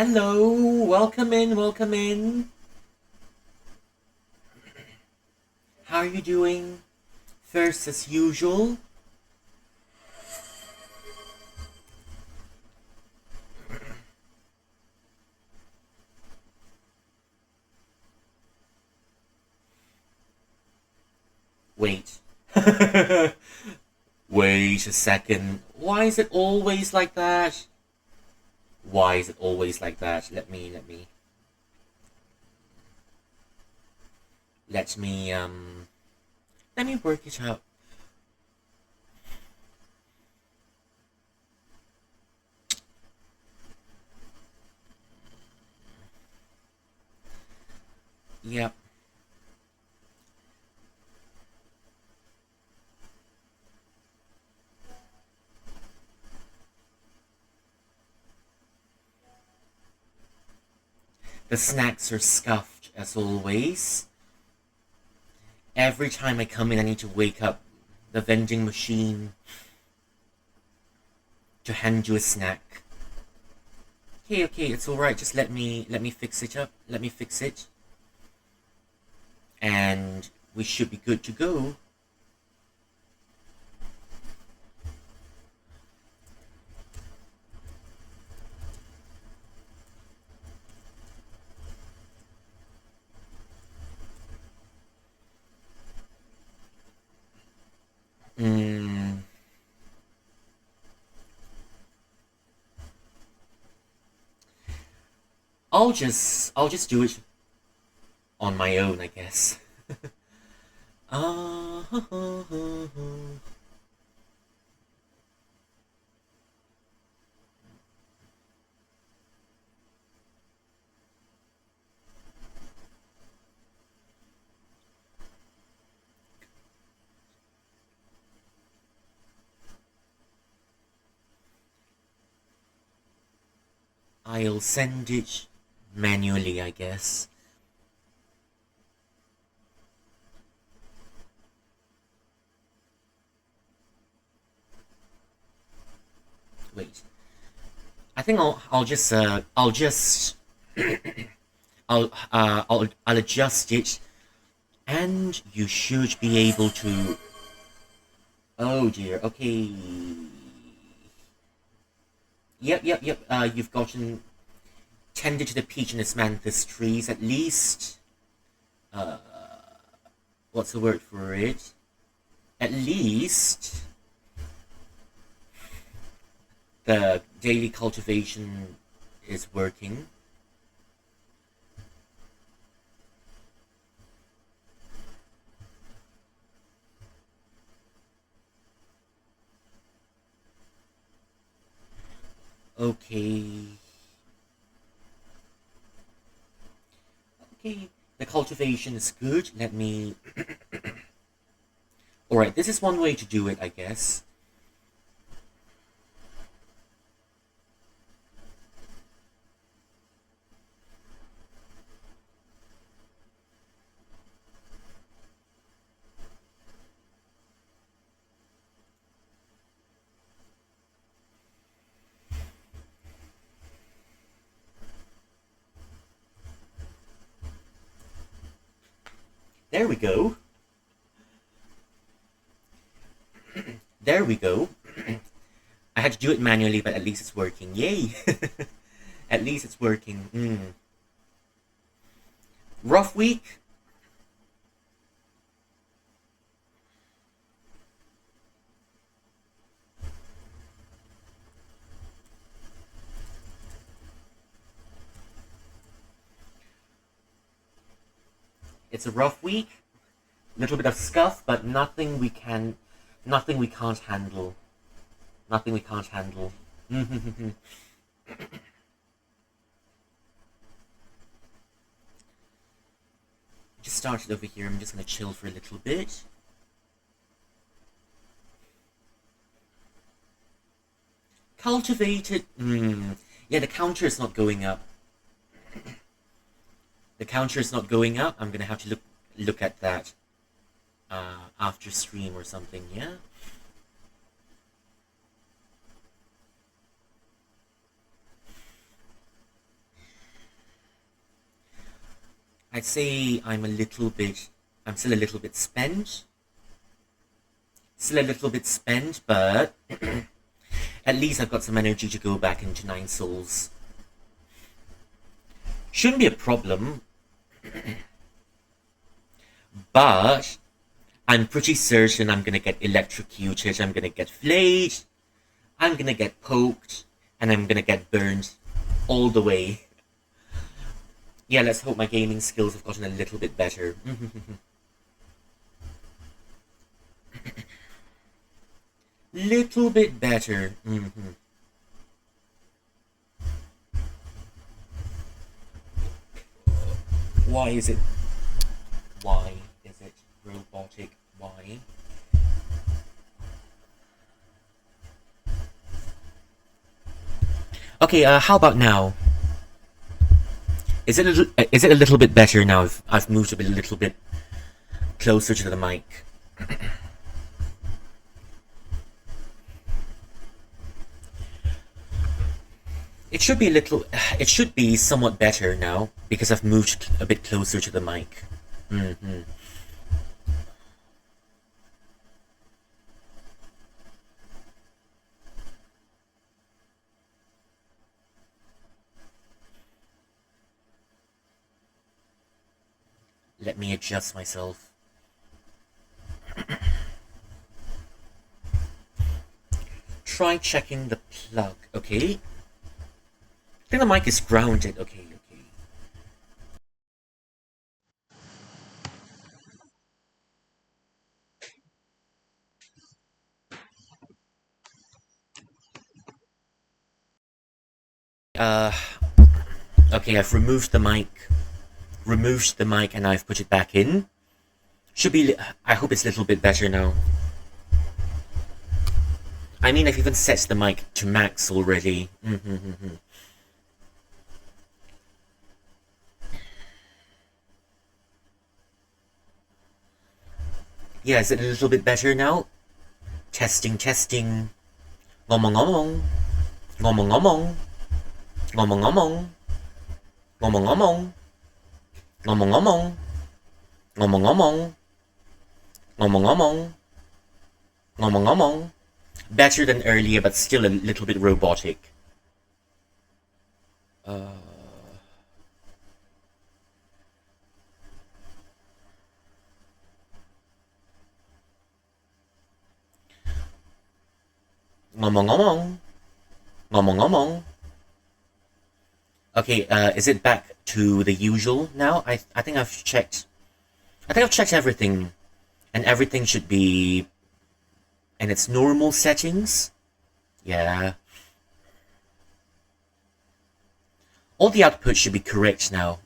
Hello, welcome in, welcome in. How are you doing? First, as usual. Wait. Wait a second. Why is it always like that? Why is it always like that? Let me, let me work it out. Yep. The snacks are scuffed as always. Every time I come in, I need to wake up the vending machine to hand you a snack. Okay, okay, it's all right. Just let me fix it up. Let me fix it, and we should be good to go. Mm, I'll just do it on my own, I guess. Ah, I'll send it manually, I guess. Wait, I think I'll adjust it, and you should be able to. Oh dear. Okay. Yep, yep, yep. You've gotten tended to the peach and asmanthus trees at least. Uh, what's the word for it? At least the daily cultivation is working. Okay. Okay. The cultivation is good. Let me. Alright, this is one way to do it, I guess. There we go. There we go. I had to do it manually, but at least it's working. Yay! At least it's working. Rough week? It's a rough week. Little bit of scuff, but nothing we can't handle. Nothing we can't handle. Just started over here. I'm just gonna chill for a little bit. Cultivated. Yeah, the counter is not going up. The counter is not going up. I'm gonna have to look at that after stream or something. Yeah. I'd say I'm still a little bit spent. Still a little bit spent, but at least I've got some energy to go back into Nine Souls. Shouldn't be a problem, but I'm pretty certain I'm gonna get electrocuted, I'm gonna get flayed, I'm gonna get poked, and I'm gonna get burned all the way. Yeah, let's hope my gaming skills have gotten a little bit better. Little bit better. Why is it? Why is it robotic? Why? Okay, how about now? Is it a little bit better now? I've moved a little bit closer to the mic. It should be somewhat better now because I've moved a bit closer to the mic. Let me adjust myself. Try checking the plug. Okay. I think the mic is grounded. Okay. Uh, okay, I've removed the mic. And I've put it back in. Should be, I hope it's a little bit better now. I mean, I've even set the mic to max already. Yeah, is it a little bit better now? Testing. Ngomong ngomong. Ngomong ngomong. Ngomong ngomong. Ngomong ngomong. Ngomong ngomong. Ngomong ngomong. Ngomong ngomong. Ngomong ngomong. Better than earlier, but still a little bit robotic. Ngomong ngomong. Ngomong ngomong. Okay, is it back to the usual now? I think I've checked. I think I've checked everything, and everything should be in its normal settings. Yeah. All the outputs should be correct now.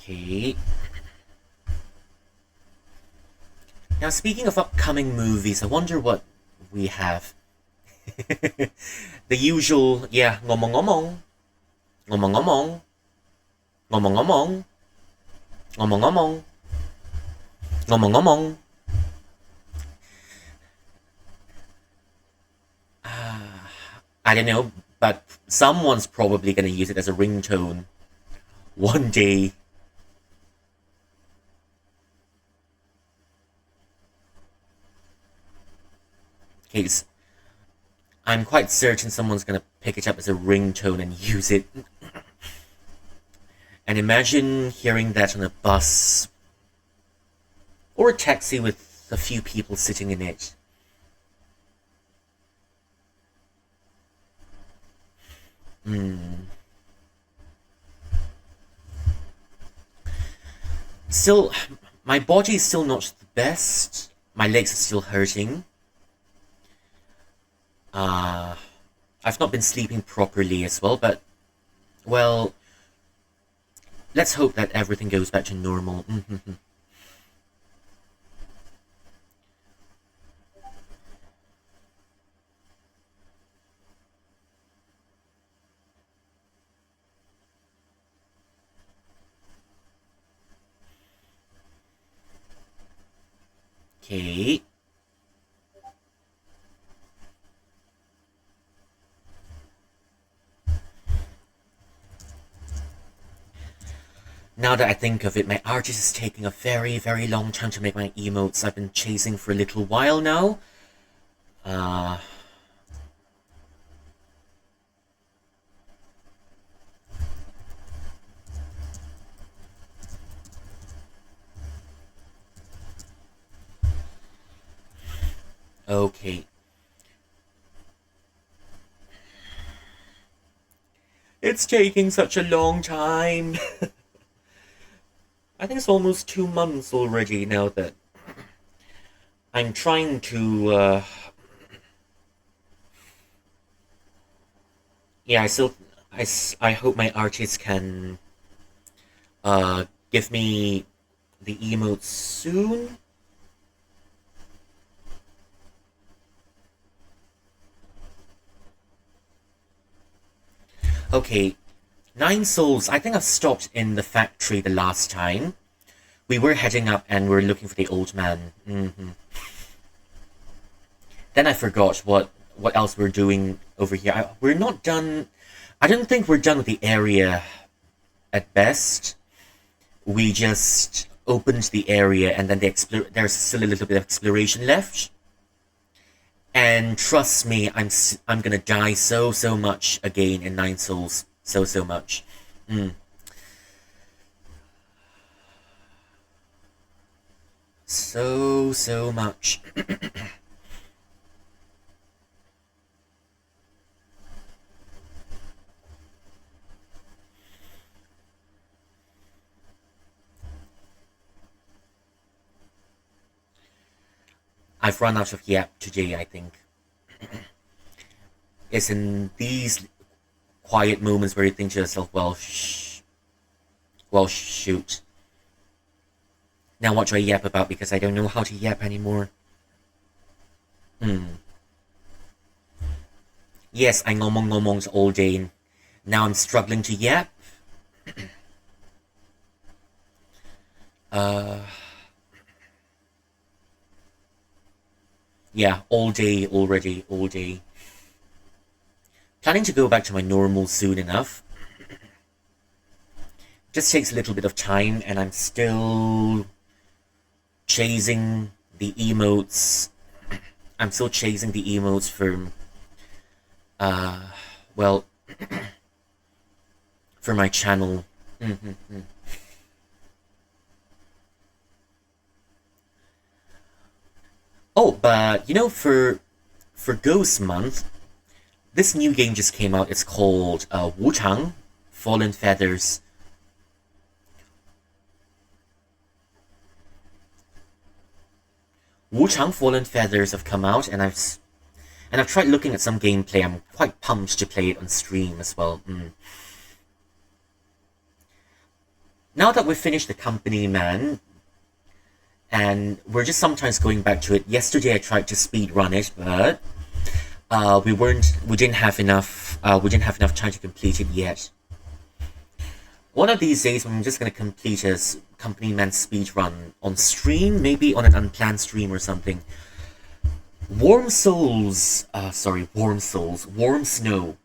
Okay. Now, speaking of upcoming movies, I wonder what we have. The usual, yeah, ngomong ngomong, ngomong ngomong, ngomong ngomong, ngomong ngomong, ngomong ngomong. I don't know, but someone's probably gonna use it as a ringtone one day. Okay, I'm quite certain someone's gonna pick it up as a ringtone and use it. And imagine hearing that on a bus or a taxi with a few people sitting in it. Still, my body's still not the best. My legs are still hurting. I've not been sleeping properly as well, but, well, let's hope that everything goes back to normal. Okay. Now that I think of it, my artist is taking a very, very long time to make my emotes I've been chasing for a little while now. Uh, okay. It's taking such a long time. I think it's almost 2 months already now that I'm trying to, yeah, I hope my artist can, give me the emotes soon. Okay, 9 souls. I think I've stopped in the factory the last time. We were heading up and we're looking for the old man. Then I forgot what else we're doing over here. We're not done. I don't think we're done with the area at best. We just opened the area and then there's still a little bit of exploration left. And trust me, I'm gonna die so much again in 9 souls. So much. So much. I've run out of yap today, I think. It's in these quiet moments where you think to yourself, well, shoot. Now what do I yap about because I don't know how to yap anymore? Yes, I ngomong all day. Now I'm struggling to yap. Uh, yeah, all day already, all day. Planning to go back to my normal soon enough. Just takes a little bit of time and I'm still chasing the emotes. I'm still chasing the emotes for, well, for my channel. Oh, but you know, for Ghost Month, this new game just came out. It's called Wu-Tang Fallen Feathers. Wu-Tang Fallen Feathers have come out, and I've tried looking at some gameplay. I'm quite pumped to play it on stream as well. Now that we've finished the Company Man, and we're just sometimes going back to it. Yesterday I tried to speed run it, but we didn't have enough time to complete it yet. One of these days I'm just gonna complete a Company Man speed run on stream, maybe on an unplanned stream or something. Warm Souls, Warm Souls, Warm Snow,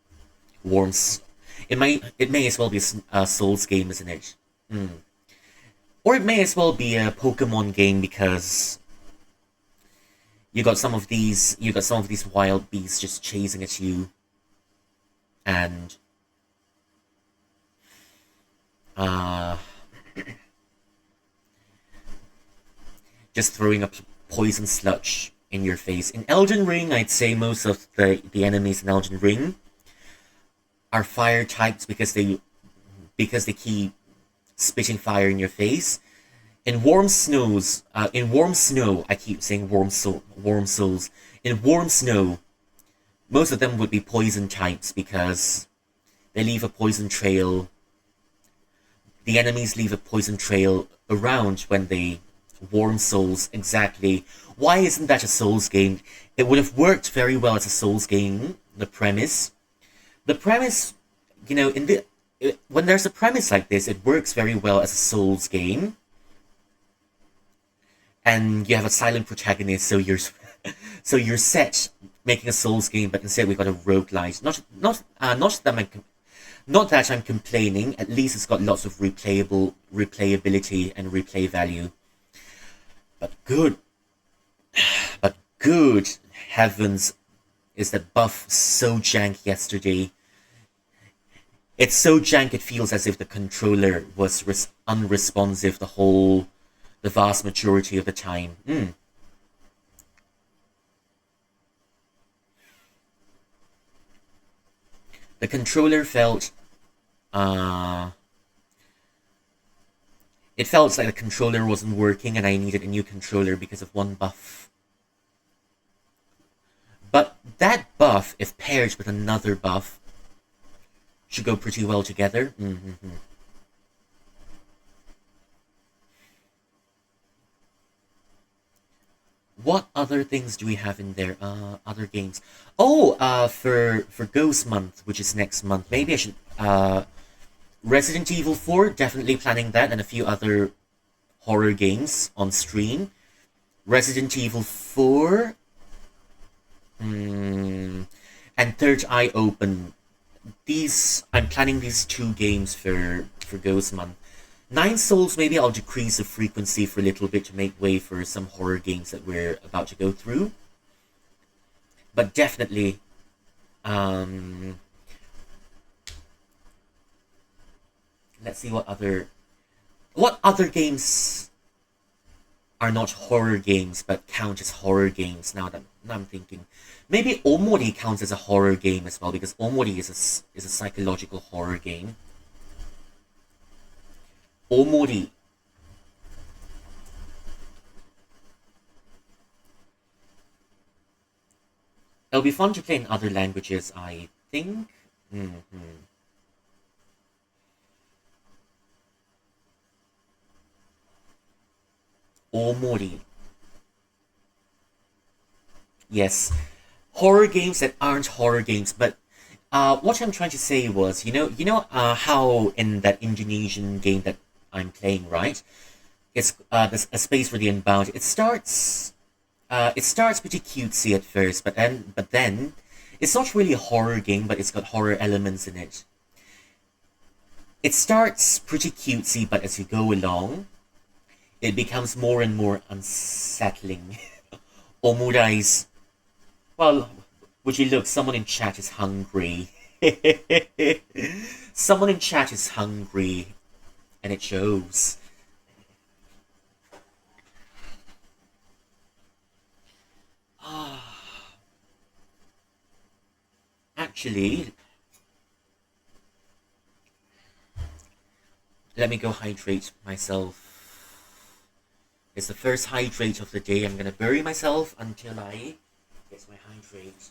it may as well be a Souls game, isn't it? Or it may as well be a Pokemon game because you got some of these wild beasts just chasing at you, and just throwing up poison sludge in your face. In Elden Ring, I'd say most of the enemies in Elden Ring are fire types because they keep spitting fire in your face. In Warm Snow, I keep saying Warm Souls. In Warm Snow, most of them would be poison types because they leave a poison trail. The enemies leave a poison trail around when they Warm Souls. Exactly. Why isn't that a Souls game? It would have worked very well as a Souls game. The premise, you know, when there's a premise like this, it works very well as a Souls game. and you have a silent protagonist, so you're so you're set making a Souls game, but instead we got a roguelite. Not that I'm complaining. At least it's got lots of replayability and replay value. But good heavens, is that buff so jank yesterday? It's so jank it feels as if the controller was unresponsive the vast majority of the time. The controller felt it felt like the controller wasn't working and I needed a new controller because of one buff. But that buff, if paired with another buff, should go pretty well together. What other things do we have in there? Other games. Oh, for Ghost Month, which is next month, maybe I should. Resident Evil 4, definitely planning that, and a few other horror games on stream. Resident Evil 4, and Third Eye Open. I'm planning these two games for Ghost Month. Nine Souls, maybe I'll decrease the frequency for a little bit to make way for some horror games that we're about to go through. But definitely, let's see what other games are not horror games but count as horror games. Now I'm thinking, maybe Omori counts as a horror game as well, because Omori is a psychological horror game. Omori. It'll be fun to play in other languages, I think. Omori. Yes. Horror games that aren't horror games, but what I'm trying to say was, how in that Indonesian game that I'm playing, right? It's there's a space for the Unbound. It starts pretty cutesy at first, but then it's not really a horror game, but it's got horror elements in it. It starts pretty cutesy, but as you go along, it becomes more and more unsettling. Omurai's, well, would you look? Someone in chat is hungry. Someone in chat is hungry, and it shows. Actually, let me go hydrate myself. It's the first hydrate of the day. I'm gonna bury myself until I get my hydrate.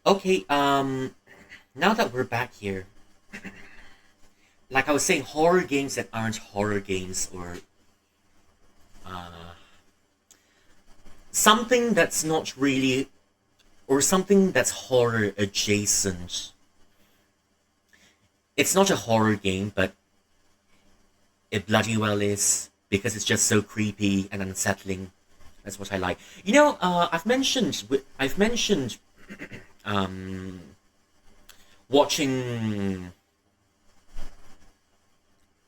Okay, now that we're back here, like I was saying, horror games that aren't horror games, or uh, something that's not really, or something that's horror adjacent. It's not a horror game, but it bloody well is, because it's just so creepy and unsettling. That's what I like. I've mentioned um, watching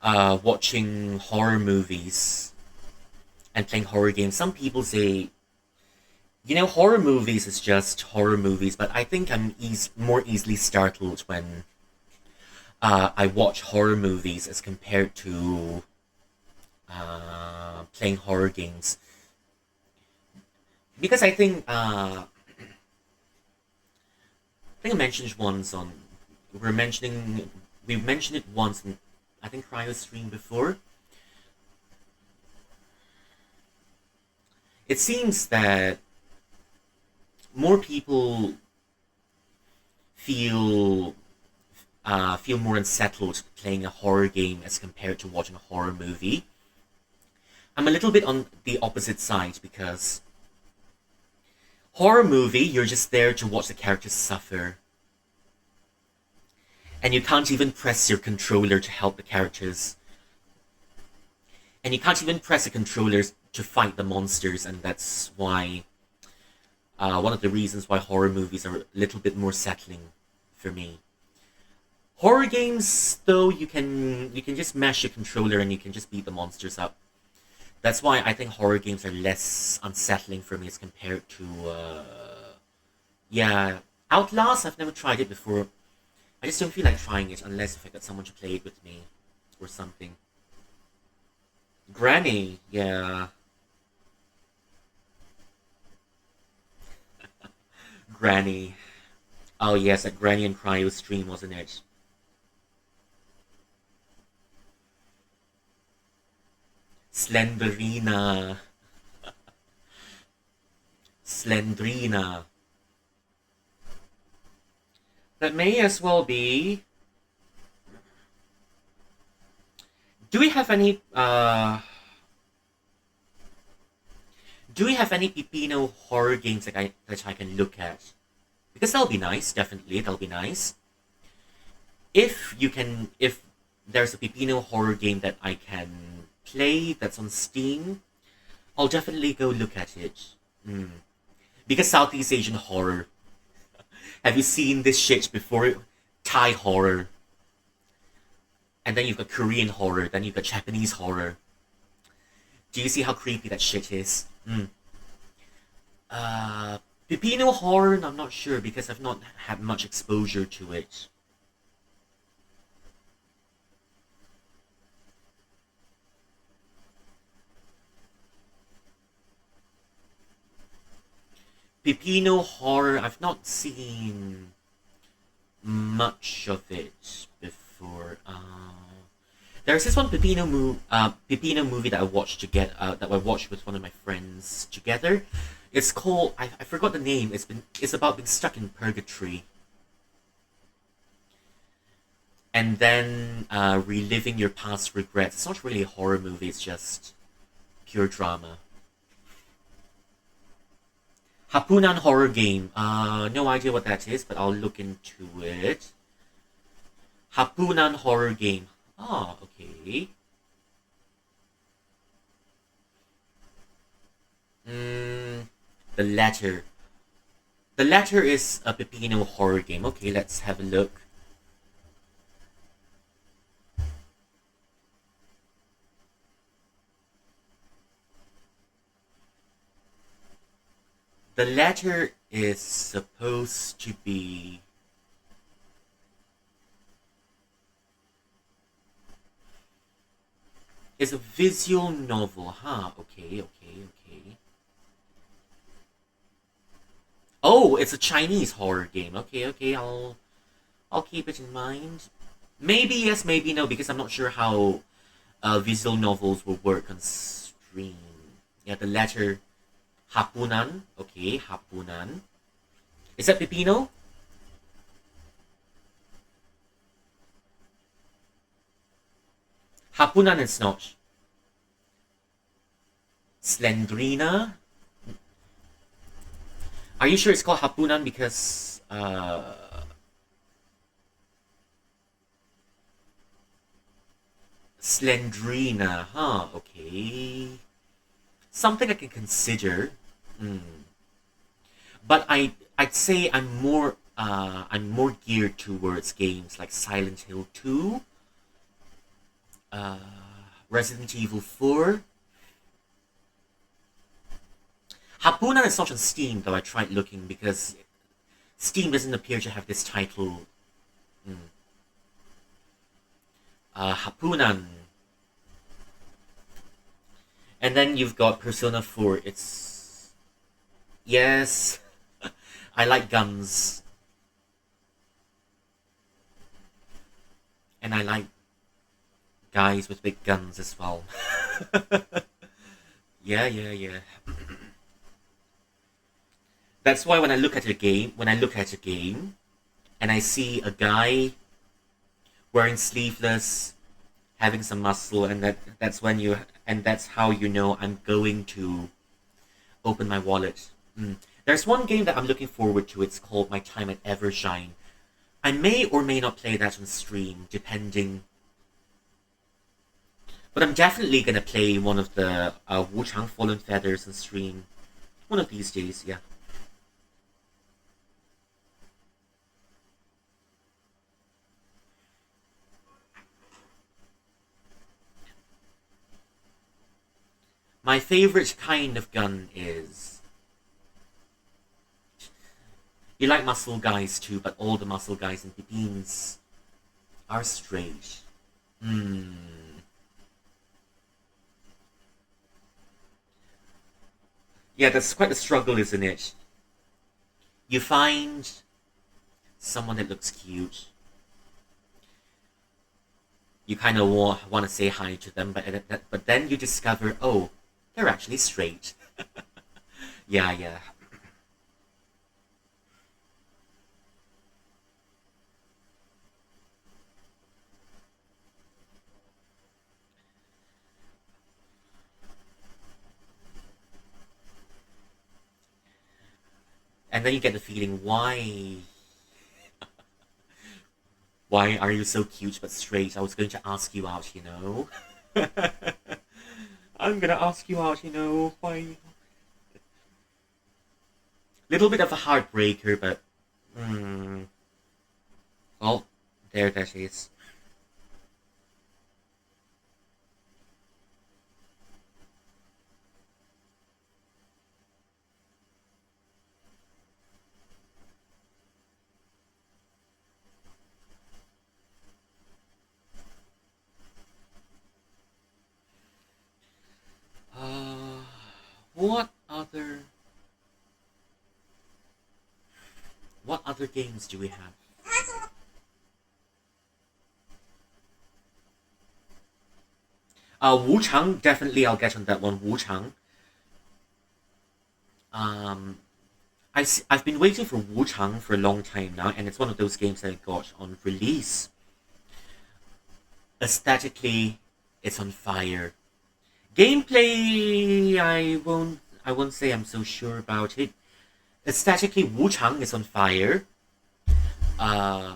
watching horror movies and playing horror games. Some people say, horror movies is just horror movies, but I think I'm more easily startled when I watch horror movies as compared to playing horror games because I think I mentioned once on we're mentioning we mentioned it once in I think Cryo stream before. It seems that more people feel feel more unsettled playing a horror game as compared to watching a horror movie. I'm a little bit on the opposite side because horror movie, you're just there to watch the characters suffer. And you can't even press your controller to help the characters. And you can't even press the controllers to fight the monsters, and that's why one of the reasons why horror movies are a little bit more settling for me. Horror games, though, you can just mash your controller and you can just beat the monsters up. That's why I think horror games are less unsettling for me as compared to yeah, Outlast. I've never tried it before. I just don't feel like trying it unless if I got someone to play it with me or something. Granny, yeah, Granny. Oh yes, that Granny and Cryo stream, wasn't it? Slenderina, Slendrina. That may as well be. Do we have any? Do we have any Pipino horror games that I can look at? Because that'll be nice. Definitely, that'll be nice. If there's a Pipino horror game that I can play that's on Steam, I'll definitely go look at it. Mm. Because Southeast Asian horror. Have you seen this shit before? Thai horror, and then you've got Korean horror, then you've got Japanese horror. Do you see how creepy that shit is? Mm. Uh, Pipino horror, I'm not sure because I've not had much exposure to it. Pipino horror, I've not seen much of it before. There's this one Pipino movie that I watched that I watched with one of my friends together. It's called I forgot the name. It's about being stuck in purgatory and then reliving your past regrets. It's not really a horror movie. It's just pure drama. Hapunan horror game. No idea what that is, but I'll look into it. Hapunan horror game. Ah, okay. Mm, the latter. The latter is a Pepino horror game. Okay, let's have a look. The latter is supposed to be. It's a visual novel, huh? Okay, okay, okay. Oh, it's a Chinese horror game. Okay, okay, I'll keep it in mind. Maybe yes, maybe no, because I'm not sure how visual novels will work on stream. Yeah, the letter Hapunan. Okay, Hapunan. Is that Pipino? Hapunan is not. Slendrina. Are you sure it's called Hapunan? Because Slendrina, huh? Okay, something I can consider. Mm. But I'd say I'm more geared towards games like Silent Hill 2, uh, Resident Evil 4. Hapunan is not on Steam though. I tried looking because Steam doesn't appear to have this title. Mm. Hapunan. And then you've got Persona 4. It's... Yes. I like guns. And I like guys with big guns as well. Yeah, yeah, yeah. That's why when I look at a game, and I see a guy wearing sleeveless, having some muscle, and that's how you know I'm going to open my wallet. There's one game that I'm looking forward to. It's called My Time at Evershine. I may or may not play that on stream, depending. But I'm definitely gonna play one of the Wuchang Fallen Feathers on stream. One of these days, yeah. My favorite kind of gun is... You like muscle guys too, but all the muscle guys in Philippines are straight. Yeah, that's quite a struggle, isn't it? You find someone that looks cute. You kind of want to say hi to them, but then you discover, oh, they're actually straight. Yeah, yeah. And then you get the feeling, why are you so cute but straight? I was going to ask you out, you know. I'm gonna ask you out, you know. Why? Little bit of a heartbreaker, but well, there that is. Uh, what other games do we have? Wuchang, definitely I'll get on that one. Wuchang. Um, I've been waiting for Wuchang for a long time now, and it's one of those games that I got on release. Aesthetically, it's on fire. Gameplay, I won't say I'm so sure about it. Aesthetically, Wuchang is on fire. Uh,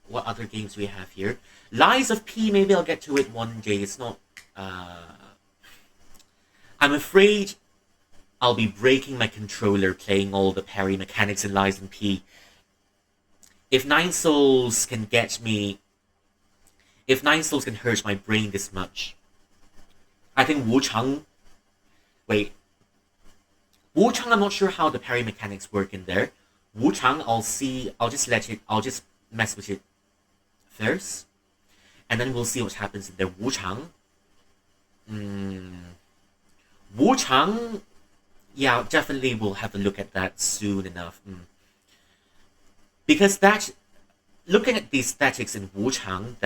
what other games do we have here? Lies of P, maybe I'll get to it one day. It's not... I'm afraid I'll be breaking my controller playing all the parry mechanics in Lies of P. If Nine Souls can get me... If Nine Souls can hurt my brain this much, I think Wuchang... Wait. Wuchang, I'm not sure how the parry mechanics work in there. Wuchang, I'll just mess with it first. And then we'll see what happens in there. Wuchang. Wuchang, yeah, definitely we'll have a look at that soon enough. Because looking at the aesthetics in Wuchang,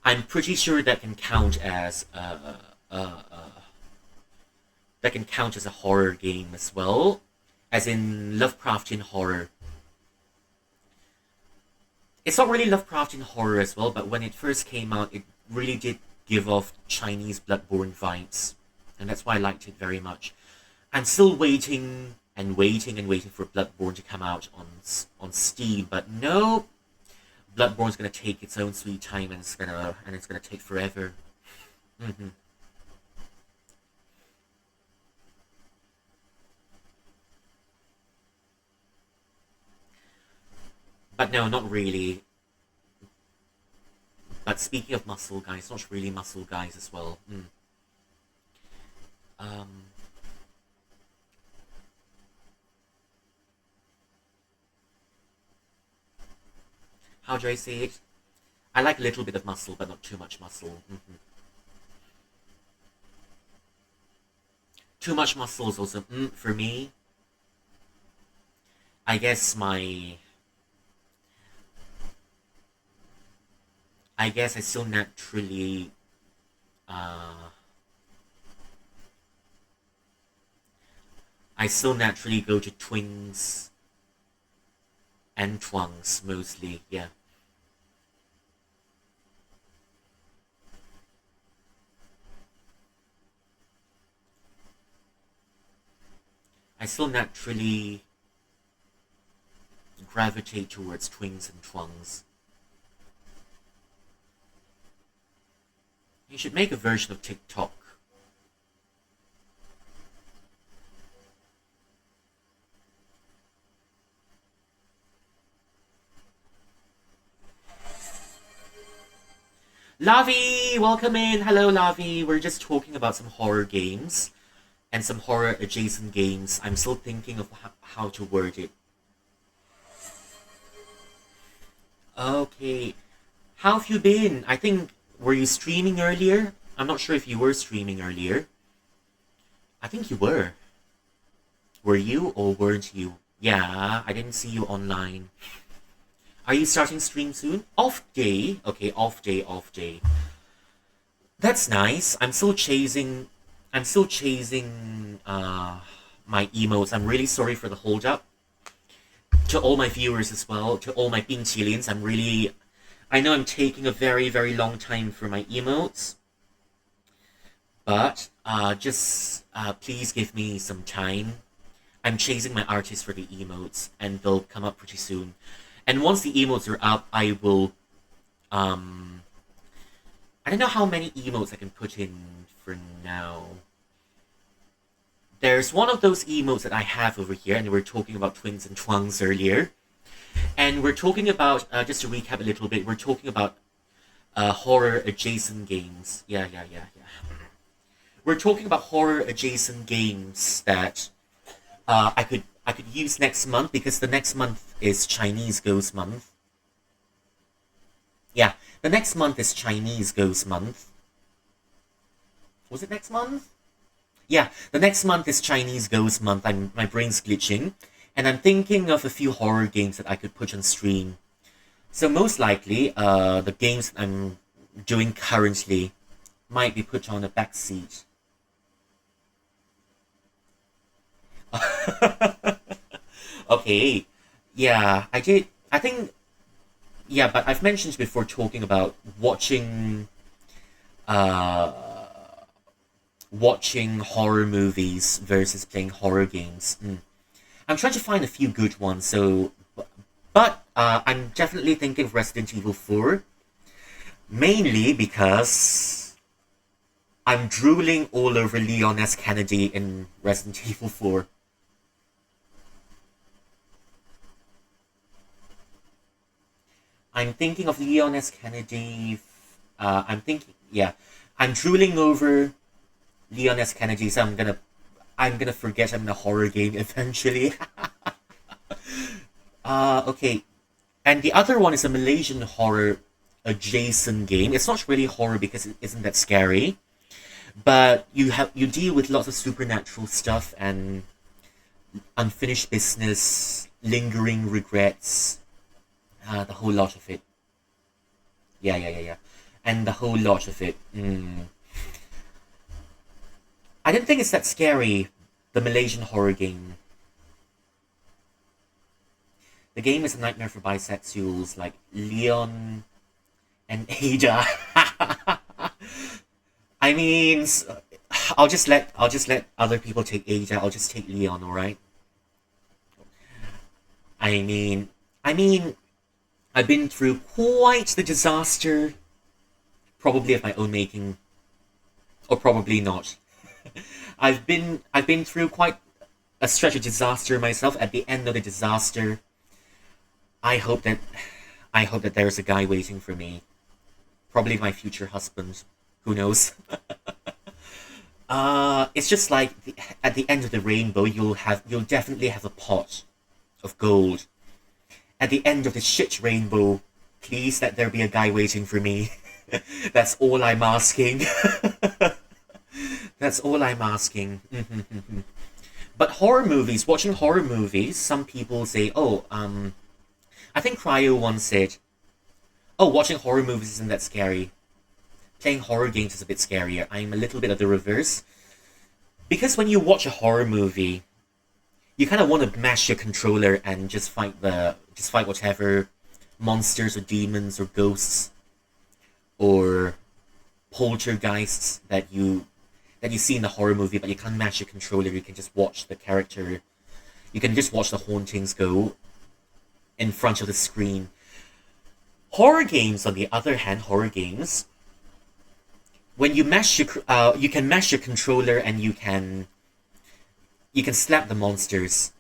I'm pretty sure that can count as a horror game as well, as in Lovecraftian horror. It's not really Lovecraftian horror as well, but when it first came out, it really did give off Chinese Bloodborne vibes, and that's why I liked it very much. I'm still waiting and waiting and waiting for Bloodborne to come out on Steam, but no, Bloodborne's gonna take its own sweet time, and it's gonna take forever. hmm But no, not really. But speaking of muscle guys, not really muscle guys as well. Um, how do I say it? I like a little bit of muscle, but not too much muscle. Too much muscle is also for me. I guess my I guess I still naturally uh, I still naturally go to twins and twungs mostly. Yeah, I still naturally gravitate towards twins and twungs. You should make a version of TikTok. Lavi, welcome in. Hello, Lavi. We're just talking about some horror games and some horror adjacent games. I'm still thinking of how to word it. Okay. How have you been? I think, were you streaming earlier? I'm not sure if you were streaming earlier. I think you were. Were you or weren't you? Yeah, I didn't see you online. Are you starting stream soon? Off day? Okay, off day, off day. That's nice. I'm still chasing my emotes. I'm really sorry for the hold up. To all my viewers as well, to all my Pinchilians, I know I'm taking a very, very long time for my emotes, but just please give me some time. I'm chasing my artists for the emotes, and they'll come up pretty soon. And once the emotes are up, I will. I don't know how many emotes I can put in for now. There's one of those emotes that I have over here, and we were talking about twins and twungs earlier. And we're talking about, just to recap a little bit, we're talking about horror adjacent games. Yeah. We're talking about horror adjacent games that I could use next month because the next month is Chinese Ghost Month. Yeah, the next month is Chinese Ghost Month. Was it next month? Yeah, the next month is Chinese Ghost Month. My brain's glitching, and I'm thinking of a few horror games that I could put on stream. So most likely, the games I'm doing currently might be put on a back seat. Okay, yeah, I did. I think yeah, but I've mentioned before talking about uh watching horror movies versus playing horror games. I'm trying to find a few good ones. But I'm definitely thinking of Resident Evil 4, mainly because I'm drooling all over Leon S. Kennedy in Resident Evil 4. I'm thinking of Leon S. Kennedy. Yeah, I'm drooling over Leon S. Kennedy, so I'm gonna forget I'm in a horror game eventually. Okay. And the other one is a Malaysian horror adjacent game. It's not really horror because it isn't that scary, but you deal with lots of supernatural stuff and unfinished business, lingering regrets, the whole lot of it. Yeah. And the whole lot of it. I didn't think it's that scary. The Malaysian horror game. The game is a nightmare for bisexuals like Leon and Ada. I mean, I'll just let other people take Ada. I'll just take Leon. All right. I mean, I mean, I've been through quite the disaster, probably of my own making, or probably not. I've been through quite a stretch of disaster myself. At the end of the disaster, I hope that I hope that there's a guy waiting for me. Probably my future husband. Who knows? It's just like at the end of the rainbow, you'll definitely have a pot of gold. At the end of the shit rainbow, Please let there be a guy waiting for me. That's all I'm asking. That's all I'm asking. But horror movies, watching horror movies, some people say, oh, I think Cryo once said, oh, watching horror movies isn't that scary. Playing horror games is a bit scarier. I'm a little bit of the reverse. Because when you watch a horror movie, you kind of want to mash your controller and just fight whatever monsters or demons or ghosts or poltergeists that you see in the horror movie, but you can't mash your controller. You can just watch the character. You can just watch the hauntings go in front of the screen. Horror games, on the other hand, when you mash your you can mash your controller and you can slap the monsters.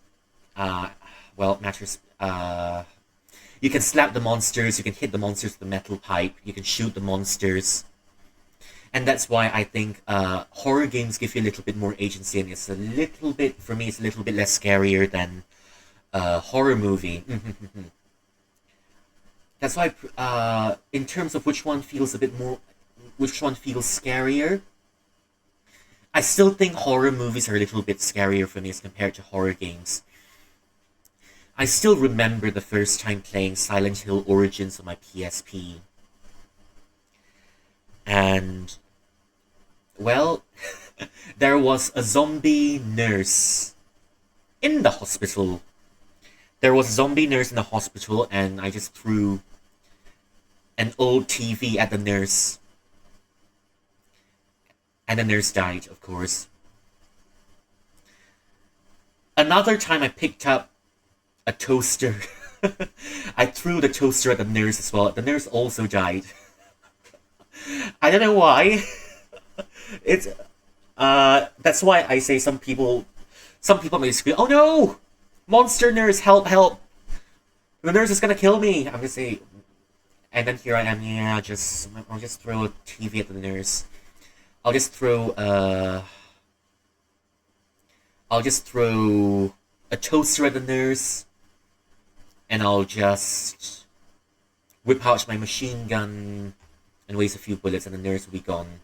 Well, it matters. You can slap the monsters. You can hit the monsters with the metal pipe. You can shoot the monsters. And that's why I think horror games give you a little bit more agency, and it's a little bit, for me, it's a little bit less scarier than a horror movie. That's why, in terms of which one feels scarier, I still think horror movies are a little bit scarier for me as compared to horror games. I still remember the first time playing Silent Hill Origins on my PSP. And, well, there was a zombie nurse in the hospital. There was a zombie nurse in the hospital, and I just threw an old TV at the nurse. And the nurse died, of course. Another time I picked up a toaster. I threw the toaster at the nurse as well. The nurse also died. I don't know why. It's that's why I say some people may scream, "Oh no! Monster nurse, help, help! The nurse is gonna kill me!" I'm gonna say, and then here I am, yeah, I'll just throw a TV at the nurse. I'll just throw a toaster at the nurse, and I'll just whip out my machine gun and waste a few bullets, and the nurse will be gone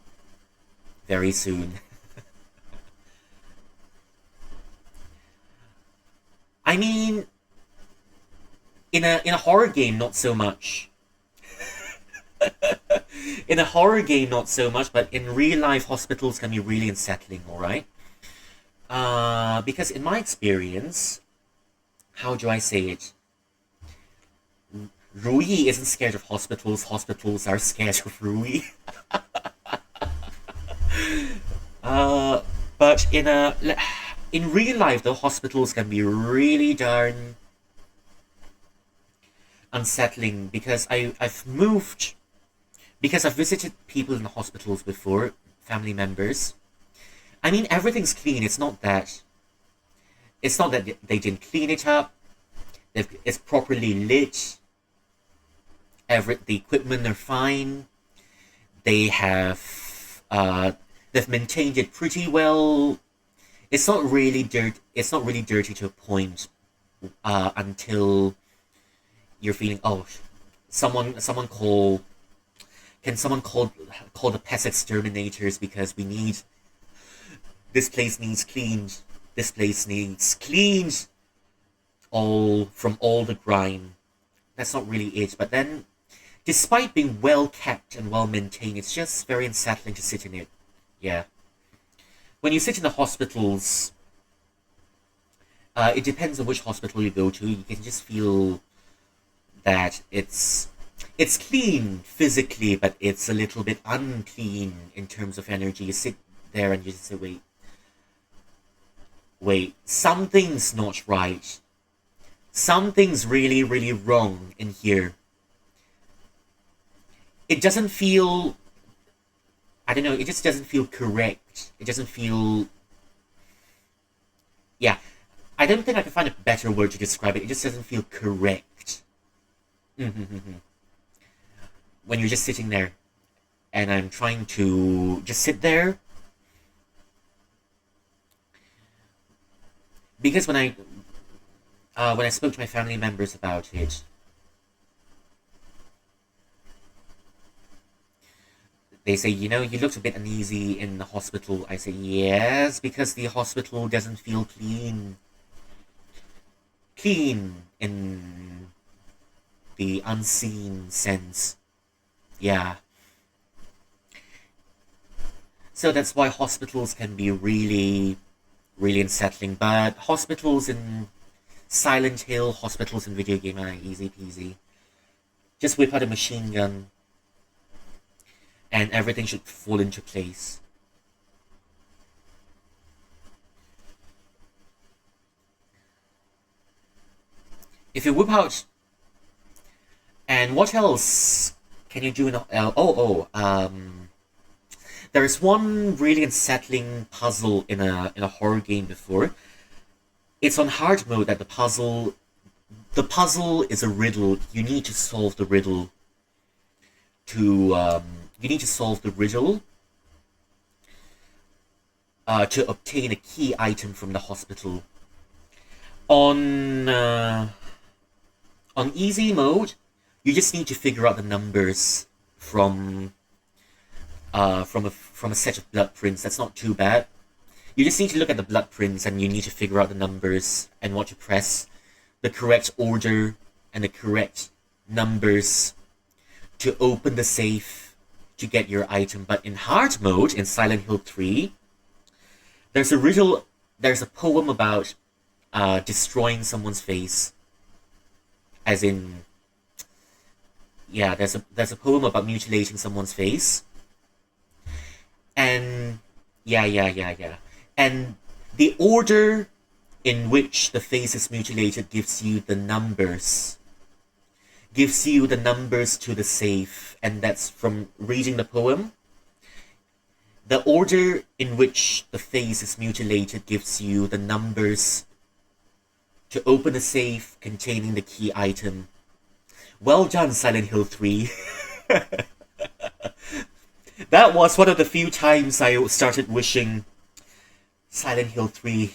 very soon. I mean, in a horror game, not so much. In a horror game, not so much, but in real life, hospitals can be really unsettling, alright? Because in my experience, how do I say it? Rui isn't scared of hospitals, hospitals are scared of Rui. But in real life, though, hospitals can be really darn unsettling because I've visited people in hospitals before, family members. I mean, everything's clean. It's not that they didn't clean it up. It's properly lit. The equipment are fine. They've maintained it pretty well. It's not really dirty to a point until you're feeling, oh, someone call the pest exterminators because this place needs cleaned. This place needs cleaned from all the grime. That's not really it. But then, despite being well kept and well maintained, it's just very unsettling to sit in it. Yeah. When you sit in the hospitals, it depends on which hospital you go to. You can just feel that it's clean physically, but it's a little bit unclean in terms of energy. You sit there and you just say, wait, something's not right. Something's really, really wrong in here. It doesn't feel, I don't know, it just doesn't feel correct. It doesn't feel, yeah, I don't think I can find a better word to describe it. It just doesn't feel correct. When you're just sitting there, and I'm trying to just sit there, because when I spoke to my family members about it, They say, you looked a bit uneasy in the hospital. I say, yes, because the hospital doesn't feel clean. Clean in the unseen sense. Yeah. So that's why hospitals can be really, really unsettling. But hospitals in Silent Hill, hospitals in video game are easy peasy. Just whip out a machine gun and everything should fall into place. If you whip out, and what else can you do in a, there's one really unsettling puzzle in a horror game before. It's on hard mode that the puzzle is a riddle. You need to solve the riddle to you need to solve the riddle to obtain a key item from the hospital. On on easy mode, you just need to figure out the numbers from a set of blood prints. That's not too bad. You just need to look at the blood prints and you need to figure out the numbers and what to press, the correct order and the correct numbers to open the safe to get your item. But in hard mode, in Silent Hill 3, there's a riddle, there's a poem about destroying someone's face. As in, yeah, there's a poem about mutilating someone's face. And yeah. And the order in which the face is mutilated gives you the numbers. Gives you the numbers to the safe, and that's from reading the poem. The order in which the face is mutilated gives you the numbers to open a safe containing the key item. Well done, Silent Hill 3. That was one of the few times I started wishing Silent Hill 3.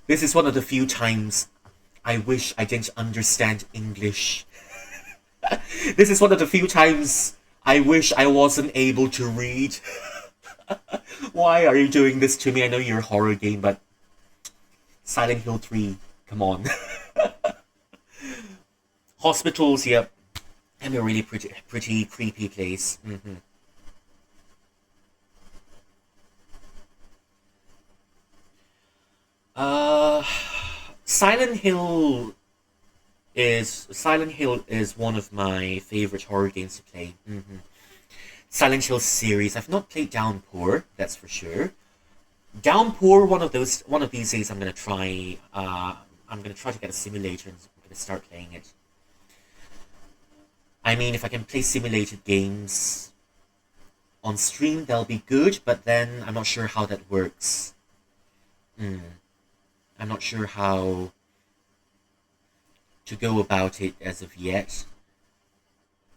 This is one of the few times I wish I didn't understand English. This is one of the few times I wish I wasn't able to read. Why are you doing this to me? I know you're a horror game, but Silent Hill 3, come on. Hospitals, yep. And a really pretty creepy place. Uh, Silent Hill Silent Hill is one of my favorite horror games to play. Silent Hill series. I've not played Downpour, that's for sure. Downpour, one of these days, I'm gonna try. I'm gonna try to get a simulator and I'm gonna start playing it. I mean, if I can play simulated games on stream, they'll be good. But then I'm not sure how that works. Hmm. I'm not sure how to go about it as of yet.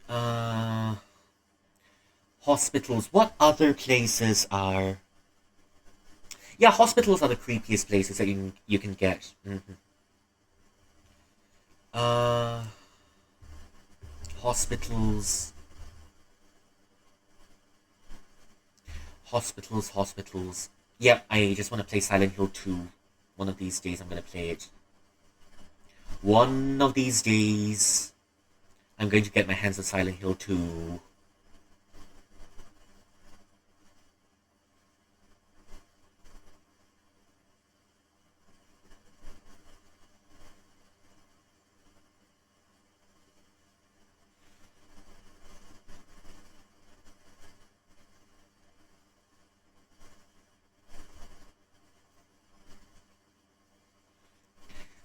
Uh, Hospitals. What other places are? Yeah, hospitals are the creepiest places that you can get. Uh, Hospitals, hospitals. Yep, I just want to play Silent Hill 2. One of these days I'm gonna play it. One of these days I'm going to get my hands on Silent Hill 2.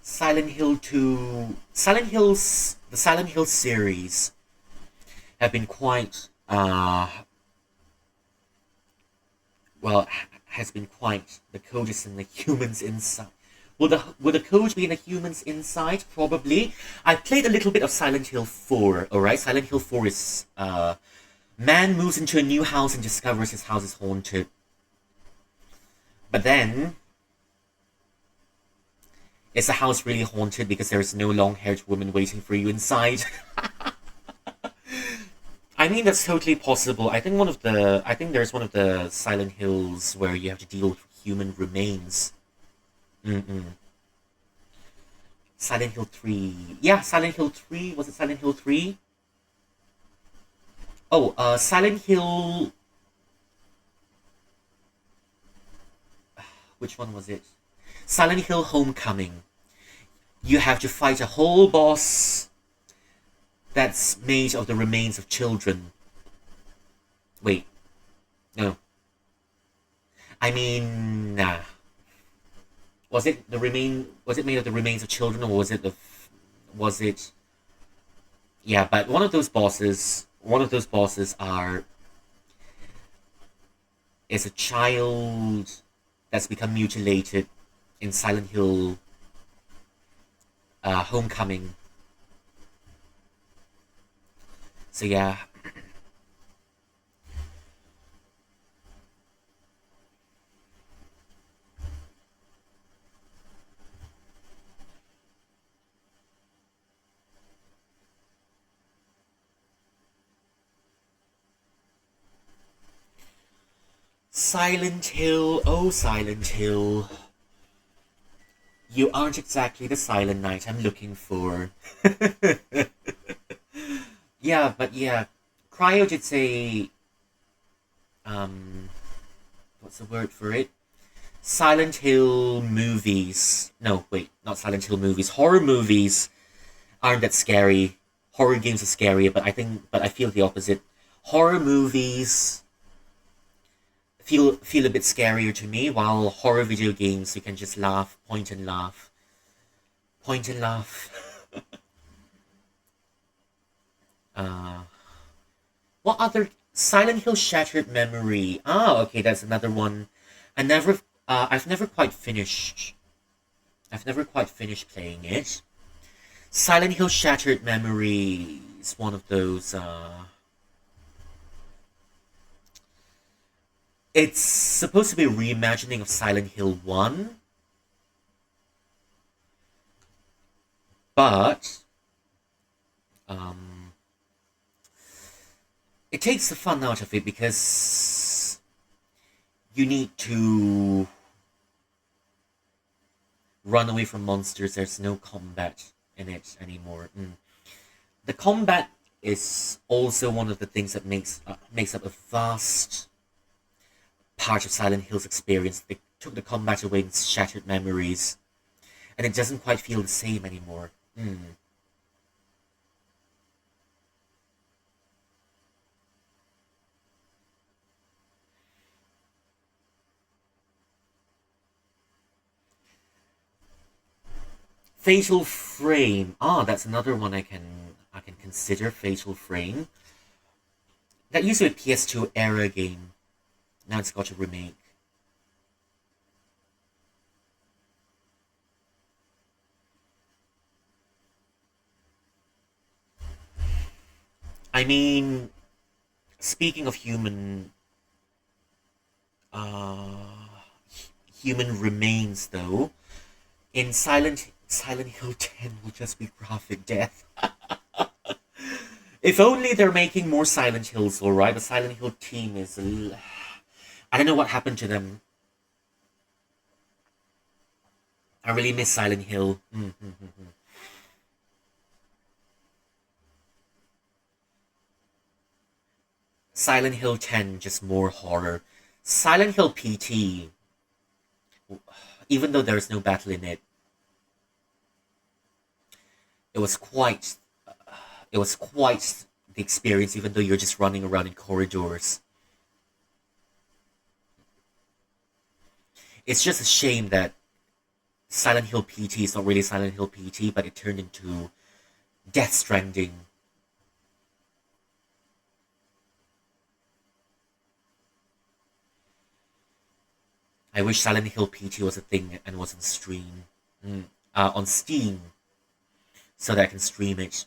Silent Hill 2, the Silent Hill series have been quite, well, has been quite, the code is in the human's inside. Will the code be in the human's inside? Probably. I played a little bit of Silent Hill 4, alright? Silent Hill 4 is, man moves into a new house and discovers his house is haunted. But then, is the house really haunted because there is no long-haired woman waiting for you inside? I mean, that's totally possible. I think there's one of the Silent Hills where you have to deal with human remains. Mm-mm. Silent Hill 3. Yeah, Silent Hill 3. Was it Silent Hill 3? Oh, Silent Hill. Which one was it? Silent Hill Homecoming. You have to fight a whole boss that's made of the remains of children. Wait, no. I mean, nah. Was it the remain? Was it made of the remains of children, or was it the? Was it? Yeah, but one of those bosses. One of those bosses are is a child that's become mutilated in Silent Hill Homecoming. So yeah, Silent Hill. Oh, Silent Hill. You aren't exactly the Silent Night I'm looking for. Yeah, but yeah, Cryo did say, um, what's the word for it? Silent Hill movies. No, wait, not Silent Hill movies. Horror movies aren't that scary. Horror games are scarier, but I feel the opposite. Horror movies feel a bit scarier to me, while horror video games you can just laugh, point and laugh, point and laugh. Uh, what other Silent Hill Shattered Memory? Ah, okay, that's another one. I've never quite finished. I've never quite finished playing it. Silent Hill Shattered Memory is one of those. It's supposed to be a reimagining of Silent Hill 1, but um, it takes the fun out of it because you need to run away from monsters. There's no combat in it anymore. The combat is also one of the things that makes up a vast part of Silent Hill's experience. They took the combat away in Shattered Memories, and it doesn't quite feel the same anymore. Fatal Frame. Ah, that's another one I can consider. Fatal Frame. That used to be a PS2 era game. Now it's got a remake. I mean, speaking of uh, human remains, though, in Silent Hill 10 will just be graphic death. If only they're making more Silent Hills, alright? The Silent Hill team is. I don't know what happened to them. I really miss Silent Hill. Silent Hill 10, just more horror. Silent Hill PT, even though there's no battle in it, it was quite it was quite the experience, even though you're just running around in corridors. It's just a shame that Silent Hill PT is not really Silent Hill PT, but it turned into Death Stranding. I wish Silent Hill PT was a thing and was on stream, on Steam, so that I can stream it.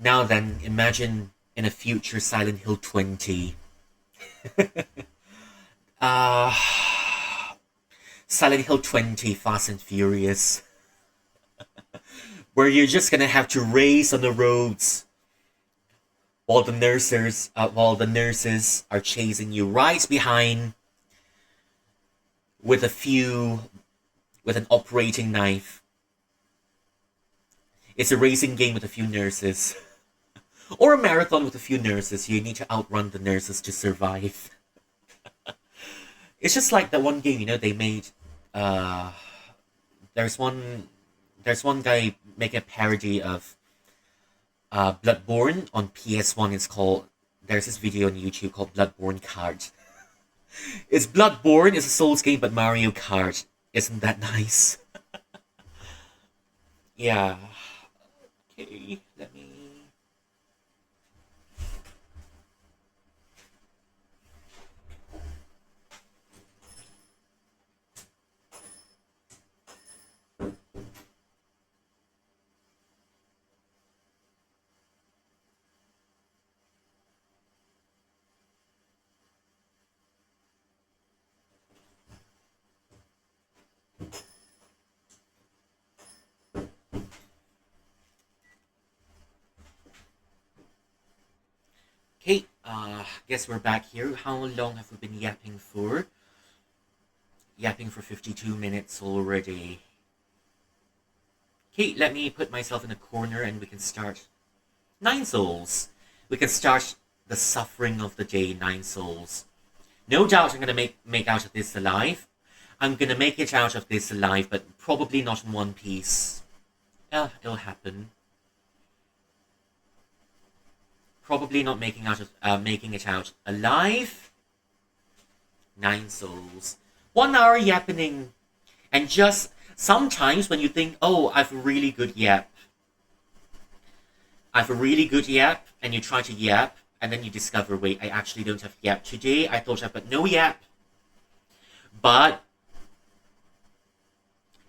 Now then, imagine in a future Silent Hill 20. Uh, Silent Hill 20 Fast and Furious, where you're just gonna have to race on the roads while the nurses are chasing you right behind with a few with an operating knife. It's a racing game with a few nurses. Or a marathon with a few nurses. You need to outrun the nurses to survive. It's just like that one game, they made uh there's one guy making a parody of Bloodborne on PS1. There's this video on YouTube called Bloodborne Kart. It's Bloodborne, it's a Souls game, but Mario Kart. Isn't that nice? Yeah. Okay, let me. Okay, guess we're back here. How long have we been yapping for? Yapping for 52 minutes already. Okay, let me put myself in a corner and we can start. 9 souls. We can start the suffering of the day, 9 souls. No doubt I'm gonna make out of this alive. I'm gonna make it out of this alive, but probably not in one piece. It'll happen. Probably not making it out alive. 9 souls. 1 hour yapping. And just sometimes when you think, oh, I've a really good yap. And you try to yap, and then you discover, wait, I actually don't have yap today. I thought I've got no yap. But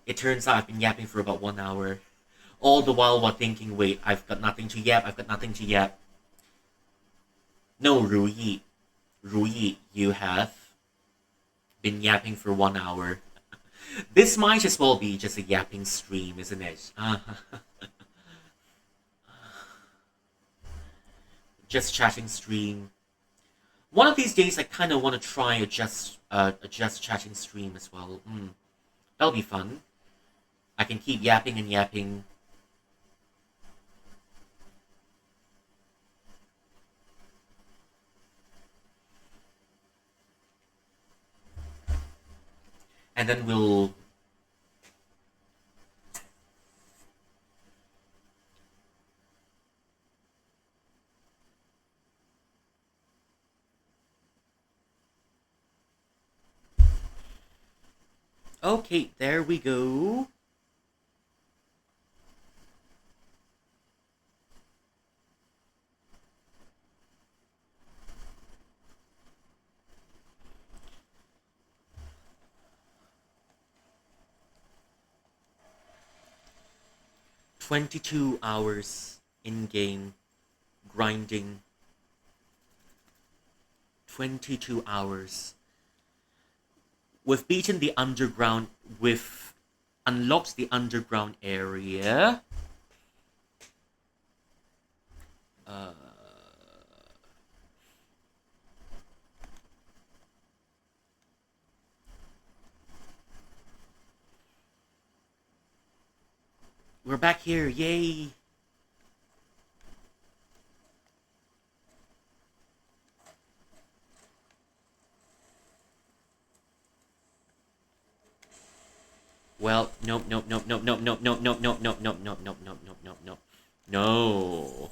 it turns out I've been yapping for about 1 hour. All the while thinking, wait, I've got nothing to yap. No, Ru Yi, you have been yapping for 1 hour. This might as well be just a yapping stream, isn't it? Just chatting stream. One of these days, I kind of want to try a just chatting stream as well. That'll be fun. I can keep yapping and yapping. And then we'll... Okay, there we go. "22 hours in-game grinding. 22 hours. We've beaten the underground. We've unlocked the underground area. We're back here. Yay! Well, nope, nope, nope, nope, nope, nope, nope, nope, nope, nope, nope, nope, nope, nope, nope, nope, nope. No.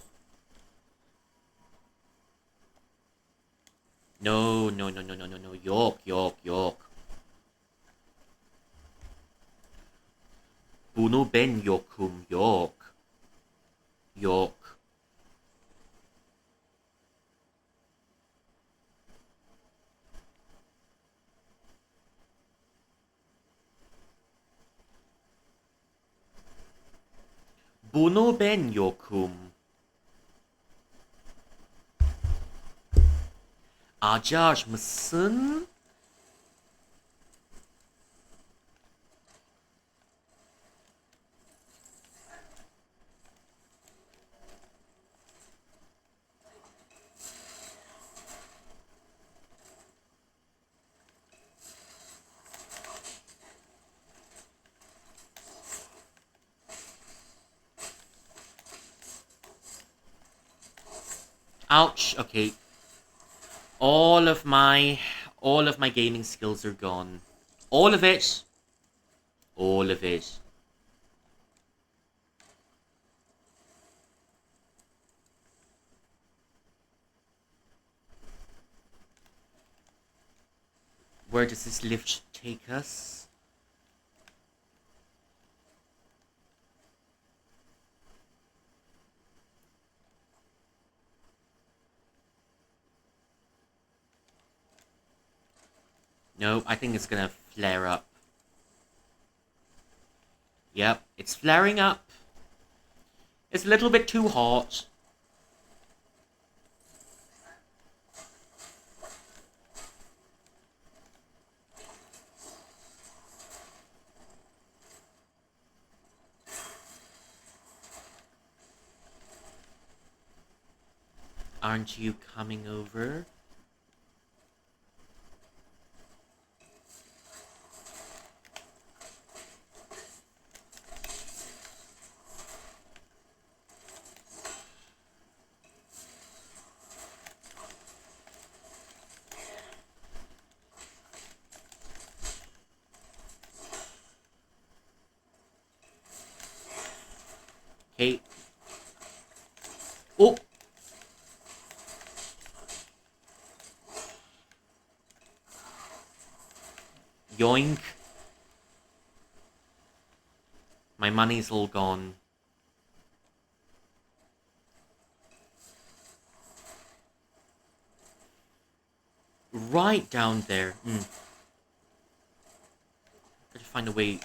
No, no, no, no, no, no, no. Yok, yok, yok. Bunu ben yokum, yok. Yok. Bunu ben yokum. Acar mısın? Ouch. Okay. All of my gaming skills are gone. All of it. All of it. Where does this lift take us? No, I think it's gonna flare up. Yep, it's flaring up. It's a little bit too hot. Aren't you coming over? Okay. Oh! Yoink. My money's all gone. Right down there. Gotta find a way.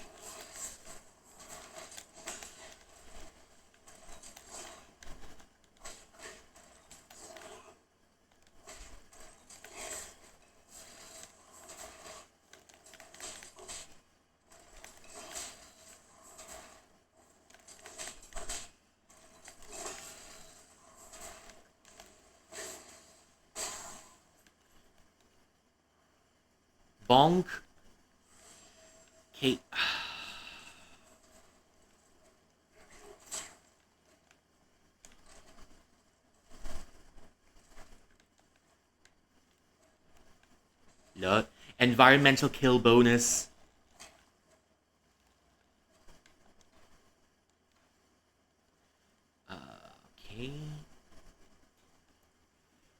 Bonk. Okay. Look. Environmental kill bonus. Okay.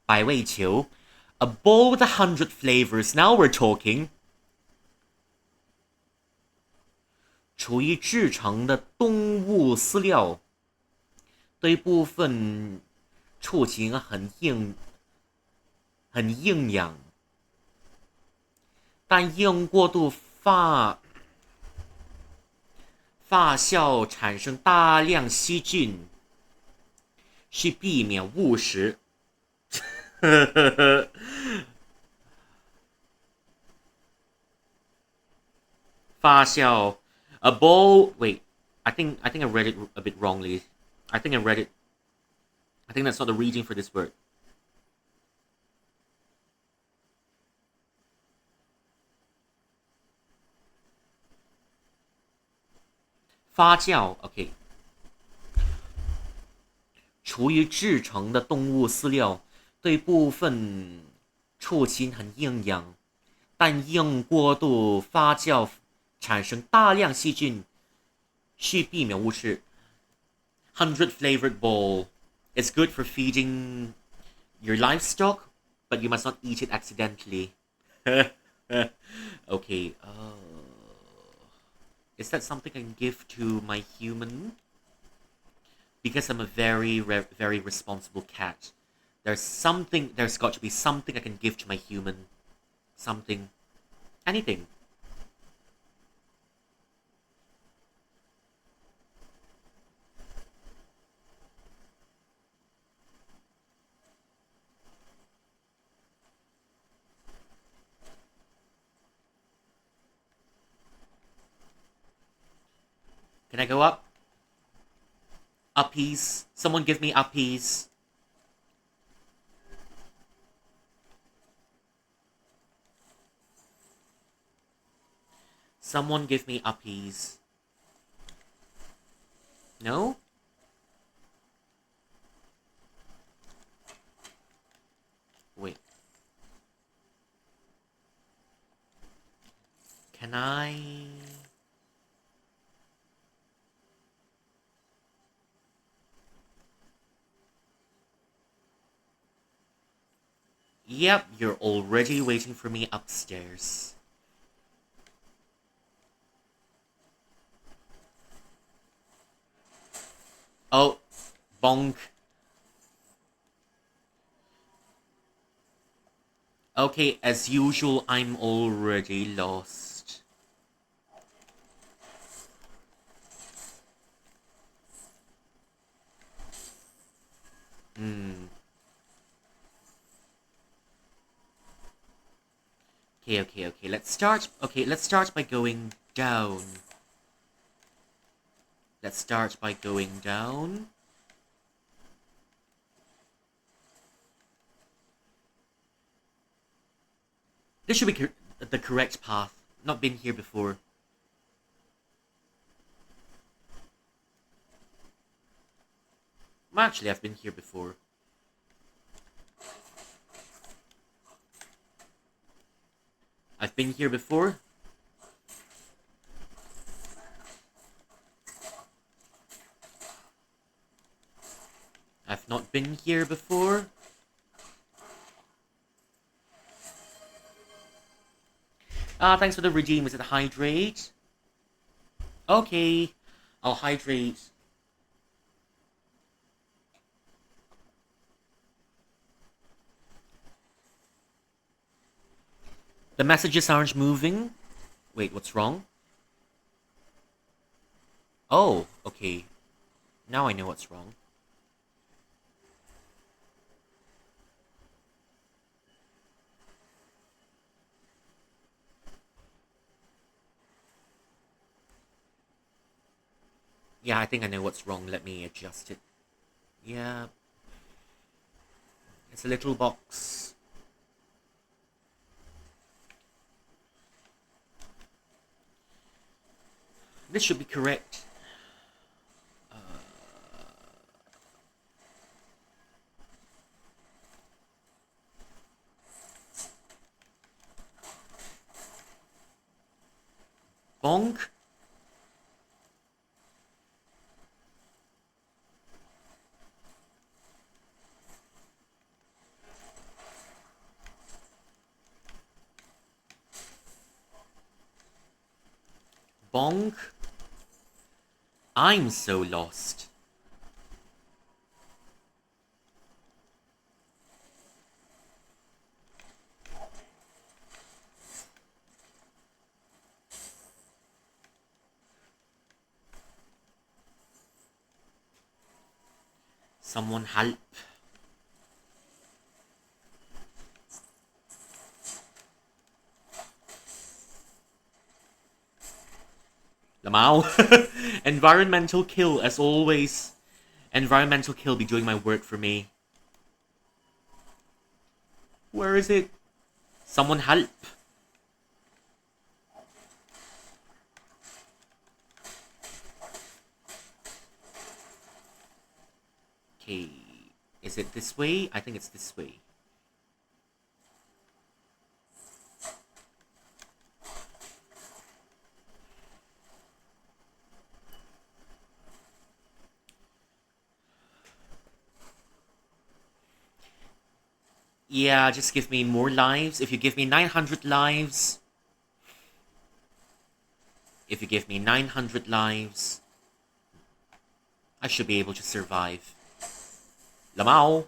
百味球. A bowl with 100 flavors. Now we're talking. 厨艺制成的动物饲料，对部分畜禽很营养，但因过度发酵产生大量细菌，需避免误食。发酵 a bowl. Wait, I think I read it a bit wrongly. I think that's not the reading for this word. 发酵 OK. 厨余制成的动物饲料对部分畜禽很营养，但因过度发酵产生大量细菌，需避免误食。100 flavored bowl. It's good for feeding your livestock, but you must not eat it accidentally. Okay. Is that something I can give to my human? Because I'm a very, very responsible cat. There's got to be something I can give to my human. Something. Anything. Can I go up? Uppies. Someone give me uppies. Someone give me uppies. No? Wait. Can I... Yep, you're already waiting for me upstairs. Oh, bonk. Okay, as usual, I'm already lost. Okay. Let's start by going down. Let's start by going down. This should be the correct path. Not been here before. Well, actually, I've been here before. I've been here before. I've not been here before. Thanks for the redeem. Is it hydrate? Okay. I'll hydrate. The messages aren't moving. Wait, what's wrong? Oh, okay. Now I know what's wrong. Yeah, I think I know what's wrong. Let me adjust it. Yeah. It's a little box. This should be correct. Bonk. Bonk. I'm so lost. Someone help. Lamau. Environmental kill, as always. Environmental kill be doing my work for me. Where is it? Someone help. Okay. Is it this way? I think it's this way. Yeah, just give me more lives. If you give me 900 lives... If you give me 900 lives... I should be able to survive. Lamau!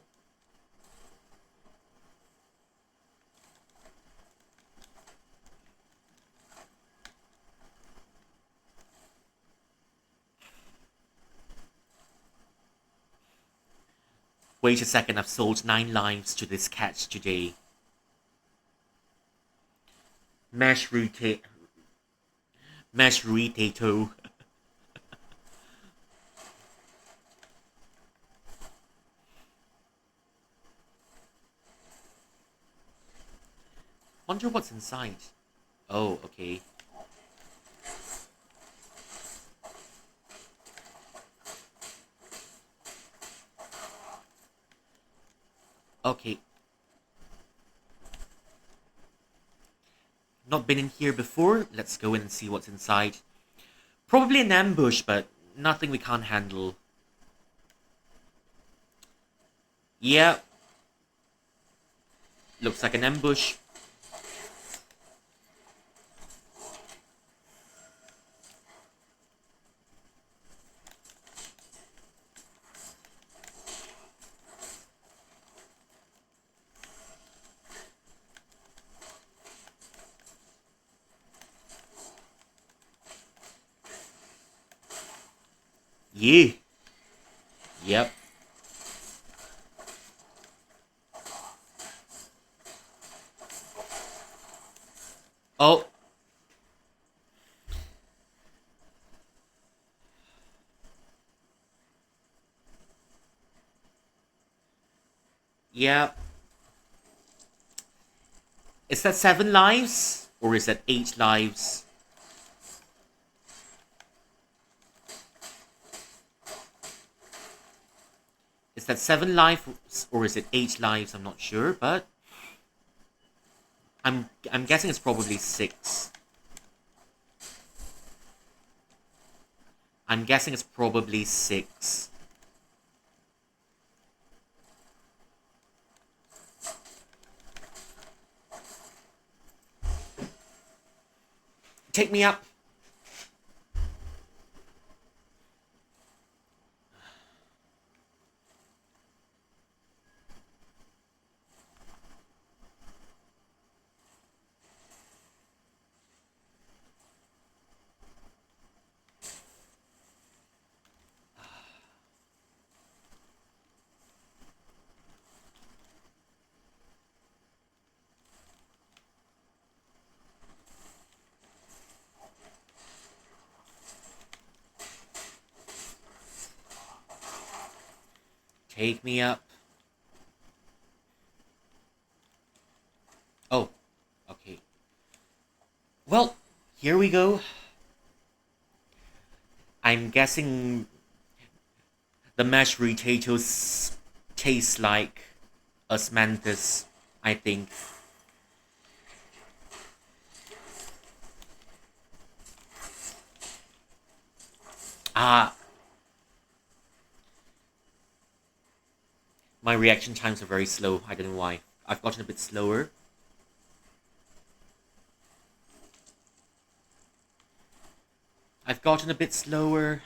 Wait a second, I've sold 9 lives to this cat today. Mash rotato. Wonder what's inside. Oh, okay. Okay. Not been in here before. Let's go in and see what's inside. Probably an ambush, but nothing we can't handle. Yeah. Looks like an ambush. Yeah. Yep. Oh. Yeah. Is that 7 lives? Or is that 8 lives? Is that 7 lives or is it 8 lives? I'm not sure, but I'm guessing it's probably 6. I'm guessing it's probably 6. Take me up. Take me up. Oh, okay. Well, here we go. I'm guessing the mashed potatoes taste like osmanthus, I think. Ah, my reaction times are very slow. I don't know why. I've gotten a bit slower. I've gotten a bit slower.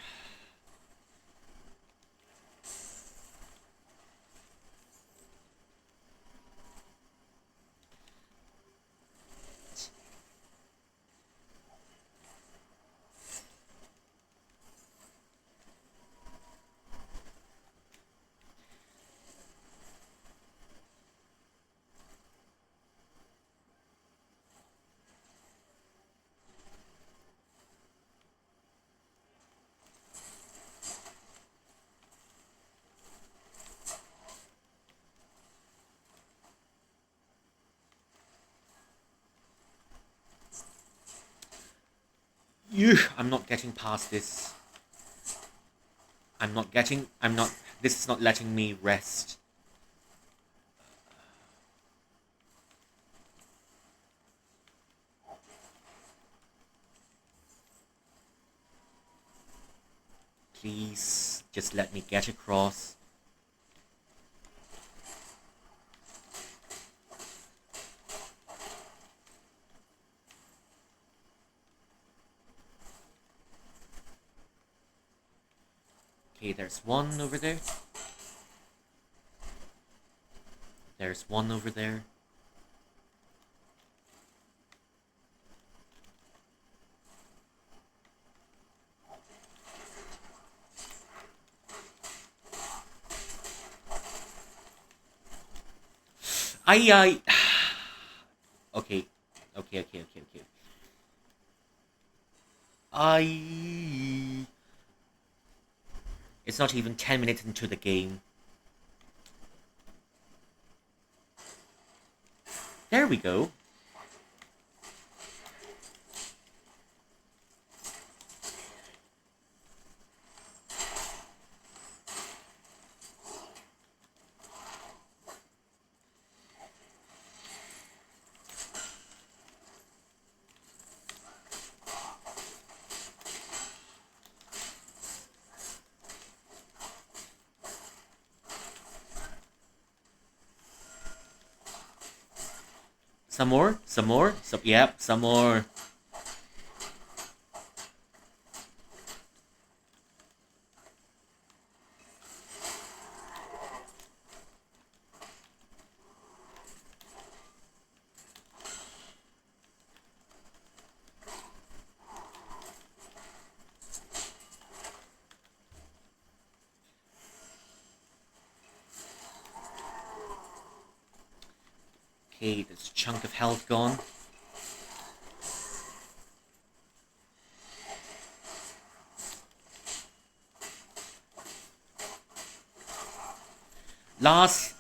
I'm not getting past this. This is not letting me rest. Please, just let me get across. Okay, there's one over there. There's one over there. I... Okay. Okay. It's not even 10 minutes into the game. There we go. Some more? Some more? Yep, some more. Okay, this chunk of health gone. Last.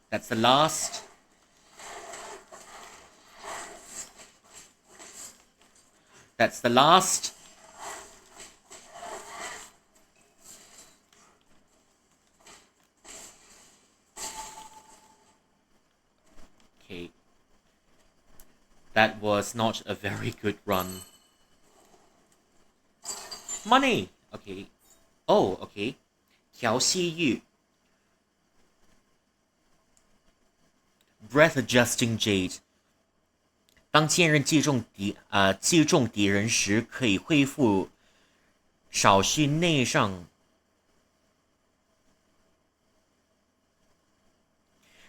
That's the last. That's the last. Okay. That was not a very good run. Money! Okay. Oh, okay. 调息玉 Breath Adjusting Jade 当剑刃击中敌人时，可以恢复少许内伤，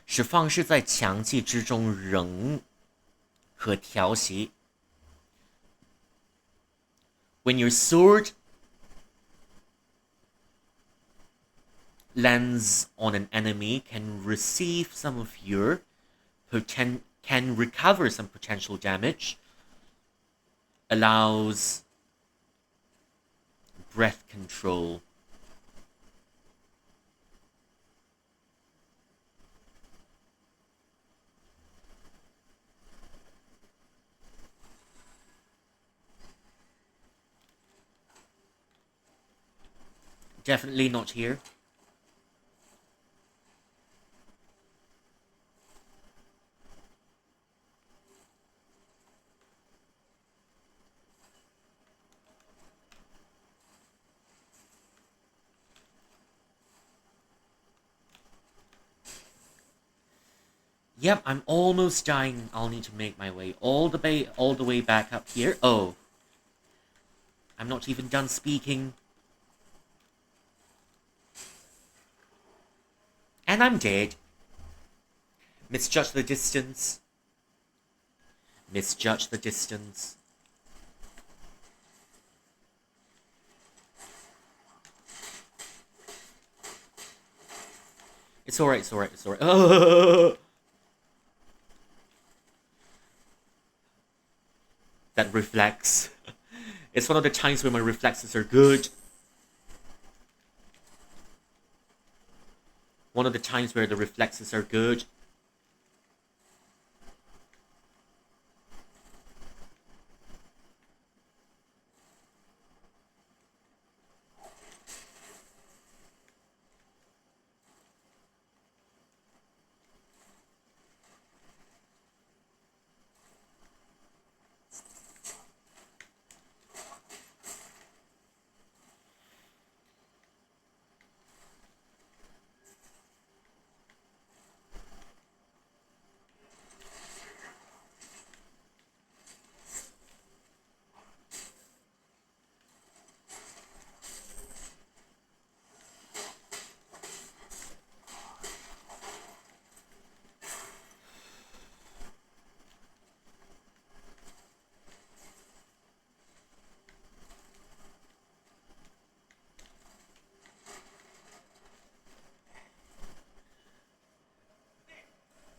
使放置在强气之中仍可调息。When your sword lands on an enemy, can receive some of your can recover some potential damage, allows breath control. Definitely not here. Yep, I'm almost dying. I'll need to make my way all the way back up here. Oh. I'm not even done speaking. And I'm dead. Misjudge the distance. Misjudge the distance. It's alright, it's alright, it's alright. That reflex. It's one of the times where my reflexes are good. One of the times where the reflexes are good.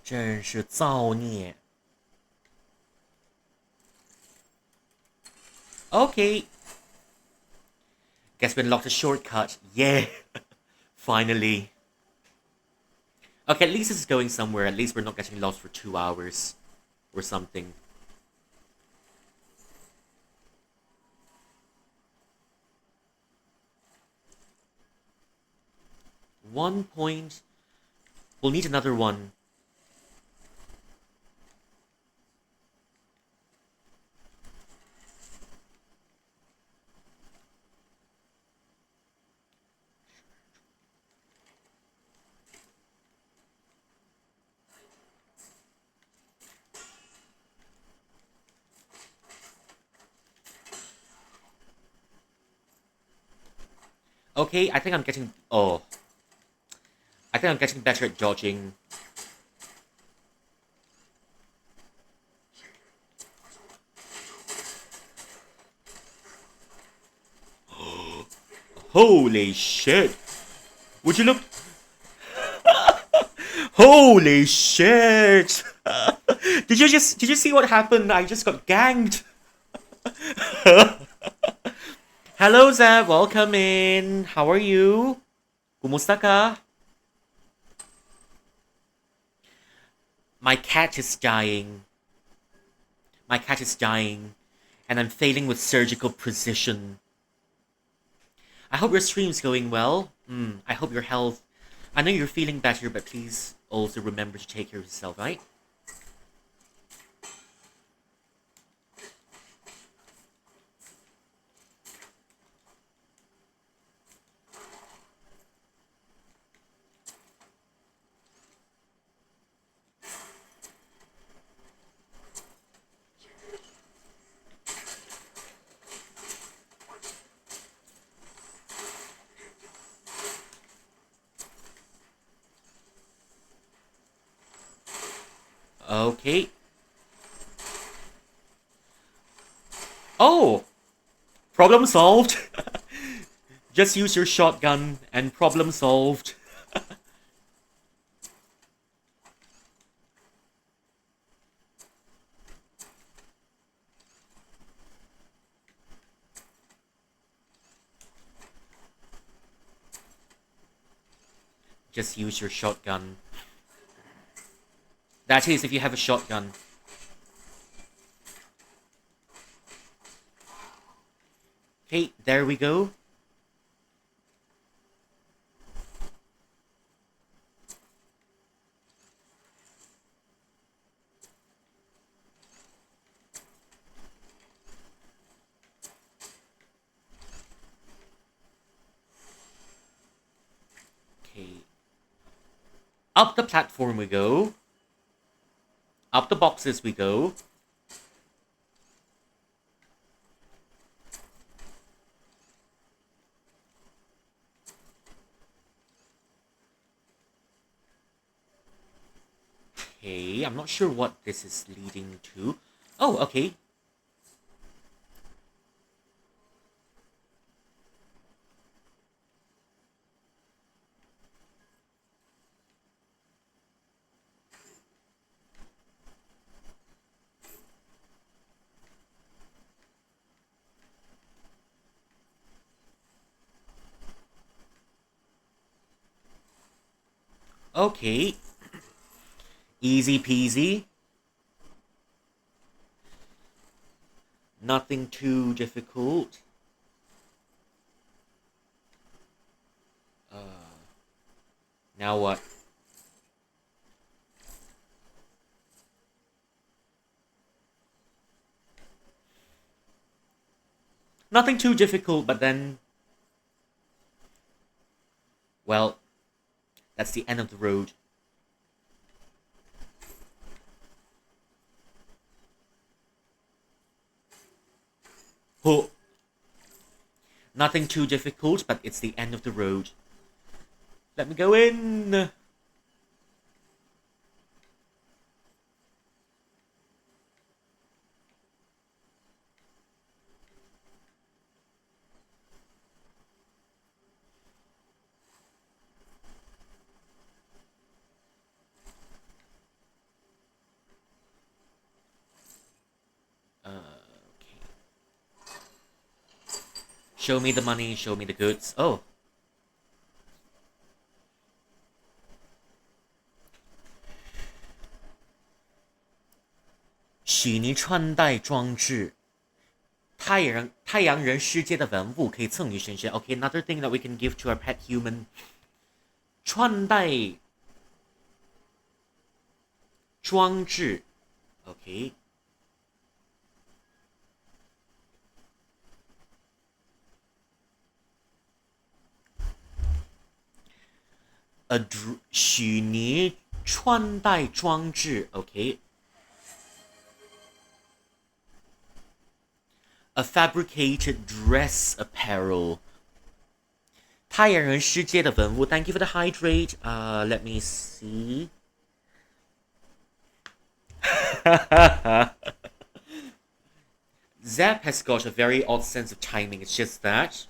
真是造孽。Okay. Guess we unlocked a shortcut. Yeah. Finally. Okay, at least this is going somewhere. At least we're not getting lost for 2 hours. Or something. 1 point. We'll need another one. Okay, I think I'm getting... Oh. I think I'm getting better at dodging. Holy shit! Would you look... Holy shit! Did you see what happened? I just got ganged. Hello, Zeb. Welcome in. How are you? Kumusta ka? My cat is dying. My cat is dying. And I'm failing with surgical precision. I hope your stream's going well. I hope your health... I know you're feeling better, but please also remember to take care of yourself, right? Okay. Oh! Problem solved! Just use your shotgun and problem solved. Just use your shotgun. That is, if you have a shotgun. Okay, there we go. Okay. Up the platform we go. Up the boxes we go. Okay, I'm not sure what this is leading to. Oh, okay. Okay. Easy peasy. Nothing too difficult. Now what? Nothing too difficult, but then... Well, that's the end of the road. Oh. Nothing too difficult, but it's the end of the road. Let me go in! Show me the money, show me the goods. Oh.许尼穿戴装置，太阳人世界的文物可以赠予神仙。Okay, another thing that we can give to our pet human. 穿戴装置 Okay. A 许尼穿戴装置 Okay. A fabricated dress apparel. 太阳人世界的文物 ，Thank you for the hydrate. Let me see. Zap has got a very odd sense of timing. It's just that.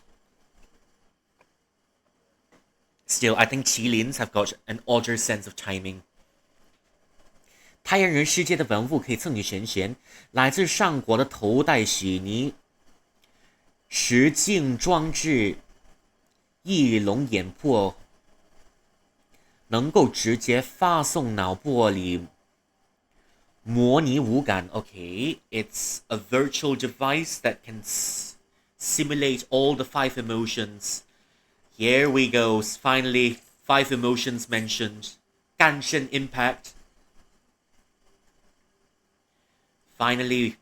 Still, I think Qilins have got an odder sense of timing. 太阳人世界的文物可以赠予神仙，来自上国的头戴许尼石镜装置翼龙眼魄，能够直接发送脑波里模拟五感。Okay, it's a virtual device that can simulate all the 5 emotions. Here we go. Finally, 5 emotions mentioned. Ganshin Impact. Finally,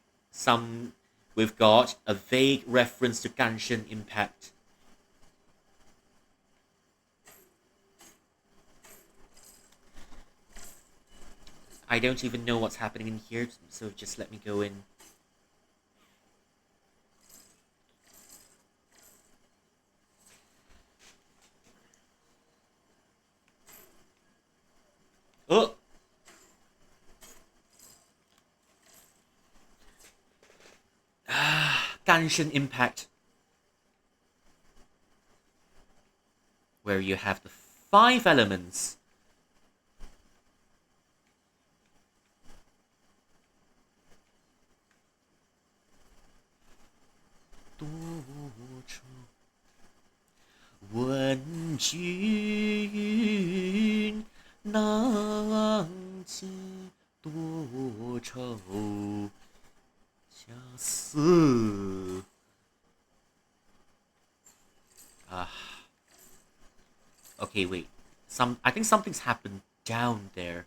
we've got a vague reference to Ganshin Impact. I don't even know what's happening in here, so just let me go in. Oh! Ganshin Impact. Where you have the 5 elements. Wen Jun Nang Ji Duo Chou Jia Si. Okay, wait. I think something's happened down there.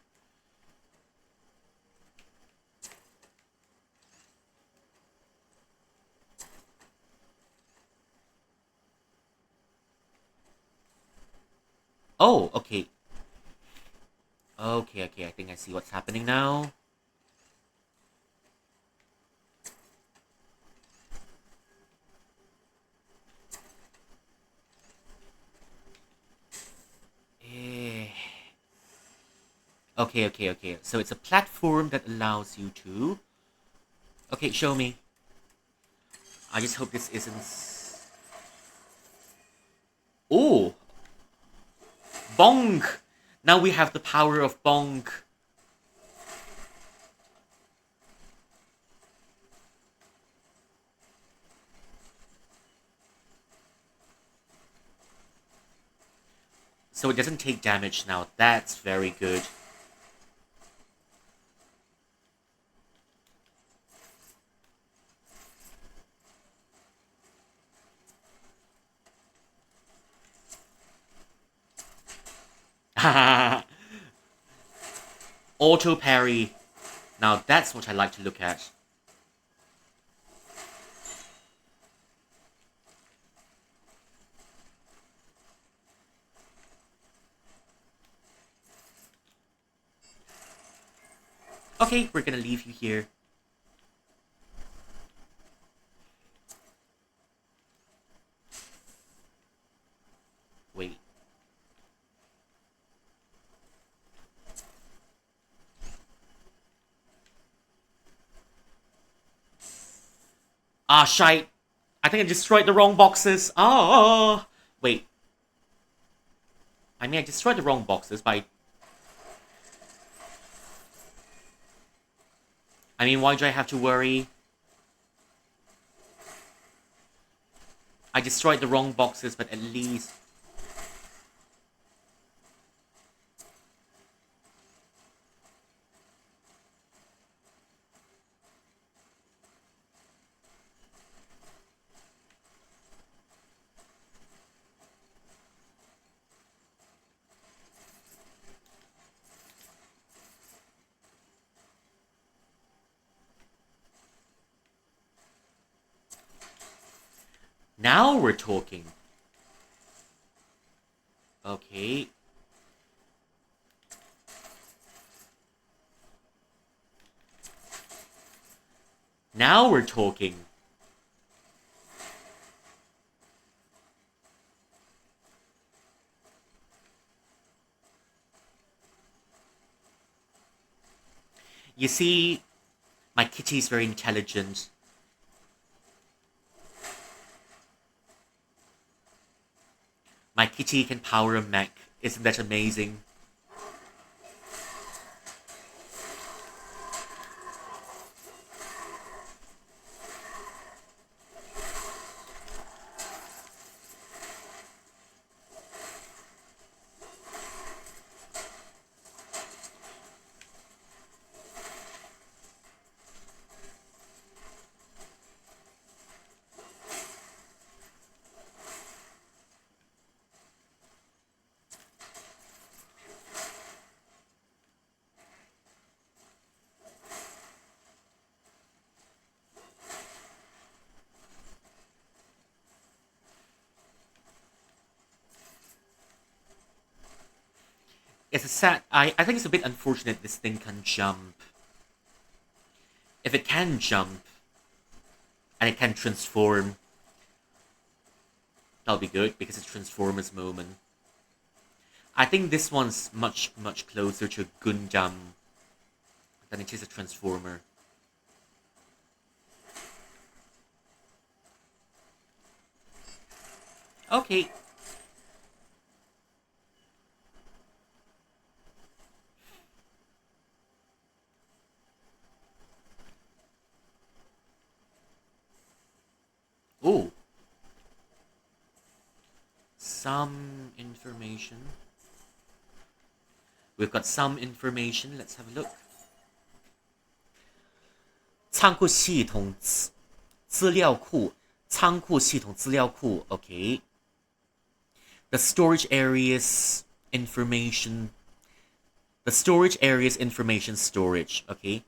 Oh, okay. Okay, I think I see what's happening now. Okay. So it's a platform that allows you to... Okay, show me. I just hope this isn't... Oh! Bonk! Now we have the power of Bonk. So it doesn't take damage now. That's very good. Auto parry. Now that's what I like to look at. Okay, we're gonna leave you here. Wait. Ah, shite. I think I destroyed the wrong boxes. Oh, wait. I mean, I destroyed the wrong boxes by... I mean, why do I have to worry? I destroyed the wrong boxes, but at least... Now we're talking. Okay. Now we're talking. You see, my kitty is very intelligent. My kitty can power a mech. Isn't that amazing? It's a sad. I think it's a bit unfortunate this thing can jump. If it can jump and it can transform, that'll be good because it's Transformers moment. I think this one's much closer to Gundam than it is a Transformer. Okay. Oh. Some information. We've got some information. Let's have a look. 仓库系统资料库，仓库系统资料库 ，OK。The storage areas information. The storage areas information storage, OK。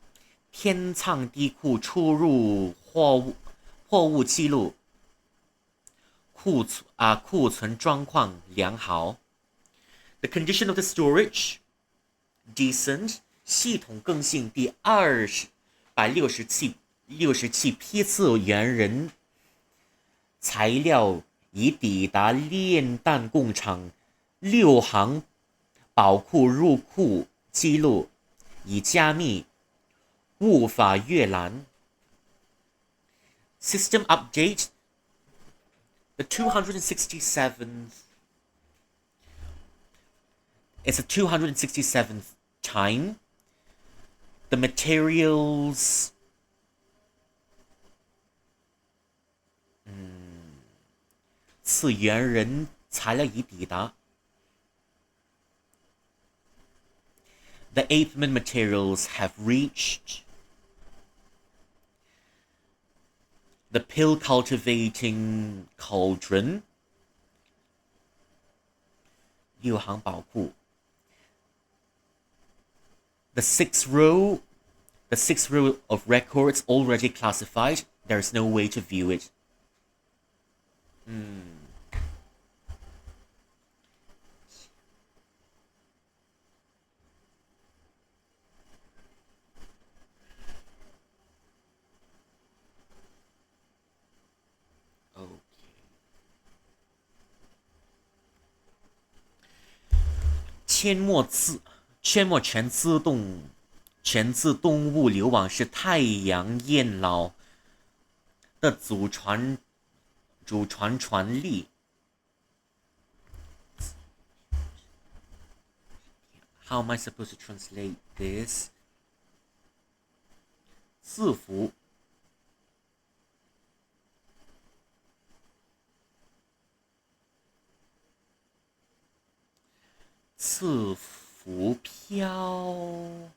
天仓地库出入货物记录，库存状况良好。The condition of the storage decent. 系统更新第267批次原人材料已抵达炼弹工厂，6行宝库入库记录已加密，无法阅览。System update. The 267th. It's the 267th time. The materials. The 次元人材料已抵达。The 8th materials have reached. The pill cultivating cauldron. 6行宝库。The sixth row of records already classified. There's no way to view it. Okay. 阡陌全自动物流网是太阳燕老的祖传传力。How am I supposed to translate this? 字符。字符飘。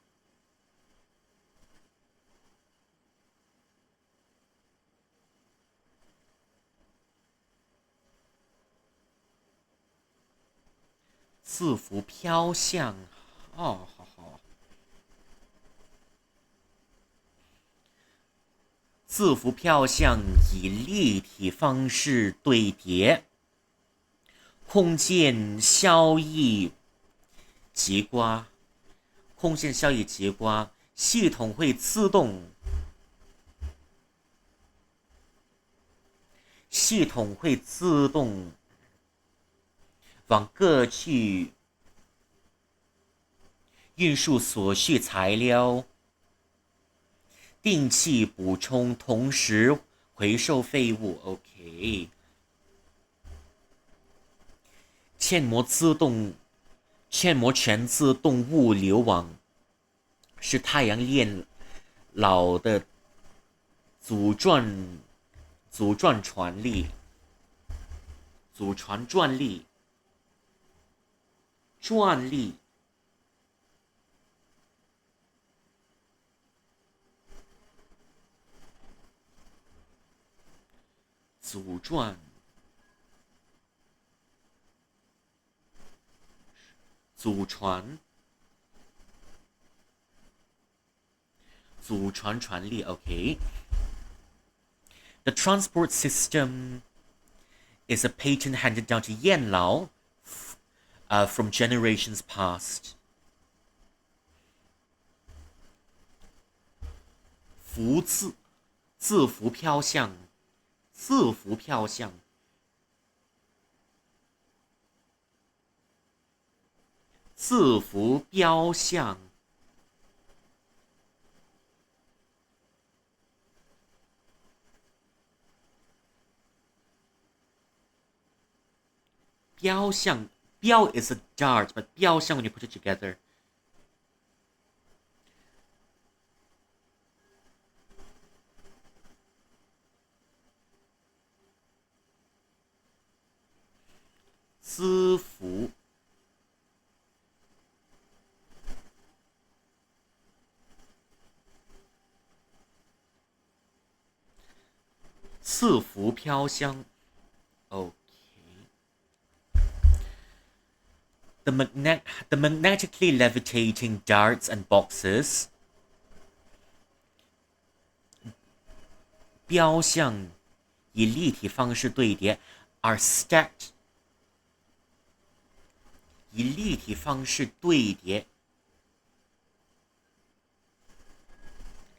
字符飘向，哦，好。字符飘向以立体方式对叠，空间效益极刮，系统会自动往各区运输所需材料，定期补充，同时回收废物。OK。嵌膜全自动物流网是太阳链老的组转组转传力祖传转力祖传祖传祖传传力。OK。The transport system is a patent handed down to Yan Lao from generations past. 福自浮飘向，自浮飘向，自浮标向，标向，标 is a dart, but 标向 when you put it together. 资福四浮飘香。Okay. The magnetically levitating darts and boxes 标向以立体方式堆叠 are stacked 以立体方式堆叠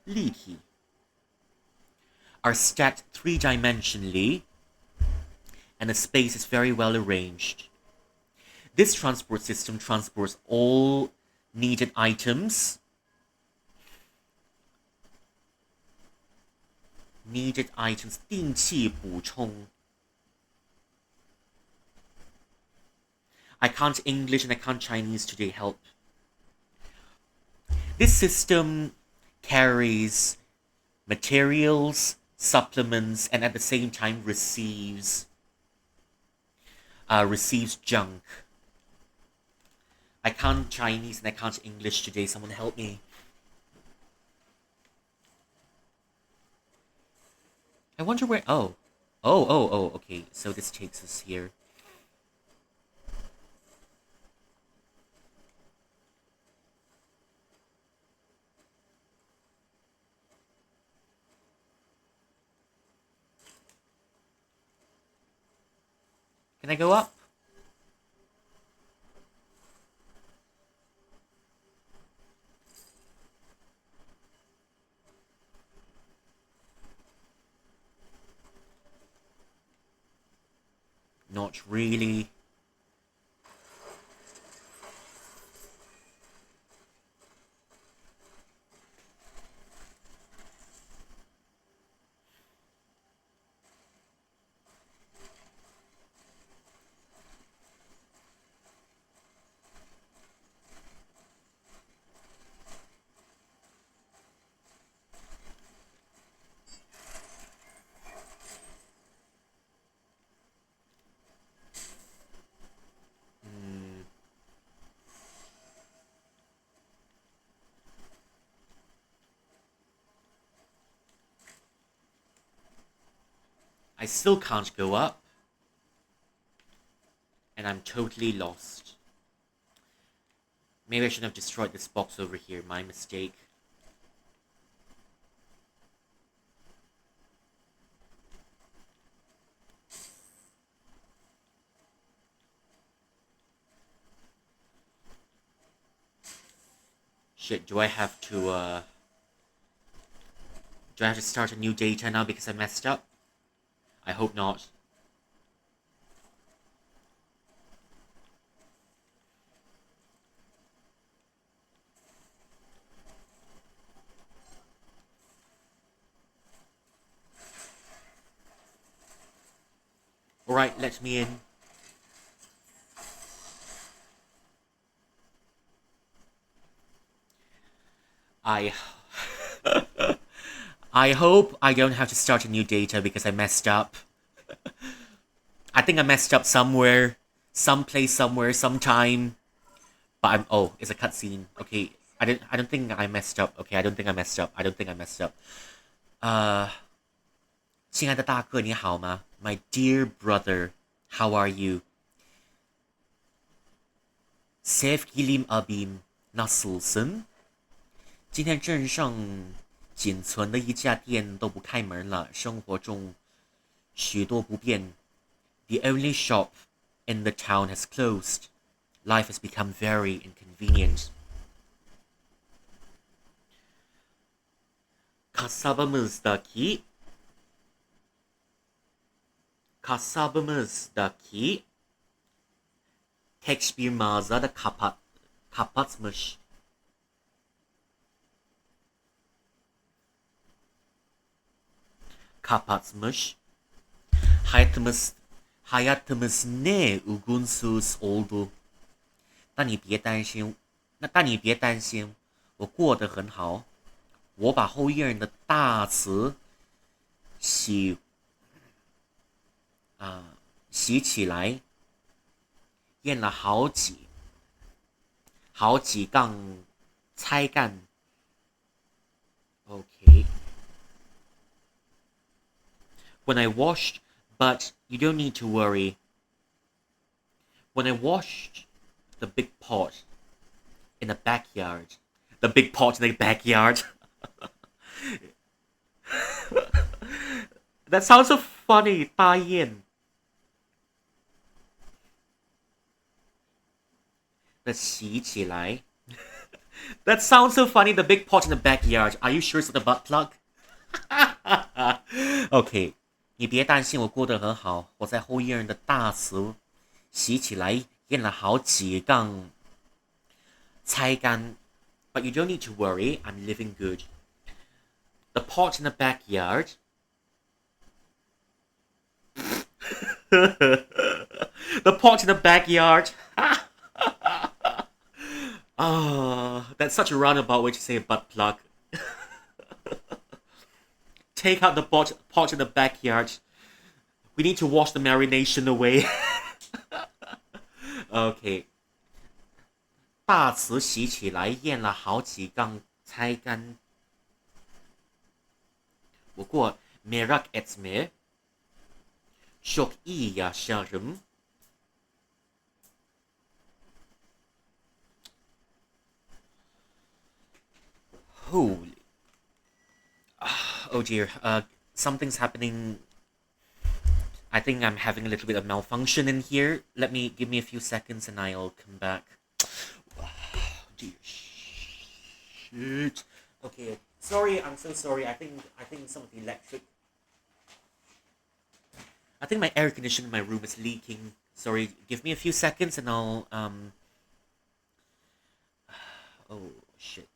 立体 are stacked three-dimensionally and the space is very well arranged. This transport system transports all needed items. Needed items 定期补充。I can't English and I can't Chinese today, help. This system carries materials, supplements, and at the same time receives junk. I can't Chinese and I can't English today. Someone help me. I wonder where... Oh. Okay. So this takes us here. Can I go up? Not really. I still can't go up. And I'm totally lost. Maybe I shouldn't have destroyed this box over here. My mistake. Shit, do I have to start a new data now because I messed up? I hope not. Alright, let me in. I I hope I don't have to start a new data because I messed up. I think I messed up somewhere, someplace, somewhere, sometime. But I'm it's a cutscene. Okay, I don't think I messed up. Okay, I don't think I messed up. I don't think I messed up. 亲爱的大哥，你好吗 My dear brother, how are you? Sef Gilim Abim Nasılsın? 今天镇上仅存的一家店都不开门了，生活中许多不便。The only shop in the town has closed. Life has become very inconvenient. Kasabımızdaki tek bir mağaza da kapatmış. Hayatımız ne uygunsuz oldu. 但你别担心，我过得很好。我把后院的大瓷洗起来，验了好几杠才干。Okay. When I washed, but you don't need to worry. When I washed the big pot in the backyard. The big pot in the backyard. That sounds so funny, 大雁。的洗起来。That sounds so funny, the big pot in the backyard. Are you sure it's the butt plug? Okay. 你别担心，我过得很好。我在后院的大瓷洗起来，验了好几杠才干。But you don't need to worry, I'm living good. The pot in the backyard. The pot in the backyard. That's such a roundabout way to say butt plug. Take out the pot in the backyard. We need to wash the marination away. Okay. 大瓷洗起来验了好几杠才干。不过 merak etme. Çok iyi yaşarım. Holy. Oh dear. Something's happening. I think I'm having a little bit of malfunction in here. Give me a few seconds and I'll come back. Oh, dear shit. Okay. Sorry, I'm so sorry. I think some of the electric. I think my air conditioner in my room is leaking. Sorry, give me a few seconds and I'll oh shit.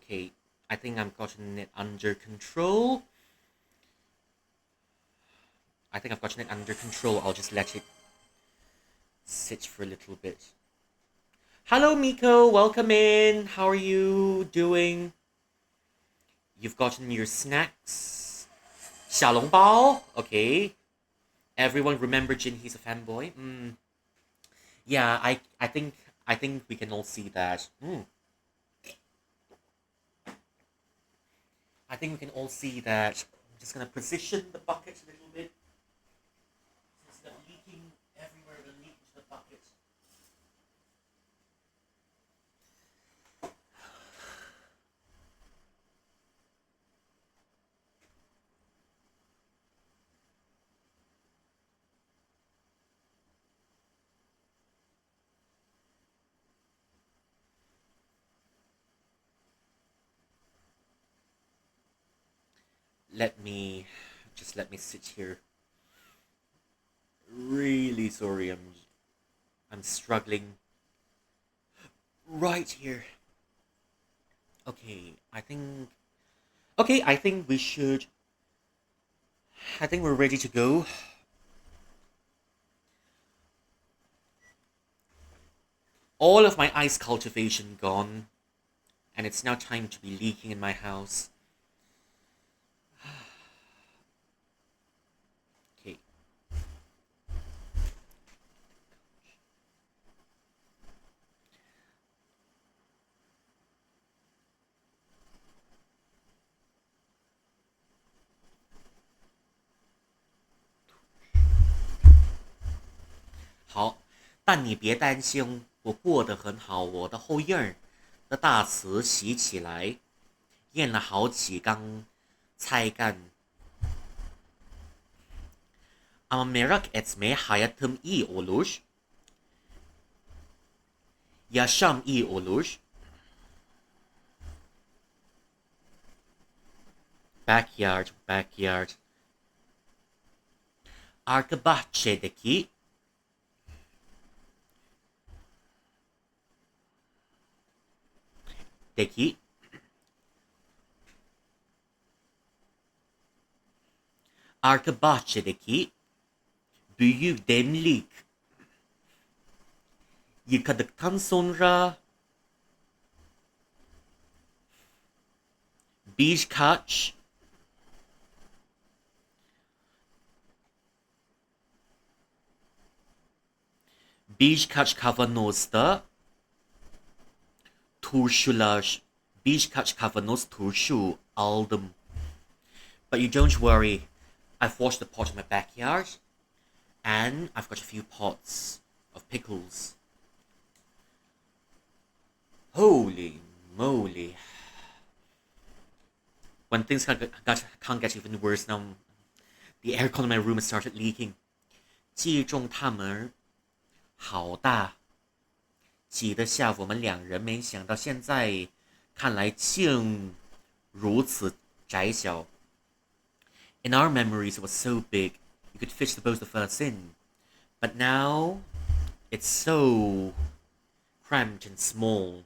Okay, I think I've gotten it under control. I think I've gotten it under control. I'll just let it sit for a little bit. Hello, Miko. Welcome in. How are you doing? You've gotten your snacks. 小笼包. Okay. Everyone remember Jin, he's a fanboy. Yeah, I think we can all see that. I think we can all see that. I'm just gonna position the bucket a little bit. It's not leaking everywhere, it'll leak into the bucket. Let me sit here. Really sorry, I'm struggling right here. Okay, I think we should. I think we're ready to go. All of my ice cultivation gone, and it's now time to be leaking in my house. Okay. 好，但你别担心，我过得很好。我的后院儿的大瓷洗起来，验了好几缸菜干。Ama merak etme hayatım iyi olur. Yaşam iyi olur. Backyard, backyard. Arka bahçedeki arka bahçedeki büyük demlik yıkadıktan sonra birkaç kavanozda birkaç kavanoz turşu aldım. But you don't worry, I've washed the pot in my backyard, and I've got a few pots of pickles. Holy moly. When things can't get even worse now, the aircon in my room has started leaking. 击中他们好大，挤得下我们两人，没想到现在看来竟如此窄小。In our memories, it was so big, you could fit the both of us in. But now, it's so cramped and small.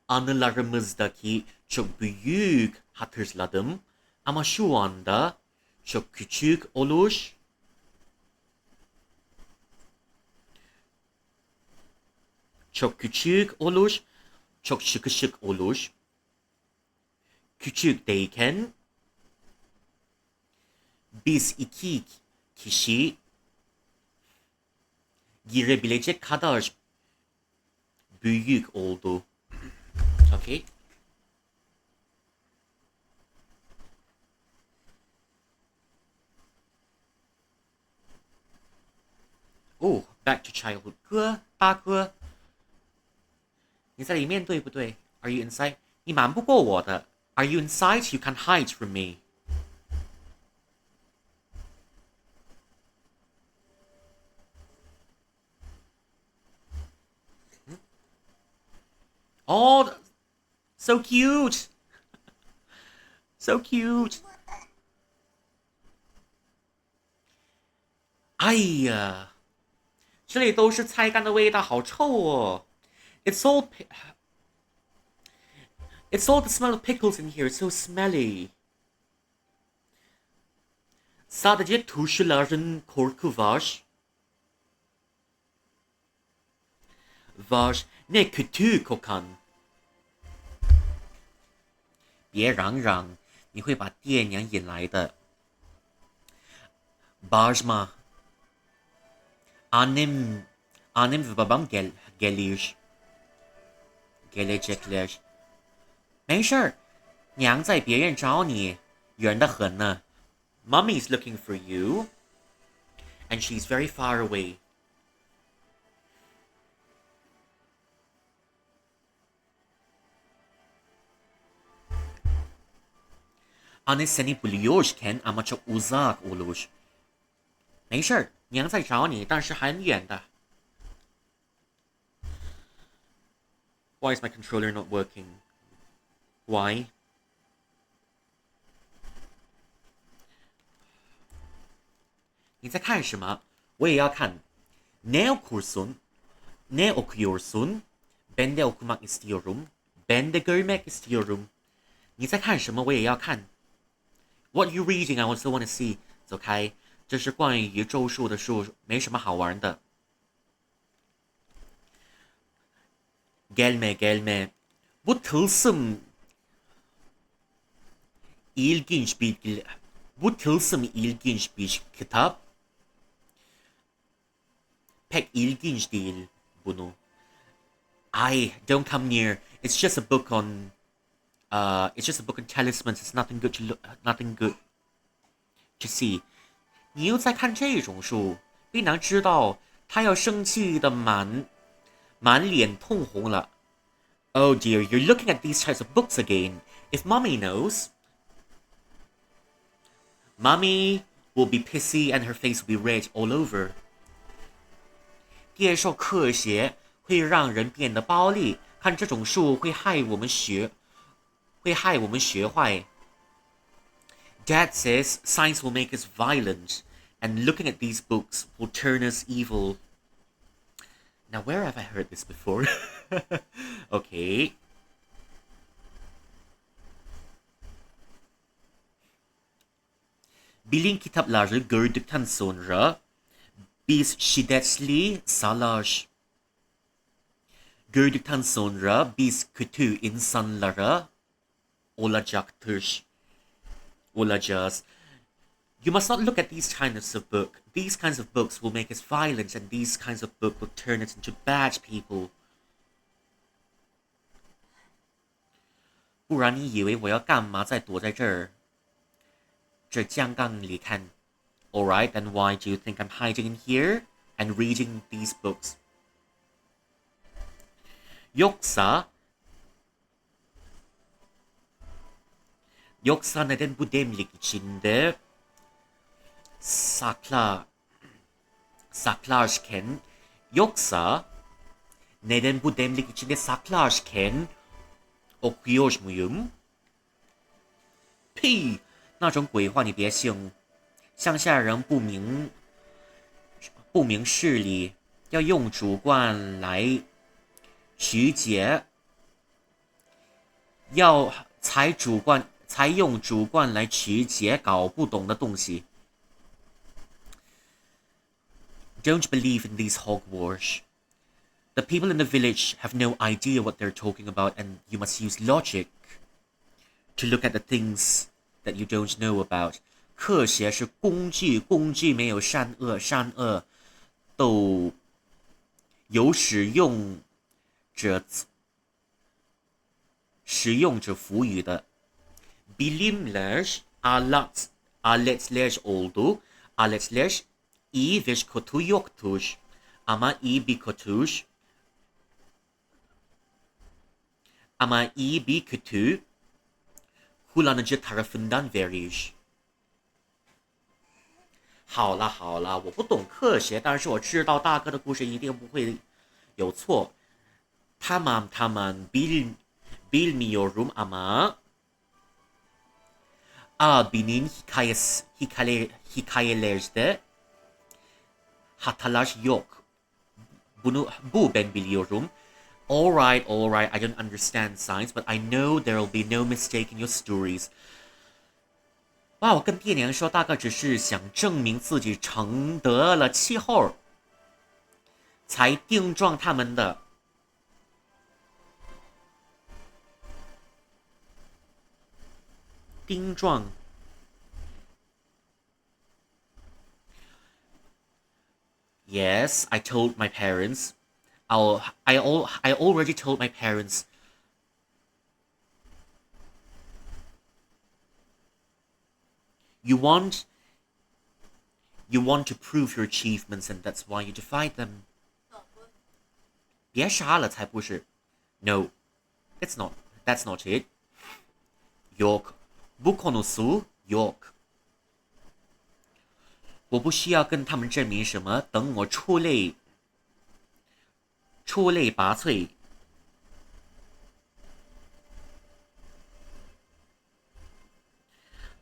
Anılarımızdaki çok büyük hatırladım ama şu anda çok küçük olur. Çok küçük olur, çok sıkışık olur. Küçükteyken biz iki kişi girebilecek kadar büyük oldu. Okay. Oh, back to childhood. 哥，大哥，你在里面对不对？ Are you inside? 你瞒不过我的。Are you inside? You can't hide from me. Oh, so cute. So cute. 哎呀，这里都是菜干的味道，好臭哦。It's all the smell of pickles in here. It's so smelly. Sadece turşuların korku var. Var ne kötü kokan. 别嚷嚷，你会把爹娘引来的。Bağırma. Annem ve babam gelecekler. 没事儿，娘在别人找你，远得很呢。Mommy is looking for you, and she's very far away. Anne seni buluyorken ama çok uzak olur. 没事儿，娘在找你，但是很远的。Why is my controller not working? Why? 你在看什么？我也要看。Ne okursun? Ne okuyorsun? Ben de okumak istiyorum. Ben de görmek istiyorum. 你在看什么？我也要看。What you reading? I also want to see. 走开，这是关于咒术的书，没什么好玩的。Gelme gelme. Bu tılsım ilginç bir kitap. Pek ilginç değil bunu. Ay, don't come near. It's just a book on talismans. It's nothing good to see. 你又在看这种书，冰娘知道她要生气的满脸通红了。Oh dear, you're looking at these types of books again. If mommy knows, mommy will be pissy and her face will be red all over. 接受科学会让人变得暴力，看这种书会害我们学坏。Dad says science will make us violent, and looking at these books will turn us evil. Now, where have I heard this before? Okay. Bilim kitapları gördükten sonra biz şiddetli salar. Gördükten sonra biz kötü insanlara olacağız. You must not look at these kinds of books. These kinds of books will make us violent, and these kinds of books will turn us into bad people. 不然你以为我要干嘛？再躲在这儿？这江缸里看。Alright, then why do you think I'm hiding in here and reading these books? Yoksa neden bu demlik içinde saklarken okuyor muyum? 屁，那种鬼话你别信。乡下人不明事理，要用主观来曲解，才用主观来曲解搞不懂的东西。Don't believe in these hogwash. The people in the village have no idea what they're talking about, and you must use logic to look at the things that you don't know about. 科学是工具，工具没有善恶，善恶都有使用者赋予的。Bilimler aletler oldu. Aletler iyi ve kötü yoktur. Ama iyi bir kötü kullanıcı tarafından verir. 好了好了，我不懂科学，但是我知道大哥的故事一定不会有错。Tamam bilmiyorum ama abinin hikayelerde hatalar yok. buben biliyorum. All right, I don't understand science, but I know there will be no mistake in your stories. 哇，我跟爹娘说，大概只是想证明自己承得了气候，才顶撞他们的。顶撞。Yes, I told my parents. I already told my parents. You want to prove your achievements, and that's why you defied them. 别傻了，才不是。No, it's not. That's not it. Yok, bu konusu yok. 我不需要跟他们证明什么，等我出类拔萃。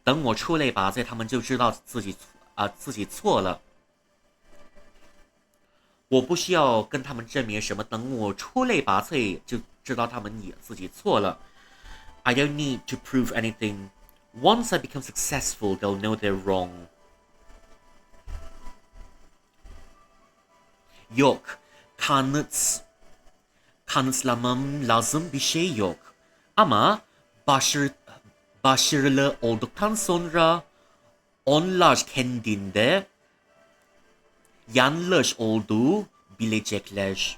等我出类拔萃，他们就知道自己错了。我不需要跟他们证明什么，等我出类拔萃，就知道他们也自己错了。I don't need to prove anything. Once I become successful, they'll know they're wrong. Yok, kanıtlamam lazım bir şey yok. Ama başarılı olduktan sonra onlar kendinde yanlış olduğu bilecekler.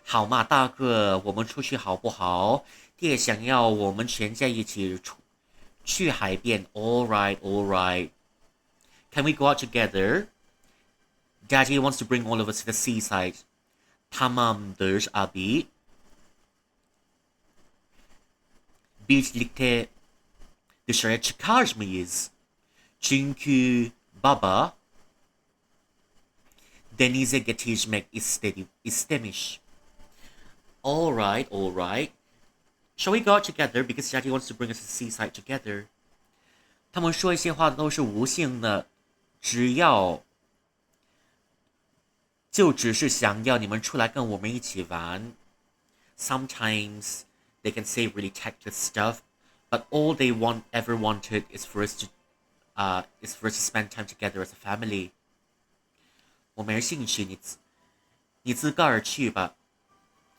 好嘛，大哥，我们出去好不好？爹想要我们全家一起去海边。All right, all right. Can we go out together? Daddy wants to bring all of us to the seaside. Tamamdır abi. Birlikte dışarı çıkar mıyız? Çünkü baba denize getirmek istemiş. All right, all right. Shall we go out together? Because Daddy wants to bring us to the seaside together. 他们说一些话都是无性的，就只是想要你们出来跟我们一起玩。Sometimes they can say really tactless stuff, but all they ever wanted is for us to spend time together as a family. 我没兴趣，你自个儿去吧。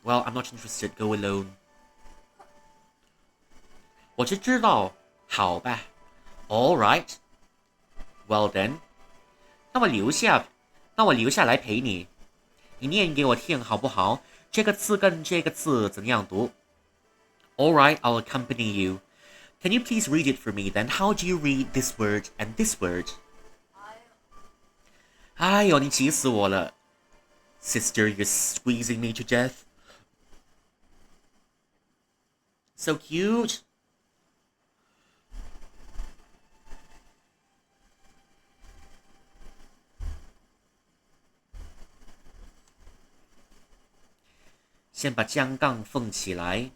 Well, I'm not interested. Go alone. 我就知道，好吧。All right. Well then. 那我留下来陪你。你念给我听好不好？这个字跟这个字怎样读 ？All right, I'll accompany you. Can you please read it for me then? How do you read this word and this word? 哎呦，你急死我了 ，Sister, you're squeezing me to death. So cute. 先把浆杠缝起来，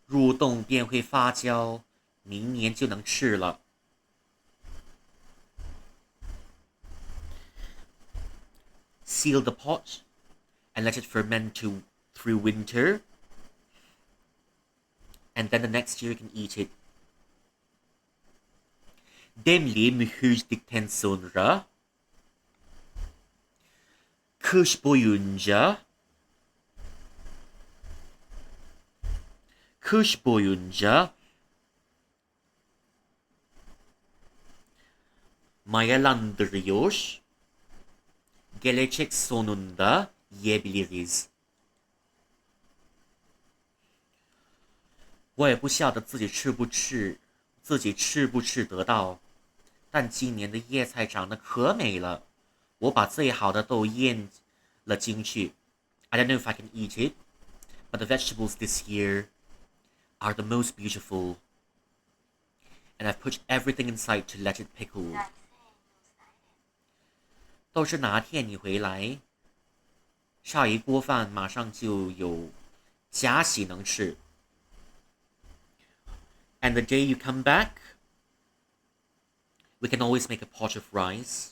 入洞便会发酵，明年就能吃了。Seal the pot and let it ferment through winter, and then the next year you can eat it. Demli mühürdükten sonra kış boyunca mayalandırıyor. Gelecek sonunda yiyebiliriz. 我也不晓得自己吃不吃得到，但今年的叶菜长得可美了，我把最好的都腌了进去。I don't know if I can eat it, but the vegetables this year are the most beautiful, and I've put everything inside to let it pickle. 都是哪天你回来，烧一锅饭，马上就有加喜能吃。And the day you come back, we can always make a pot of rice.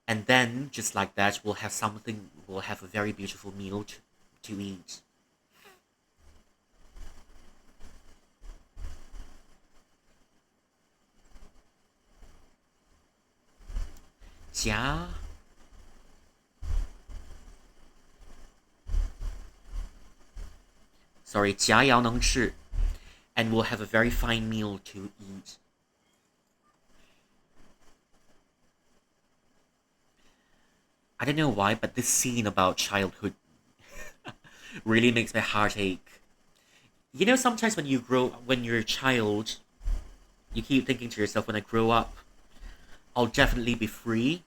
And then, just like that, we'll have a very beautiful meal to eat. Yeah. Sorry, 佳肴能吃. And we'll have a very fine meal to eat. I don't know why, but this scene about childhood really makes my heart ache. You know, sometimes when you're a child, you keep thinking to yourself, when I grow up, I'll definitely be free,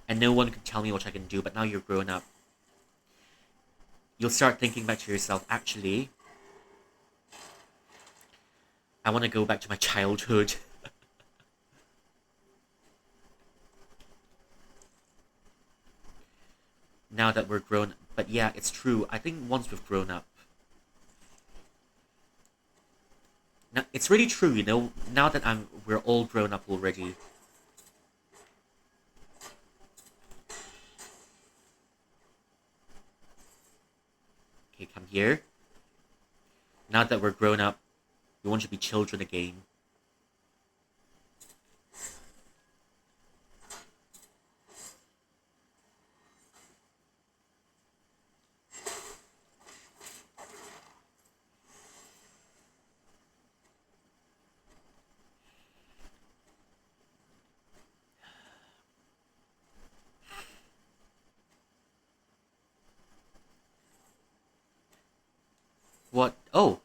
and no one can tell me what I can do. But now you're grown up, you'll start thinking back to yourself, actually, I want to go back to my childhood. Now that we're grown. But yeah, it's true. I think once we've grown up. Now, it's really true, you know, now that we're all grown up already. Okay, come here. Now that we're grown up, we want to be children again. What? Oh.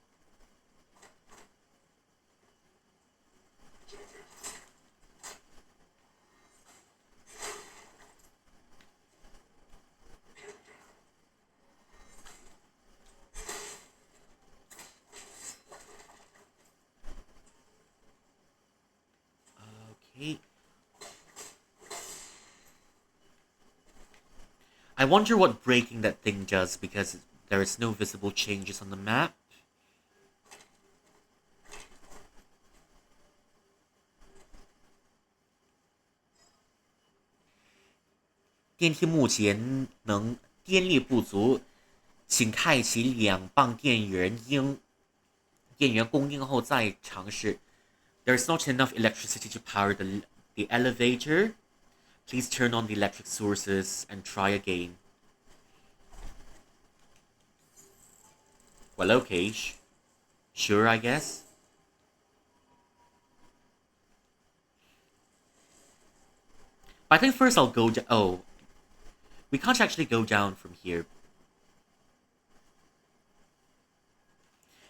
Okay. I wonder what breaking that thing does, because there is no visible changes on the map. 电梯目前能电力不足，请开启2磅电源供应后再尝试。There's not enough electricity to power the elevator. Please turn on the electric sources and try again. Well, okay. Sure, I guess. But I think first I'll go down. Oh. We can't actually go down from here.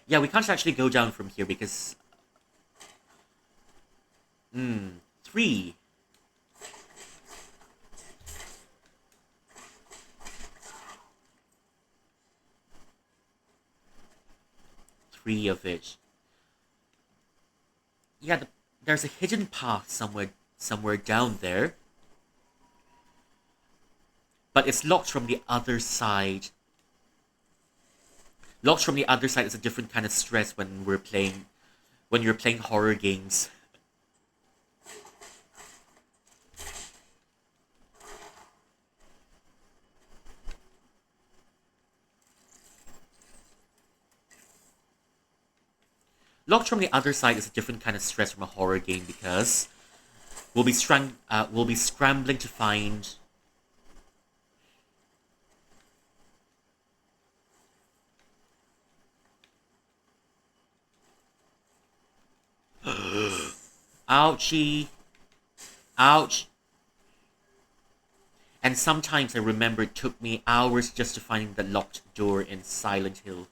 Yeah, we can't actually go down from here because... 3. Three of it. Yeah, there's a hidden path somewhere down there. But it's locked from the other side. Locked from the other side is a different kind of stress when you're playing horror games. Locked from the other side is a different kind of stress from a horror game, because we'll be scrambling to find ouchie. Ouch. And sometimes I remember it took me hours just to find the locked door in Silent Hill.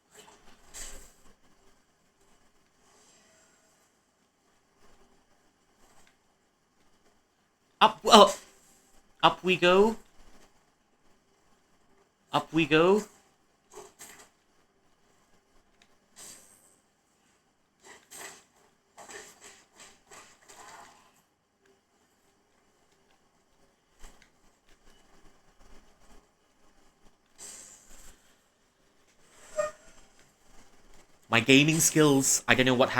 Up, up we go. Up we go. My gaming skills, I don't know what's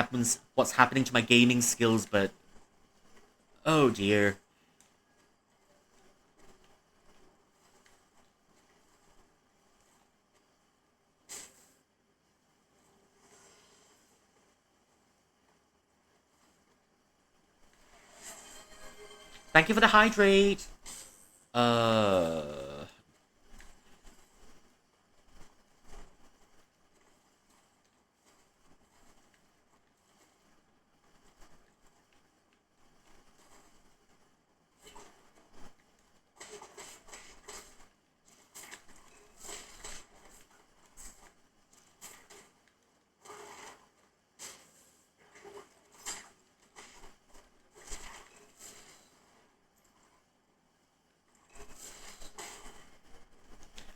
happening to my gaming skills, but oh dear. Thank you for the hydrate. Uh...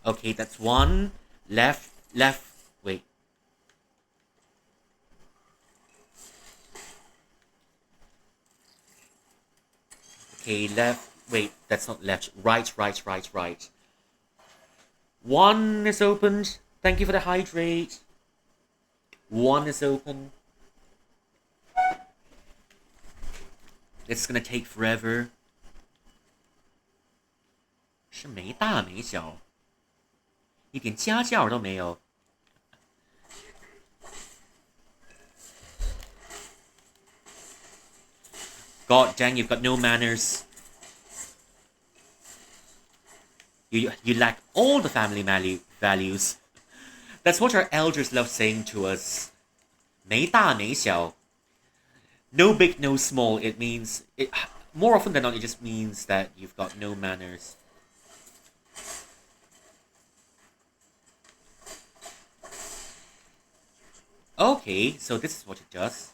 Okay, that's one. Left, left, wait. Okay, left, wait, that's not left. Right, right, right, right. One is opened. Thank you for the hydrate. One is open. It's gonna take forever. 是没大没小，一点家教都没有。God dang, you've got no manners. You lack all the family values. That's what our elders love saying to us. 没大没小. No big, no small. It means more often than not. It just means that you've got no manners. Okay, so this is what it does.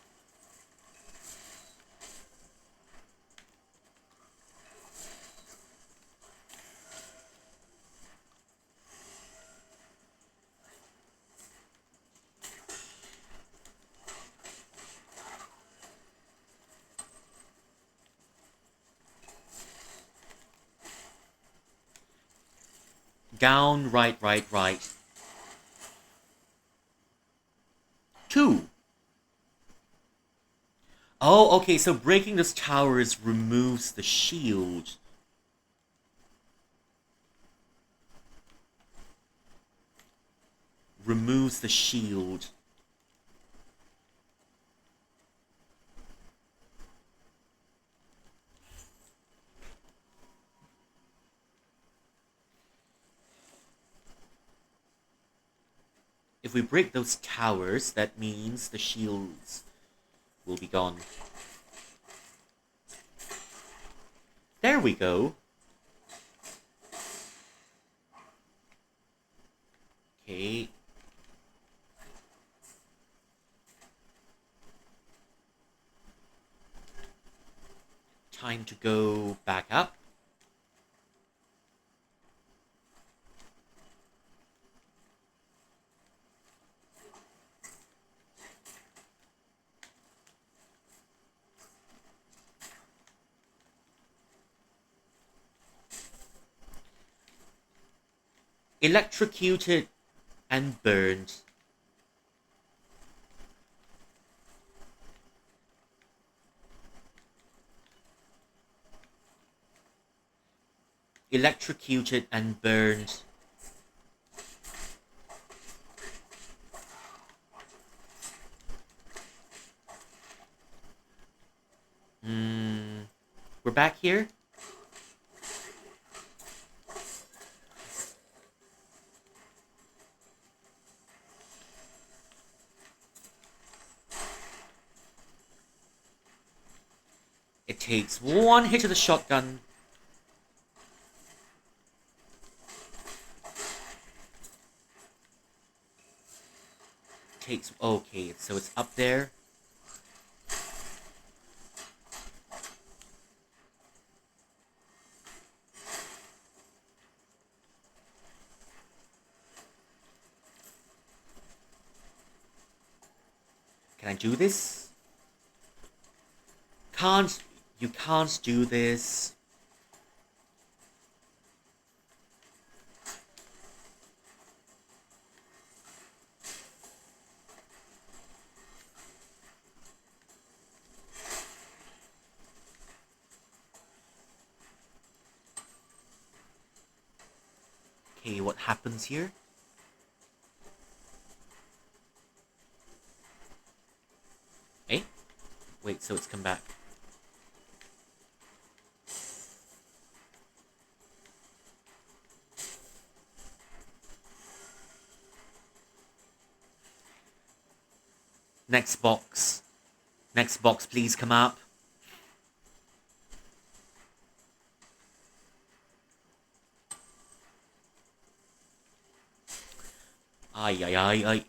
Down, right, right, right. 2. Oh, okay, so breaking those towers removes the shield. Removes the shield. If we break those towers, that means the shields will be gone. There we go. Okay. Time to go back up. Electrocuted and burned. Electrocuted and burned. We're back here. It takes one hit of the shotgun. Takes, okay, so it's up there. Can I do this? You can't do this. Okay, what happens here? Eh? Wait, so it's come back. Next box. Next box, please come up. Ay, ay, ay, ay.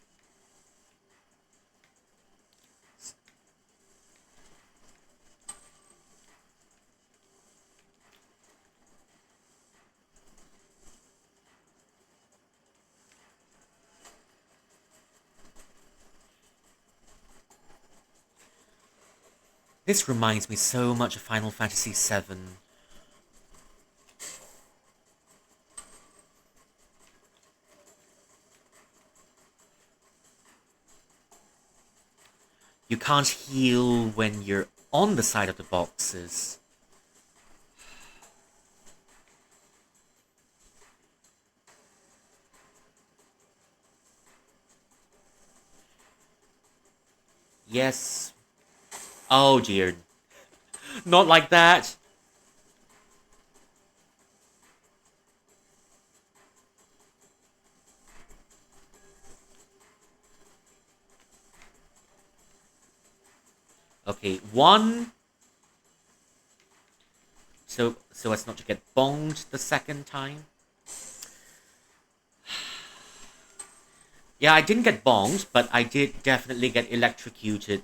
This reminds me so much of Final Fantasy VII. You can't heal when you're on the side of the boxes. Yes. Oh dear. Not like that. Okay, one. So as not to get bonged the second time. Yeah, I didn't get bonged, but I did definitely get electrocuted.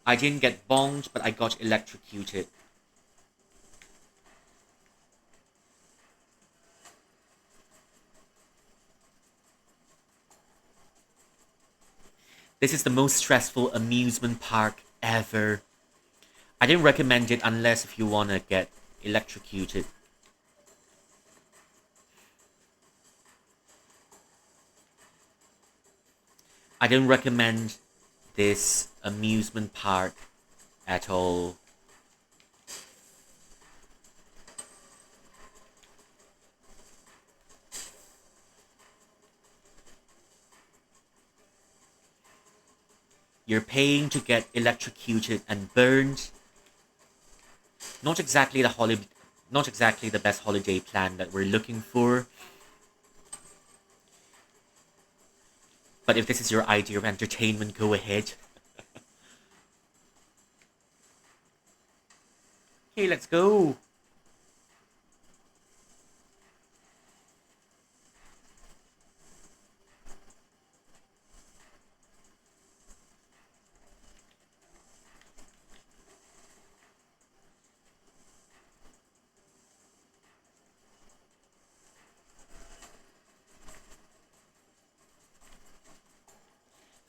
I didn't get bonged, but I got electrocuted. This is the most stressful amusement park ever. I didn't recommend it unless if you want to get electrocuted. I didn't recommend this amusement park at all. You're paying to get electrocuted and burned. Not exactly the best holiday plan that we're looking for. But if this is your idea of entertainment, go ahead. Okay, let's go.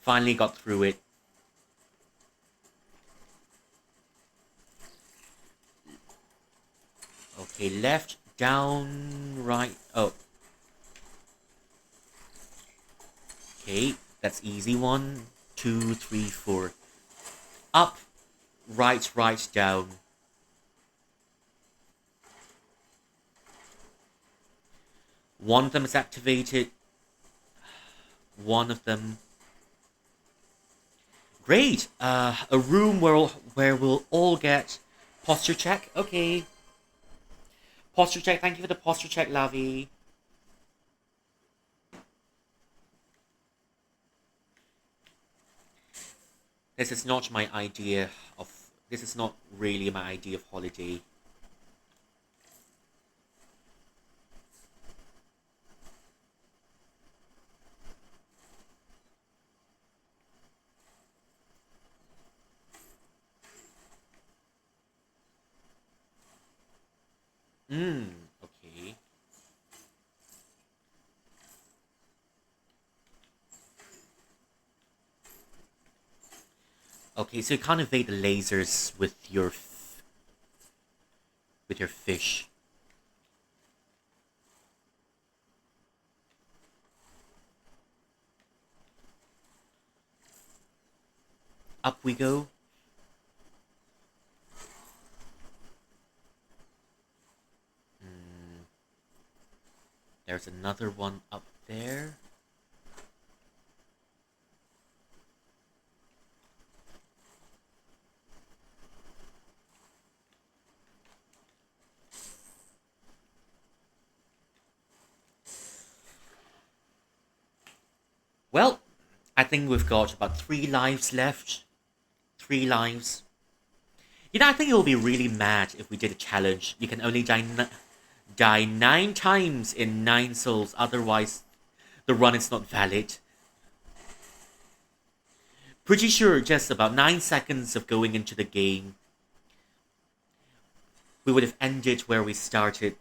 Finally got through it. Okay, left, down, right. Oh. Okay, that's easy. 1, 2, 3, 4. Up, right, right, down. One of them is activated. One of them. Great. A room where we'll all get posture check. Okay. Posture check. Thank you for the posture check, Lavi. This is not my idea of. This is not really my idea of holiday. Okay. Okay, so you can't evade the lasers with your fish. Up we go. There's another one up there. think we've got about 3 lives left. 3 lives. You know, I think it will be really mad if we did a challenge. You can only die 9 times in 9 souls, otherwise the run is not valid. Pretty sure just about 9 seconds of going into the game, we would have ended where we started.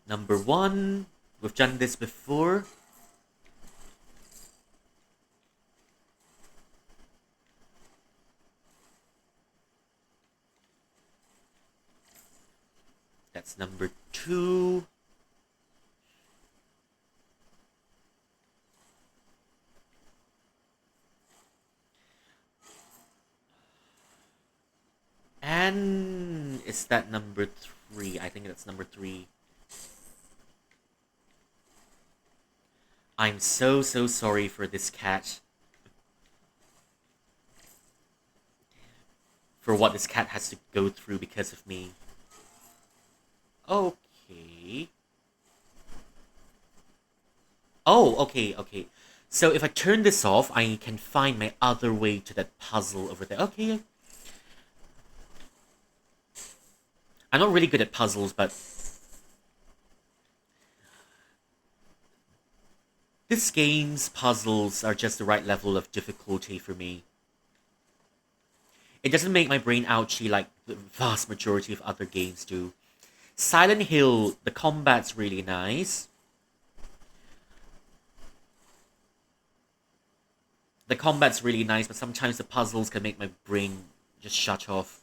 Number 1, we've done this before. That's number 2. And is that number 3? I think that's number 3. I'm so sorry for this cat. For what this cat has to go through because of me. Okay. Oh, okay. So if I turn this off, I can find my other way to that puzzle over there. Okay. I'm not really good at puzzles, but this game's puzzles are just the right level of difficulty for me. It doesn't make my brain ouchy like the vast majority of other games do. Silent Hill, the combat's really nice. The combat's really nice, but sometimes the puzzles can make my brain just shut off.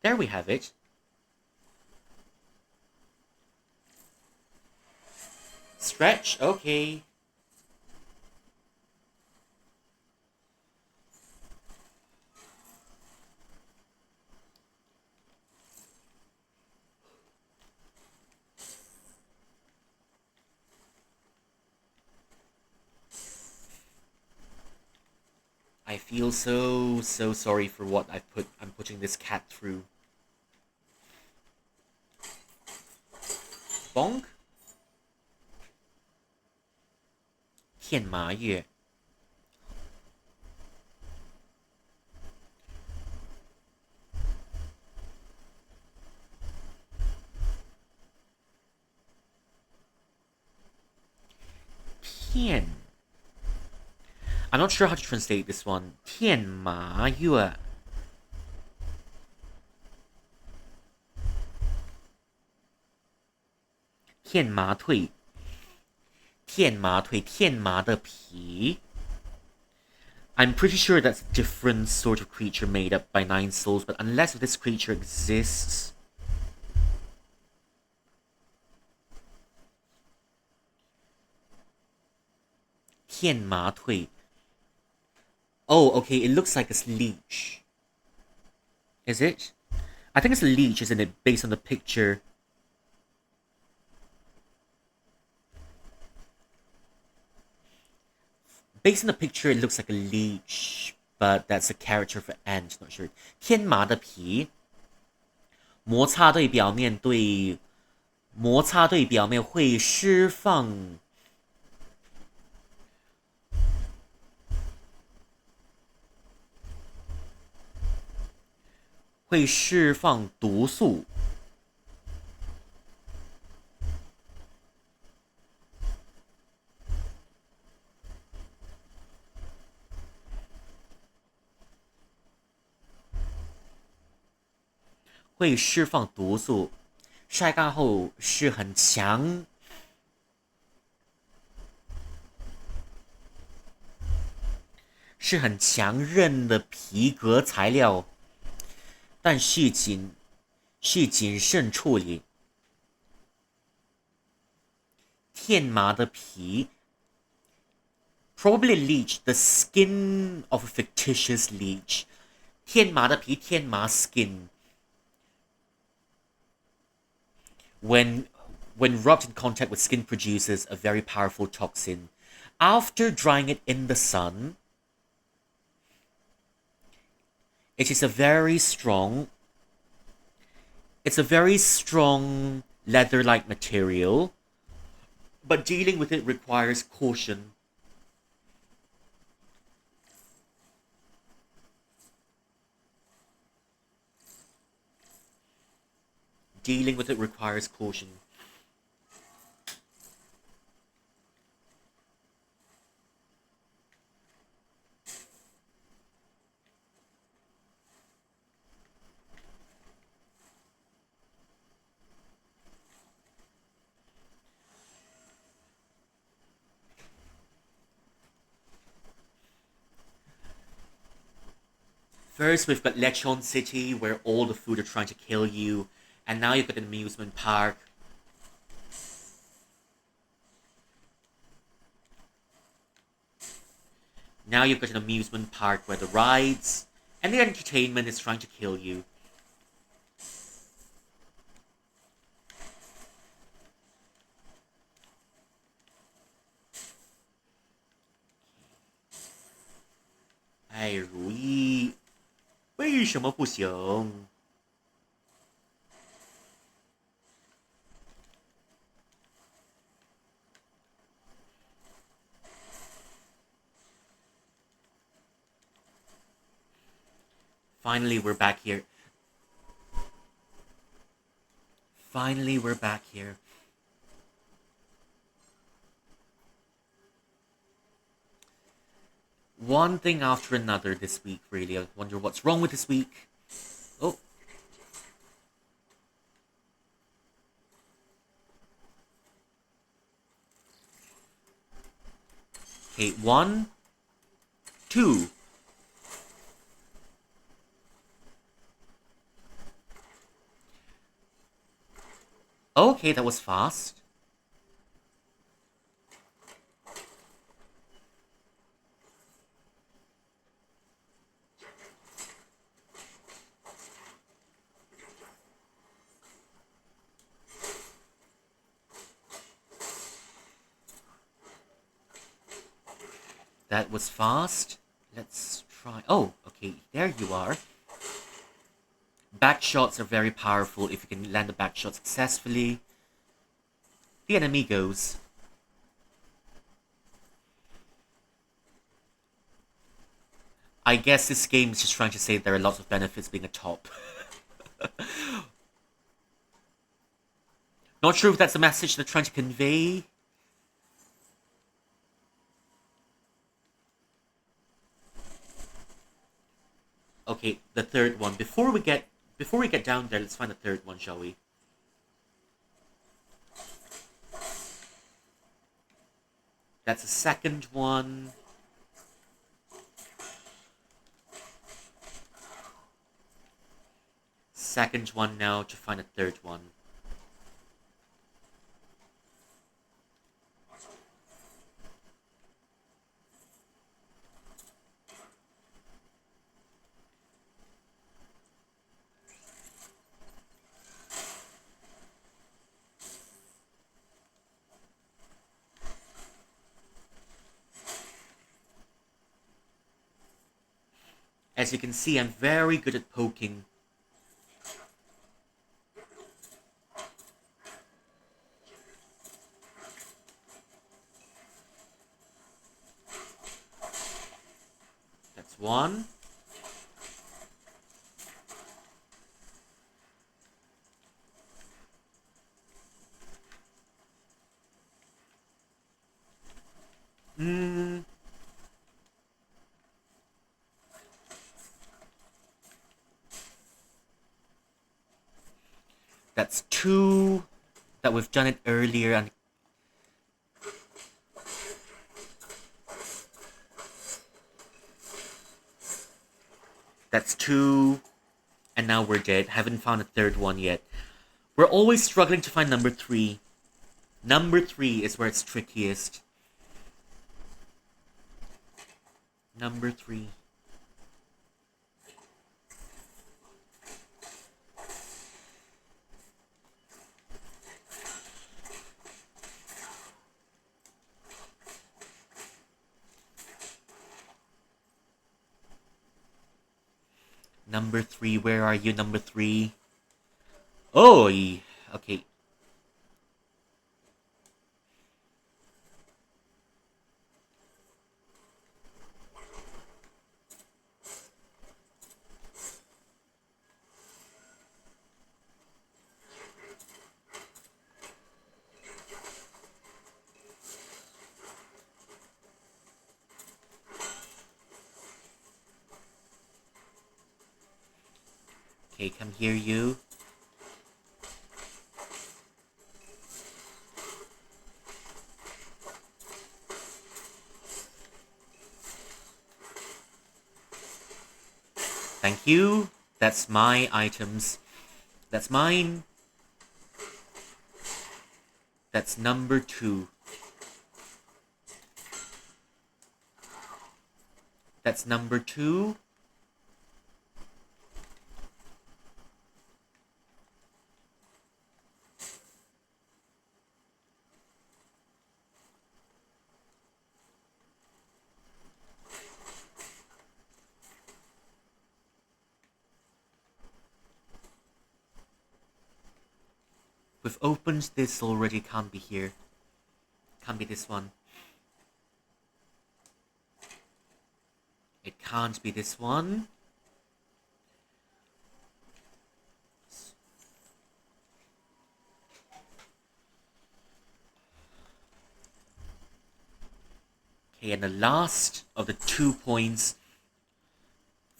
There we have it. Stretch, okay. I feel so sorry for what I'm putting this cat through. Bonk? 天麻月 天 I'm not sure how to translate this one. 天麻月 天麻腿 天麻腿 天麻的皮 I'm pretty sure that's a different sort of creature made up by 9 souls, but unless this creature exists... Tian Ma Tui. Oh, okay, it looks like a leech. Is it? I think it's a leech, isn't it, based on the picture? Based on the picture, it looks like a leech, but that's a character for ant, not sure. 天麻的皮摩擦对表面会释放毒素。会释放毒素，晒干后是很强韧的皮革材料，但是谨慎处理。天麻的皮 probably leech, the skin of a fictitious leech. 天麻的皮，天麻 skin. When when rubbed in contact with skin produces a very powerful toxin. After drying it in the sun, it is a very strong it's a very strong leather-like material, but dealing with it requires caution. Dealing with it requires caution. First, we've got Lechon City, where all the food are trying to kill you, and now you've got an amusement park. Now you've got an amusement park where the rides and the entertainment is trying to kill you. Hey, 如意，为什么不行？ Finally, we're back here. Finally, we're back here. One thing after another this week, really. I wonder what's wrong with this week. Oh. Okay, 1, 2. Okay, that was fast. That was fast. Let's try. Oh, okay, there you are. Back shots are very powerful if you can land a back shot successfully. The enemy goes. I guess this game is just trying to say there are lots of benefits being a top. Not sure if that's a message they're trying to convey. Okay, the third one. Before we get down there, let's find the third one, shall we? That's the second one. Second one now to find a third one. As you can see, I'm very good at poking. That's one. That's two. That we've done it earlier and that's two. And now we're dead. Haven't found a third one yet. We're always struggling to find number 3. Number 3 is where it's trickiest. Number 3. Number 3, where are you, number 3? Oh, okay. Okay, come here, you. Thank you. That's my items. That's mine. That's number 2. That's number 2. We've opened this already. Can't be here. Can't be this one. It can't be this one. Okay, and the last of the 2 points.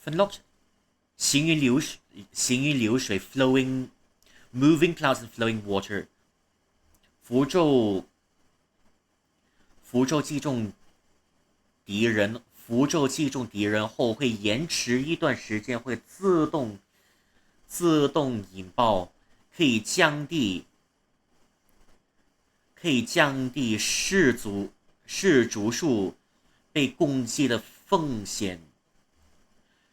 Unlocked. 行云流水 flowing, moving clouds and flowing water. 符咒击中敌人后会延迟一段时间，会自动引爆，可以降低士卒数被攻击的风险。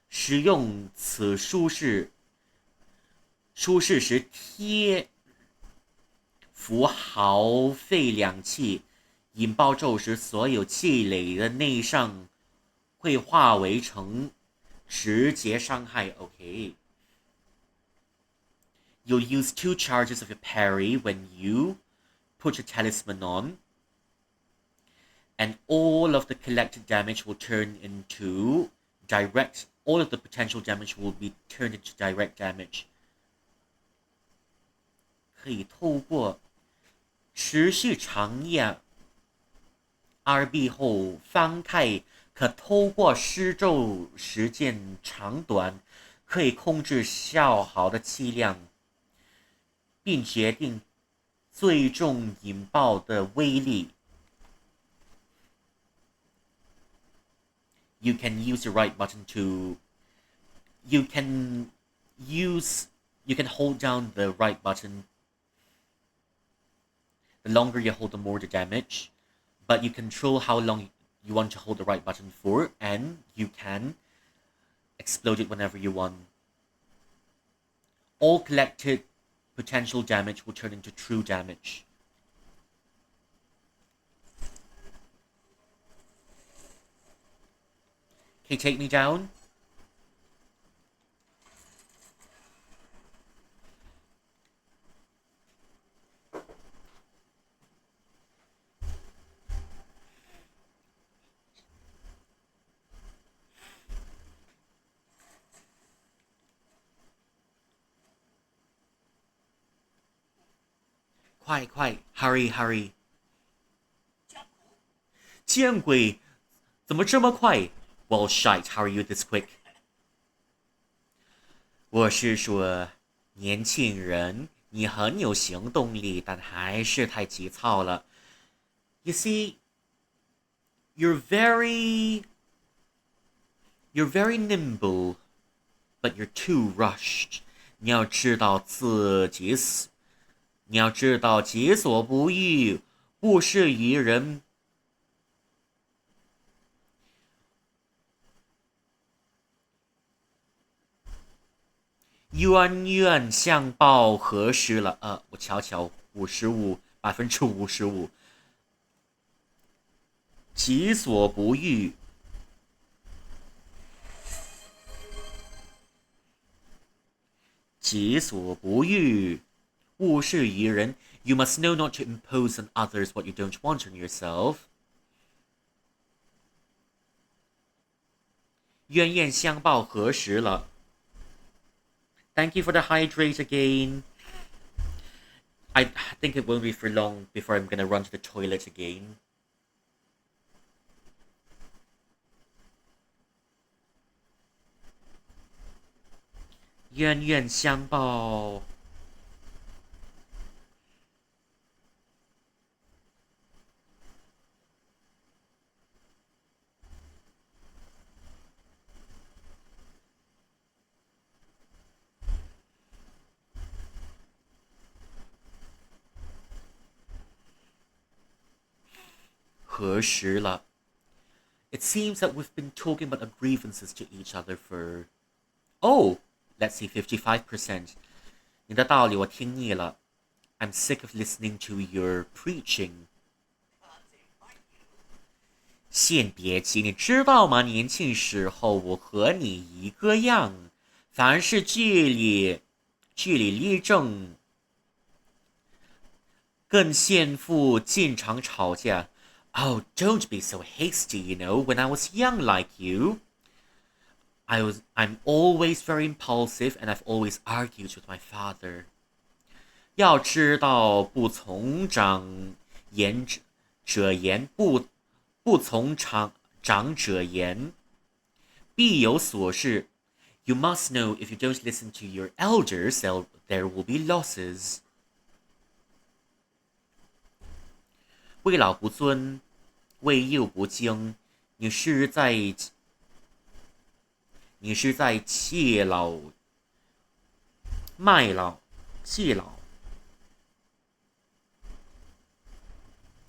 使用此舒适时贴符毫费两气，引爆咒时所有积累的内伤会化为成直接伤害。OK。You'll use 2 charges of your parry when you put your talisman on, and all of the collected damage will turn into direct. All of the potential damage will be turned into direct damage. 可以透过持续长夜 RB 后，方太可透过施咒时间长短，可以控制消耗的气量，并决定最终引爆的威力。You can use the right button to. You can hold down the right button. The longer you hold, the more the damage. But you control how long you want to hold the right button for, and you can explode it whenever you want. All collected potential damage will turn into true damage. Okay, take me down. Quiet. Hurry. 见鬼！怎么这么快？ Well, shite, how are you this quick? 我是说，年轻人，你很有行动力，但还是太急躁了。You see, you're very nimble, but you're too rushed. 你要知道己所不欲，不施于人。冤相报何时了？我瞧瞧，55%，55%。己所不欲，己所不欲，勿施于人。You must know not to impose on others what you don't want on yourself. 冤冤相报何时了 Thank you for the hydrate again. I think it won't be for long before I'm gonna run to the toilet again. 冤冤相报。何时了 It seems that we've been talking about our grievances to each other for... Oh, let's say 55%. 你的道理我听腻了 I'm sick of listening to your preaching. 先别急，你知道吗？年轻时候我和你一个样，凡是据理力争，更陷父经常吵架。Oh, don't be so hasty, you know. When I was young like you, I'm always very impulsive and I've always argued with my father. 要知道不从长者言，不从长者言，必有所事。You must know if you don't listen to your elders, there will be losses. 为老不尊，为幼不敬，你是在借老卖老借老。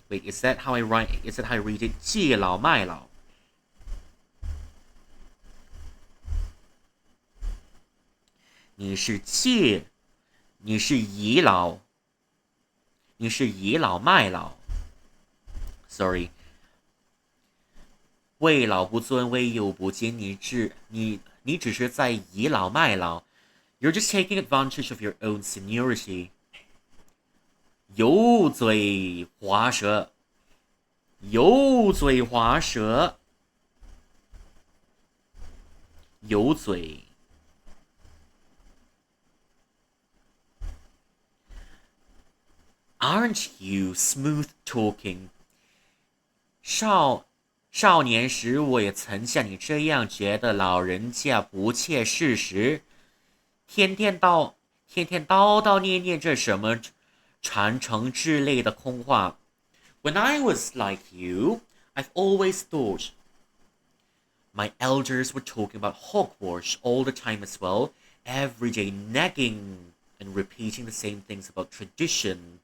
Wait, is that how I write? Is that how I read it? 借老卖老。你是倚老卖老。Sorry. 为老不尊，为幼不敬，你只是在倚老卖老。You're just taking advantage of your own seniority. 油嘴滑舌，油嘴滑舌，油嘴。Aren't you smooth talking? 少年时我也曾像你这样觉得老人家不切事实，天天叨叨念念这什么传承之类的空话。When I was like you, I've always thought my elders were talking about hogwash all the time as well, every day nagging and repeating the same things about tradition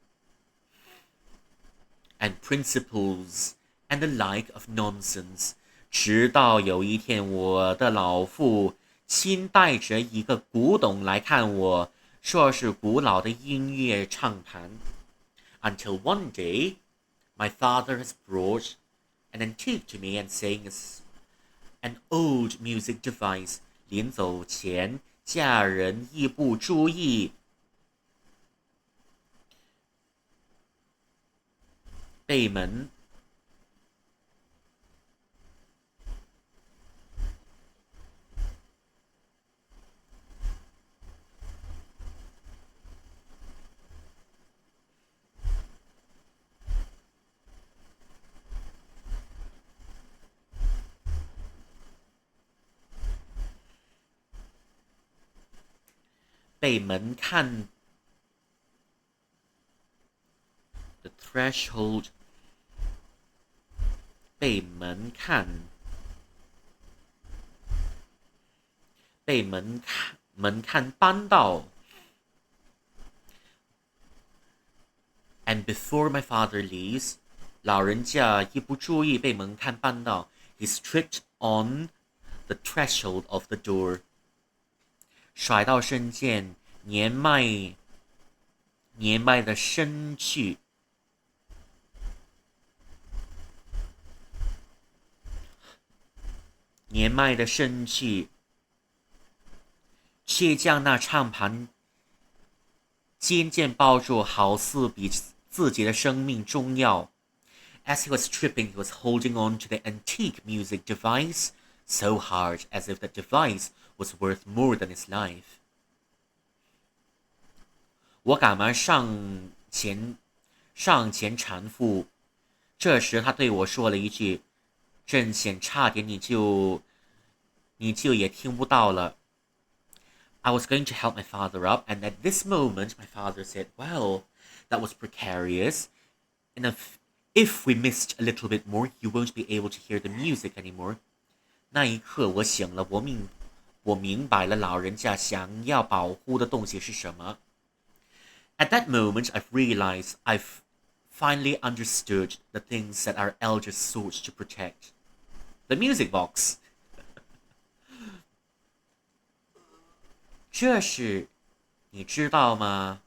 and principles and the like of nonsense. 直到有一天，我的老父亲带着一个古董来看我，说是古老的音乐唱盘。Until one day, my father has brought an antique to me and saying it's an old music device. 临走前，家人一不注意，背门看 the threshold 被门看扳到。And before my father leaves, 老人家一不注意被门看绊到 he tripped on the threshold of the door. 甩到身间，年迈的身躯，却将那唱盘渐渐抱住，好似比自己的生命重要。As he was tripping, he was holding on to the antique music device so hard as if that device was worth more than his life. 我赶忙上前搀扶，这时他对我说了一句：真险，差点你就也听不到了。I was going to help my father up, and at this moment, my father said, "Well, that was precarious. And if we missed a little bit more, you won't be able to hear the music anymore." 那一刻，我醒了，我明白了老人家想要保护的东西是什么。At that moment, I've realized I've finally understood the things that our elders sought to protect. The music box. 这是你知道吗？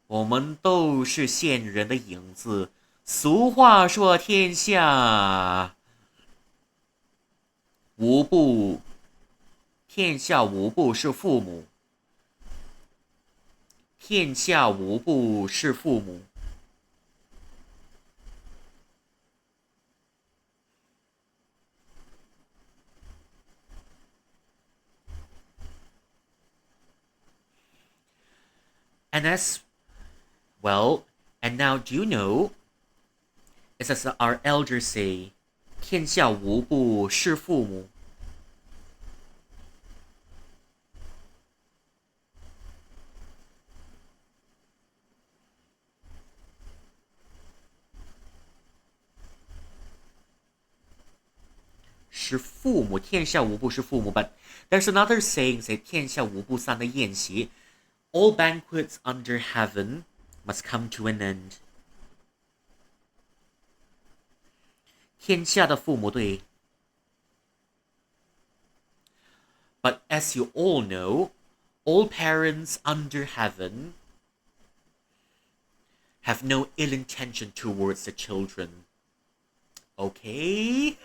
我们都是现人的影子。俗话说，天下无不是父母，天下无不是父母。And as well, and now do you know? It's as our elders say, 天下无不是父母。是父母，天下无不是父母。But there's another saying that 天下无不散的宴席 all banquets under heaven must come to an end. 天下的父母对。But as you all know, all parents under heaven have no ill intention towards the children. Okay?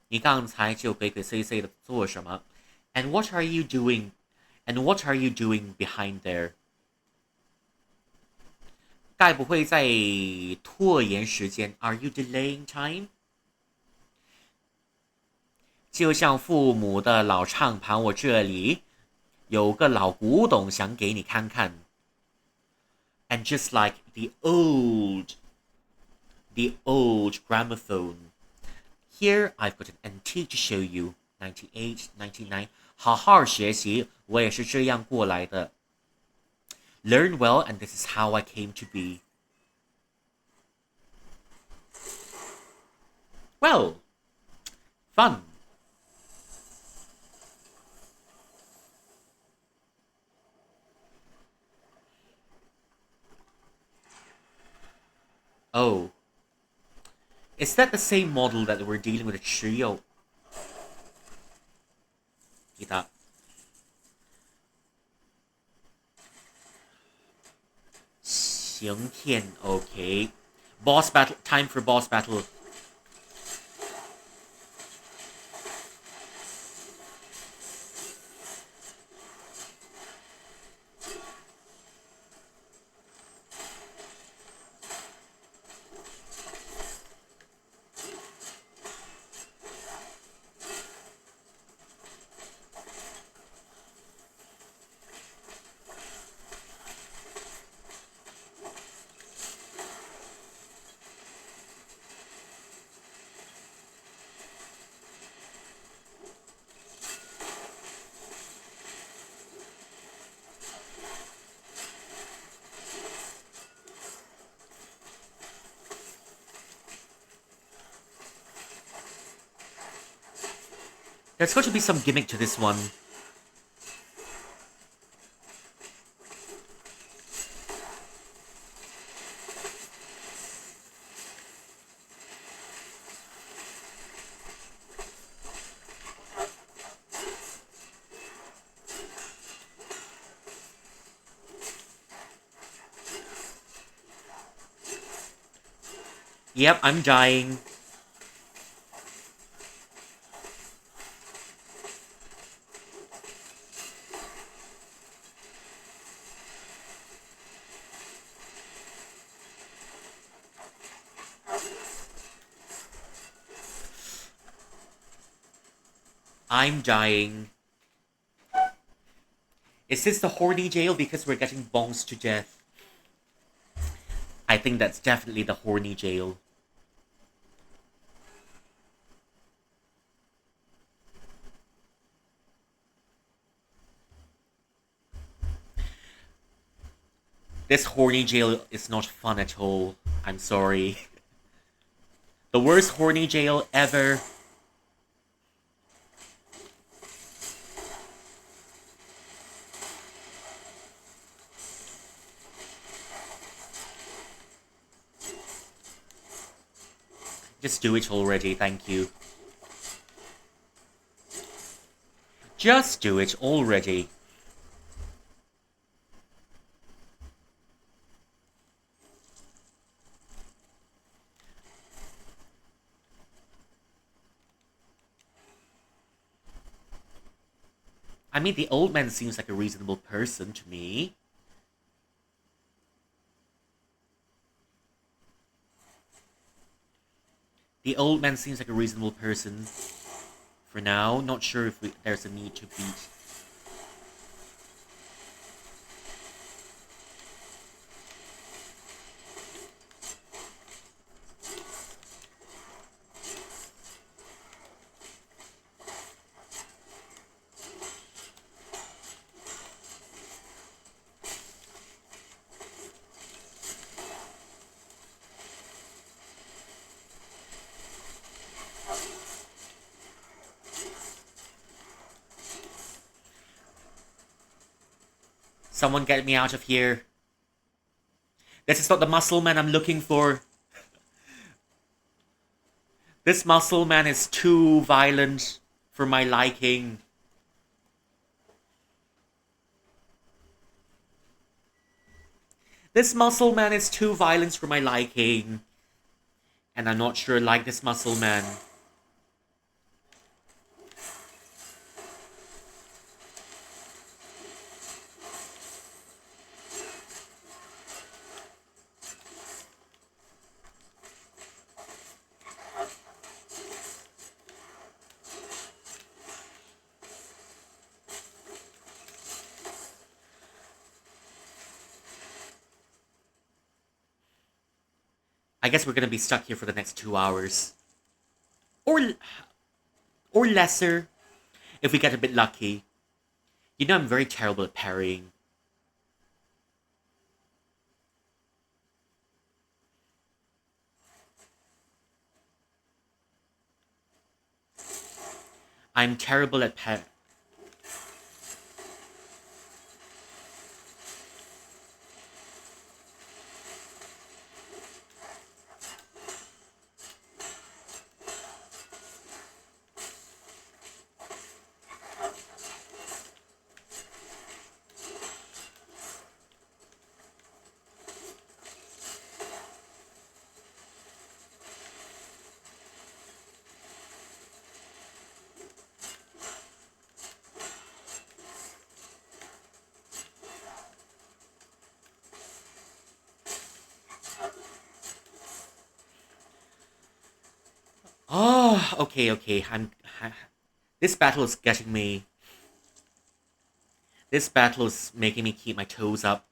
你刚才就鬼鬼祟祟的做什么 ？And what are you doing? And what are you doing behind there? 该不会在拖延时间 ？Are you delaying time? 就像父母的老唱盘，我这里有个老古董，想给你看看。And just like the old gramophone. Here I've got an antique to show you. 98, 99. 好好学习，我也是这样过来的。Learn well, and this is how I came to be. Well, fun. Oh. Is that the same model that we're dealing with a trio? Kita. 刑天 okay. Boss battle, time for boss battle. There's got to be some gimmick to this one. Yep, I'm dying. I'm dying. Is this the horny jail because we're getting bongs to death? I think that's definitely the horny jail. This horny jail is not fun at all. I'm sorry. The worst horny jail ever. Just do it already, thank you. Just do it already. I mean, the old man seems like a reasonable person to me. The old man seems like a reasonable person. For now, not sure if there's a need to beat. Someone get me out of here. This is not the muscle man I'm looking for. This muscle man is too violent for my liking. This muscle man is too violent for my liking. And I'm not sure I like this muscle man. I guess we're gonna be stuck here for the next 2 hours. Or lesser, if we get a bit lucky. You know I'm very terrible at parrying. I'm terrible at Oh, okay. This battle is getting me. This battle is making me keep my toes up.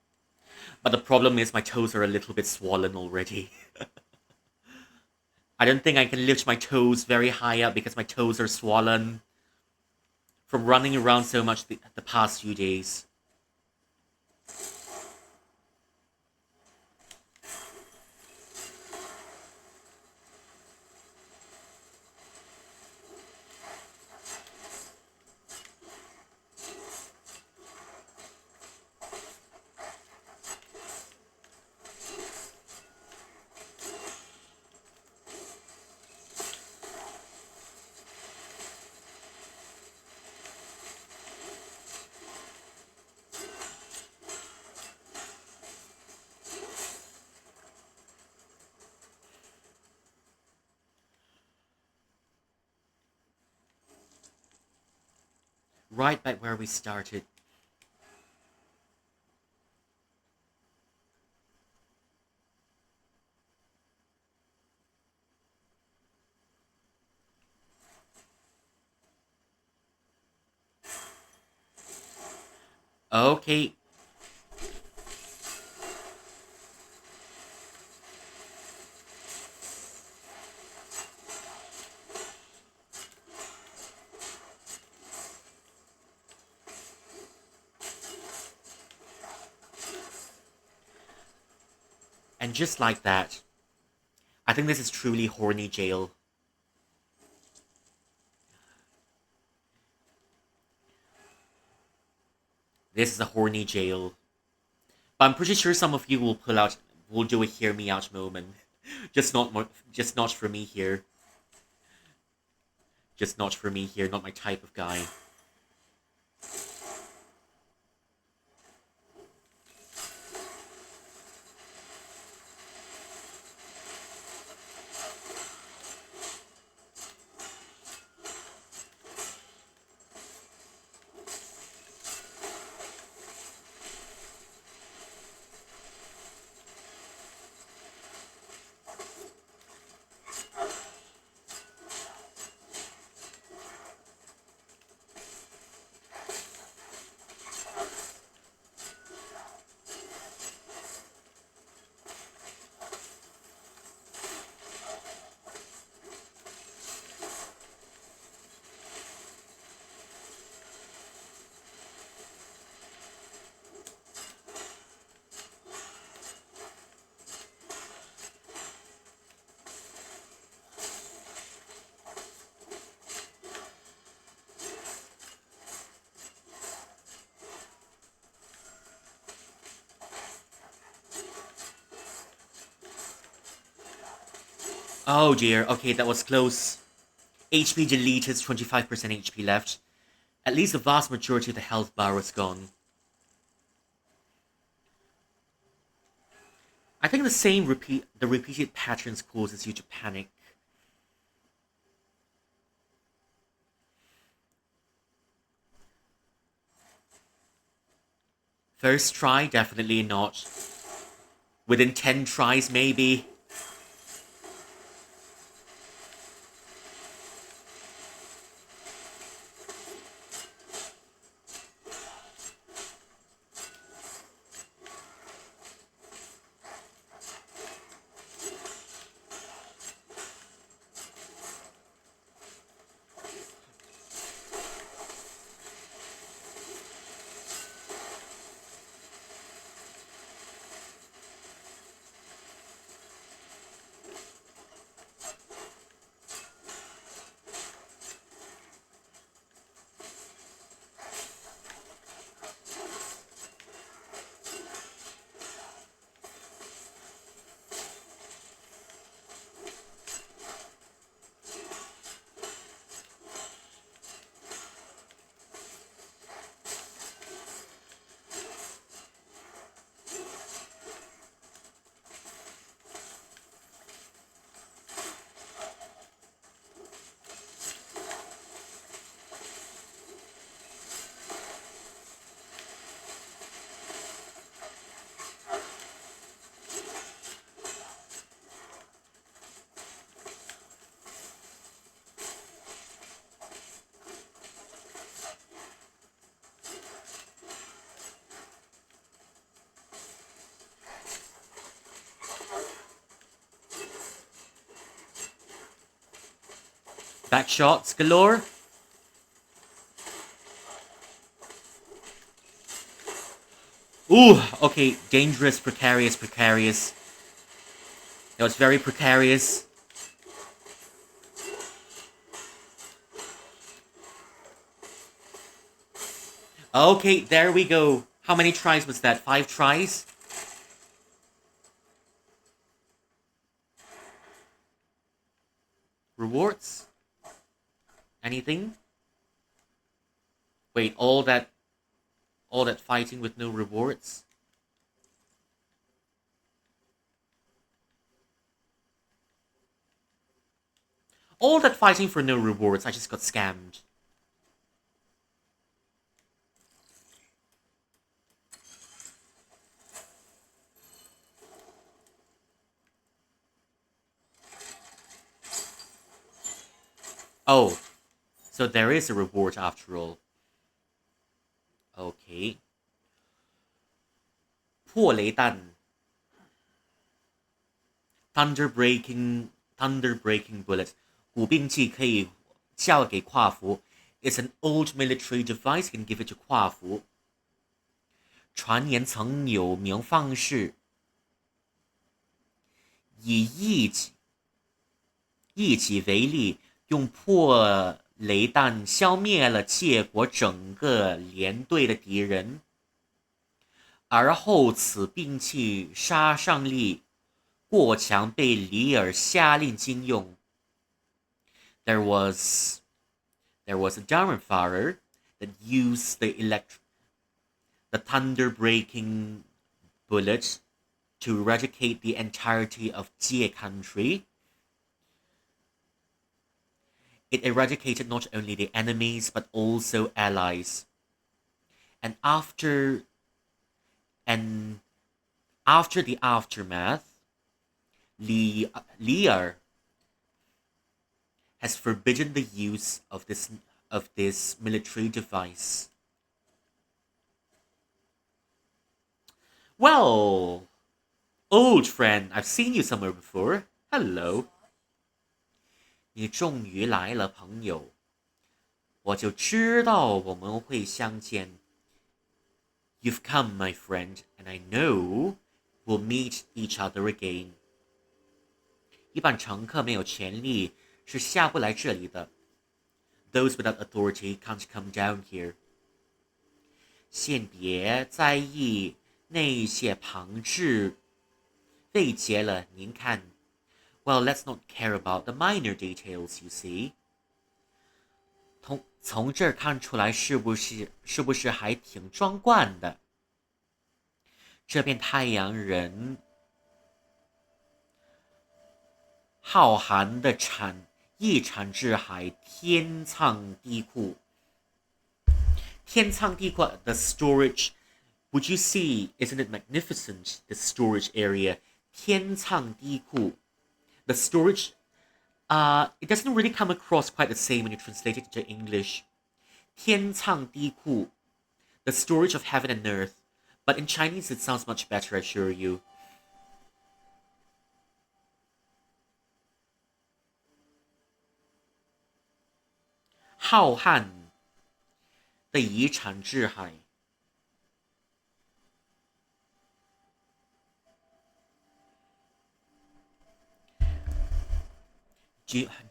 But the problem is my toes are a little bit swollen already. I don't think I can lift my toes very high up because my toes are swollen from running around so much the past few days. Right back where we started. Okay. And just like that, I think this is truly horny jail. This is a horny jail. But I'm pretty sure some of you will do a hear me out moment. Just not for me here. Just not for me here, not my type of guy. Oh dear, okay, that was close. HP deleted, 25% HP left. At least the vast majority of the health bar is gone. I think the repeated patterns causes you to panic. First try, definitely not. Within 10 tries, maybe. Back shots galore. Ooh, okay, dangerous, precarious, precarious. That was very precarious. Okay, there we go. How many tries was that? 5 tries? Rewards? Anything? Wait, all that fighting with no rewards? All that fighting for no rewards, I just got scammed. Oh, so there is a reward after all. Okay. 破雷弹 thunder breaking bullet 古兵器可以交给夸父 is an old military device can give it to 夸父。传言曾有名方士以一己为例，用破雷弹消灭了借国整个连队的敌人，而后此兵器杀伤力过强，被里尔下令禁用。There was a Darrenfarer that used the thunder-breaking bullet to eradicate the entirety of Jie country. It eradicated not only the enemies but also allies. And after the aftermath, Li Er has forbidden the use of this military device. Well, old friend, I've seen you somewhere before. Hello. 你终于来了，朋友。我就知道我们会相见。You've come, my friend, and I know we'll meet each other again. 一般乘客没有权利是下不来这里的。Those without authority can't come down here. 先别在意那些旁枝未结了，您看。Well, let's not care about the minor details, you see. 从这儿看出来，是不是还挺壮观的？这片太阳人浩瀚的一产至海，天苍地阔。天苍地阔 the storage, would you see, isn't it magnificent, the storage area? 天苍地阔 The storage, it doesn't really come across quite the same when you translate it into English. 天苍地阔 the storage of heaven and earth. But in Chinese, it sounds much better, I assure you. 浩瀚的遗产之海。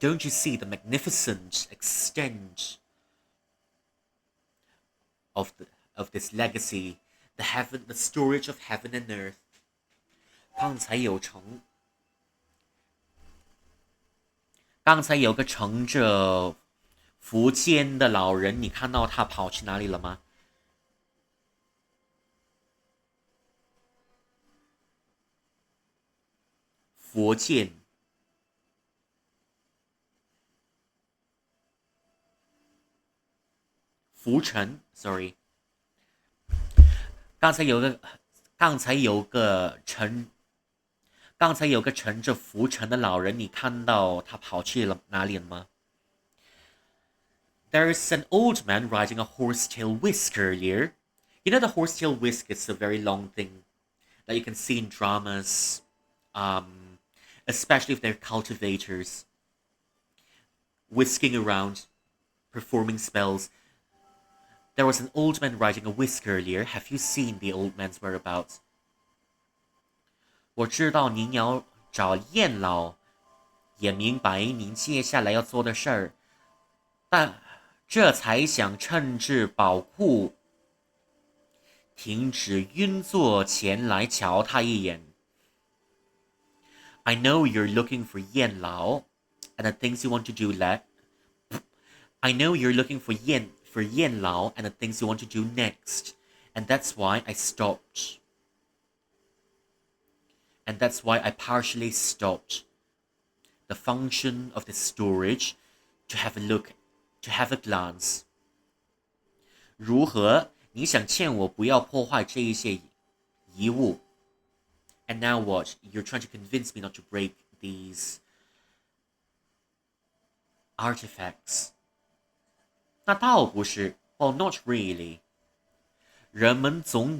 Don't you see the magnificent extent of this legacy, the storage of heaven and earth? 刚才有个乘着苻坚的老人，你看到他跑去哪里了吗？苻坚。浮沉 ，sorry， 刚才有个乘着浮沉的老人，你看到他跑去了哪里了吗？ There's an old man riding a horsetail whisk earlier. You know the horsetail whisk is a very long thing that you can see in dramas, especially if they're cultivators, whisking around, performing spells. There was an old man riding a whisk earlier. Have you seen the old man's whereabouts? 我知道您要找燕老，也明白您接下来要做的事儿，但这才想趁至宝库，停止运作前来瞧他一眼。I know you're looking for Yan Lao and the things you want to do I know you're looking for Yan Lao and the things you want to do next, and that's why I stopped. And that's why I partially stopped the function of the storage to have a glance. 如何？你想劝我不要破坏这一些遗物 And now what? You're trying to convince me not to break these artifacts. 那倒不是 Well, not really. 人们总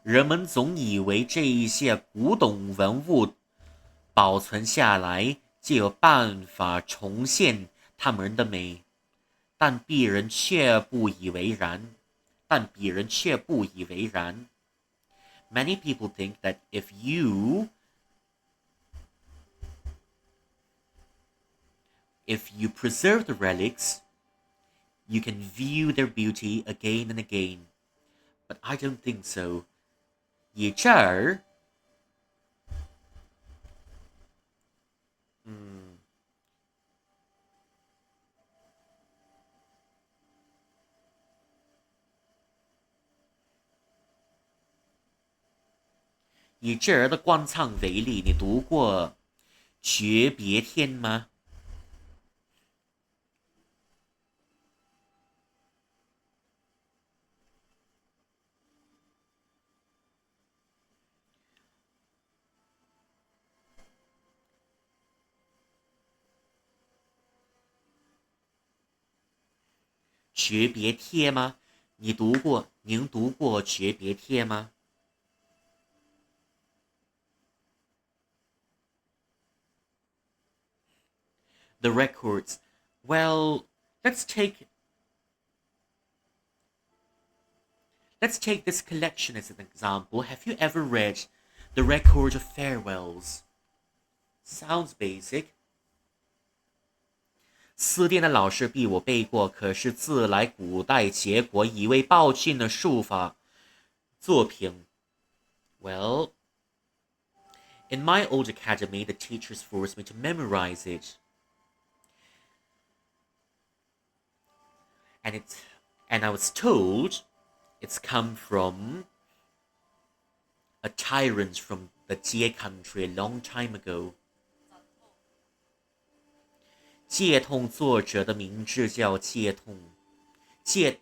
人们总以为这一些古董文物保存下来就有办法重现它们的美，但鄙人却不以为然。Many people think that if you preserve the relics, you can view their beauty again and again. But I don't think so. 以这儿，以这儿的观藏为例，你读过诀别天吗？诀别帖吗？您读过诀别帖吗？The records. Well, let's take this collection as an example. Have you ever read The Record of Farewells? Sounds basic. 词典的老师逼我背过，可是自来古代结果以为抱歉的书法作品。Well, in my old academy, the teachers forced me to memorize it. And I was told it's come from a tyrant from the Jie country a long time ago. 戒痛作者的名字叫戒痛，the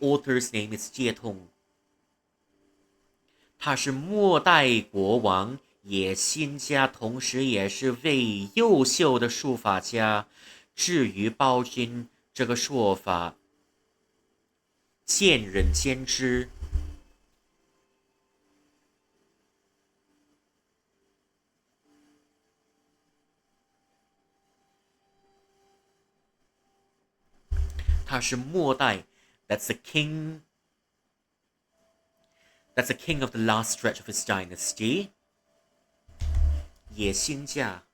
author's name is 戒痛。他是末代国王野心家，同时也是位优秀的书法家。至于包君这个说法，见仁见智。他是末代 that's the king of the last stretch of his dynasty. 野心家。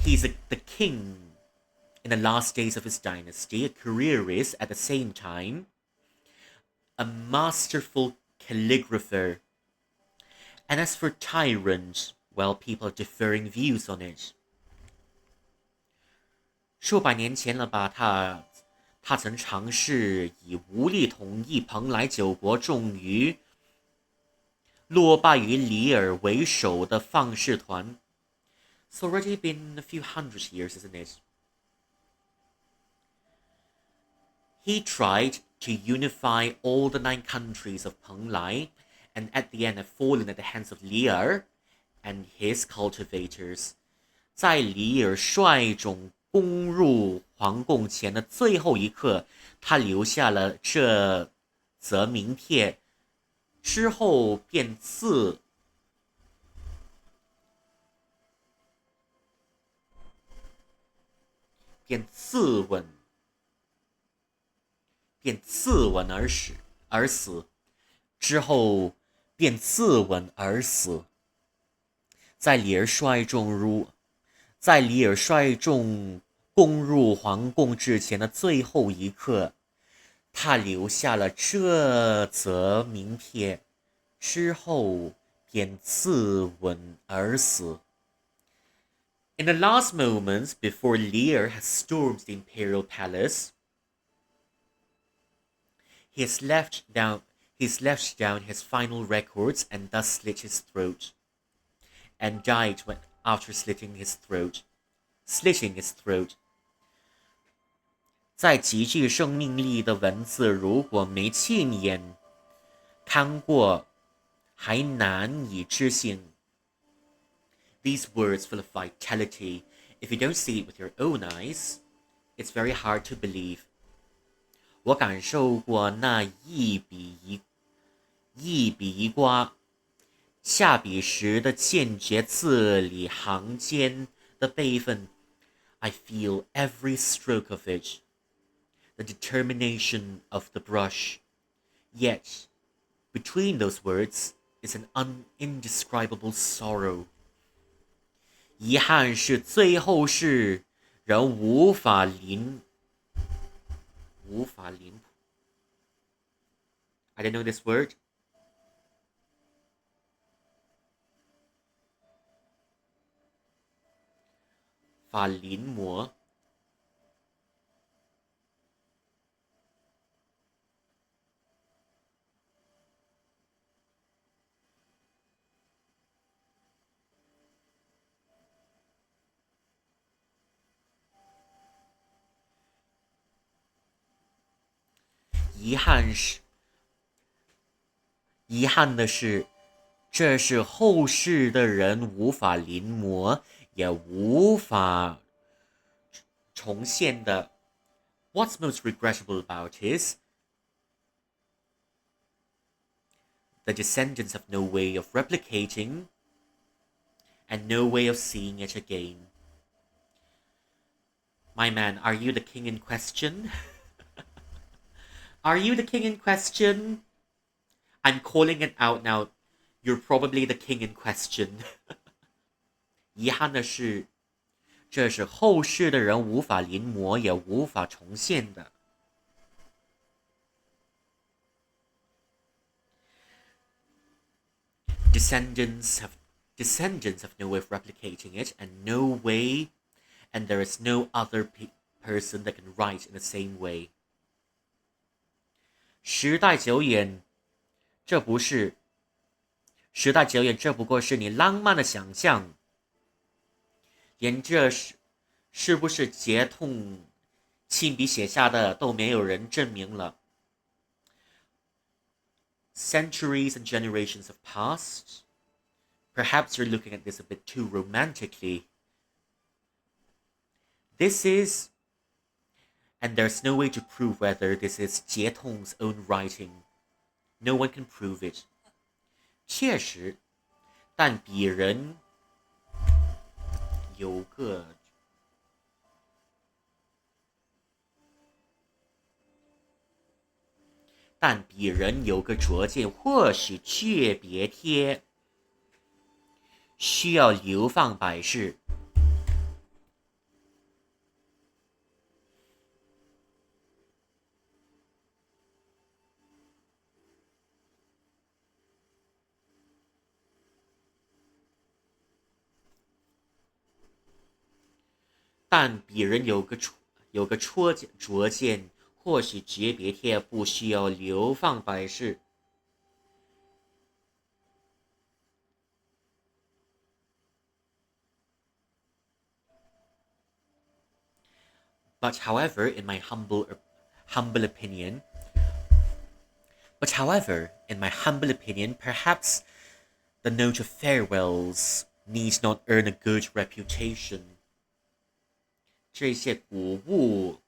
He's the king in the last days of his dynasty, a careerist at the same time, a masterful calligrapher. And as for tyrant, well, people are differing views on it. 数百年前了吧，他曾尝试以武力统一蓬莱九国，终于落败于李尔为首的放氏团。It's already been a few hundred years, isn't it? He tried to unify all the 9 countries of Penglai, and at the end have fallen at the hands of Li Er and his cultivators. 在李尔率众攻入皇宫前的最后一刻，他留下了这则名帖，之后便自刎而死，之后便自刎而死。在李尔率众攻入皇宫之前的最后一刻，他留下了这则名帖，之后便自刎而死。In the last moments before Lear has stormed the imperial palace, he's left down his final records and thus slit his throat, and died after slitting his throat. 在极具生命力的文字，如果没亲眼看过，还难以置信。These words full of vitality, if you don't see it with your own eyes, it's very hard to believe. 我感受过那一笔一刮，下笔时的间接字里行间的辈分。I feel every stroke of it, the determination of the brush. Yet, between those words is an indescribable sorrow. 遗憾是最后是人无法临谱。I don't know this word. 法临摹。遗憾的是，这是后世的人无法临摹，也无法重现的。What's most regrettable about is the descendants have no way of replicating and no way of seeing it again. My man, are you the king in question? Are you the king in question? I'm calling it out now. You're probably the king in question. 遗憾的是，这是后世的人无法临摹也无法重现的。Descendants have no way of replicating it, and there is no other person that can write in the same way. 时代久远，这不过是你浪漫的想象，连这是不是节痛亲笔写下的都没有人证明了。Centuries and generations have passed. Perhaps you're looking at this a bit too romantically. This is, and there's no way to prove whether this is 节痛's own writing. No one can prove it. 确实，但鄙人有个拙见，或许诀别帖需要流放百世。但鄙人有个拙见，或许诀别帖不需要流放百世。But however, in my humble opinion, perhaps the note of farewells needs not earn a good reputation. 这些谷物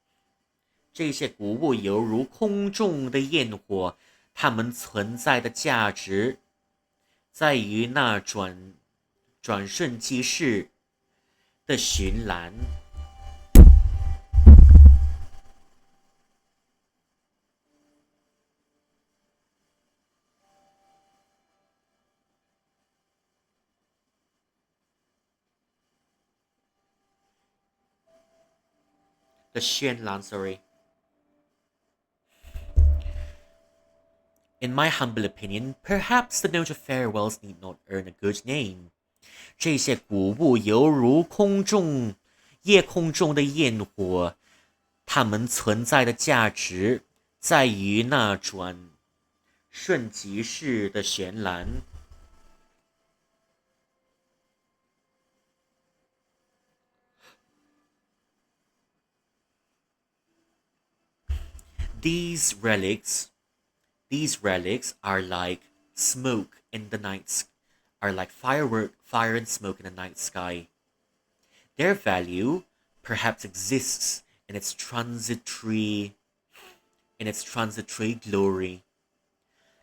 犹如空中的焰火，它们存在的价值在于那转瞬即逝的寻岚。The 绚烂 sorry. In my humble opinion, perhaps the note of farewells need not earn a good name. 这些谷物犹如夜空中的焰火，它们存在的价值在于那转瞬即逝的绚烂。These relics are like smoke in the night, are like fire and smoke in the night sky. Their value perhaps exists in its transitory in its transitory glory.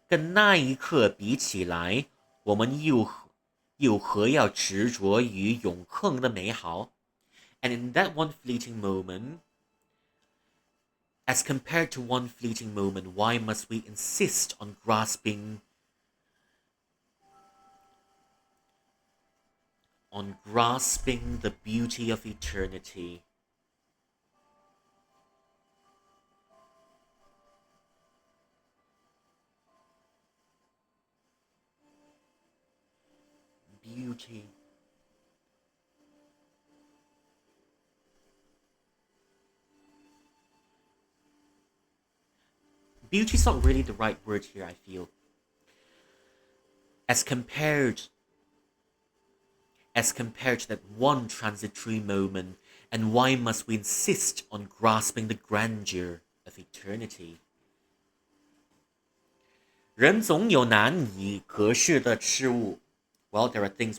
跟那一刻比起来，我们又何要执着于永恒的美好 ？And in that one fleeting moment, as compared to one fleeting moment, why must we insist on grasping the beauty of eternity? Beauty. Beauty is not really the right word here, I feel. As compared to that one transitory moment, and why must we insist on grasping the grandeur of eternity? 人总有难以可视的事物。Well, there are things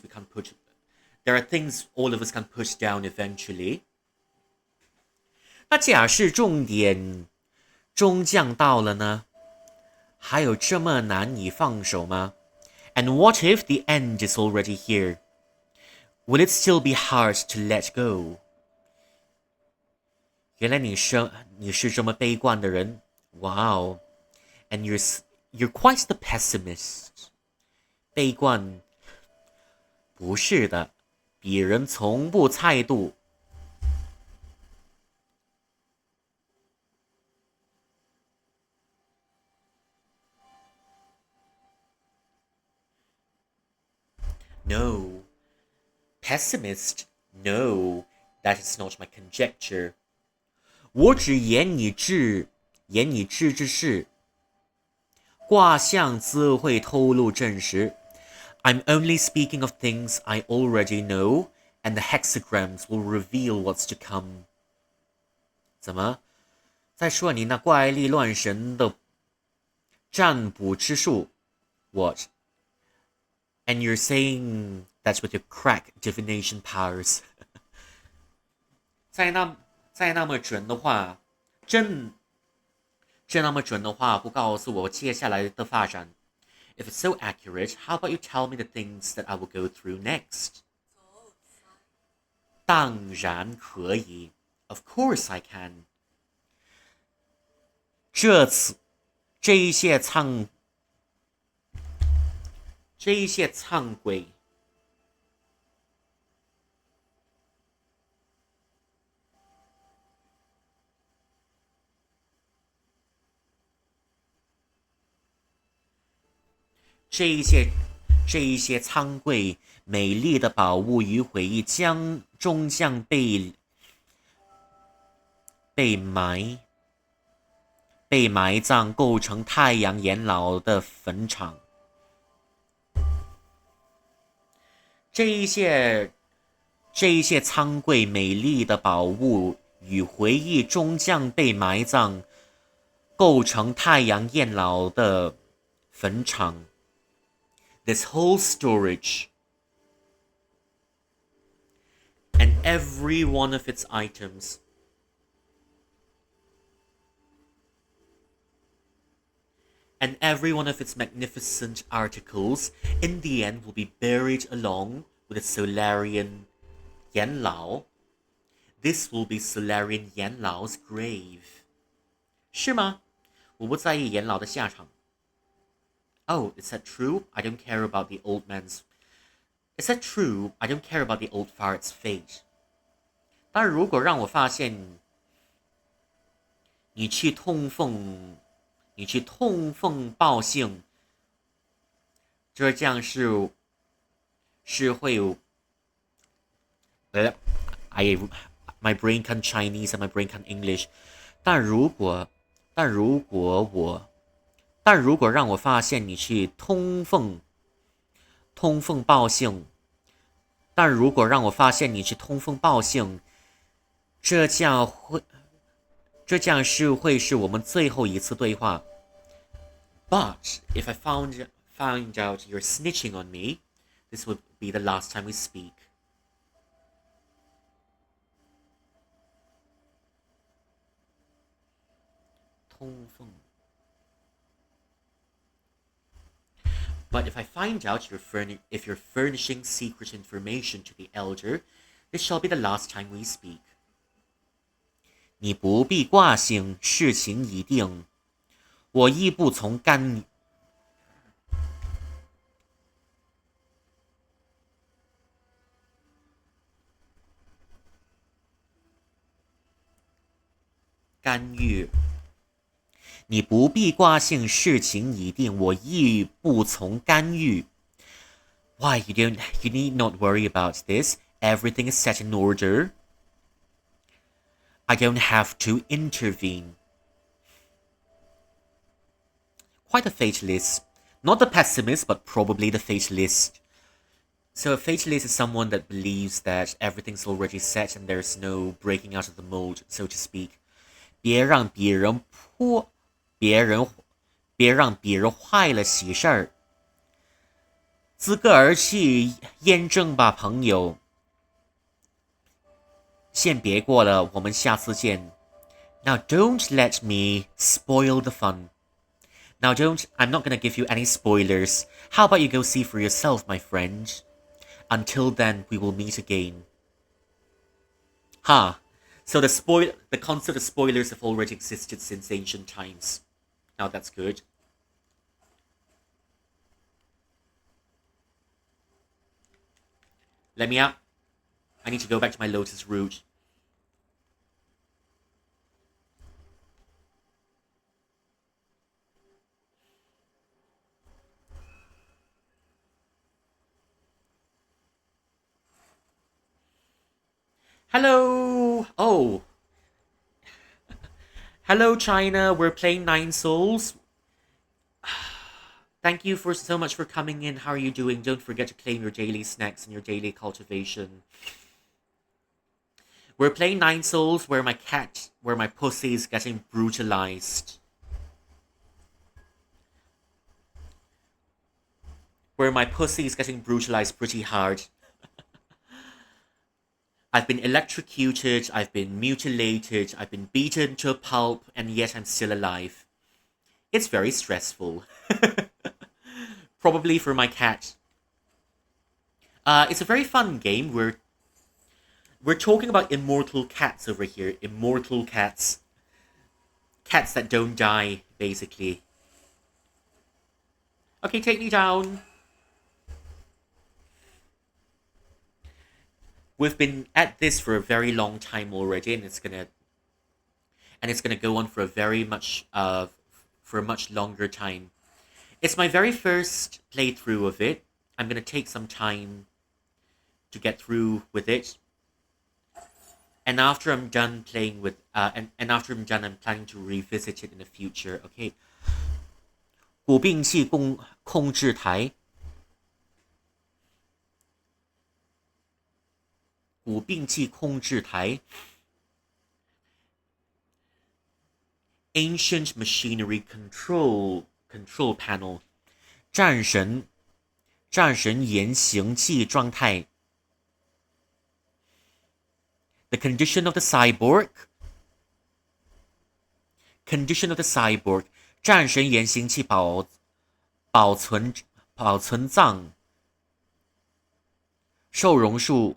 all of us can push down eventually. 那假设重点终将到了呢？还有这么难以放手吗？ And what if the end is already here? Will it still be hard to let go? 原来你是这么悲观的人 Wow. And you're quite the pessimist. 悲观不是的，鄙人从不态度。No. Pessimist? No, that is not my conjecture. 我只言你知之事，卦象自会透露真实。I'm only speaking of things I already know, and the hexagrams will reveal what's to come. 怎么？在说你那怪力乱神的占卜之术 ？What? And you're saying that's with your crack divination powers. 再那么准的话，真那么准的话，不告诉我接下来的发展。If it's so accurate, how about you tell me the things that I will go through next? 当然可以 Of course I can. 这一些苍鬼这一些苍贵美丽的宝物与回忆终将被埋葬，构成太阳年老的坟场。这一些苍贵美丽的宝物与回忆终将被埋葬，构成太阳年老的坟场。This whole storage and every one of its items and every one of its magnificent articles in the end will be buried along with the Solarian Yanlao. This will be Solarian Yanlao's grave. 是吗？我不在意颜老的下场。Oh, is that true? I don't care about the old man's... Is that true? I don't care about the old fart's fate. 但如果让我发现你去通风报信，这将是会my brain can Chinese and my brain can English. 但如果让我发现你去通风报信，这将会是我们最后一次对话。But if I found out you're snitching on me, this would be the last time we speak. 通风. But if I find out if you're furnishing secret information to the elder, this shall be the last time we speak. 你不必挂心，事情已定，我亦不从干预。你不必挂心，事情已定，我亦不从干预。Why, you need not worry about this. Everything is set in order. I don't have to intervene. Quite a fatalist. Not the pessimist, but probably the fatalist. So a fatalist is someone that believes that everything's already set and there's no breaking out of the mold, so to speak. 别让别人坏了喜事儿，自个儿去验证吧，朋友。先别过了，我们下次见。Now don't let me spoil the fun. I'm not going to give you any spoilers. How about you go see for yourself, my friend? Until then, we will meet again. So the concept of spoilers have already existed since ancient times. Now that's good. Let me out. I need to go back to my lotus route. Hello! Oh. Hello, China. We're playing Nine Souls. Thank you so much for coming in. How are you doing? Don't forget to claim your daily snacks and your daily cultivation. We're playing Nine Souls where my pussy is getting brutalized. Where my pussy is getting brutalized pretty hard. I've been electrocuted, I've been mutilated, I've been beaten to a pulp, and yet I'm still alive. It's very stressful. Probably for my cat. It's a very fun game. We're talking about immortal cats over here. Immortal cats. Cats that don't die, basically. Okay, take me down. We've been at this for a very long time already, and it's gonna go on for a much longer time. It's my very first playthrough of it. I'm gonna take some time to get through with it, and after I'm done playing with and after I'm done, I'm planning to revisit it in the future. Okay. 古病气控制台。古病气控制台 Ancient Machinery Control Panel 战神言行器状态 The Condition of the Cyborg 战神言行器保存脏受容数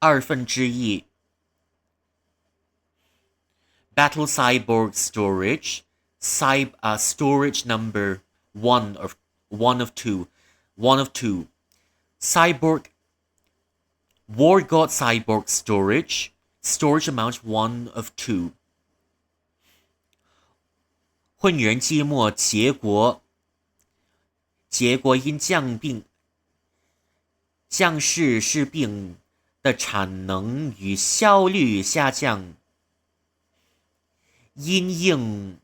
1/2 Battle Cyborg Storage Storage number 1 of 2 Cyborg War God Cyborg Storage amount 1 of 2混元季末结果因将士士兵的产能与效率下降，因应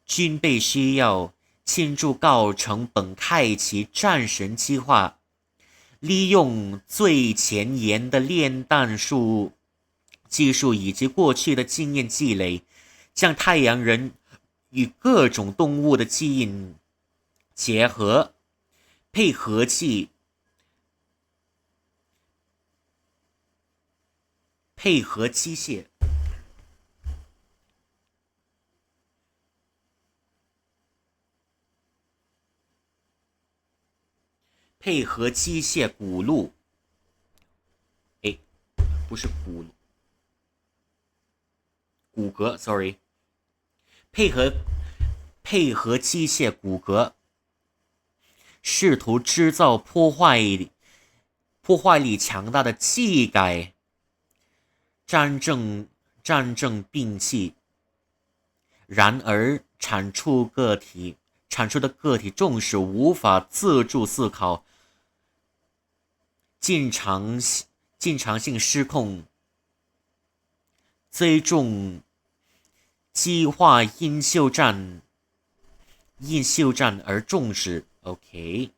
军备需要，庆祝告成本开启战神计划，利用最前沿的炼弹术技术以及过去的经验积累，将太阳人与各种动物的基因结合，配合器机械配合机械骨路，哎，不是骨骼 ，sorry，配合机械骨骼，试图制造破坏力强大的技改，战争兵器。然而，产出的个体重视无法自主思考，经常性失控，最终激化因秀战而重视。OK。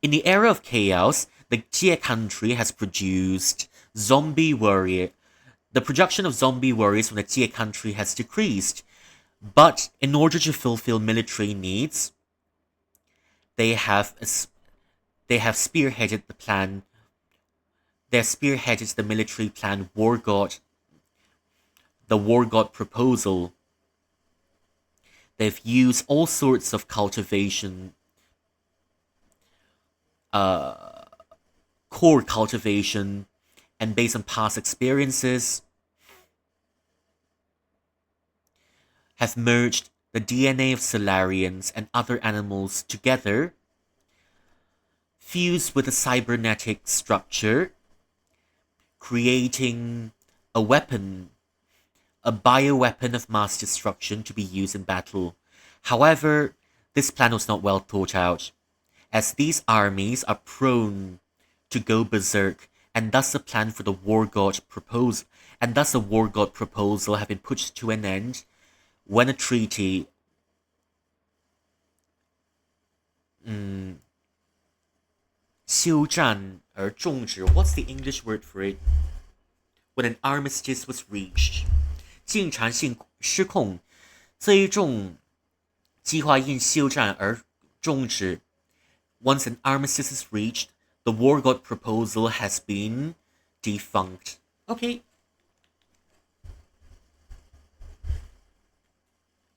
In the era of chaos, the Jie country has produced zombie warrior. The production of zombie warriors from the Jie country has decreased, but in order to fulfill military needs, they have spearheaded the plan. They have spearheaded the military plan the War God proposal. They've used all sorts of cultivation, core cultivation, and based on past experiences, have merged the DNA of Solarians and other animals together, fused with a cybernetic structure, creating a bioweapon of mass destruction to be used in battle. However, this plan was not well thought out, as these armies are prone to go berserk, and thus the plan for the War God proposal have been put to an end when a treaty what's the English word for it? When an armistice was reached. 经常性失控，最终计划因休战而终止。Once an armistice is reached, the War God proposal has been defunct. Okay.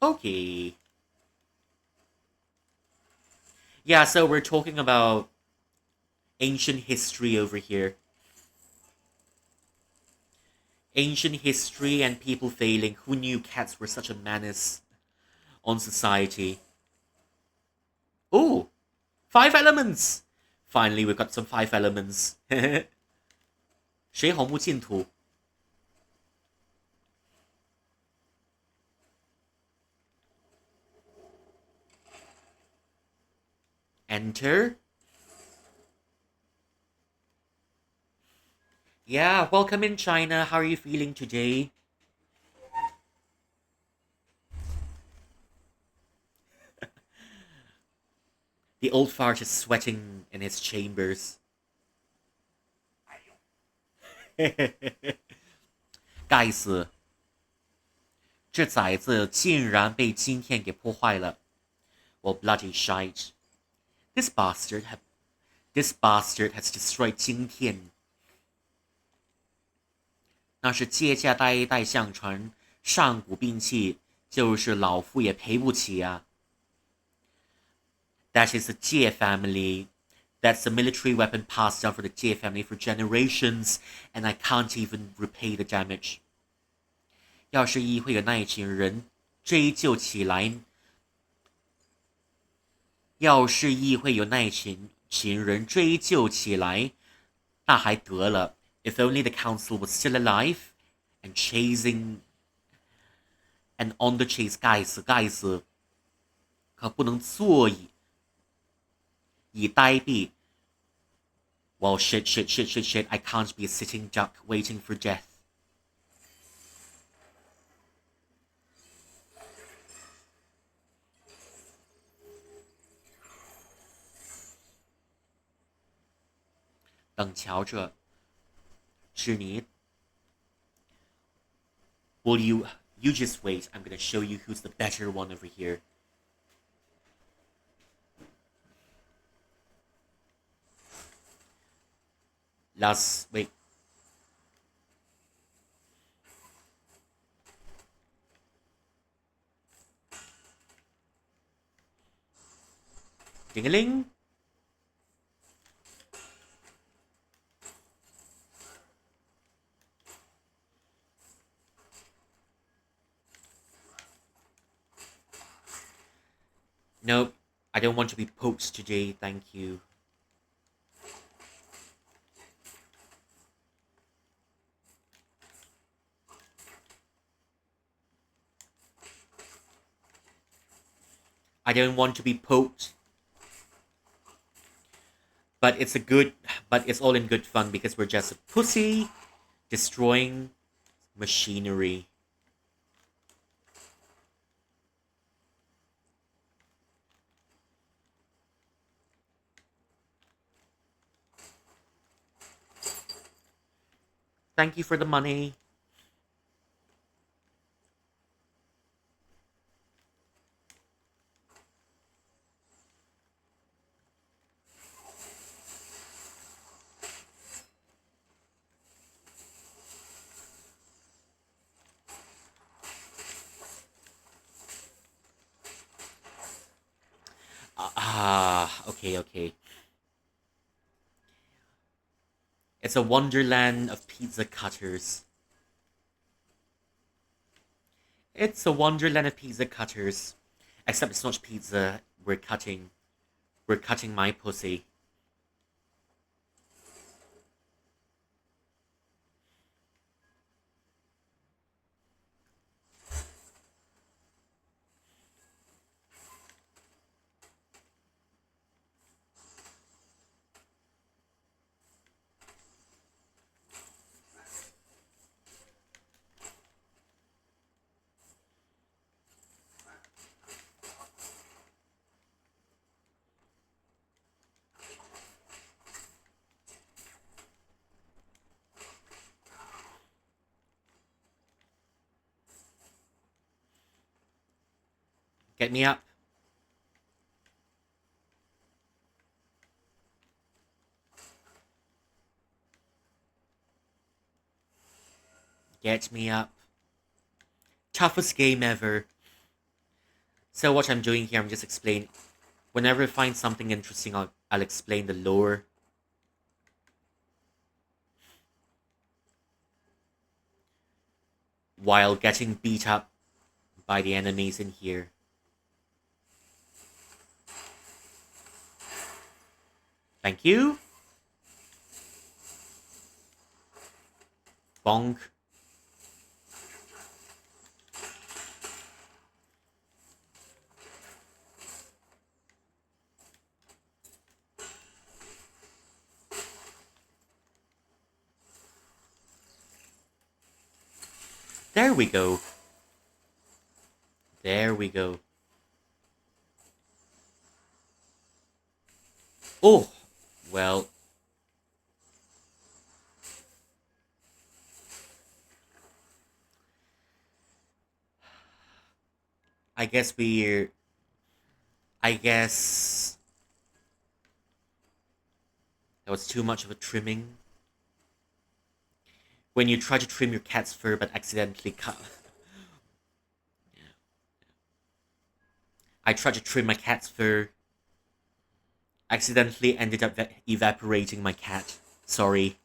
Okay. Yeah, so we're talking about ancient history over here. Ancient history and people failing. Who knew cats were such a menace on society? Oh, 5 elements! Finally, we've got some 5 elements. 水火木净土 Enter. Yeah, welcome in China. How are you feeling today? The old fart is sweating in his chambers. 该死！这崽子竟然被今天给破坏了。Well, bloody shite. This bastard has destroyed 今天。那是借价代代相传，上古兵器，就是老夫也赔不起啊。That is the Jie family. That's the military weapon passed down for the Jie family for generations, and I can't even repay the damage. 要是议会有那一群人追究起来，那还得了。If only the council was still alive and on the chase. 该死，可不能坐以待毙。Well, shit, I can't be a sitting duck waiting for death. 等瞧着，是你。Will you just wait? I'm gonna show you who's the better one over here. Wait. Ding-a-ling. Nope, I don't want to be poked today, thank you. I don't want to be poked. But it's all in good fun because we're just a pussy destroying machinery. Thank you for the money. Okay. It's a wonderland of pizza cutters. It's a wonderland of pizza cutters. Except it's not pizza. We're cutting my pussy. Get me up. Get me up. Toughest game ever. So what I'm doing here, I'm just explaining. Whenever I find something interesting, I'll explain the lore. While getting beat up by the enemies in here. Thank you. Bonk. There we go. There we go. Oh, well. I guess that was too much of a trimming. When you try to trim your cat's fur but accidentally cut. I tried to trim my cat's fur. Accidentally ended up evaporating my cat. Sorry.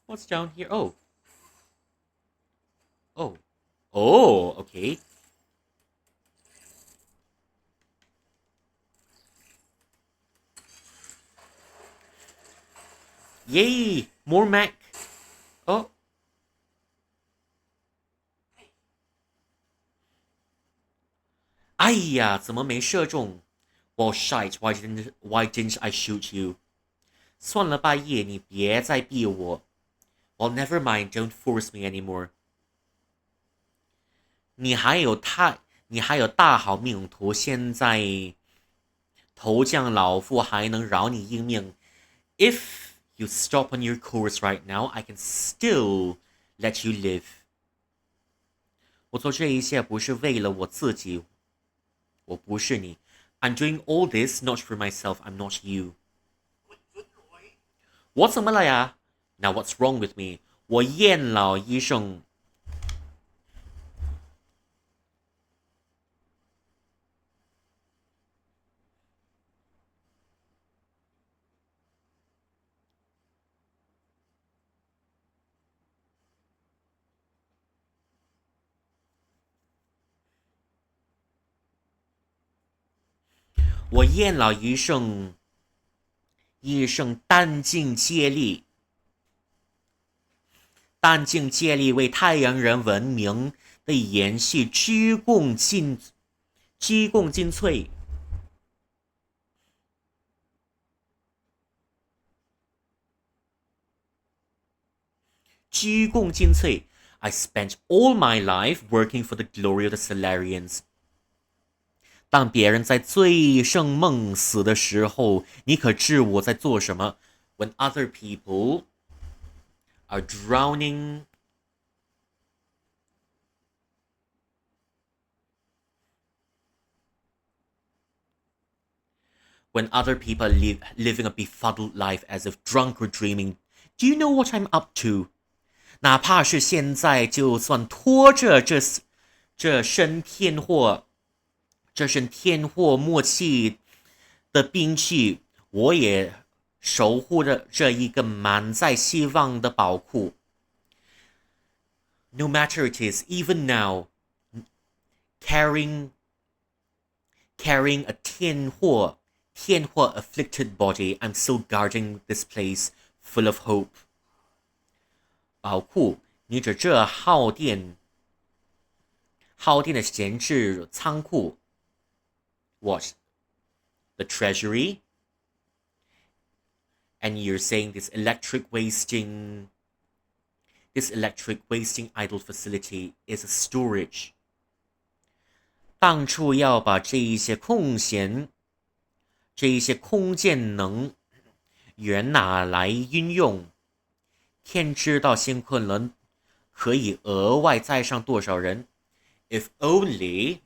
What's down here? Oh. Oh. Oh, okay. Yay! More Mac. Oh.哎呀，怎么没射中？ Well, shite, why didn't I shoot you? 算了吧，叶，你别再逼我。Well, never mind, don't force me anymore. 你还有大好命图，现在头降老夫还能饶你一命。If you stop on your course right now, I can still let you live. 我做这一切不是为了我自己，我不是你。I'm doing all this not for myself. I'm not you. 我怎么了呀？ Now what's wrong with me? 我验老医生。我咽了一声弹尽竭力，弹尽竭力为太阳人文明的延续鞠躬尽瘁。鞠躬尽瘁。I spent all my life working for the glory of the Solarians. 当别人在醉生梦死的时候，你可知我在做什么 ？When other people are drowning, when other people are living a befuddled life as if drunk or dreaming, do you know what I'm up to? 哪怕是现在，就算拖着这身天祸默契的兵器，我也守护着这一个满载希望的宝库。No matter it is, even now, carrying a 天祸 afflicted body, I'm still guarding this place full of hope. 宝库，你指这耗电的闲置仓库 ？What? The treasury? And you're saying this electric wasting idle facility is a storage. 当初要把这一些空间能源拿来运用，天知道新昆仑可以额外载上多少人。If only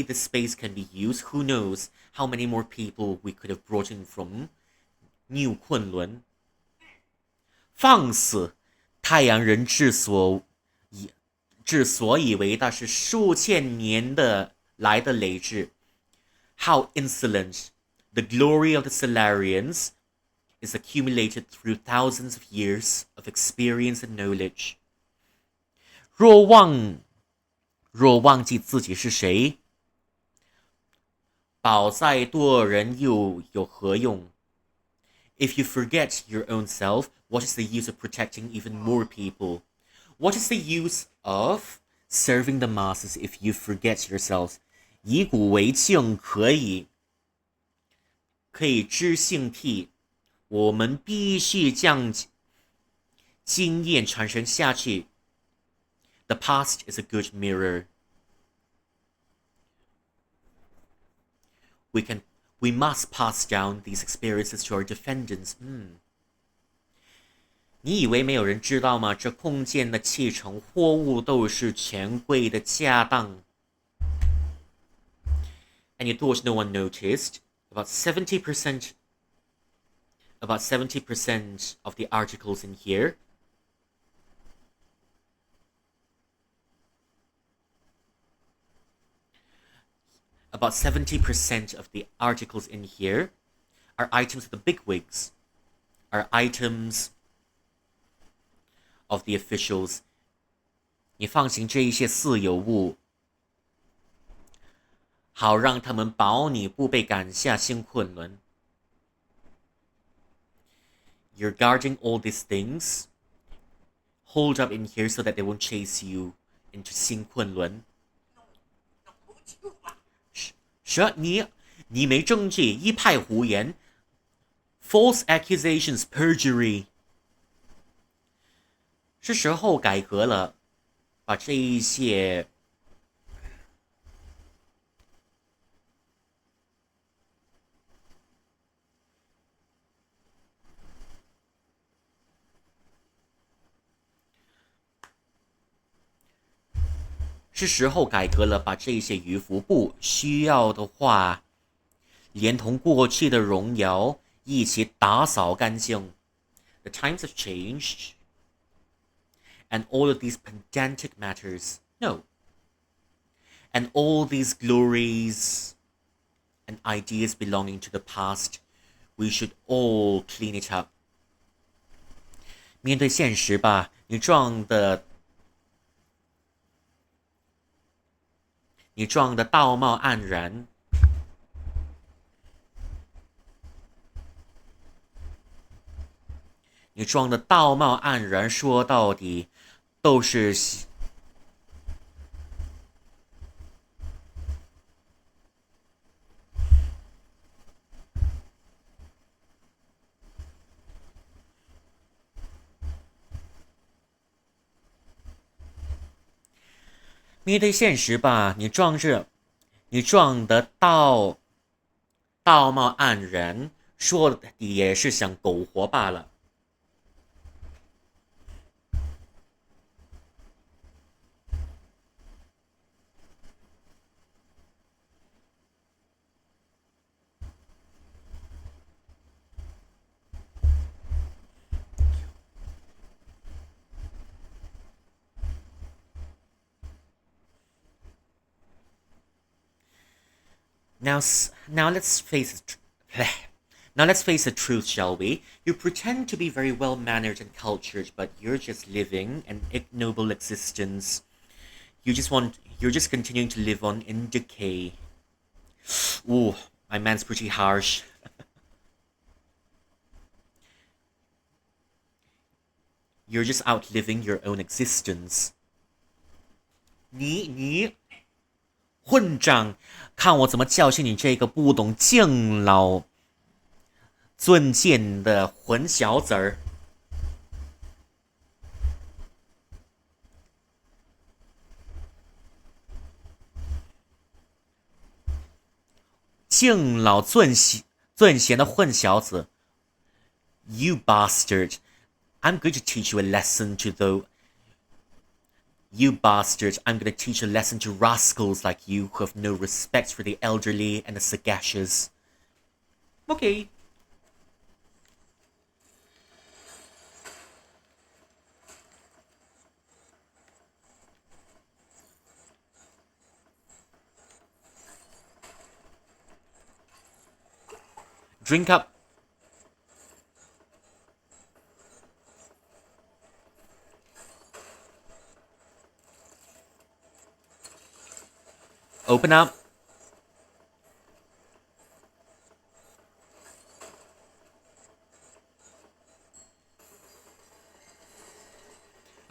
the space can be used, who knows how many more people we could have brought in from New 昆仑。放肆！太阳人之所以为它是数千年的来的累赘。How insolent! The glory of the Solarians is accumulated through thousands of years of experience and knowledge. 若忘记自己是谁，保再多人又有何用？ If you forget your own self, what is the use of protecting even more people? What is the use of serving the masses if you forget yourselves? 以古为镜，可以知兴替。我们必须将经验传承下去。The past is a good mirror. We must pass down these experiences to our descendants. 你以为没有人知道吗？这空间的砌成货物都是权贵的家当。And you thought no one noticed? About 70% of the articles in here are items of the bigwigs, are items of the officials. 你放行这一些私有物，好让他们保你不被赶下新昆仑。You're guarding all these things, hold up in here so that they won't chase you into 新昆仑。是你没证据，一派胡言 ，false accusations, perjury。是时候改革了，把这一些渔夫不需要的话，连同过去的荣耀一起打扫干净。The times have changed, and all of these pedantic matters, no, and all these glories and ideas belonging to the past, we should all clean it up. 面对现实吧，你撞的道貌岸然，你装的道貌岸然，说到底都是面对现实吧。你装的道貌岸然，说的也是想苟活罢了。Now, now let's face it. Now let's face the truth, shall we? You pretend to be very well mannered and cultured, but you're just living an ignoble existence. You're just continuing to live on in decay. Ooh, my man's pretty harsh. You're just outliving your own existence. 你混账！看我怎么教训你这个不懂敬老尊贱的混小子儿！敬老尊贤的混小子 ！You bastard! I'm going to teach you a lesson to those. You bastard, I'm gonna teach a lesson to rascals like you who have no respect for the elderly and the sagacious. Okay. Drink up. Open up.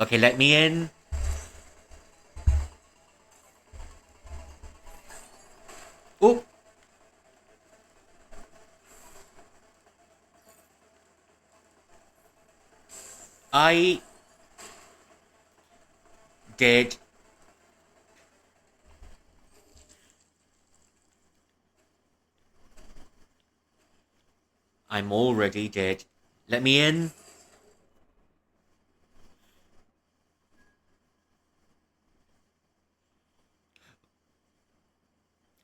Okay, let me in. Oh. I did. I'm already dead. Let me in.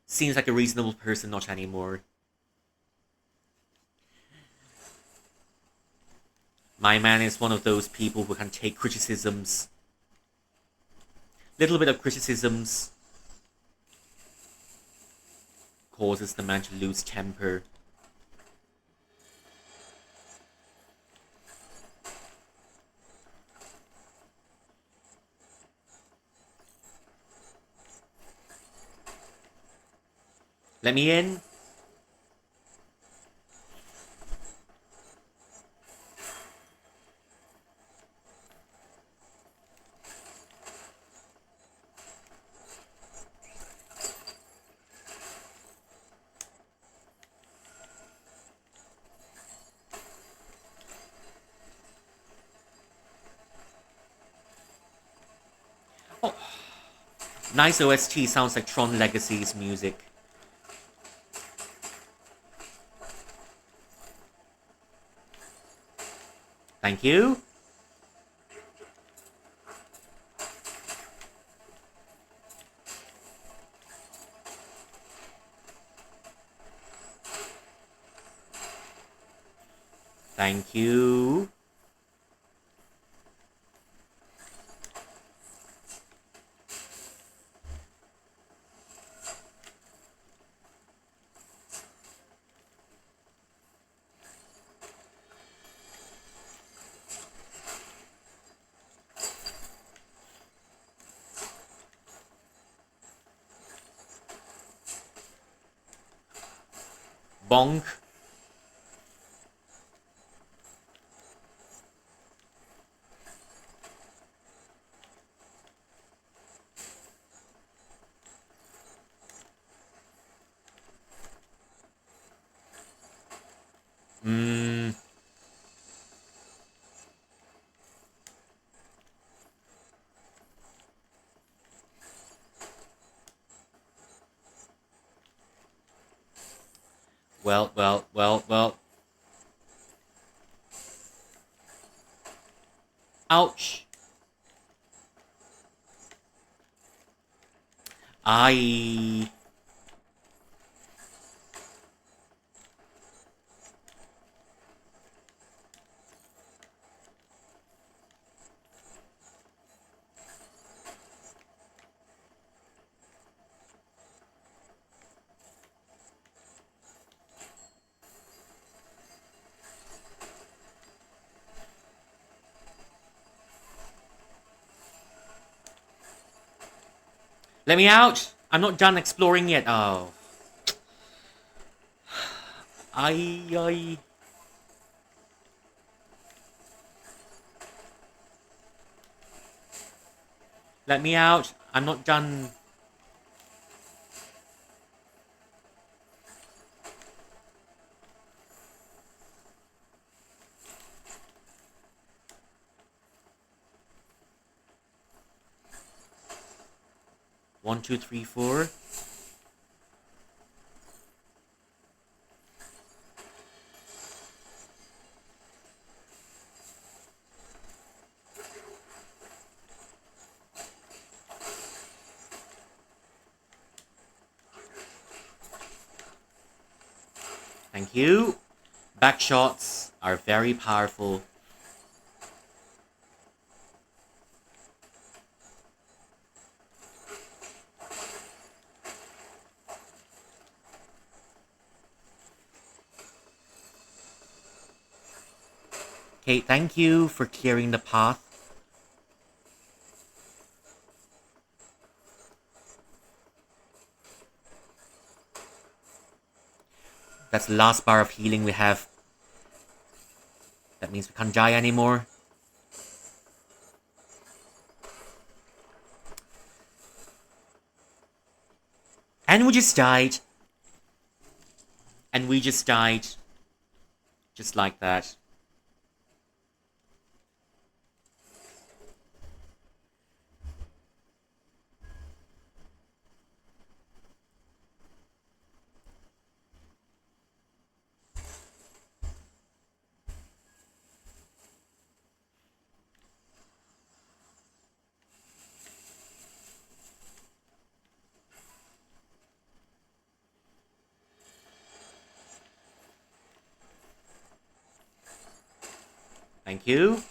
Seems like a reasonable person, not anymore. My man is one of those people who can take criticisms. Little bit of criticisms causes the man to lose temper. Let me in. Oh. Nice OST, sounds like Tron Legacy's music. Thank you. Thank you. Bonk. Well, well, well, well. Ouch. I... Let me out! I'm not done exploring yet. Oh. I... Let me out. I'm not done. One, two, three, four. Thank you. Back shots are very powerful. Okay, thank you for clearing the path. That's the last bar of healing we have. That means we can't die anymore. And we just died. And we just died. Just like that. Thank you.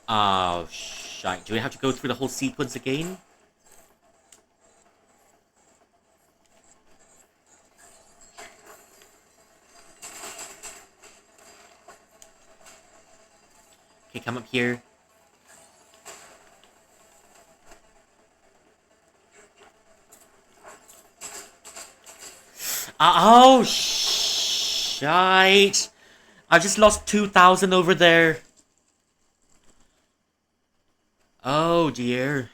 Oh, shite. Do we have to go through the whole sequence again? Okay, come up here. Oh, shite. I just lost 2,000 over there. Oh, dear.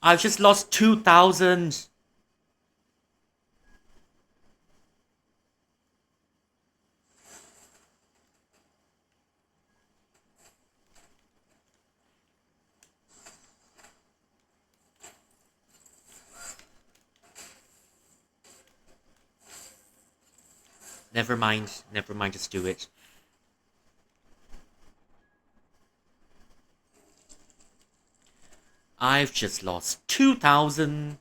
I've just lost 2,000. Never mind, just do it. I've just lost 2,000.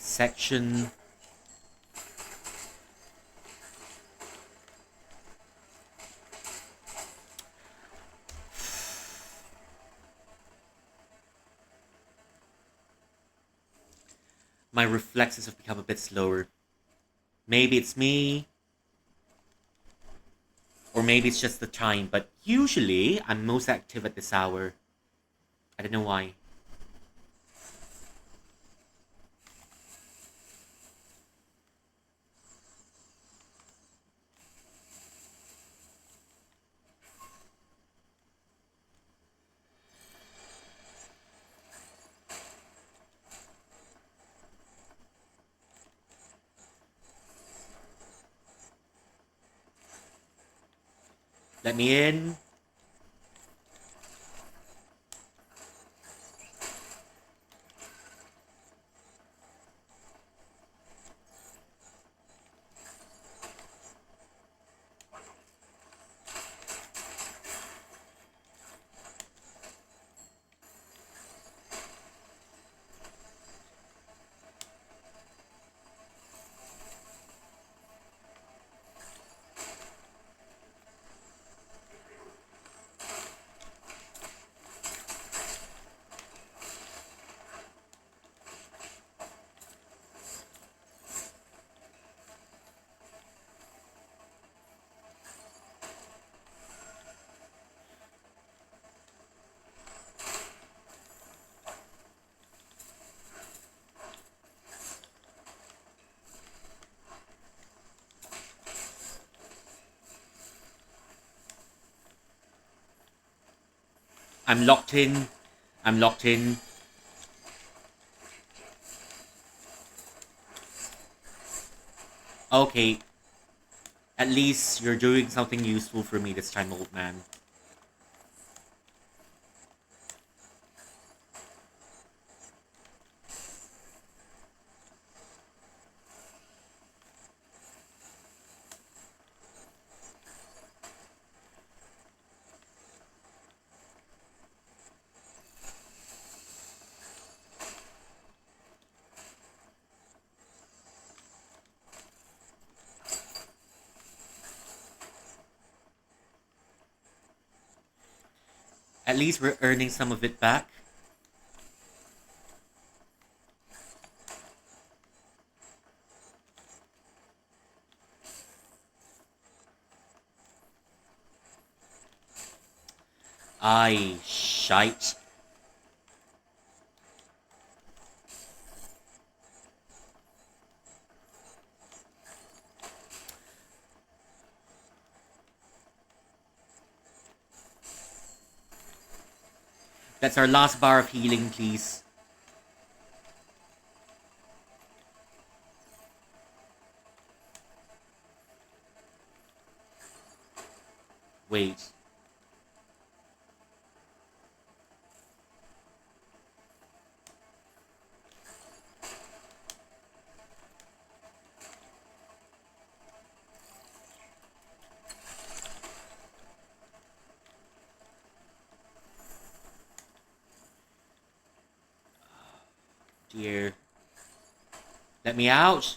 section. My reflexes have become a bit slower. Maybe it's me, or maybe it's just the time, but usually I'm most active at this hour. I don't know why. Let me in. I'm locked in. I'm locked in. Okay. At least you're doing something useful for me this time, old man. At least we're earning some of it back. Aye, shite. That's our last bar of healing, please. Wait. Dear. Let me out.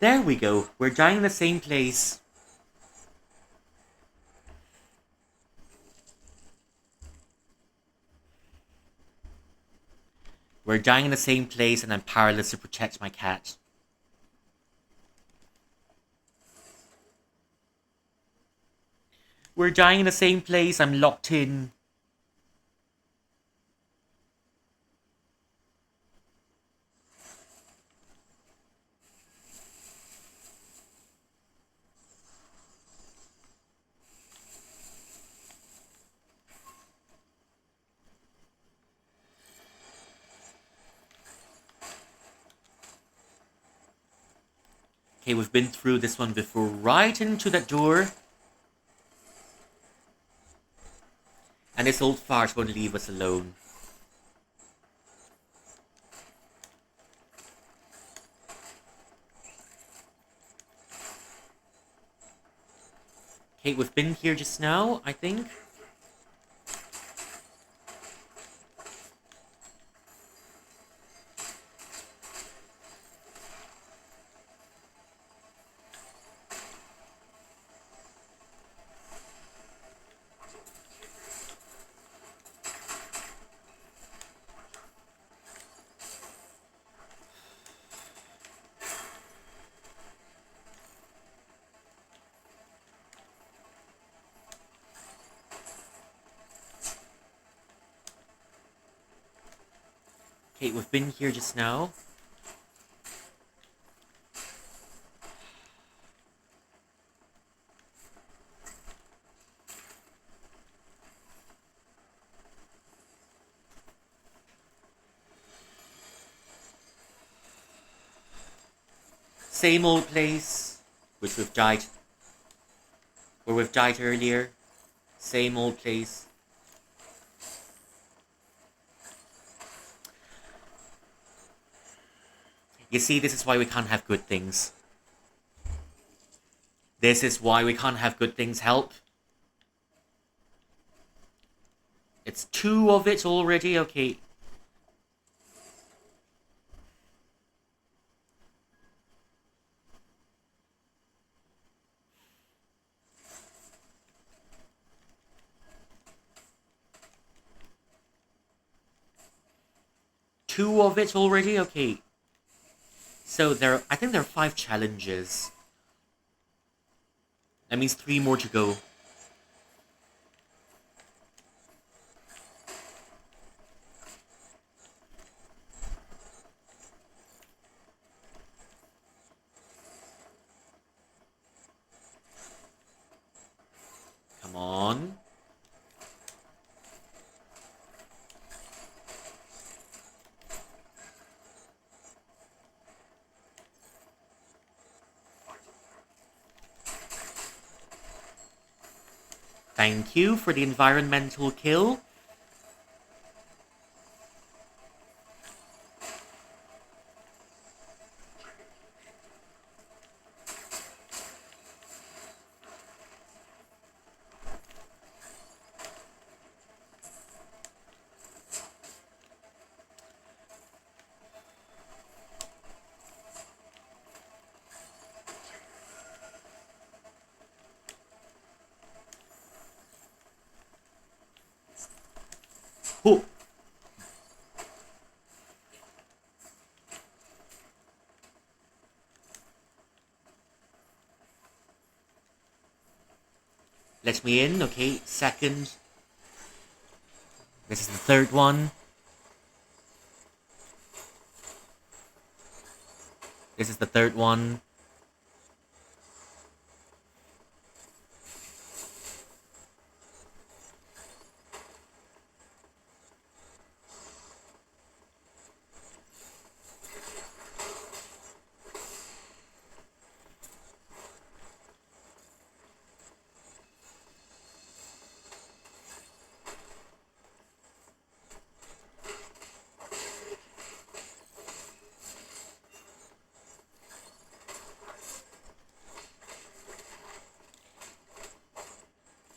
There we go. We're dying in the same place. We're dying in the same place and I'm powerless to protect my cat. We're dying in the same place. I'm locked in. Okay, we've been through this one before. Right into that door. And this old fart won't leave us alone. Okay, we've been here just now, I think. Okay, we've been here just now. Same old place, which we've died. Where we've died earlier. Same old place. You see, this is why we can't have good things. This is why we can't have good things help. It's 2 of it already, okay. Two of it already? Okay. So I think there are 5 challenges. That means 3 more to go. Come on. Thank you for the environmental kill. Oh. Let me in, okay. Second. This is the 3rd one. This is the 3rd one.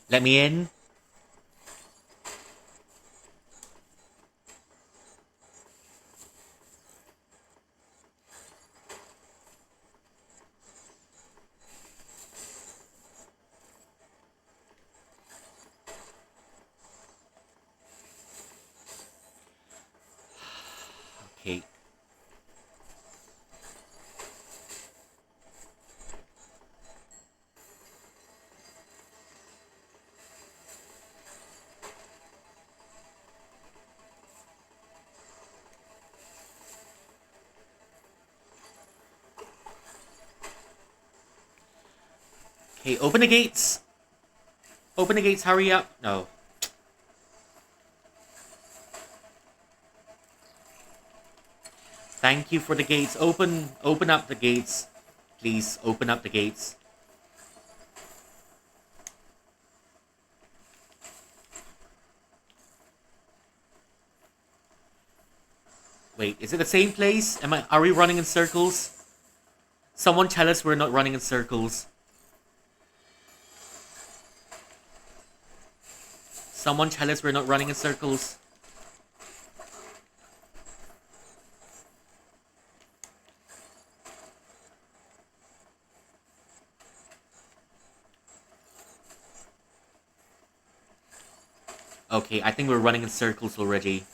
Let me in. Okay. Okay, open the gates. Open the gates, hurry up. No. Thank you for the gates. Open up the gates. Please open up the gates. Wait, is it the same place? Are we running in circles? Someone tell us we're not running in circles. Someone tell us we're not running in circles. Okay, I think we're running in circles already.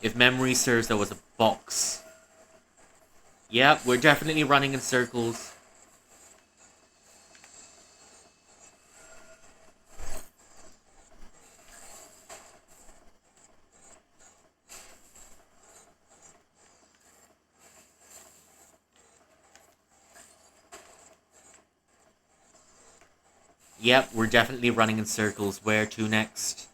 If memory serves, there was a box. Yep, we're definitely running in circles. Yep, we're definitely running in circles. Where to next?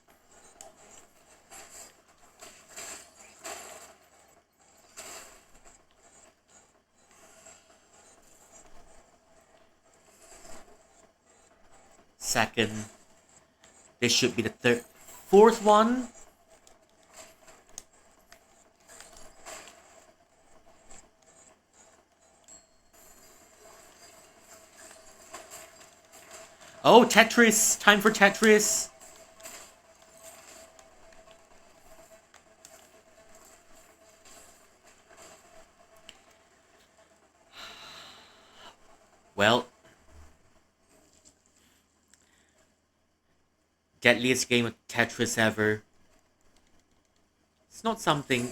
Second. This should be the third. Fourth one? Oh, Tetris! Time for Tetris! Well. Deadliest game of Tetris ever. It's not something...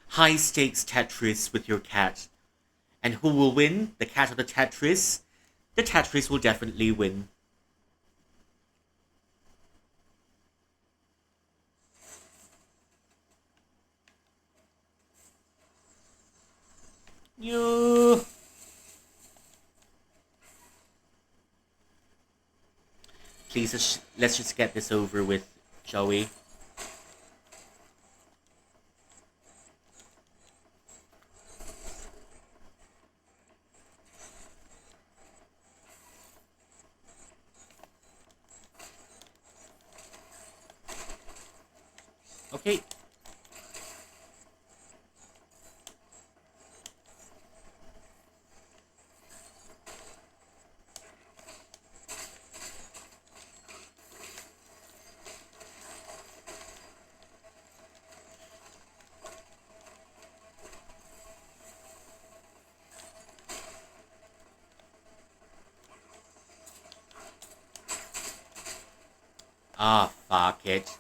High stakes Tetris with your cat. And who will win? The cat or the Tetris? The Tetris will definitely win. Yo. Please, let's just get this over with, shall we? Okay. Ah, fuck it.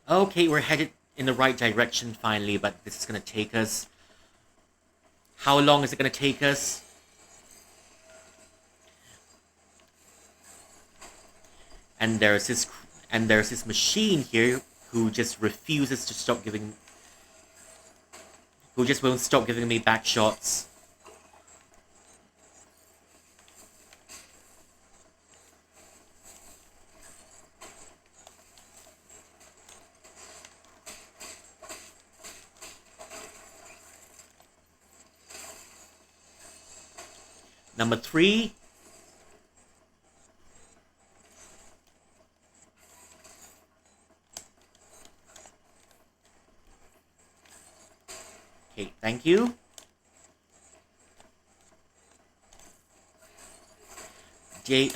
Okay, we're headed in the right direction finally, but this is gonna take us... How long is it gonna take us? And there's this machine here who just refuses to stop giving... Who just won't stop giving me back shots. Number 3. Okay, thank you. J...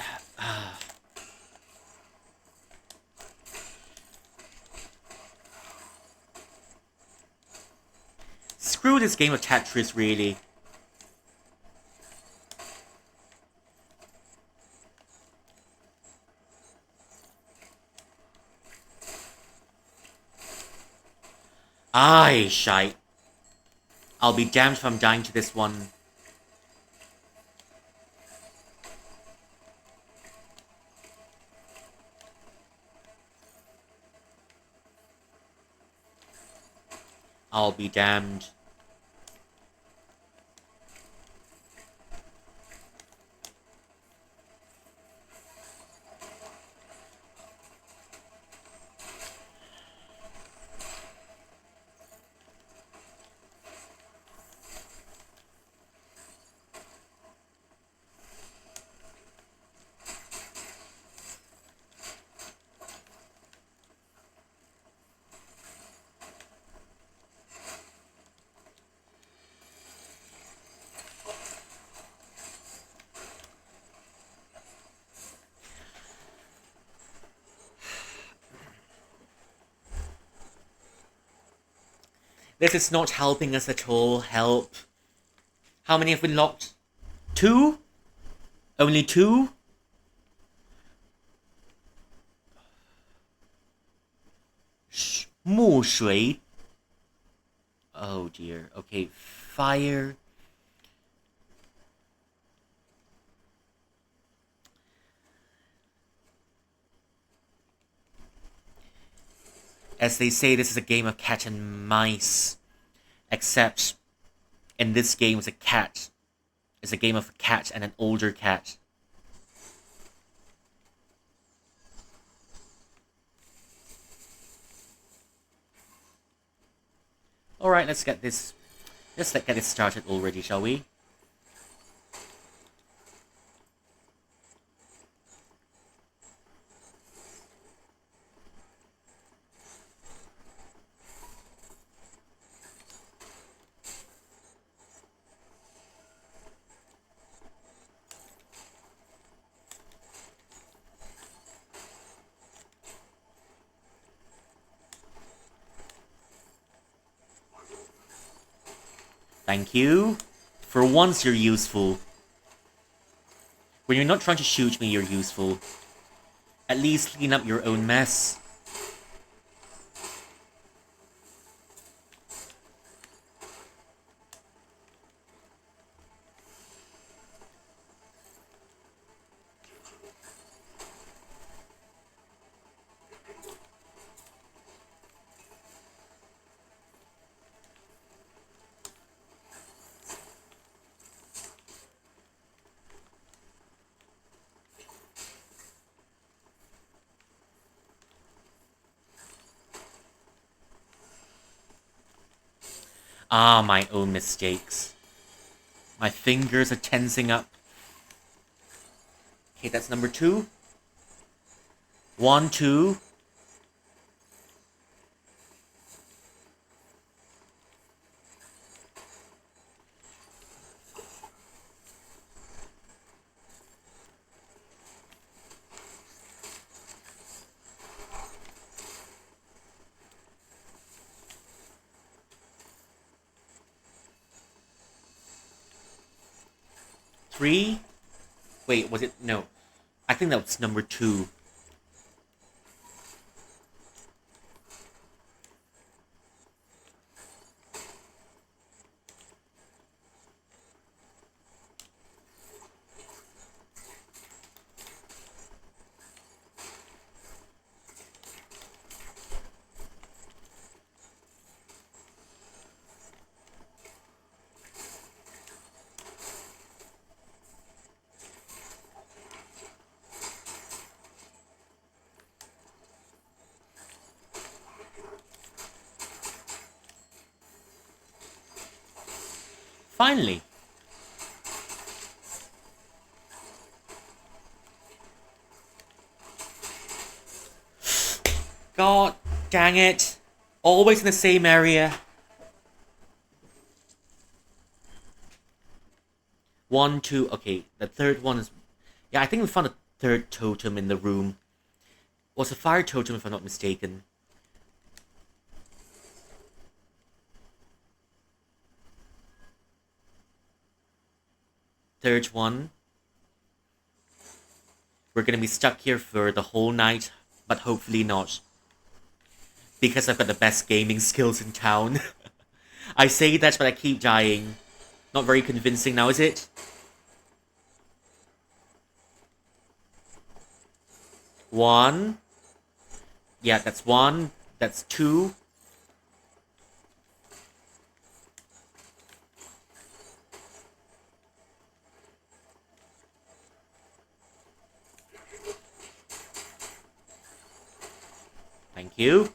Screw this game of Tetris, really. Aye, shite. I'll be damned if I'm dying to this one. I'll be damned. This is not helping us at all. Help. How many have been locked? 2? Only 2? Mu shui. Oh dear. Okay, fire. As they say, this is a game of cat and mice. Except, in this game, it's a cat. It's a game of a cat and an older cat. Alright, let's get this started already, shall we? Thank you. For once, you're useful. When you're not trying to shoot me, you're useful. At least clean up your own mess. Ah, my own mistakes. My fingers are tensing up. Okay, that's number 2. 1, 2. Three? Wait, was it? No. I think that was number 2. Finally. God dang it. Always in the same area. 1, 2. Okay, the third one is... Yeah, I think we found a third totem in the room. It was a fire totem, if I'm not mistaken. Third one. We're gonna be stuck here for the whole night, but hopefully not. Because I've got the best gaming skills in town. I say that, but I keep dying. Not very convincing now, is it? 1. Yeah, that's 1. That's 2. Thank you.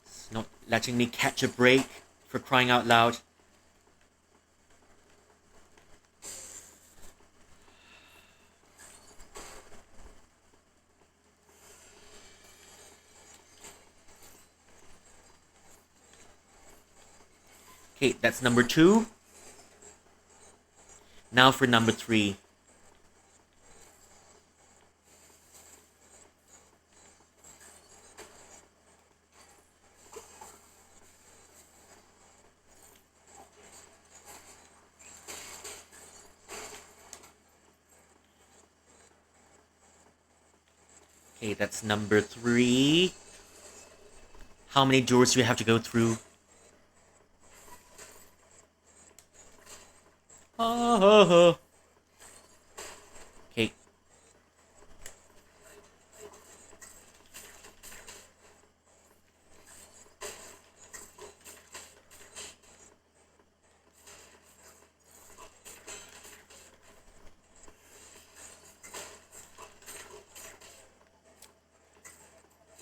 It's not letting me catch a break, for crying out loud. Okay, that's number 2. Now for number 3. Okay, that's number 3. How many doors do we have to go through? Okay.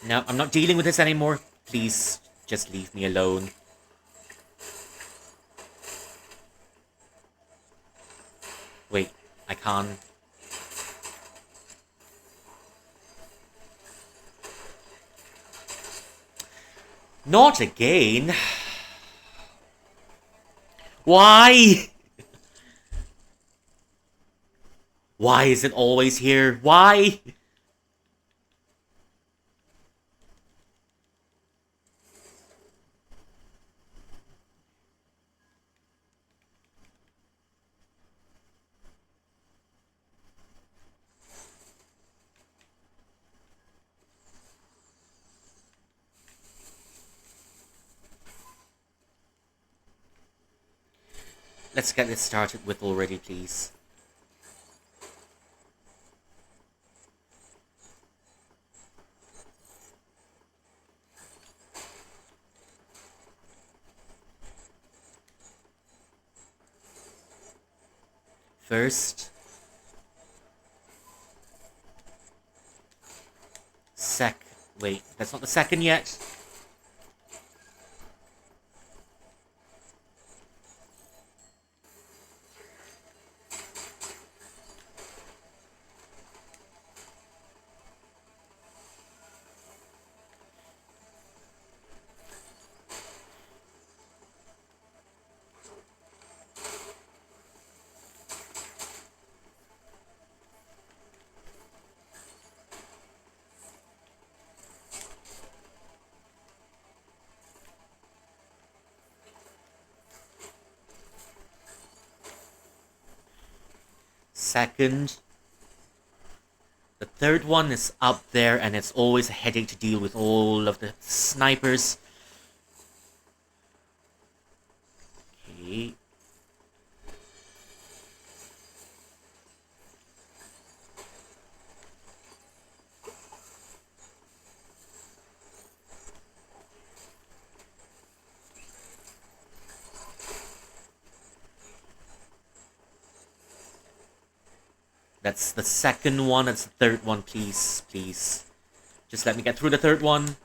No, I'm not dealing with this anymore. Please, just leave me alone. Wait, I can't. Not again. Why? Why is it always here? Why? Let's get this started with already, please. First. Wait, that's not the second yet. Second. The third one is up there, and it's always a headache to deal with all of the snipers. Okay. That's the second one. That's the third one, please. Please. Just let me get through the third one.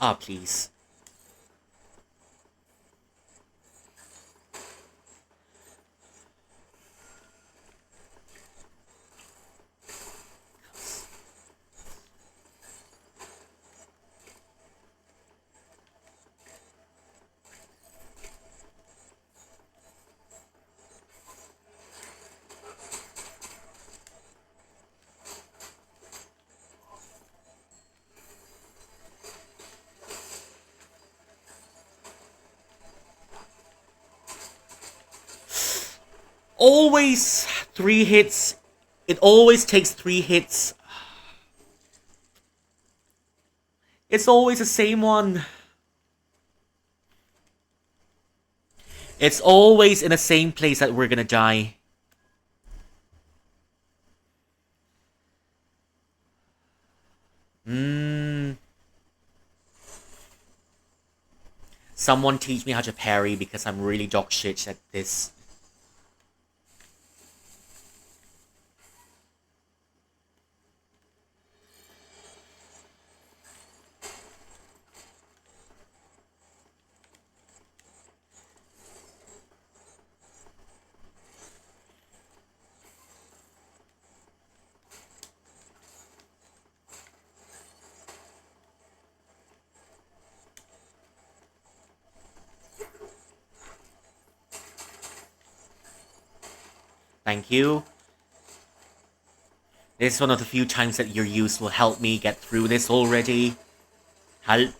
Ah, please. Always 3 hits. It always takes 3 hits. It's always the same one. It's always in the same place that we're gonna die. Someone teach me how to parry because I'm really dog shit at this. Thank you. This is one of the few times that your use will help me get through this already. Help.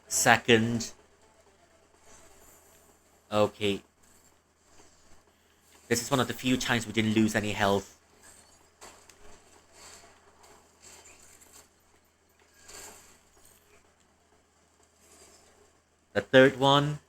Second. Okay. This is one of the few times we didn't lose any health. The third one.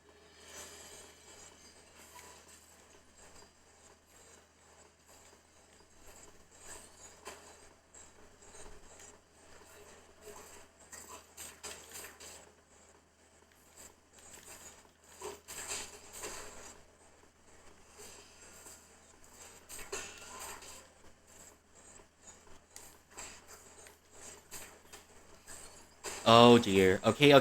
Oh dear. Okay.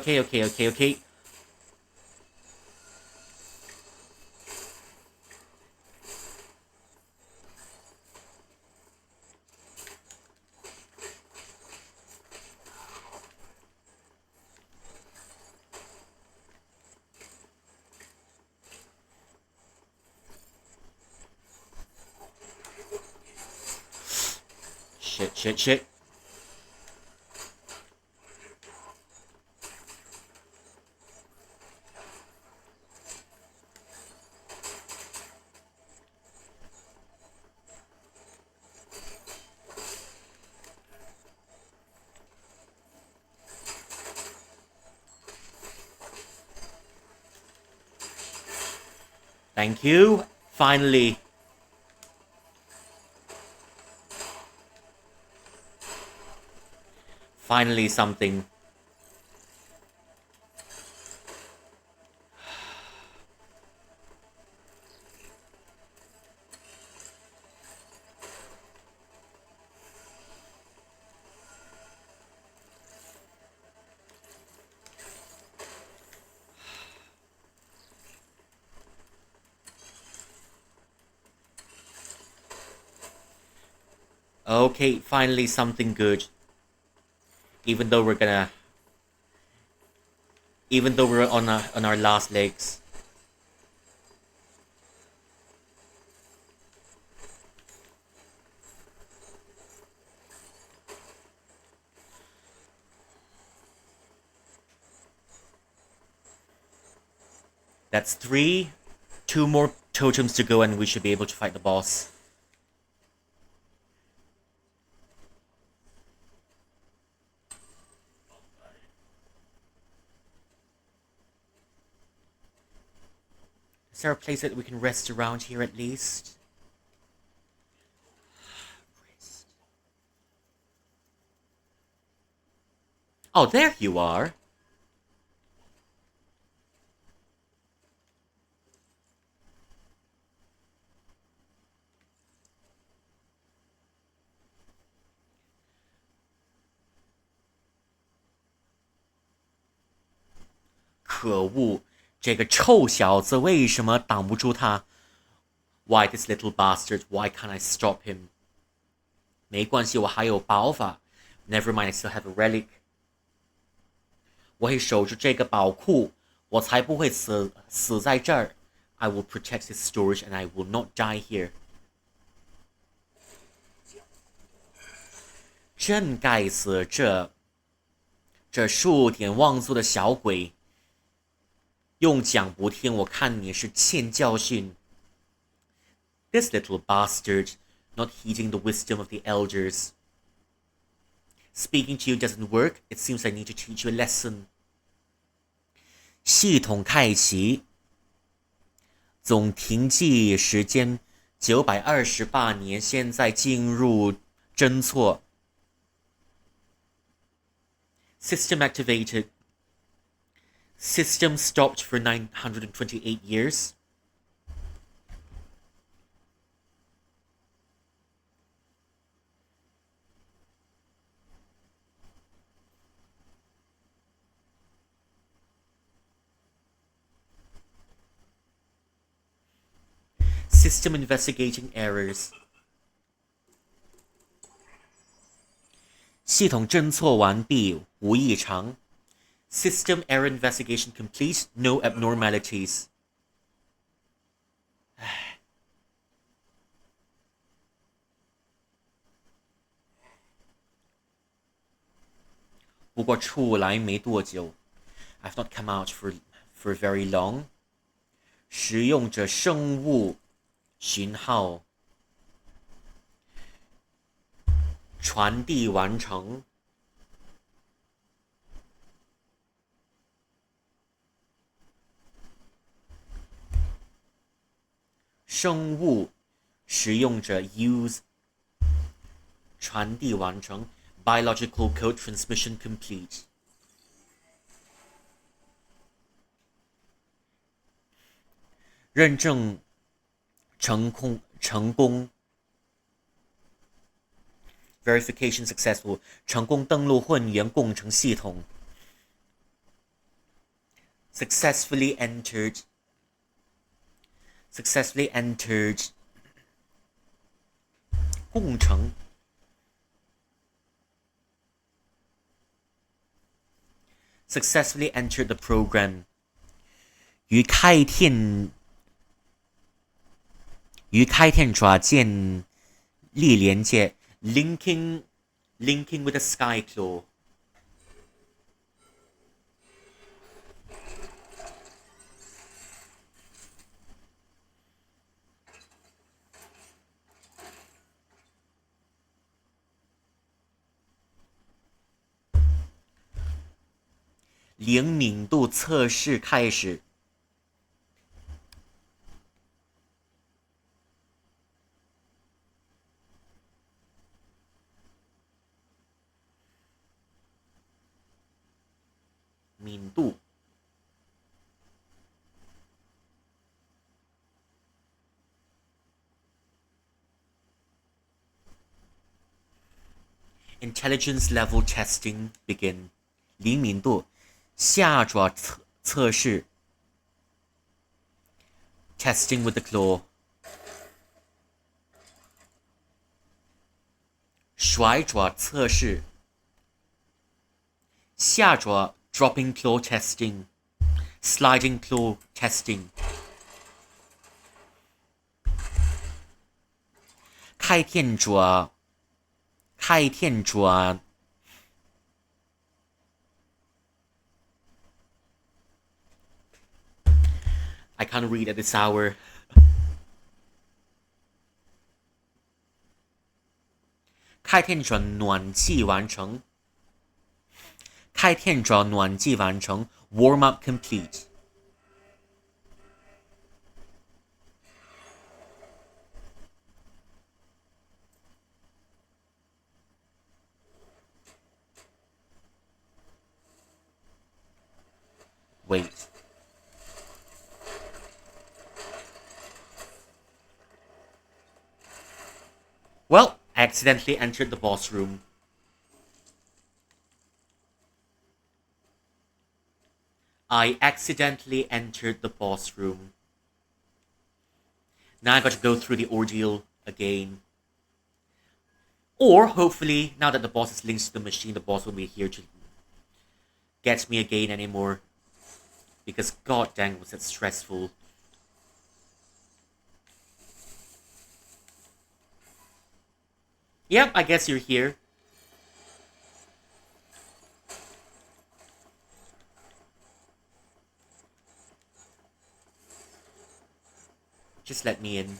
Shit. Thank you. Finally. Finally something. Okay, finally something good. Even though we're on our last legs. That's 3. 2 more totems to go and we should be able to fight the boss. Is there a place that we can rest around here at least? Rest. Oh, there you are.可恶，这个臭小子为什么挡不住他 ？Why this little bastard? Why can't I stop him? 没关系，我还有宝法。Never mind, I still have a relic. 我会守住这个宝库，我才不会死在这儿。I will protect this storage and I will not die here. 真该死，这数典忘祖的小鬼，用讲不听，我看你是欠教训。This little bastard, not heeding the wisdom of the elders. Speaking to you doesn't work. It seems I need to teach you a lesson. 系统开启，总停机时间928年，现在进入侦错。System activated. System stopped for 928 years. System investigating errors. 系统侦错完毕，无异常。System error investigation complete. No abnormalities. 不过出来没多久。I've not come out for very long. 使用者生物讯号传递完成。生物使用者 use 传递完成。Biological code transmission complete. 认证成功 Verification successful. 成功登录混元工程系统。Successfully entered. Successfully entered. 工程。Successfully entered the program. 与开天爪建立连接。Linking with the sky claw. 灵敏度测试开始。敏度。Intelligence level testing begin. 灵敏度下爪测试。Testing with the claw. 甩爪测试。下爪 dropping claw testing. Sliding claw testing. 开天爪。I can't read at this hour. 开天爪暖气完成。Warm up complete. Wait. Well, I accidentally entered the boss room. Now I got to go through the ordeal again. Or hopefully, now that the boss is linked to the machine, the boss will be here to get me again anymore. Because god dang was that stressful. Yep, I guess you're here. Just let me in.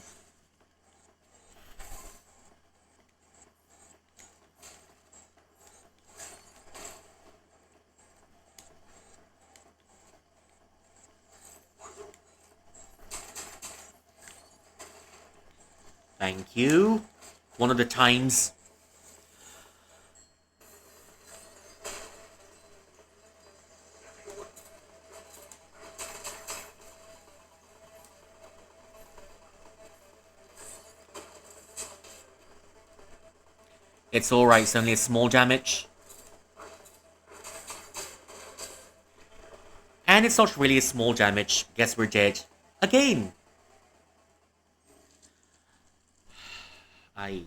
Thank you. One of the times. It's alright, it's only a small damage. And it's not really a small damage. Guess we're dead. Again! I.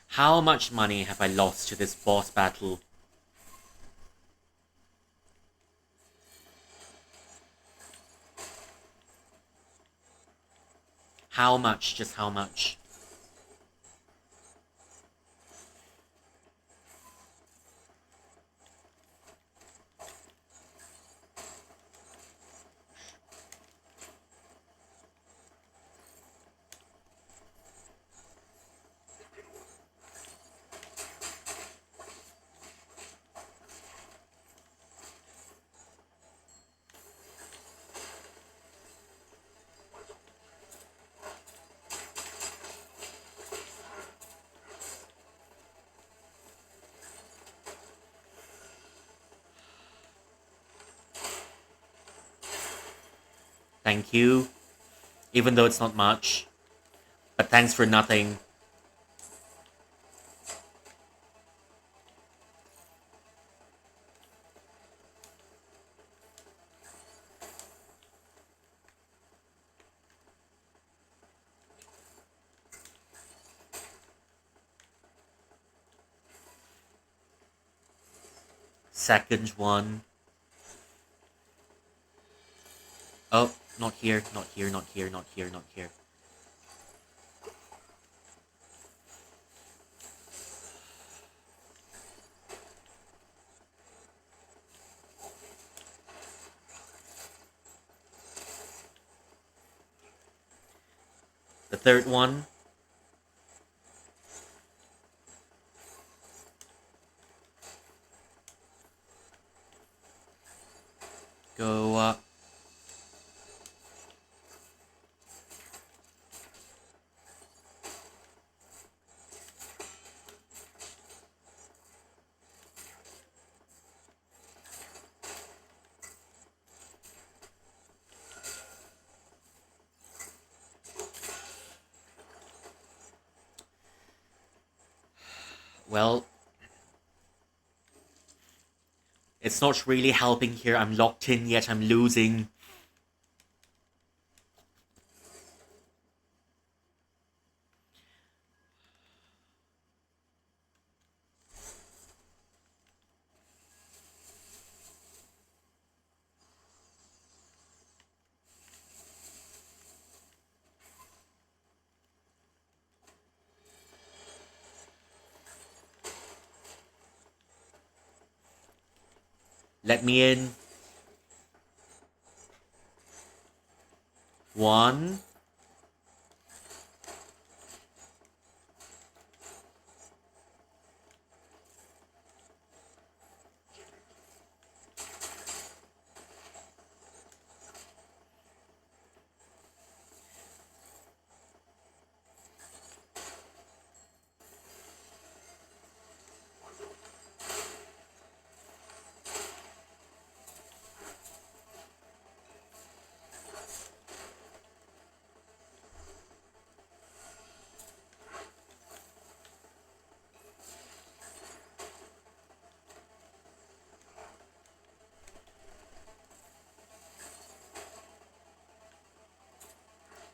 How much money have I lost to this boss battle? How much? Just how much? Thank you. Even though it's not much. But thanks for nothing. Second one. Oh, not here, not here, not here, not here, not here. The third one. Go up. Well, it's not really helping here. I'm locked in, yet I'm losing. Let me in. One.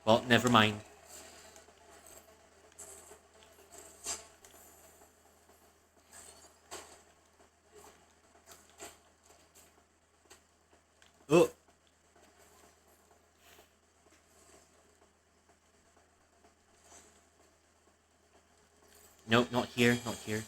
Well, never mind. Oh. Nope, not here, not here.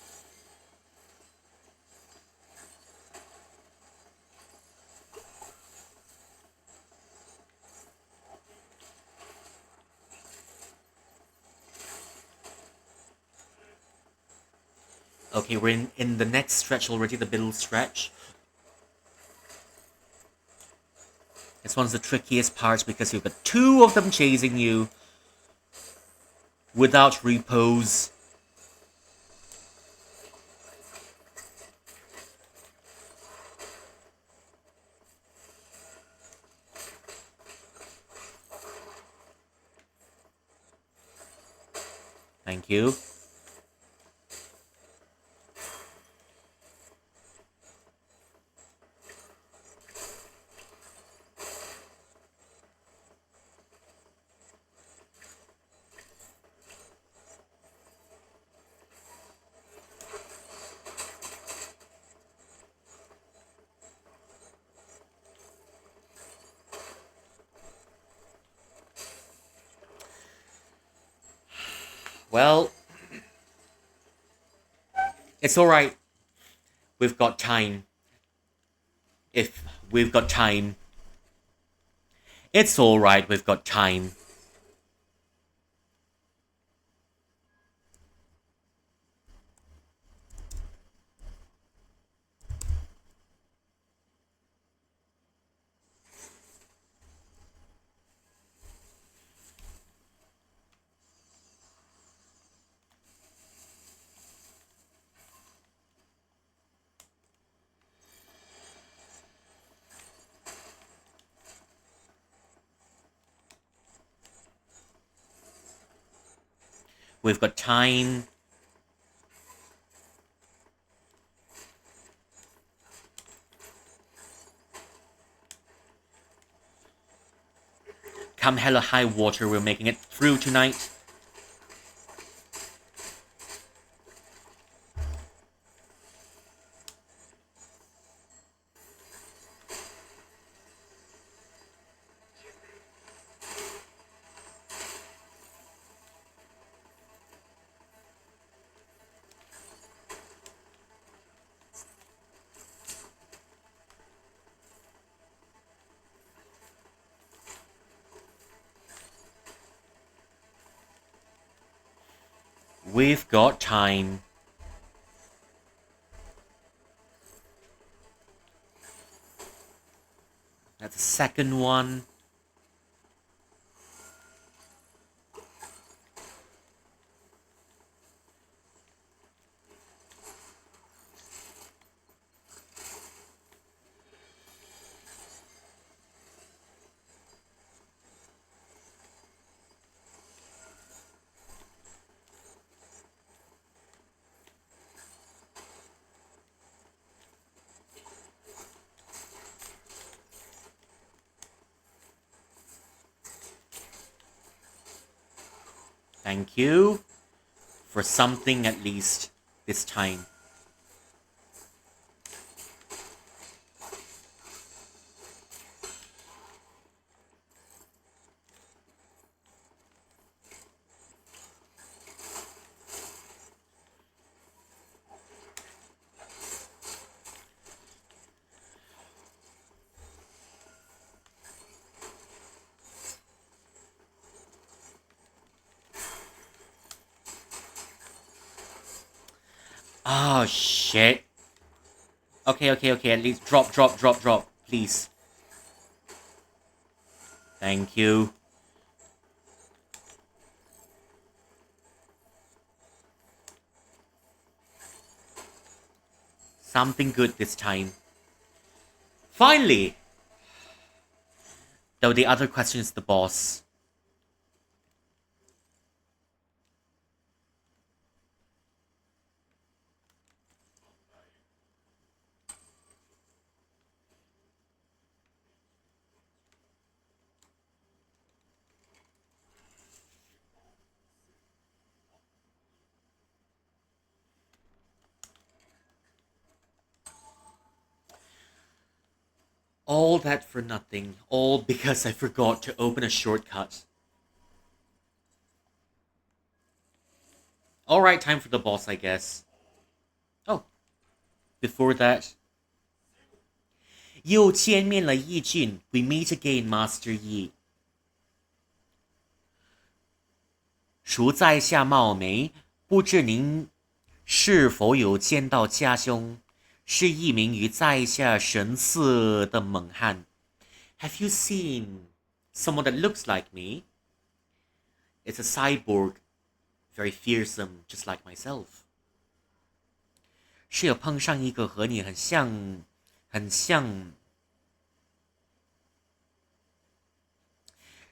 Okay, we're in the next stretch already, the middle stretch. This one's the trickiest part because you've got two of them chasing you without repose. Thank you. Well, it's alright. We've got time. If we've got time. It's alright, we've got time. We've got time. Come hell or high water, we're making it through tonight. We've got time. That's the second one. Thank you. For something at least this time. Oh, shit. Okay, at least drop, please. Thank you. Something good this time. Finally! Though the other question is the boss. All that for nothing. All because I forgot to open a shortcut. Alright, time for the boss, I guess. Oh, before that. 又见面了义俊 We meet again, Master Yi. 孰在下冒昧，不知您是否有见到家兄？是一名与在下神似的猛汉。Have you seen someone that looks like me? It's a cyborg, very fearsome, just like myself. 是有碰上一个和你很像，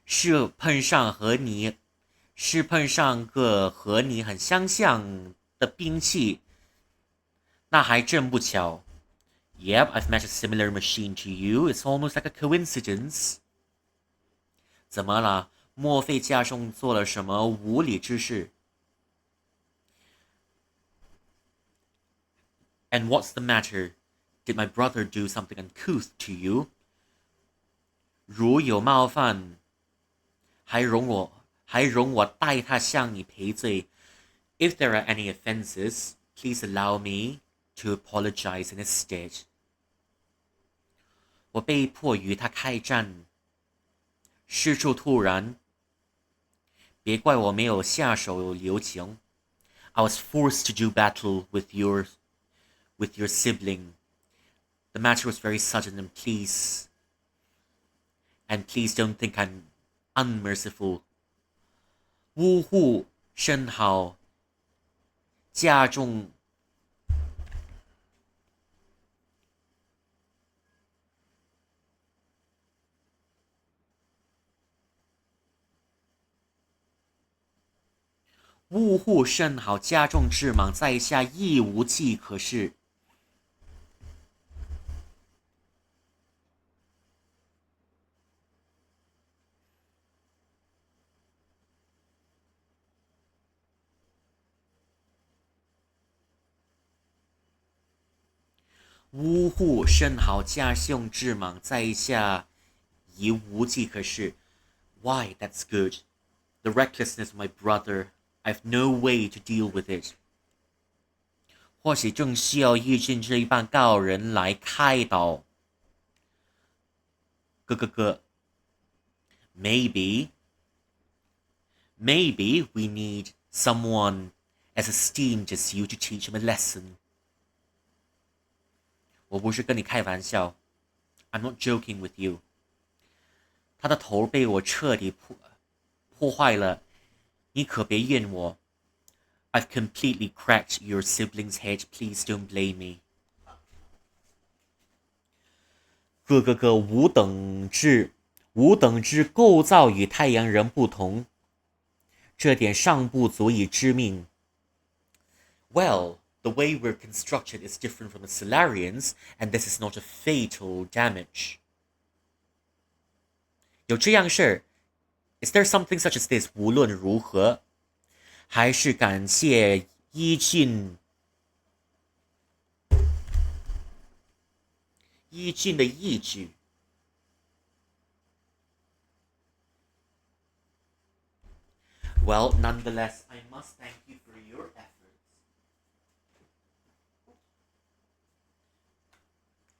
是碰上个和你很相像的兵器，那还真不巧。Yep, I've met a similar machine to you. It's almost like a coincidence. 怎么了？莫非家兄做了什么无理之事 ？And what's the matter? Did my brother do something uncouth to you? 如有冒犯，还容我代他向你赔罪。If there are any offenses, please allow me to apologize in his stead. 我被迫与他开战，事出突然，别怪我没有下手留情。I was forced to do battle with your sibling. The matter was very sudden, and please don't think I'm unmerciful. 呜呼，甚好，家中。呜呼，甚好，家中之忙，在下亦无计可施。呜呼，甚好，家兄之忙，在下亦无计可施。Why, that's good. The recklessness of my brother, I've no way to deal with it. 或许正需要义俊这一般高人来开导。哥。Maybe we need someone as esteemed as you to teach him a lesson. 我不是跟你开玩笑 I'm not joking with you. 他的头被我彻底破坏了，你可别怨我。I've completely cracked your sibling's head. Please don't blame me. 哥，吾等之构造与太阳人不同，这点尚不足以致命。Well, the way we're constructed is different from the Solarians, and this is not a fatal damage. 有这样事 Is there something such as this? 无论如何，还是感谢一俊的义举。Well, nonetheless, I must thank you for your efforts.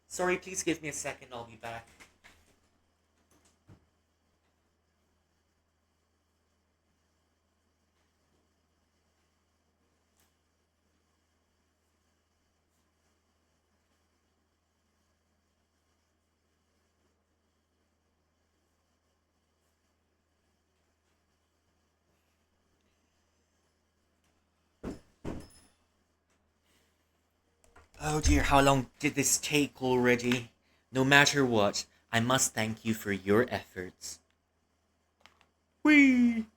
Sorry, please give me a second, I'll be back. Oh dear, how long did this take already? No matter what, I must thank you for your efforts. Whee!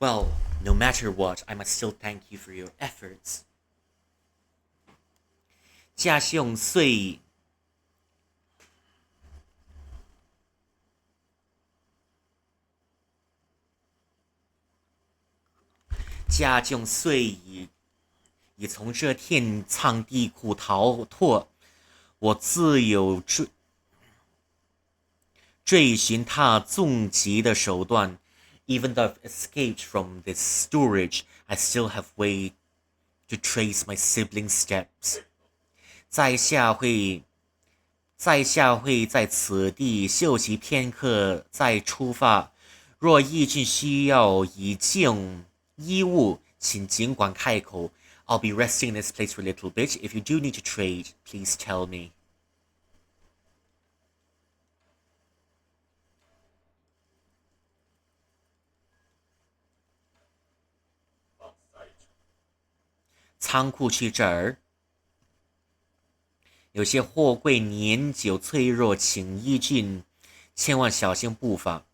Well, no matter what, I must still thank you for your efforts. 家兄虽家境虽已从这天苍地苦逃脱，我自有追寻他踪迹的手段。Even though I've escaped from this storage, I still have way to trace my siblings' steps. 在下会在此地休息片刻，再出发。若义军需要一件衣物，请尽管开口。I'll be resting in this place for a little bit. If you do need to trade, please tell me. 仓库去这儿。有些货柜年久脆弱，请义军千万小心步伐。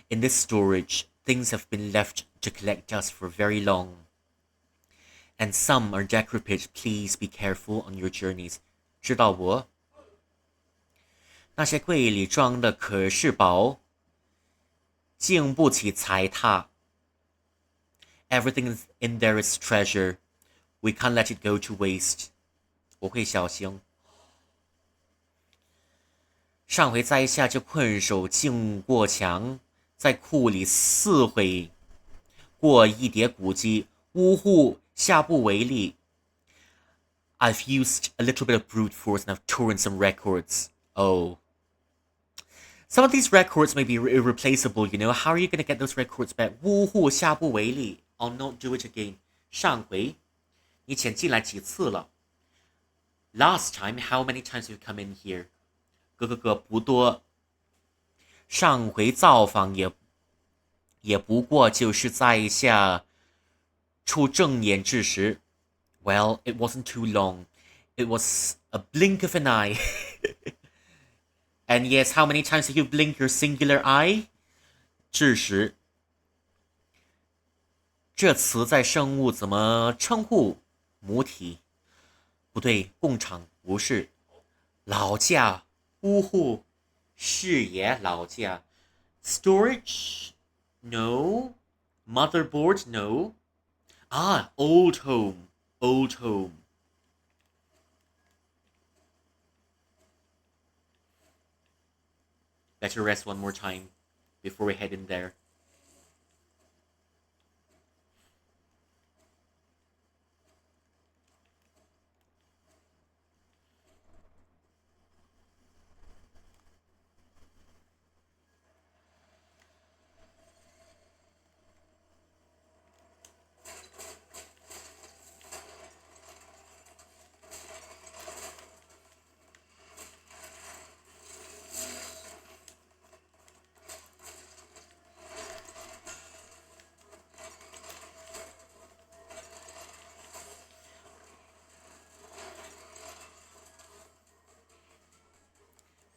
In this storage, things have been left to collect dust for very long, and some are decrepit. Please be careful on your journeys. 知道不？那些柜里装的可是宝，经不起踩踏。Everything in there is treasure. We can't let it go to waste. 我会小心。上回在下就困守进过墙，在库里撕毁过一叠古籍，呜呼，下不为例。I've used a little bit of brute force and I've torn some records. Oh. Some of these records may be irreplaceable, you know. How are you going to get those records back? 呜呼，下不为例。I'll not do it again. 上回你潜进来几次了？ Last time, how many times have you come in here? 个不多。上回造访也不过就是在下出正眼之时。Well, it wasn't too long. It was a blink of an eye. And yes, how many times have you blinked your singular eye? 之时。这词在生物怎么称呼？母体。不对，工厂不是。老架，呜呼，是也老架。Storage? No. Motherboard? No. Ah, old home. Old home. Better rest one more time before we head in there.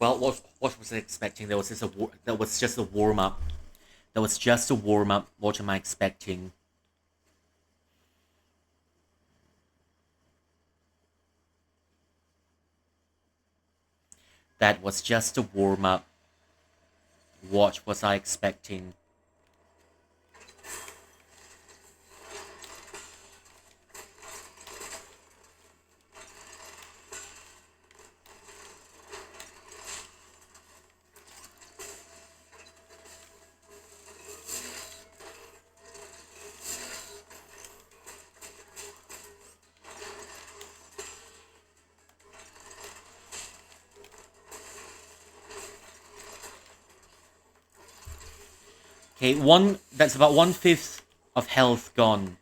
Well, what was I expecting? That was just a warm up. That was just a warm up. What am I expecting? That was just a warm up. What was I expecting? Okay, that's about 1/5 of health gone.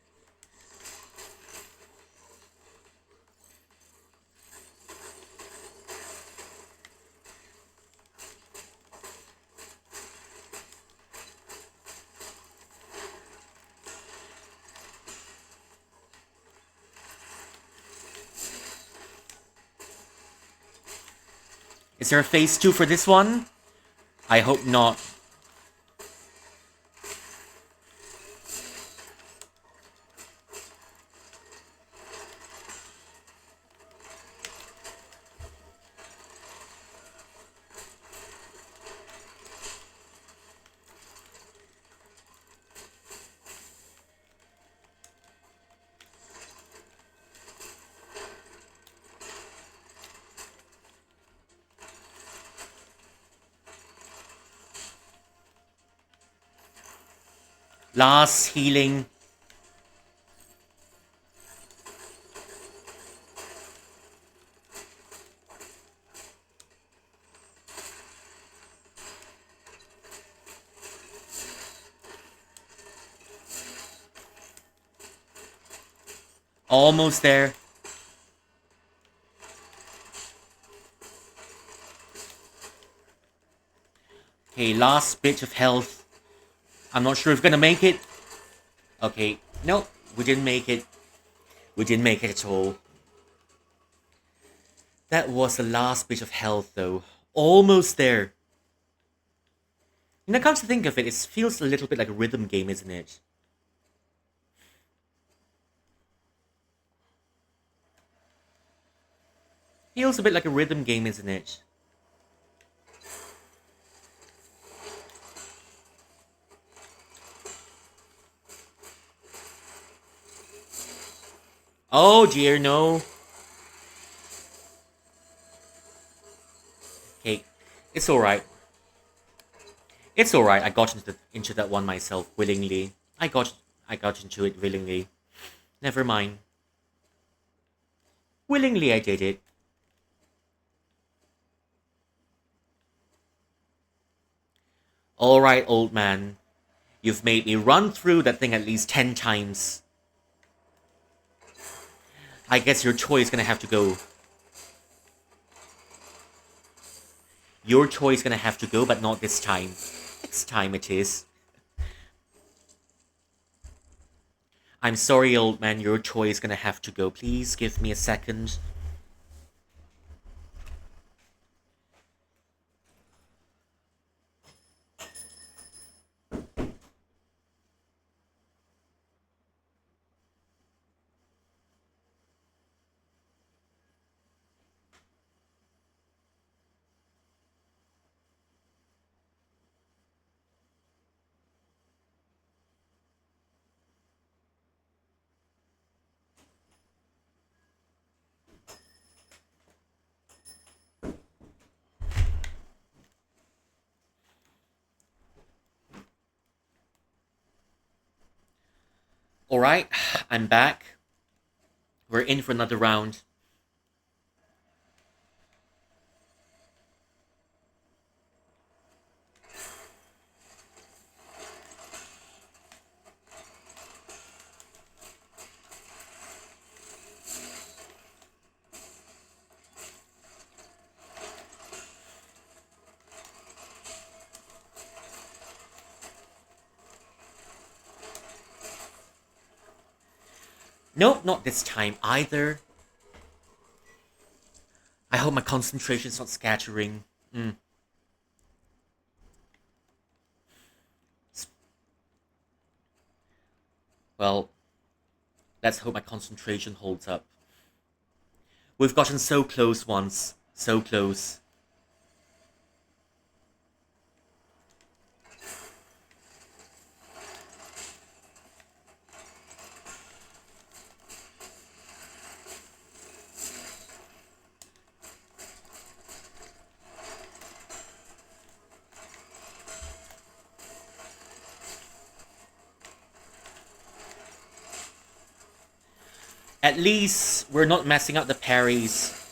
Is there a phase 2 for this one? I hope not. Last healing. Almost there. Okay, last bit of health. I'm not sure if we're gonna make it. Okay, nope, we didn't make it. We didn't make it at all. That was the last bit of health, though. Almost there. Come to think of it, it feels a little bit like a rhythm game, isn't it? Feels a bit like a rhythm game, isn't it? Oh dear, no. Okay, it's alright. It's alright, I got into that one myself willingly. I got into it willingly. Never mind. Willingly I did it. Alright, old man. You've made me run through that thing at least 10 times. I guess your toy is gonna have to go. Your toy is gonna have to go, but not this time. Next time it is. I'm sorry, old man, your toy is gonna have to go. Please give me a second. Alright, I'm back. We're in for another round. Nope, not this time either. I hope my concentration's not scattering. Well, let's hope my concentration holds up. We've gotten so close once. So close. At least we're not messing up the parries.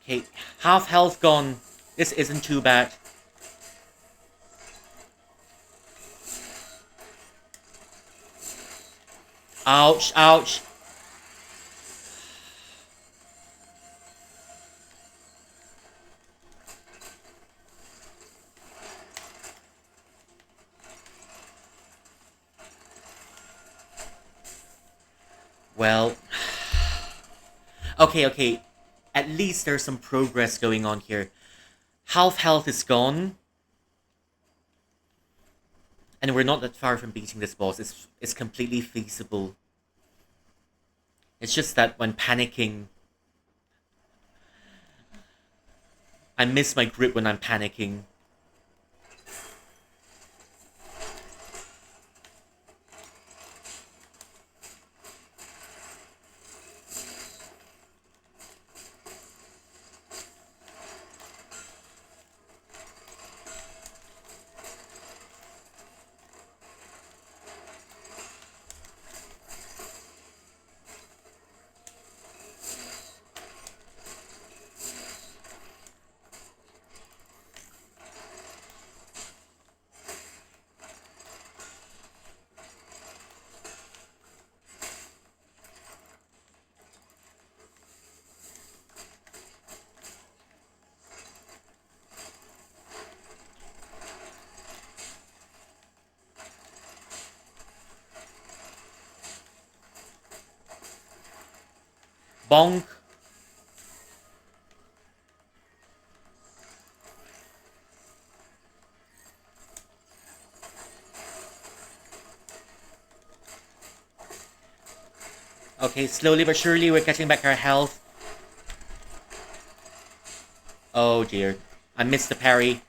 Okay, half health gone. This isn't too bad. Ouch, ouch. Well. Okay. At least there's some progress going on here. Half health is gone. And we're not that far from beating this boss. It's completely feasible. It's just that when panicking... I miss my grip when I'm panicking. Bonk. Okay, slowly but surely we're getting back our health. Oh dear. I missed the parry.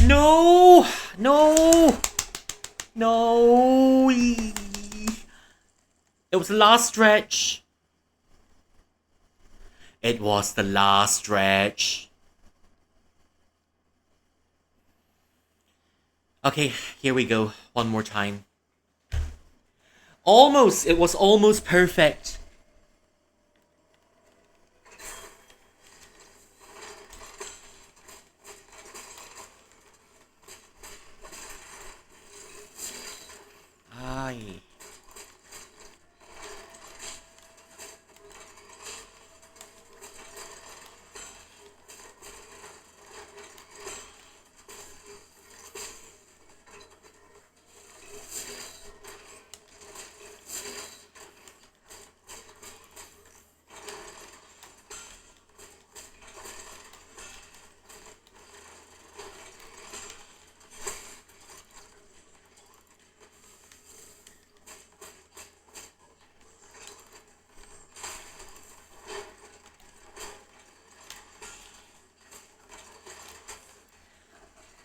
No! No! No! It was the last stretch. It was the last stretch. Okay, here we go. One more time. Almost! It was almost perfect. Ay.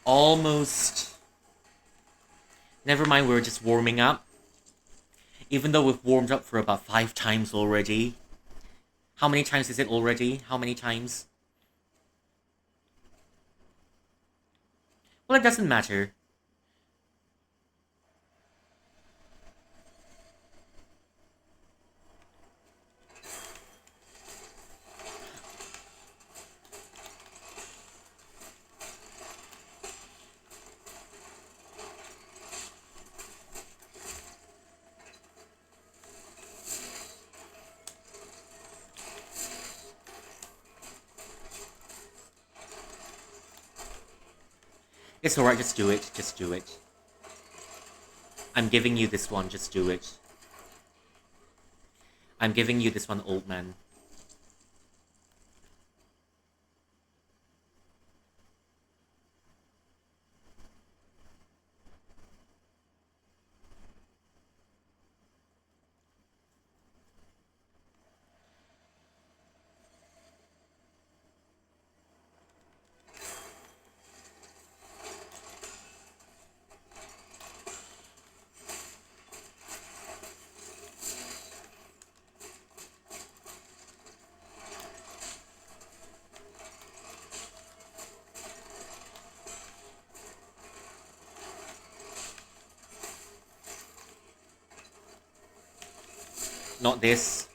Almost. Never mind, we're just warming up. Even though we've warmed up for about 5 times already. How many times is it already? How many times? Well, it doesn't matter. It's alright, just do it. Just do it. I'm giving you this one, just do it. I'm giving you this one, old man. Not this.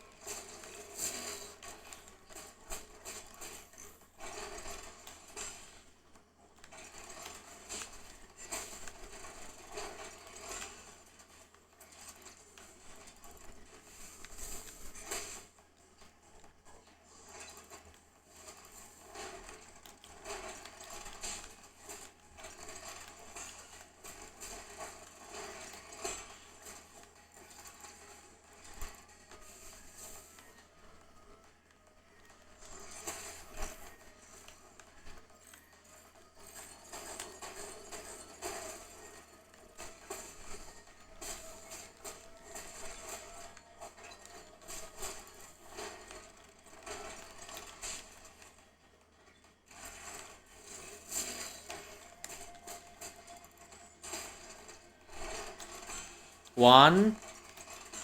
One,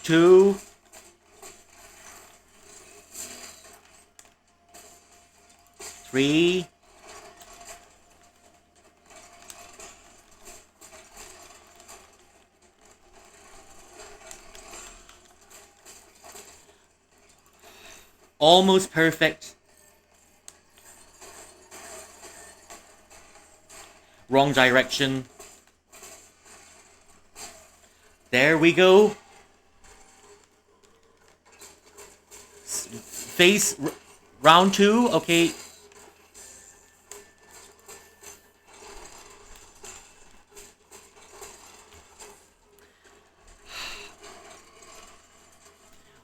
two, three, almost perfect. Wrong direction. There we go. Face round 2. Okay.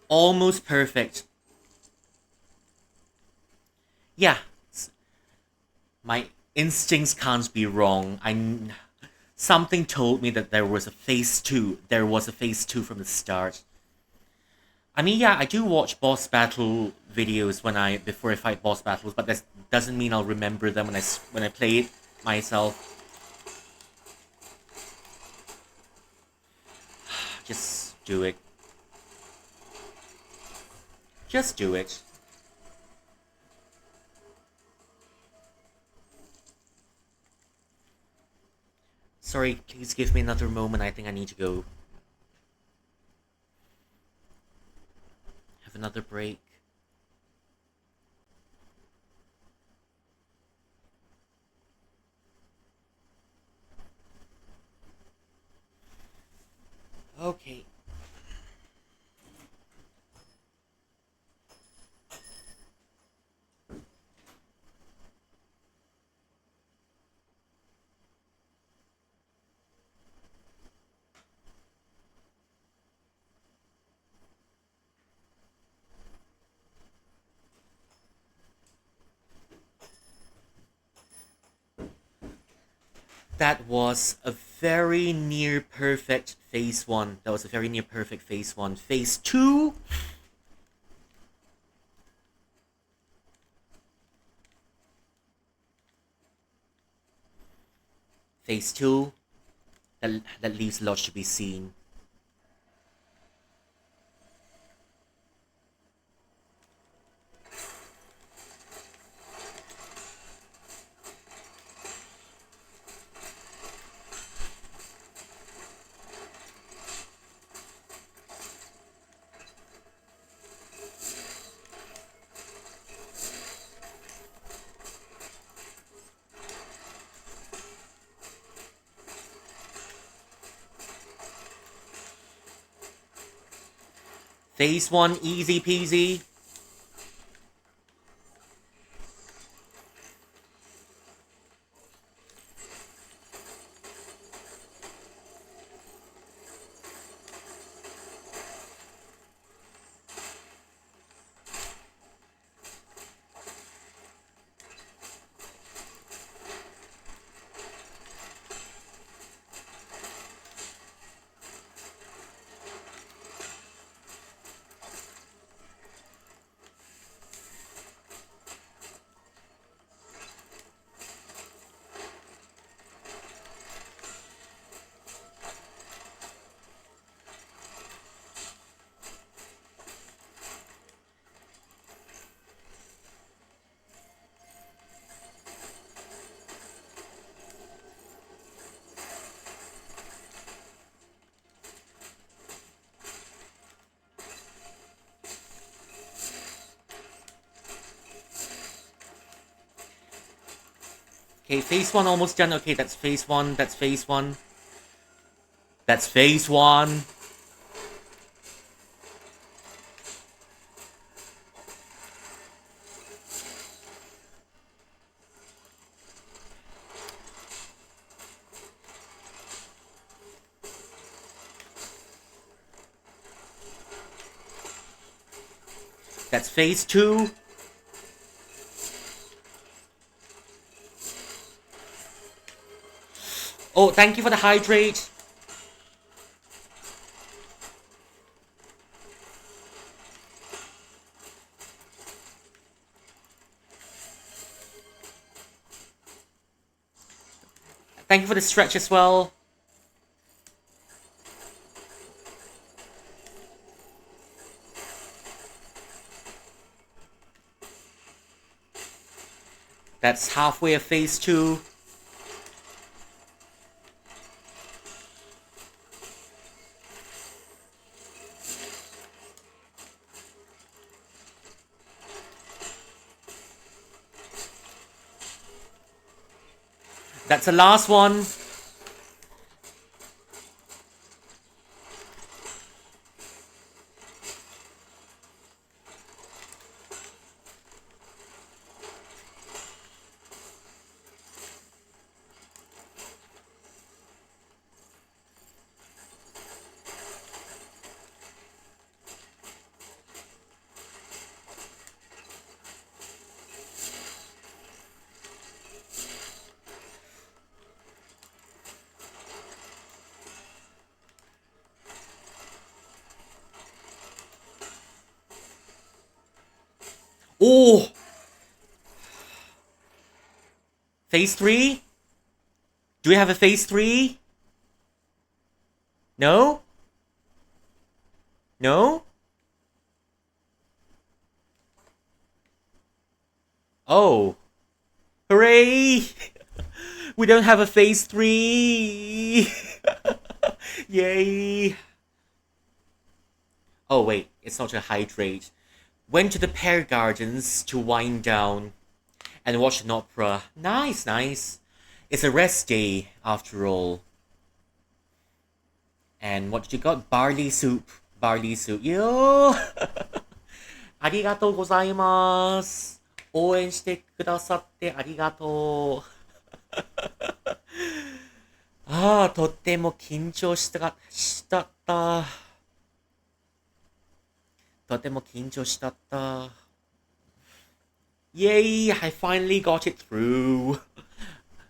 Almost perfect. Yeah. My instincts can't be wrong. Something told me that there was a phase 2. There was a phase 2 from the start. I mean, yeah, I do watch boss battle videos before I fight boss battles, but that doesn't mean I'll remember them when I play it myself. Just do it. Just do it. Sorry, please give me another moment. I think I need to go have another break. Okay. That was a very near perfect phase 1. That was a very near perfect phase 1. Phase 2. Phase 2. That leaves a lot to be seen. Phase 1, easy peasy. Okay, phase 1 almost done. Okay, that's phase 1. That's phase 1. That's phase 1. That's phase 2. Oh, thank you for the hydrate. Thank you for the stretch as well. That's halfway of phase 2. That's the last one. Oh! Phase 3? Do we have a phase 3? No? No? Oh. Hooray! We don't have a phase 3! Yay! Oh wait, it's not a hydrate. Went to the Pear Gardens to wind down and watch an opera. Nice, nice. It's a rest day after all. And what did you got? Barley soup. Barley soup. Yo! ありがとうございます。応援してくださってありがとう。ああ、とっても緊張したった。とても緊張したった。Yay, I finally got it through.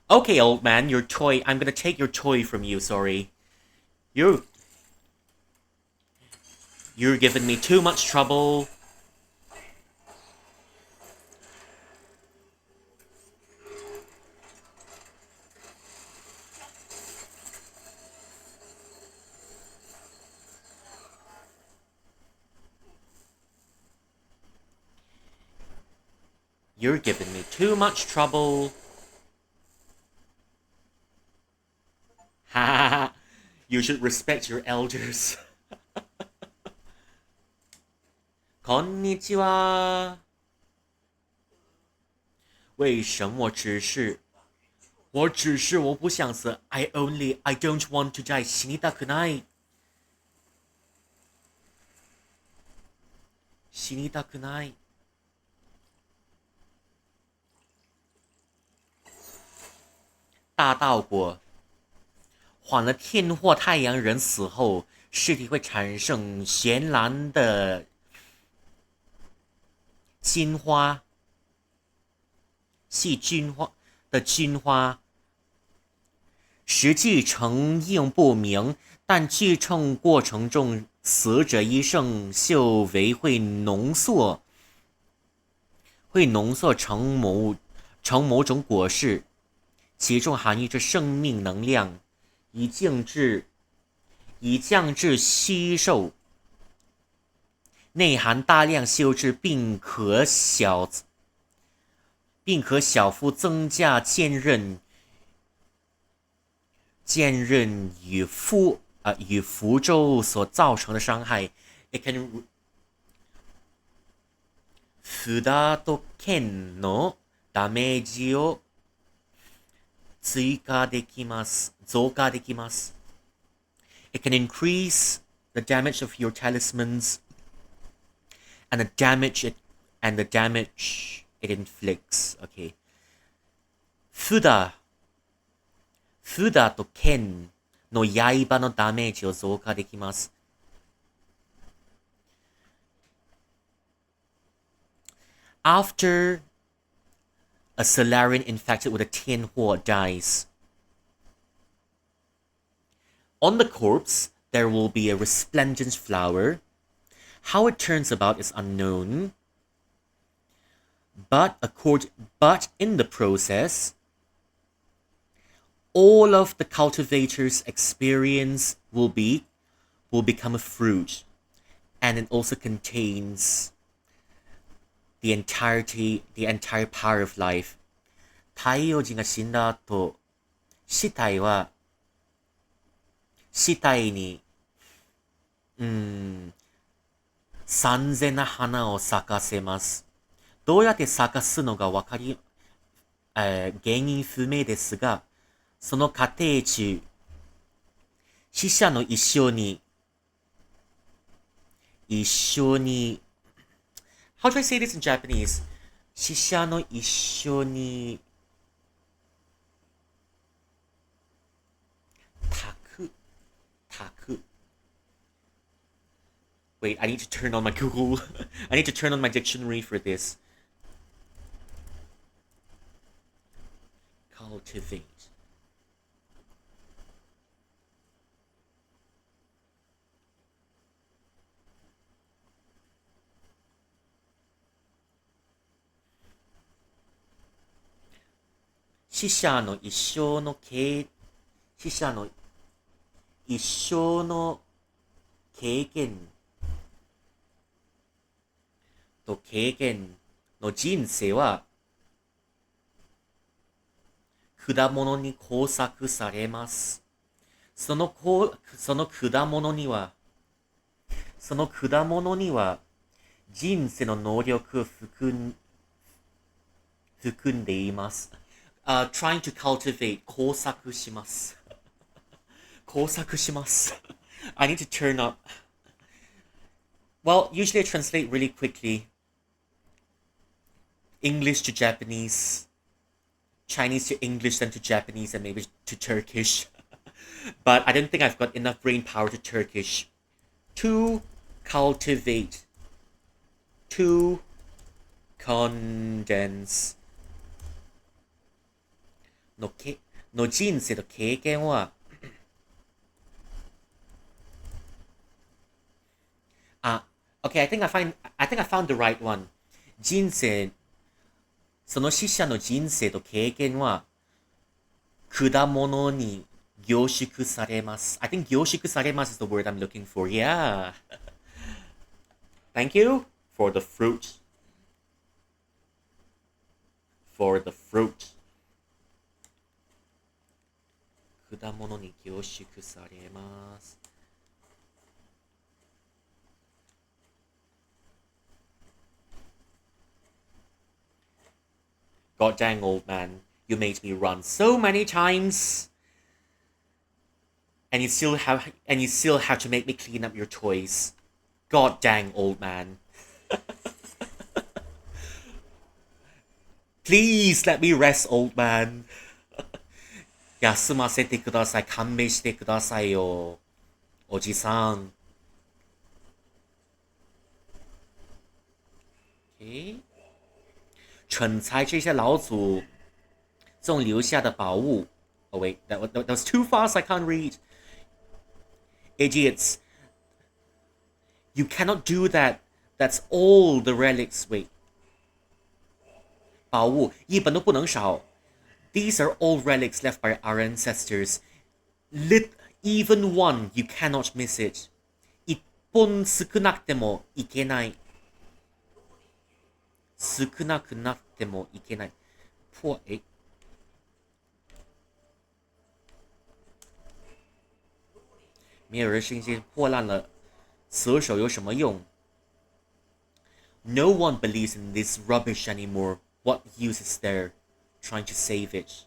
Okay, old man, your toy. I'm gonna take your toy from you, sorry. You're giving me too much trouble. You're giving me too much trouble. Ha! You should respect your elders. こんにちは。为什么我不想死。I don't want to die. 死にたくない。死にたくない。大道果，缓了天或太阳人死后，尸体会产生绚烂的金花，细菌花的菌花，实际成因不明，但继承过程中，死者一生修为会浓缩成某种果实。其中含有着生命能量，以降至吸收，内含大量修治，并可小幅增加坚韧与符咒所造成的伤害。It can 札と剣のダメージを追加できます。増加できます。It can increase the damage of your talismans and the damage it inflicts. Okay. 札と剣の刃のダメージを増加できます。After a Solarian infected with a Tian Hua dies, on the corpse there will be a resplendent flower. How it turns about is unknown, but in the process, all of the cultivator's experience will become a fruit, and it also contains the entire power of life. 太陽人が死んだ後、死体に、三千な花を咲かせます。どうやって咲かすのが原因不明ですが、その過程中、死者の一生に、How do I say this in Japanese? 死者の一生にたく Wait, I need to turn on my Google. I need to turn on my dictionary for this. Cultivate.死者の一生の経験と経験の人生は果物に工作されます。その果物には人生の能力を含んでいます。trying to cultivate 工作します。工作します。I need to turn up. Well, usually I translate really quickly. English to Japanese, Chinese to English, then to Japanese, and maybe to Turkish. But I don't think I've got enough brain power to Turkish. To cultivate. To condense. の人生と経験はOkay, I think I found the right one. その死者の人生と経験は果物に凝縮されます。I think 凝縮されます is the word I'm looking for. Yeah. Thank you for the fruit. For the fruit. 果物に凝縮されます。God dang, old man, you made me run so many times, and you still have to make me clean up your toys. God dang, old man. Please let me rest, old man. 休ませてください。勘弁してくださいよ。おじさん。Okay. 蠢材这些老祖宗留下的宝物。Oh wait, that was too fast. I can't read. Idiots. You cannot do that. That's all the relics. Wait. 宝物一本都不能少。These are all relics left by our ancestors. Even one, you cannot miss it. 一本少なくてもいけない。少なくなってもいけない。没有人信心破烂了，死守有什么用 ？No one believes in this rubbish anymore. What use is there trying to save it?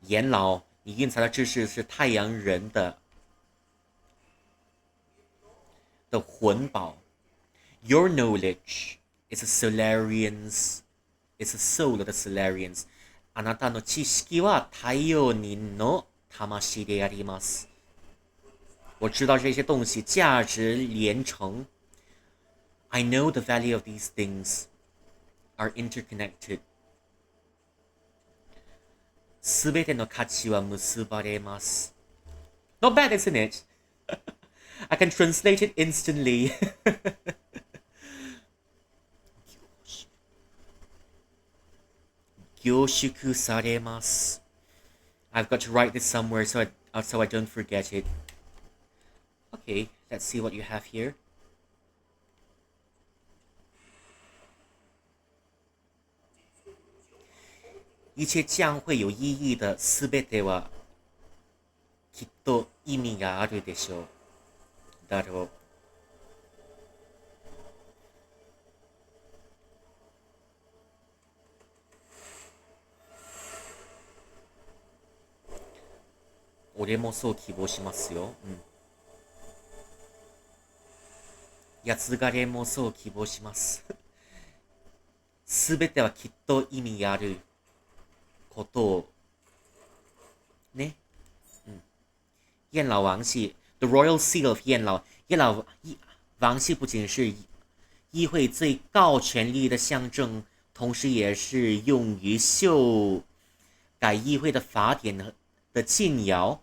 严老，你蕴藏的知识是太阳人的魂宝。Your knowledge is a Solarian's, is a soul of the Solarians. あなたの知識は太陽人の魂であります。我知道这些东西价值连城。I know the value of these things are interconnected. すべての価値は結ばれます。Not bad, isn't it? I can translate it instantly. 凝縮されます。I've got to write this somewhere so I don't forget it. Okay, let's see what you have here. 一切将会有意義的すべてはきっと意味があるでしょう。だろう。俺もそう希望しますよ。やつがれもそう希望します。すべてはきっと意味があることをね。燕老王系 The Royal Seal of 燕老王系不仅是议会最高权力的象征，同时也是用于修改议会的法典的禁谣。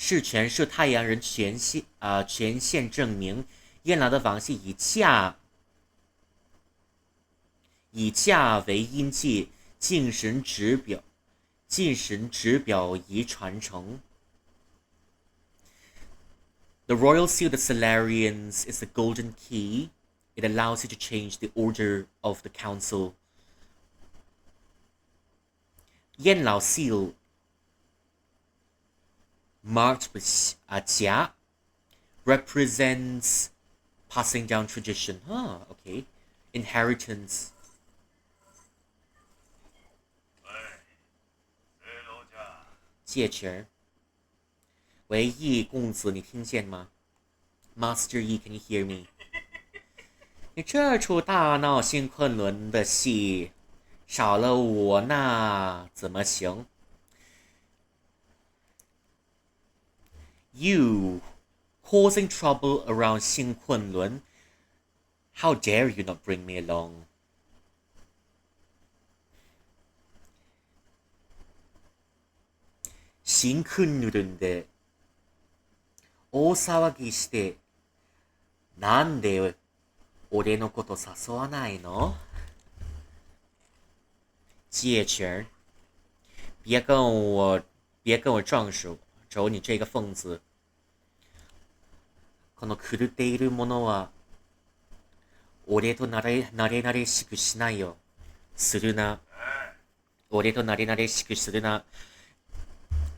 是权是太阳人权限证明，燕老的王系以价为阴界，精神指表以传承。The royal seal of the Solarians is the golden key. It allows you to change the order of the council. 燕老 seal marked with a 甲 represents passing down tradition. Okay. Inheritance. 借权。喂，易公子，你听见吗 ？Master Yi, can you hear me？ 你这出大闹新昆仑的戏，少了我那怎么行 ？You causing trouble around 新昆仑 ？How dare you not bring me along？新昆仑で大騒ぎしてなんで俺のこと誘わないの？借权，别跟我撞手，走你这个疯子！この狂っているものは俺となれしくしないよ。するな。俺となれしくするな。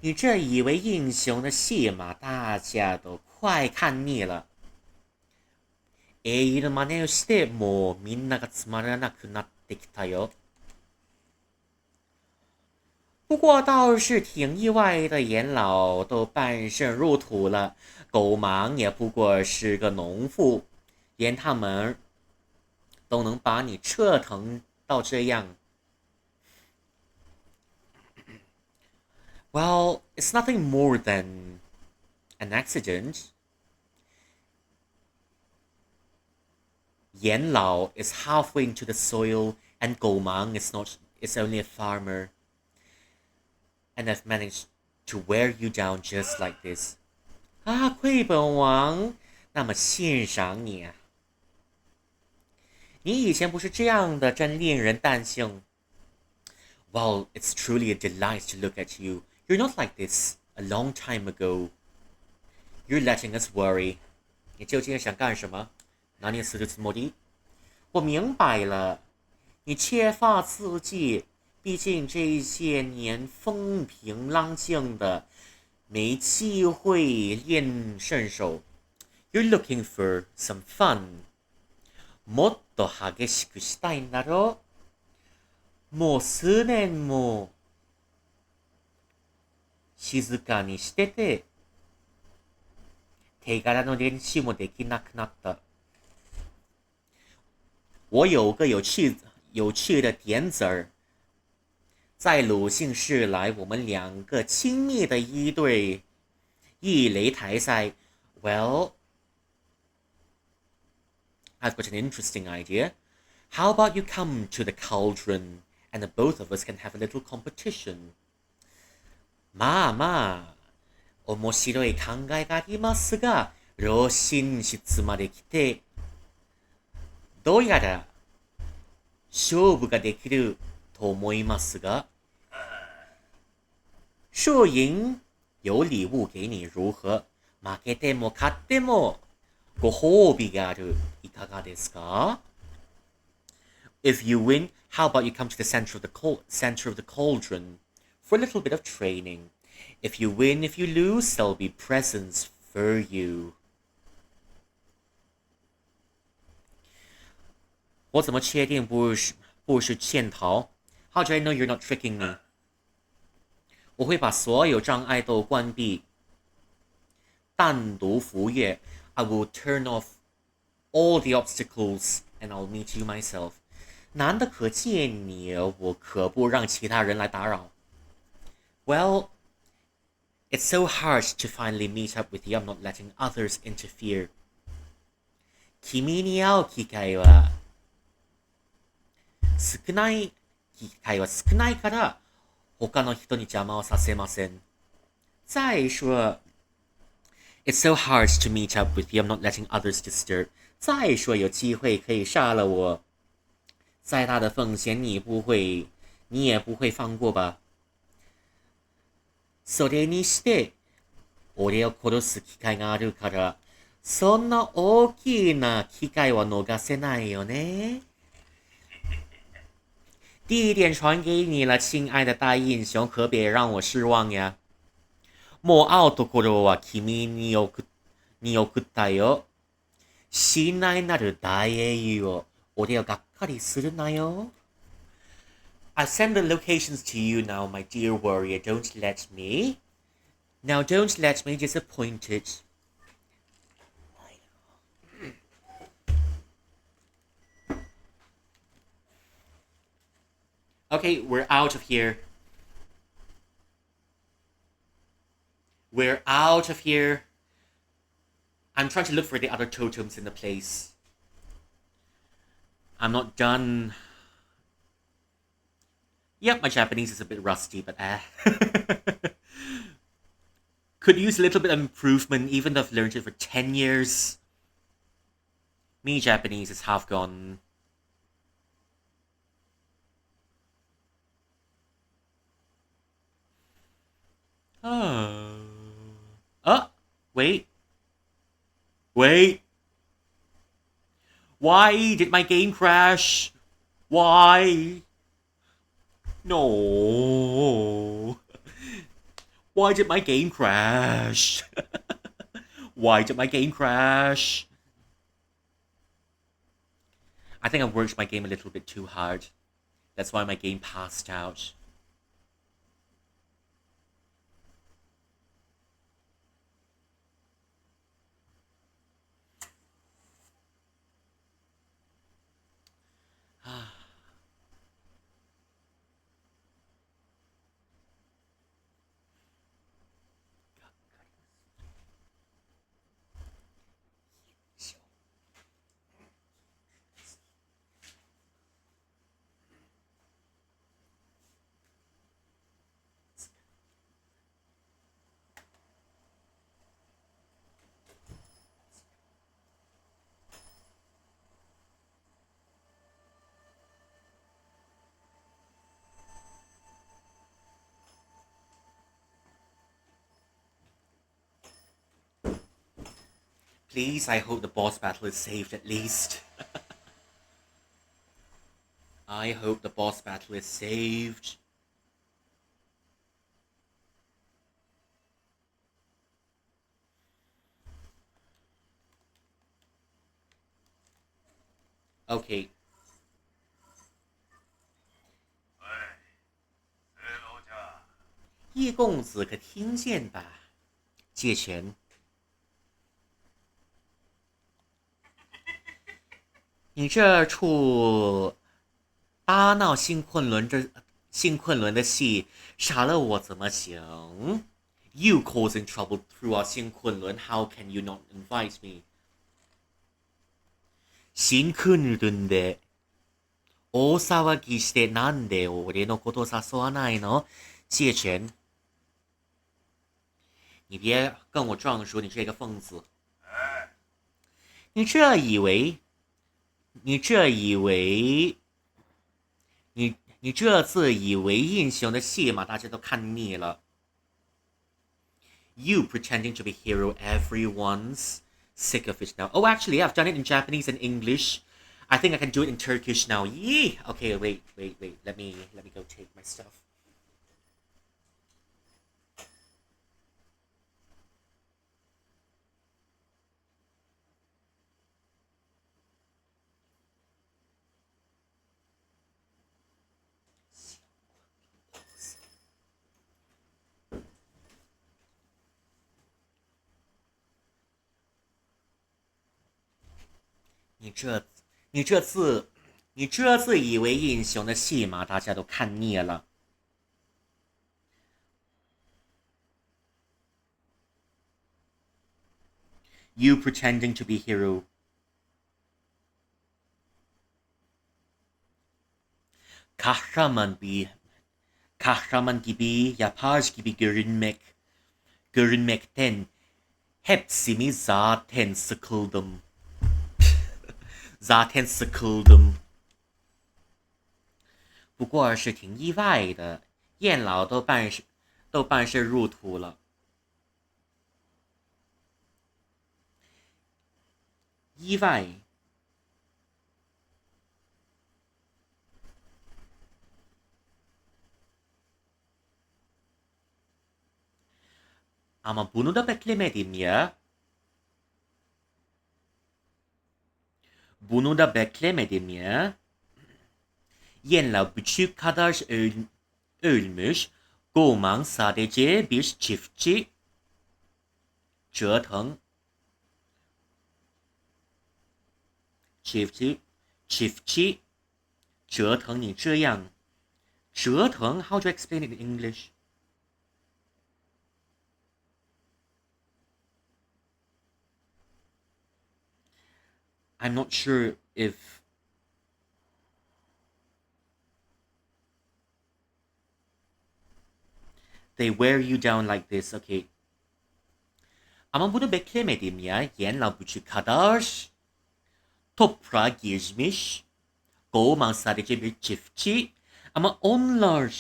你这以为英雄的戏码，大家都快看腻了。英雄の真似をしてもうみんながつまらなくなってきたよ。不过倒是挺意外的，严老都半身入土了，狗盲也不过是个农妇，连他们都能把你折腾到这样。Well, it's nothing more than an accident. Yan Lao is halfway into the soil, and Gou Mang is only a farmer. And I've managed to wear you down just like this. 啊，亏本王，那么欣赏你啊！你以前不是这样的，真令人担心。Well, it's truly a delight to look at you. You're not like this a long time ago. You're letting us worry. 你究竟想干什么？何するつもり？我明白了，你缺乏刺激。毕竟这些年风平浪静的，没机会练身手。You're looking for some fun. もっと激しくしたいんだろ？もう数年も静かにしてて、手柄の練習もできなくなった。我有个有趣的点子儿，在鲁姓市来我们两个亲密的一对一擂台赛。Well, I've got an interesting idea. How about you come to the cauldron and the both of us can have a little competition? まあまあ、面白い考えがありますが、老寝室まで来て、どうやら勝負ができると思いますが、输赢有礼物给你如何？負けても勝ってもご褒美がある。いかがですか？ If you win, how about you come to the center of the cauldron for a little bit of training? If you win, if you lose, there'll be presents for you. 我怎么确定不是潜逃？ How do I know you're not tricking me? 我会把所有障碍都关闭，单独赴约。I will turn off all the obstacles and I'll meet you myself. 难得可见你，我可不让其他人来打扰。Well, it's so hard to finally meet up with you. I'm not letting others interfere. 君に会う機会は少ないから他の人に邪魔をさせません。再说 It's so hard to meet up with you. I'm not letting others disturb. 再说有机会可以杀了我，再大的风险你也不会放过吧？それにして俺を殺す機会があるから、そんな大きな機会は逃せないよね。第一点传给你了，亲爱的大英雄，可别让我失望呀。もう会うところは君に送ったよ。信頼なる大英雄を俺をがっかりするなよ。I send the locations to you now, my dear warrior. Don't let me. Now don't let me disappointed. Okay, we're out of here. We're out of here. I'm trying to look for the other totems in the place. I'm not done. Yep, my Japanese is a bit rusty, but could use a little bit of improvement, even though I've learned it for 10 years. Me Japanese is half gone. Oh. Oh, wait. Wait. Why did my game crash? Why? No. Why did my game crash? Why did my game crash? I think I worked my game a little bit too hard. That's why my game passed out. Please, I hope the boss battle is saved at least. I hope the boss battle is saved. Okay. 七公子可听见吧？借钱。你这出大闹新昆仑的戏，杀了我怎么行？You causing trouble throughout 新昆仑 how can you not invite me? 新昆仑で大騒ぎしてなんで俺のこと誘わないの？谢权，你别跟我撞说你这个疯子！你这以为，你这以为，你这自以为英雄的戏码大家都看腻了。You pretending to be hero, everyone's sick of it now. Oh, actually, I've done it in Japanese and English. I think I can do it in Turkish now. Yee! Okay, wait. Let me go take my stuff. 你这，你这次，你这自以为英雄的戏码大家都看腻了。You pretending to be hero. Kahraman gibi, yapar gibi görünmekten hepsi mi zaten sıkıldım. Zaten sıkıldım. 不过是挺意外的，燕老都办事入土了。意外。Ama bunu da beklemedim ya. Bunu da beklemedim ya. Yenla buçuk kadar ölmüş. Goman sadece bir çiftçi. 折腾 çiftçi 折腾你这样折腾 how do I explain it in English? I'm not sure if they wear you down like this. Okay. Ama bunu beklemedim ya. Yen labucu kadar toprağa girmiş. Goğman sadece bir çiftçi. Ama onlar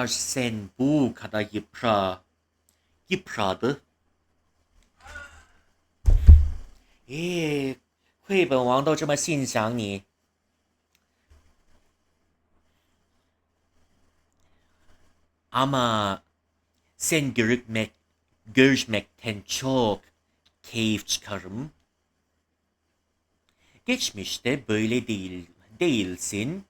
sen bu kadar yıpradı. 绘本王都这么欣赏你。Ama sen görüşmekten çok keyif çıkarım. Geçmişte böyle değilsin.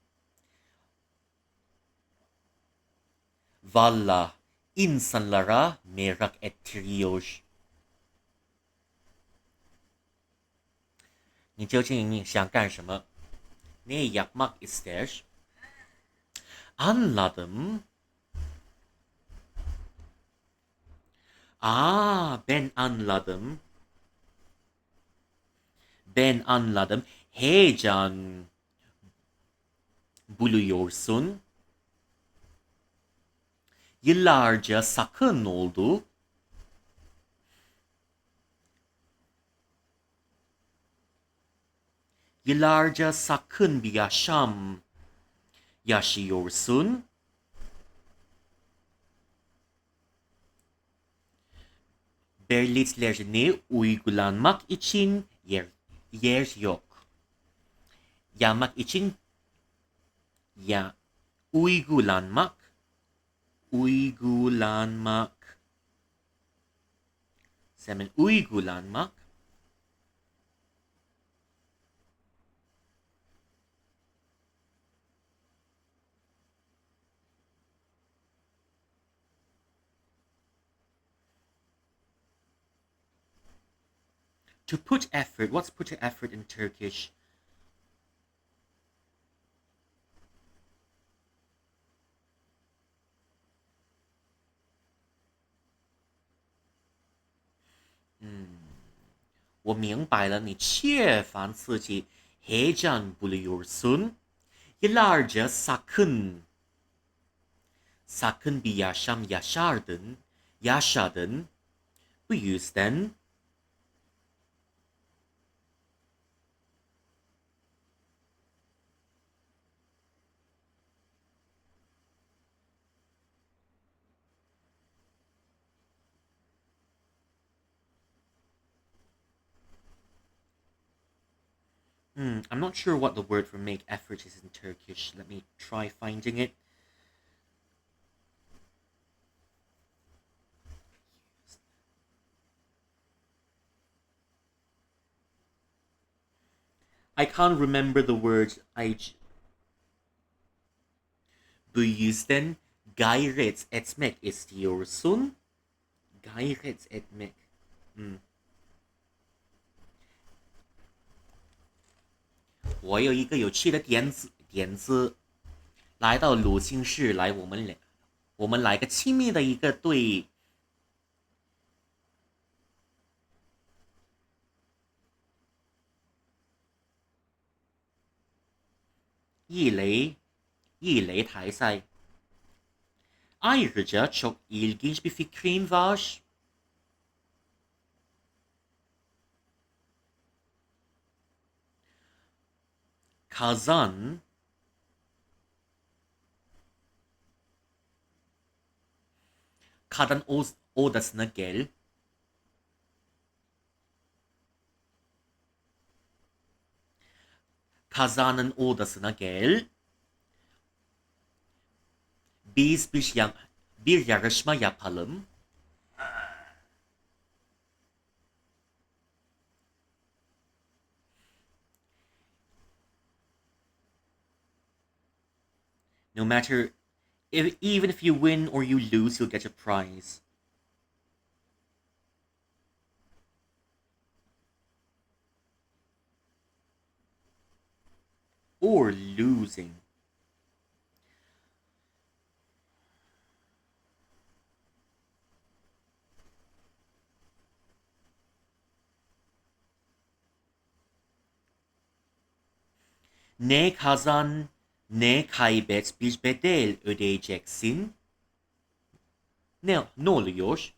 Valla insanlara merak ettiriyor. 你究竟想干什么？ Ne yapmak ister? Anladım. Ben anladım. Ben anladım. Heyecan buluyorsun. Yıllarca sakın oldu. Yıllarca sakın bir yaşam yaşıyorsun. Belirtilerini uygulanmak için yer yok. Yapmak için ya uygulanmak Semen uygulanmak To put effort. What's put effort in Turkish? Hmm. 我明白了，你缺乏刺激，heyecan buluyorsun. Yıllarca sakın bir yaşam yaşadın. Bu yüzden I'm not sure what the word for make effort is in Turkish. Let me try finding it. I can't remember the word. Bu yüzden gayret etmek istiyorsun. Gayret etmek. 我有一个有趣的点子，来到鲁清市来，我们来个亲密的一个对。İley, İley Taysay. Ayrıca çok ilginç bir fikrim var. Kazan kadın odasına gel. Kazanın odasına gel. Biz bir yarışma yapalım. No matter even if you win or you lose, you'll get a prize. Or losing. Ne kazan ne kaybet bir bedel ödeyeceksin. Ne oluyor?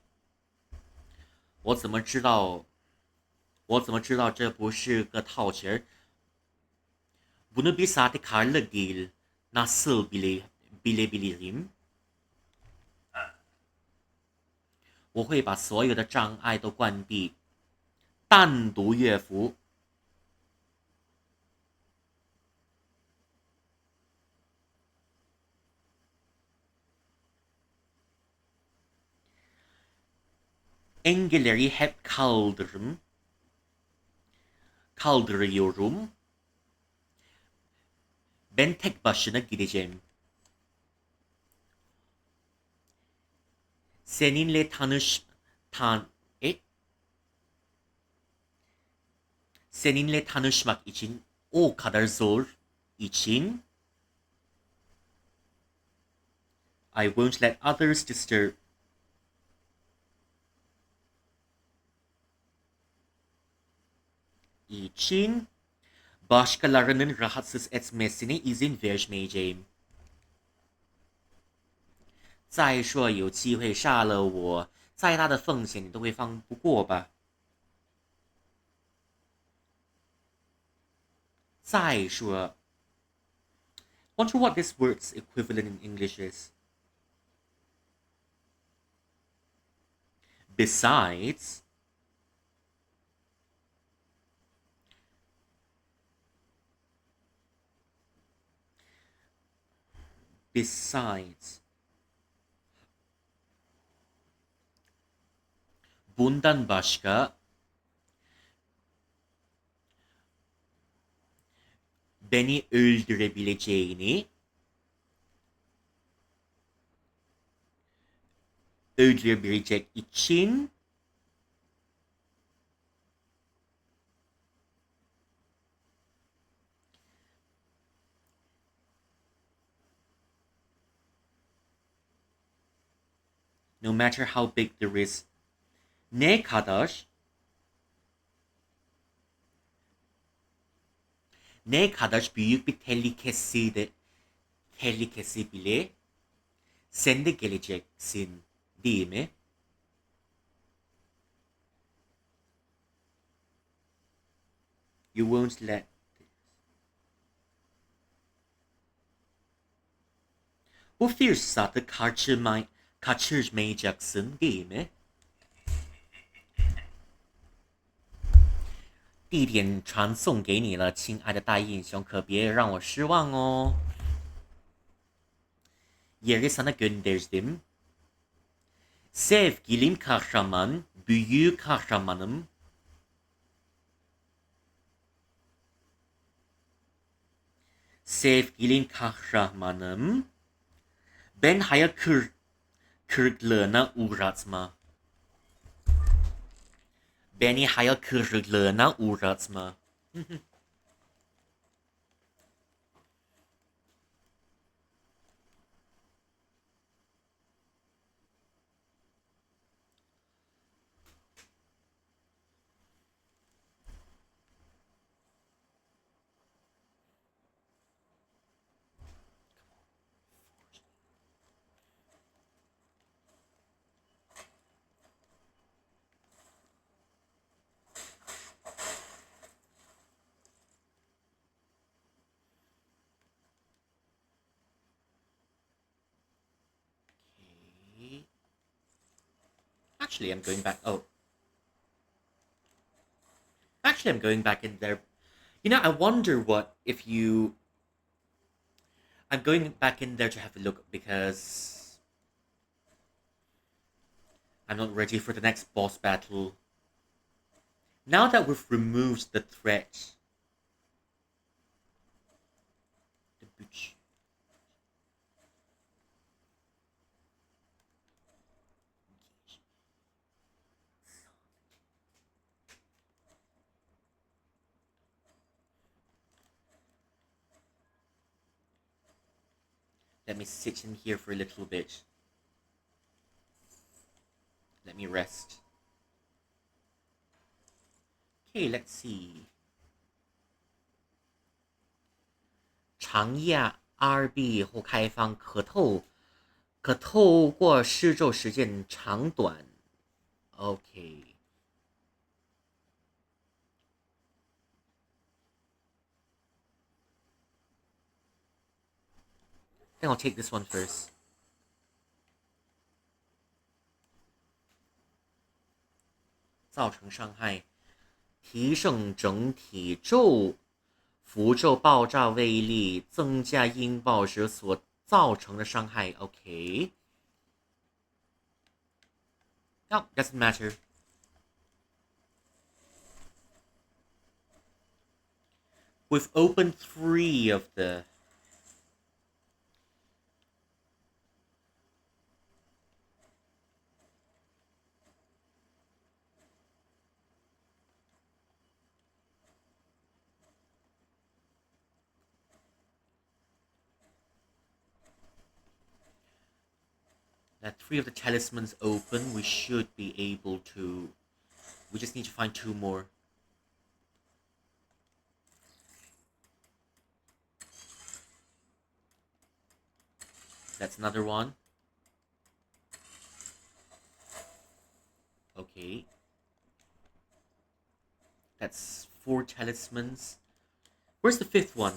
我怎么知道这不是个套词儿？Bunu bir sahtekarlık değil. Nasıl bilebilirim? 我会把所有的障碍都关闭。单独乐符。Engelleri hep kaldırıyorum. Ben tek başına gideceğim. Seninle seninle tanışmak için o kadar zor için I won't let others disturb. için başkalarının rahatsız etmesine izin vermeyeceğim. 再说有机会杀了我，再大的风险你都会放不过吧？再说 wonder what this word's equivalent in English is. Besides, besides. Bundan başka beni öldürebilecek için no matter how big the risk. Ne kadar büyük bir tehlikesi bile sen de geleceksin, değil mi? You won't let bu fırsatı kaçırmayacaksın, değil mi? 地点传送给你了，亲爱的大英雄，可别让我失望哦。Yeri sana gönderdim. Sevgilim kahraman, büyük kahramanım. Sevgilim kahramanım. Ben hayal kırıklığına uğratma. Beni hayal kırıklığına uğratma. Actually, I'm going back. Oh. Actually, I'm going back in there. You know, I wonder what if you. I'm going back in there to have a look because I'm not ready for the next boss battle. Now that we've removed the threat. The butch. Let me sit in here for a little bit. Let me rest. Okay, let's see. 长夜2B 后开放可透过施咒时间长短。Okay. Then I'll take this one first. 造成伤害，提升整体符咒爆炸威力，增加音爆时所造成的伤害。OK. No, doesn't matter. We've opened 3 of the. That 3 of the talismans open, we should be able to. We just need to find 2 more. That's another one. Okay. That's 4 talismans. Where's the 5th one?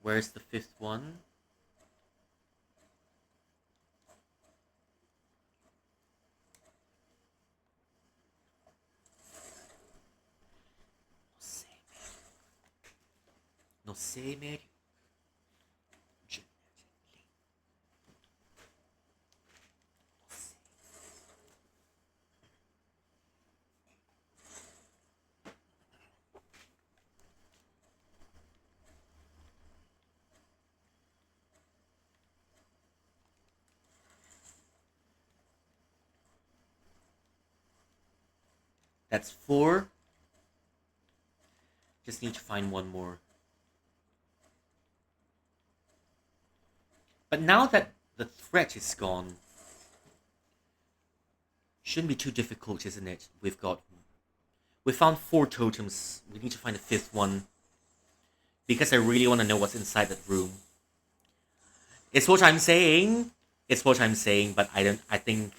Where's the 5th one? No sé, Mary. That's 4. Just need to find one more. But now that the threat is gone, shouldn't be too difficult, isn't it? We found 4 totems. We need to find a 5th one. Because I really want to know what's inside that room. It's what I'm saying. It's what I'm saying, but I think...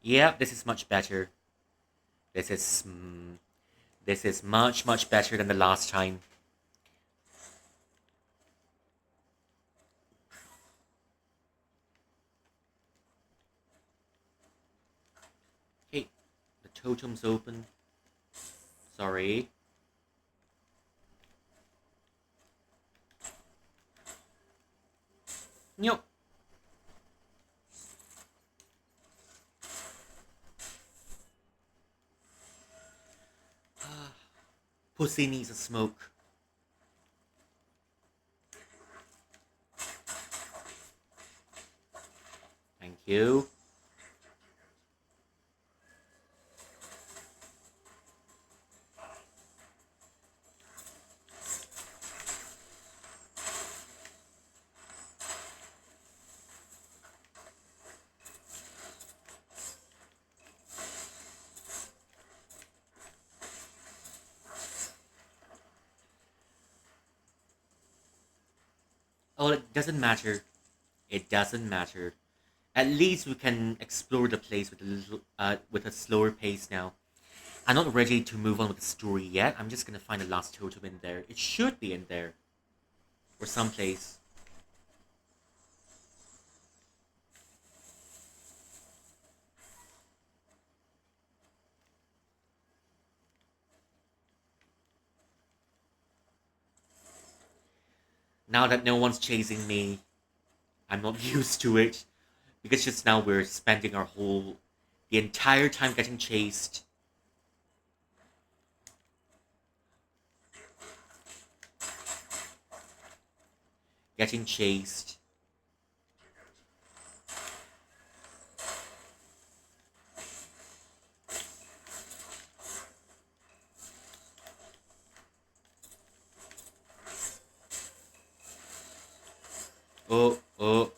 Yeah, this is much better. This is much, much better than the last time. Okay, the totem's open. Sorry. Nope. Pussy needs a smoke. Thank you. Oh, it doesn't matter. It doesn't matter. At least we can explore the place with a slower pace now. I'm not ready to move on with the story yet. I'm just gonna find the last totem in there. It should be in there. Or someplace. Now that no one's chasing me, I'm not used to it. Because just now we're spending the entire time getting chased. Getting chased. Oh, oh.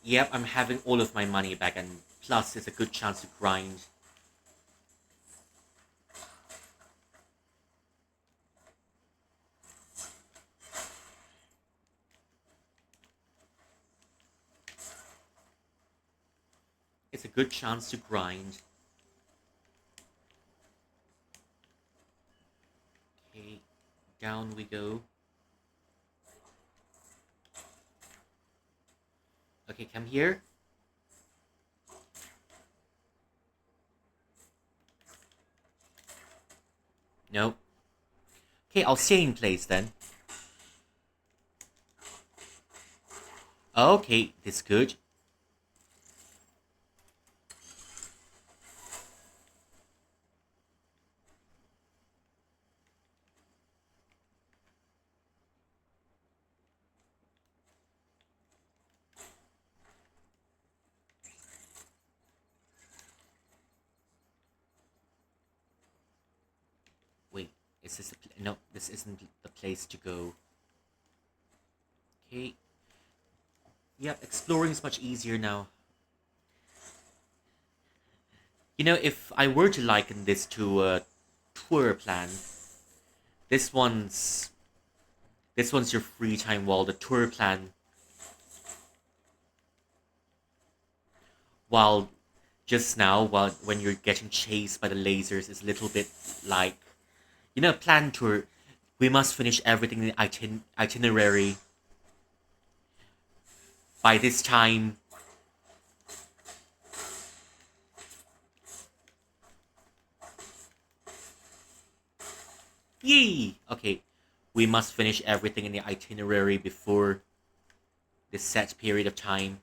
Yep, I'm having all of my money back, and plus it's a good chance to grind. It's a good chance to grind. Okay, down we go. Okay, come here. Nope. Okay, I'll stay in place then. Okay, this good. Wait, is this no, this isn't the place to go. Okay. Yep, exploring is much easier now. You know, if I were to liken this to a tour plan, this one's this one's your free time, while the tour plan, while just now, while when you're getting chased by the lasers, is a little bit like, you know, plan tour. We must finish everything in the itinerary by this time. Yay! Okay, we must finish everything in the itinerary before this set period of time.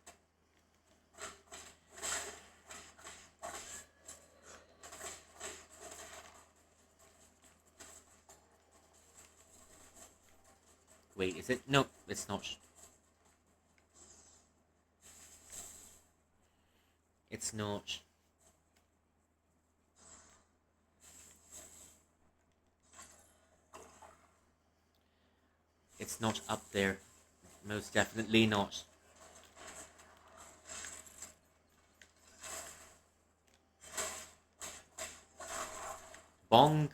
Wait, is it? No, it's not. It's not. It's not up there. Most definitely not. Bonk.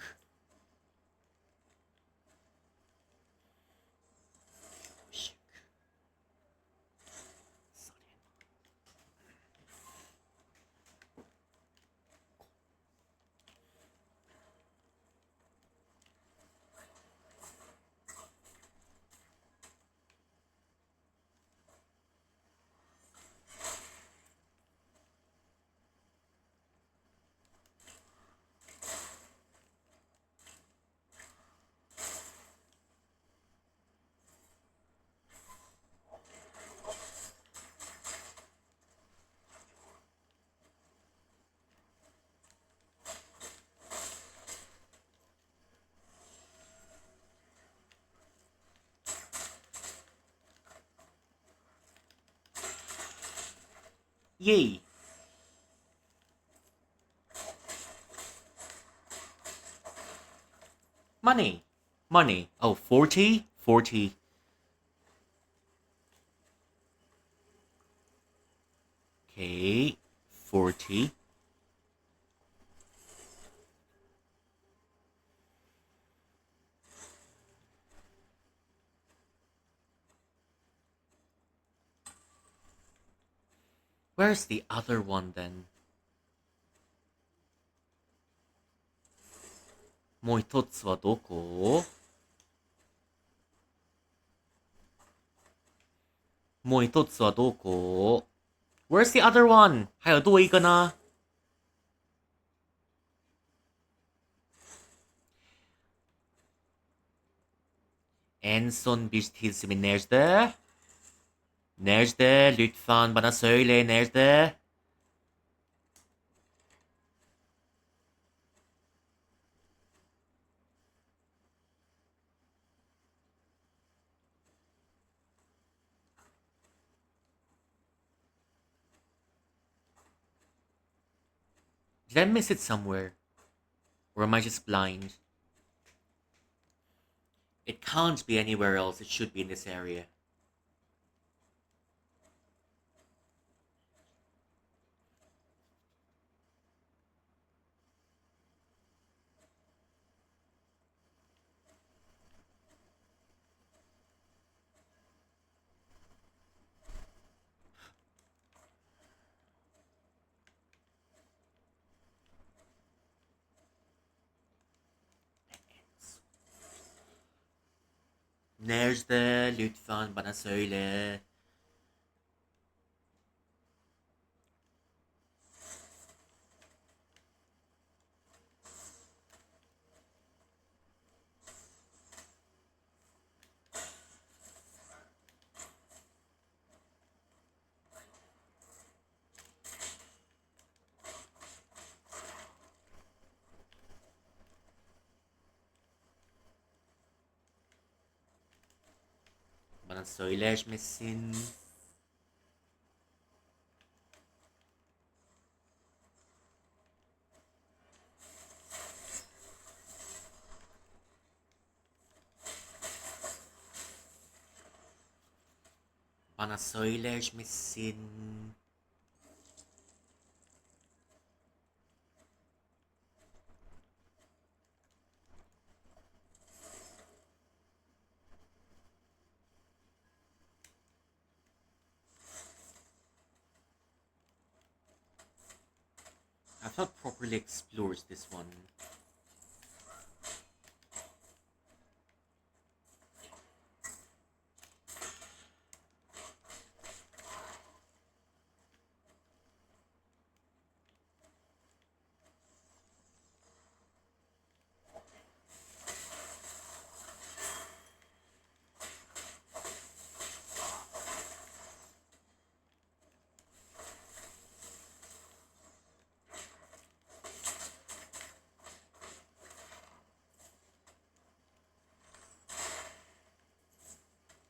Yay. Money. Money. Oh, 40? 40. Okay. 40. Where's the other one then? もう一つはどこ？もう一つはどこ？ Where's the other one? 还有多一个呢？ En son bestiesimi nerede? Nerede? Lütfen bana söyle nerede? Did I miss it somewhere? Or am I just blind? It can't be anywhere else. It should be in this area. Nerede? Lütfen bana söyle. Bana söyler misin? Bana söyler misin? I've not properly explored this one.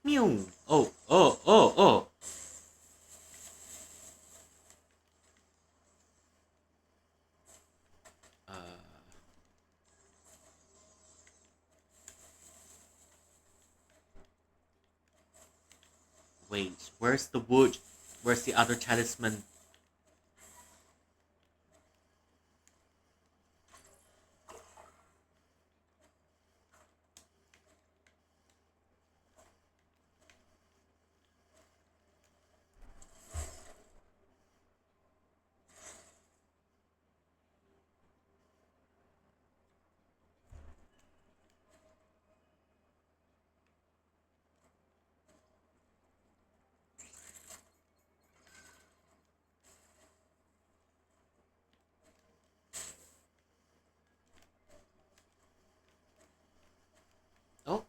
Mew. Oh, oh, oh, oh. Uh, wait, where's the wood? Where's the other talisman? Oh,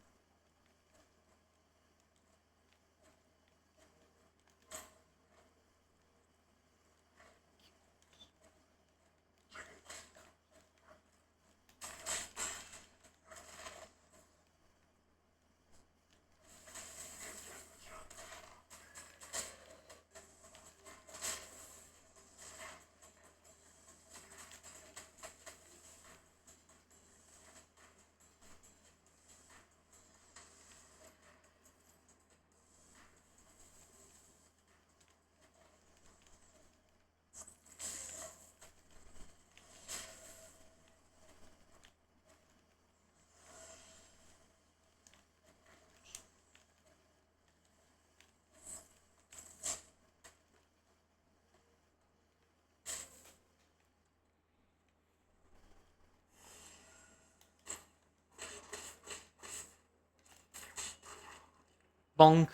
bonk.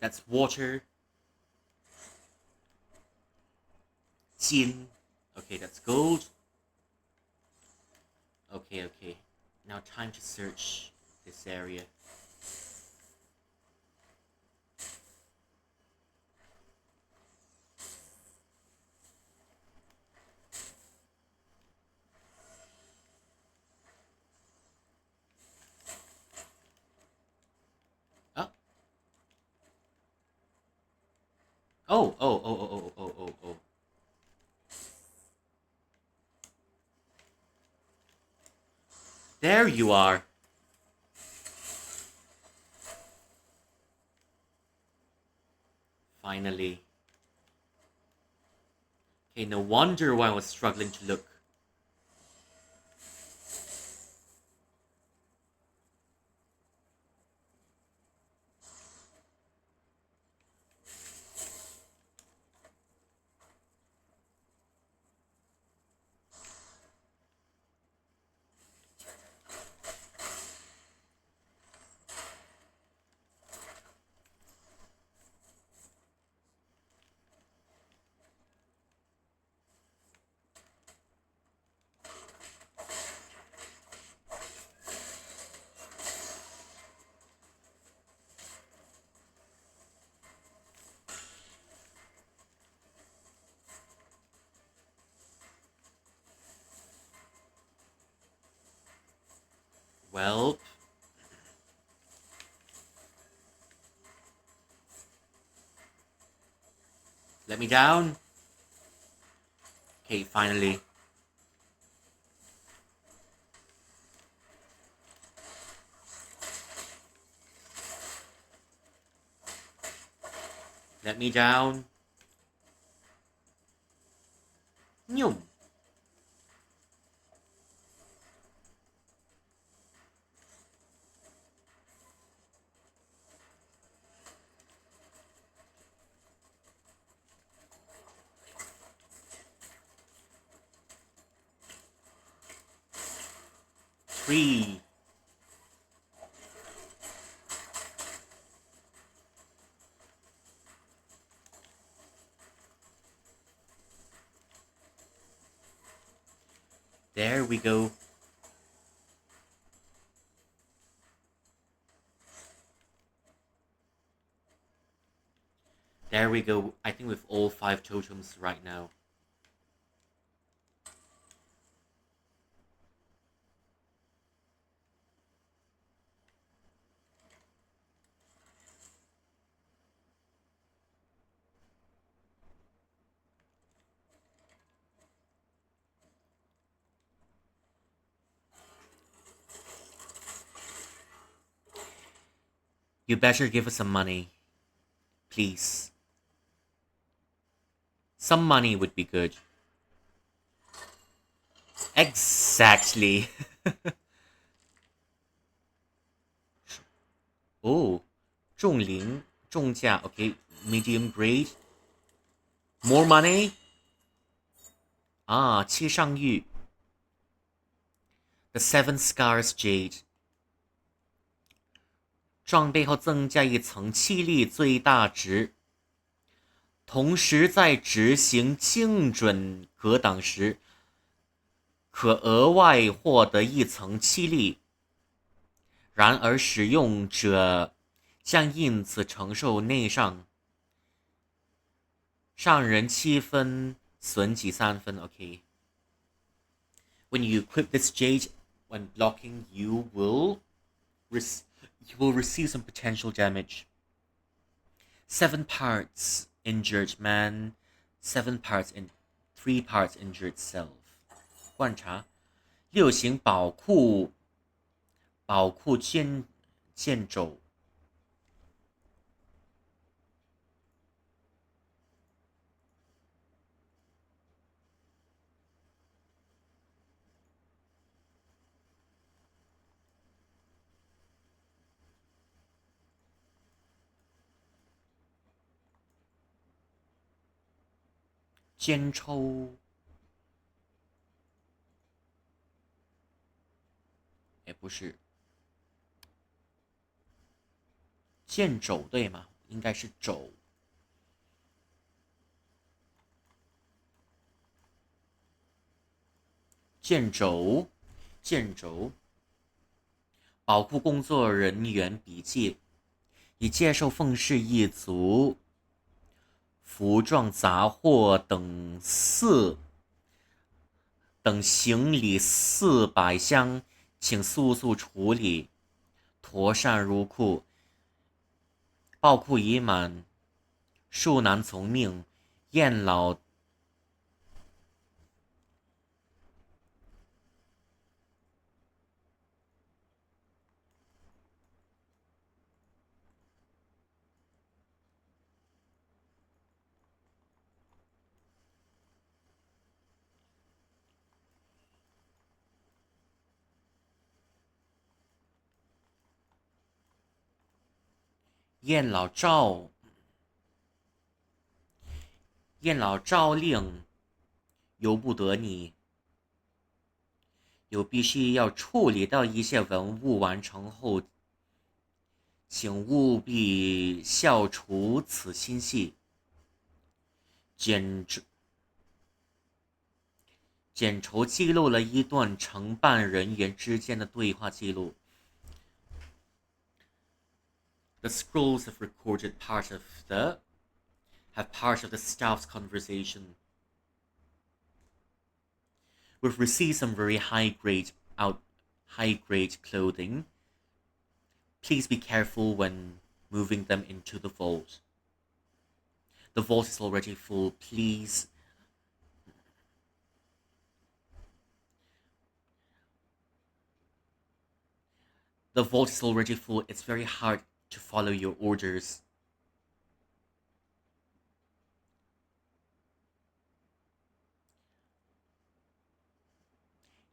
That's water. Tin. Okay, that's gold. Okay, okay. Now time to search this area. Oh. Oh, oh, oh, oh, oh, oh, oh, oh. There you are. Finally. Okay, no wonder why I was struggling to look. Well, let me down. Okay, finally. Let me down. Nyum. 3. There we go. There we go. I think with all 5 totems right now. You better give us some money. Please. Some money would be good. Exactly. Oh, 重龄重价 okay, medium grade. More money? 啊，七上玉 The Seven Scars Jade. 装备后增加一层气力最大值，同时在执行精准格挡时，可额外获得一层气力。然而使用者将因此承受内伤，上人7分，损己3分。OK. When you equip this jade, when blocking, you will receive some potential damage. 7 parts injured man, 7 parts in 3 parts injured self. 观察6型宝库剑肘。肩抽，也不是剑肘对吗？应该是肘。剑肘，保护工作人员笔记，已接受奉氏一族服装杂货等行李400箱，请速速处理，妥善入库。报库已满，恕难从命。燕老诏令，由不得你。有必须要处理到一些文物完成后，请务必消除此心系。简筹记录了一段承办人员之间的对话记录。The scrolls have recorded part of the staff's conversation. We've received some very high grade clothing. Please be careful when moving them into the vault. The vault is already full. Please. The vault is already full. It's very hard to follow your orders.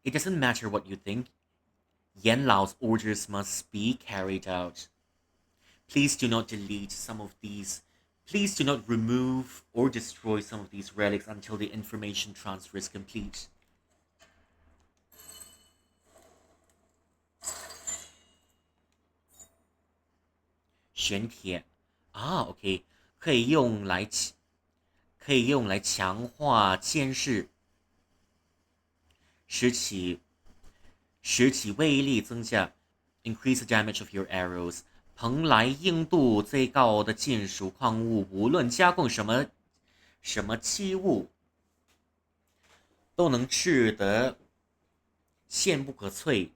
It doesn't matter what you think. Yan Lao's orders must be carried out. Please do not delete some of these. Please do not remove or destroy some of these relics until the information transfer is complete. 玄铁啊 ，OK， 可以用来强化监视，使其威力增加 ，increase the damage of your arrows，蓬莱硬度最高的金属矿物，无论加工什么器物，都能吃得坚不可摧。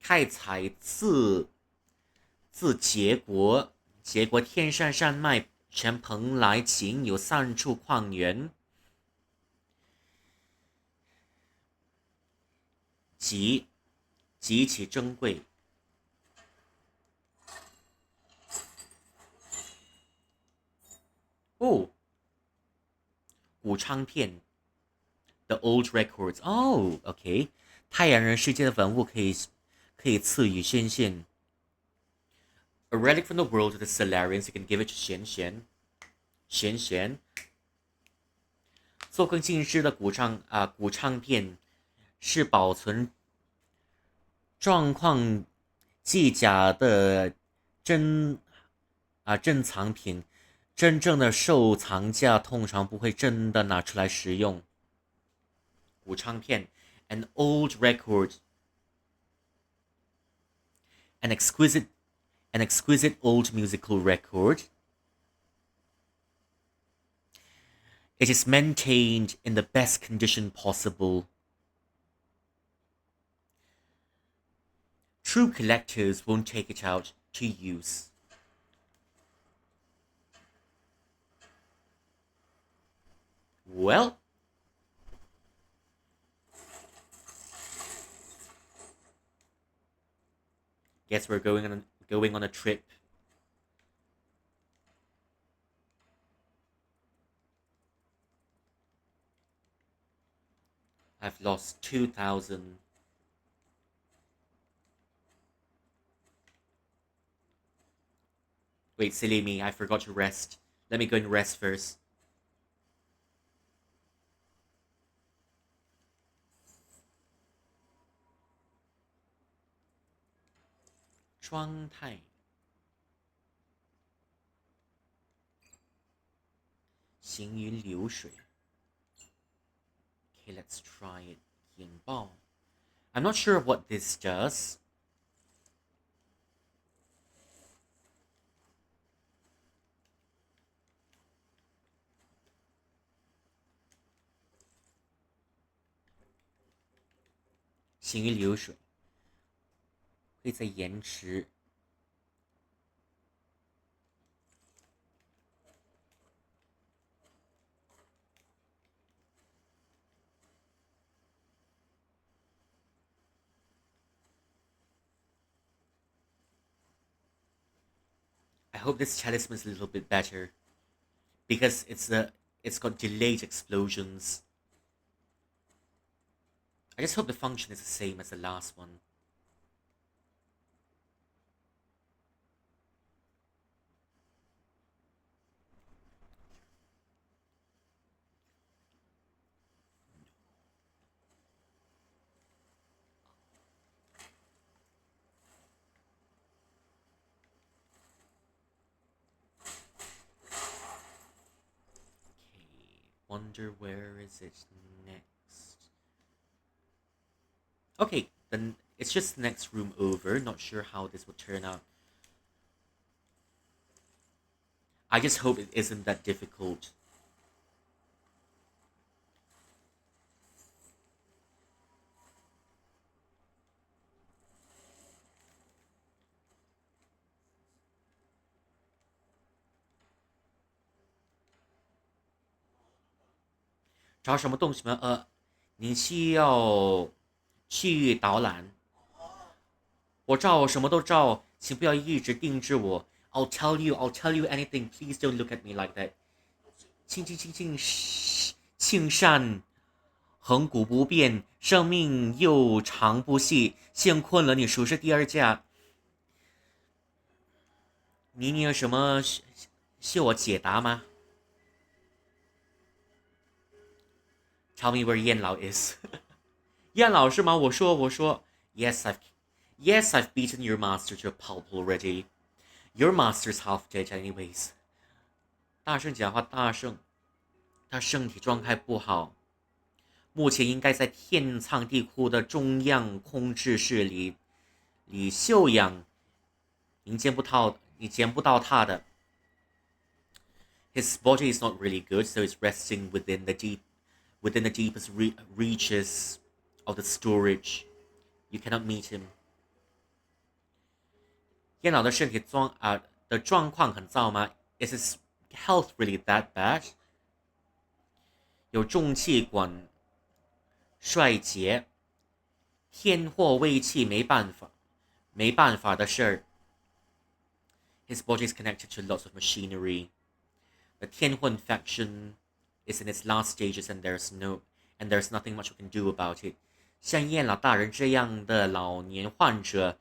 开采自结果天山山脉全蓬莱仅有3处矿源，极其珍贵。哦，古唱片 The Old Records。哦，OK，太阳人世界的文物可以赐予仙仙。A relic from the world of the Solarians, you can give it to 贤贤。贤贤，做工尽失的古唱片是保存状况计价的珍藏品。真正的收藏家通常不会真的拿出来使用。古唱片 an old record, an exquisite old musical record. It is maintained in the best condition possible. True collectors won't take it out to use. Well, guess we're going on a trip. I've lost 2,000. Wait, silly me, I forgot to rest. Let me go and rest first. 状态行云流水。Okay, let's try it. 引爆 I'm not sure what this does.行云流水会在延迟。I hope this talisman is a little bit better because it's got delayed explosions. I just hope the function is the same as the last one. Wonder where is it next? Okay, then it's just the next room over. Not sure how this will turn out. I just hope it isn't that difficult. "找什么东西吗？你需要去导览。我照什么都照，请不要一直盯着我。I'll tell you anything. Please don't look at me like that. 庆善，恒古不变，生命又长不息。幸困了，你属是第二家。你有什么需我解答吗？Tell me where 燕老 is. 燕老是吗？我说 Yes, I've beaten your master to a pulp already. Your master's half dead anyways. 大圣讲话大圣，他身体状态不好，目前应该在天仓地库的中央控制室里休养。你见不到他的。His body is not really good, so it's resting within the deepest reaches of the storage. You cannot meet him. 燕老的身体的状况很糟吗？ Is his health really that bad? 有重气管衰竭，天祸未气，没办法的事儿。His body is connected to lots of machinery. The 天祸 infection is in its last stages, and there's nothing much we can do about it. 像燕老大人这样的老年患者，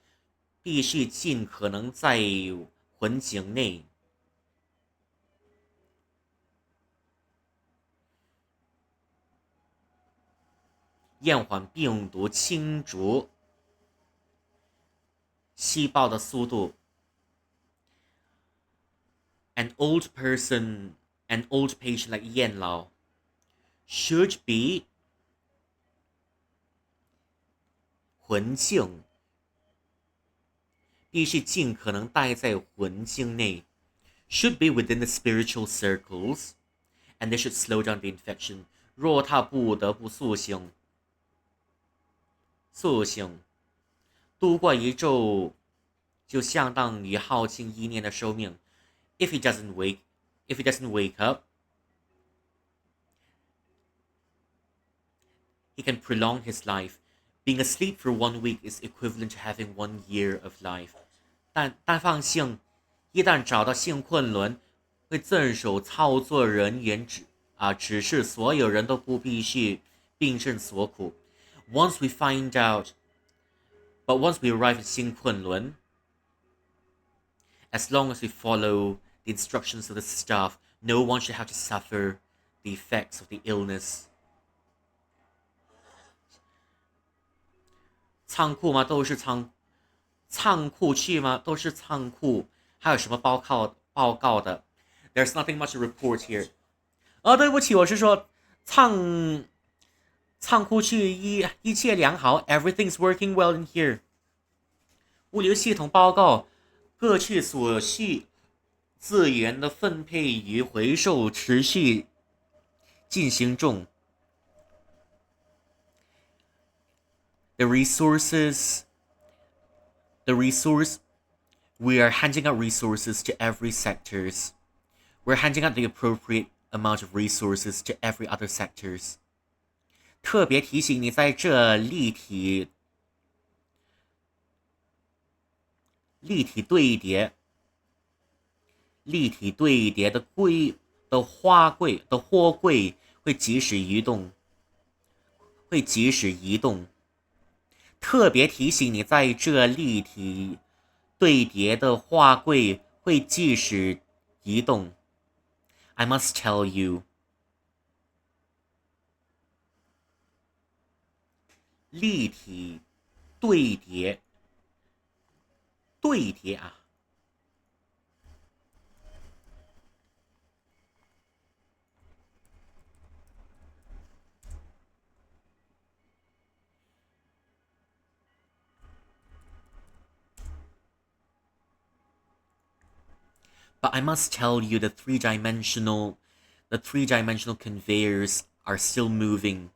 必须尽可能在魂境内。延缓病毒侵入细胞的速度。An old patient like 燕老 should be 魂境，必须尽可能待在魂境内。Should be within the spiritual circles, and they should slow down the infection. 若他不得不苏醒，度过一周就相当于耗尽1年的寿命。If he doesn't wake up, he can prolong his life. Being asleep for 1 week is equivalent to having 1 year of life. 但放心，一旦找到性昆仑，会遵守操作人员指示，所有人都不必须病症所苦。Once we arrive at 性昆仑, as long as we follow the instructions of the staff, no one should have to suffer the effects of the illness. 仓库吗？都是仓库去吗？都是仓库。还有什么报告的 ？There's nothing much to report here. 对不起，我是说仓库区一切良好 ，Everything's working well in here. 物流系统报告，各区所需资源的分配与回收持续进行中。The resource, we are handing out resources to every sectors. We're handing out the appropriate amount of resources to every other sectors. 特别提醒你，在这立体堆叠的货柜会及时移动。特别提醒你，在这立体堆叠的货柜会及时移动。I must tell you. 立体堆叠啊。But I must tell you, the three-dimensional conveyors are still moving.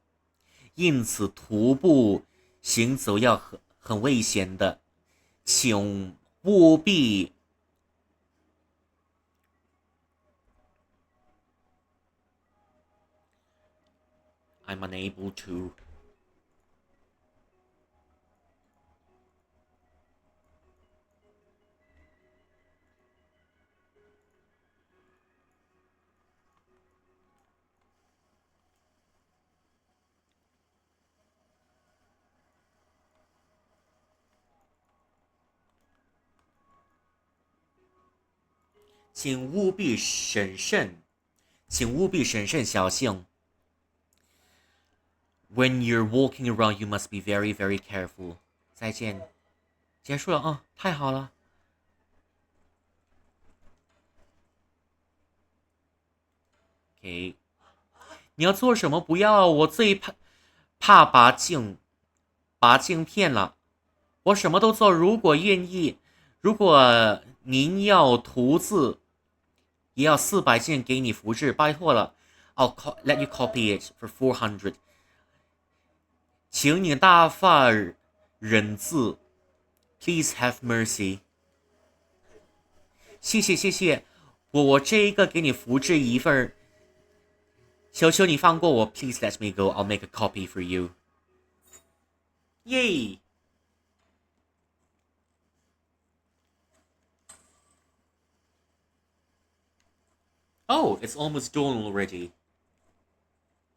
因此徒步行走要很危险的，请务必I'm unable to. 请务必审慎小心。When you're walking around, you must be very, very careful. 再见，结束了啊，太好了。OK， 你要做什么？不要，我最怕把镜骗了。我什么都做，如果愿意，如果您要图字，也要400件给你复制，拜托了。I'll let you copy it for 400. 请你大发忍字 ，Please have mercy. 谢谢谢谢，我这一个给你复制一份，求求你放过我 ，Please let me go. I'll make a copy for you. Yay! Oh, it's almost dawn already.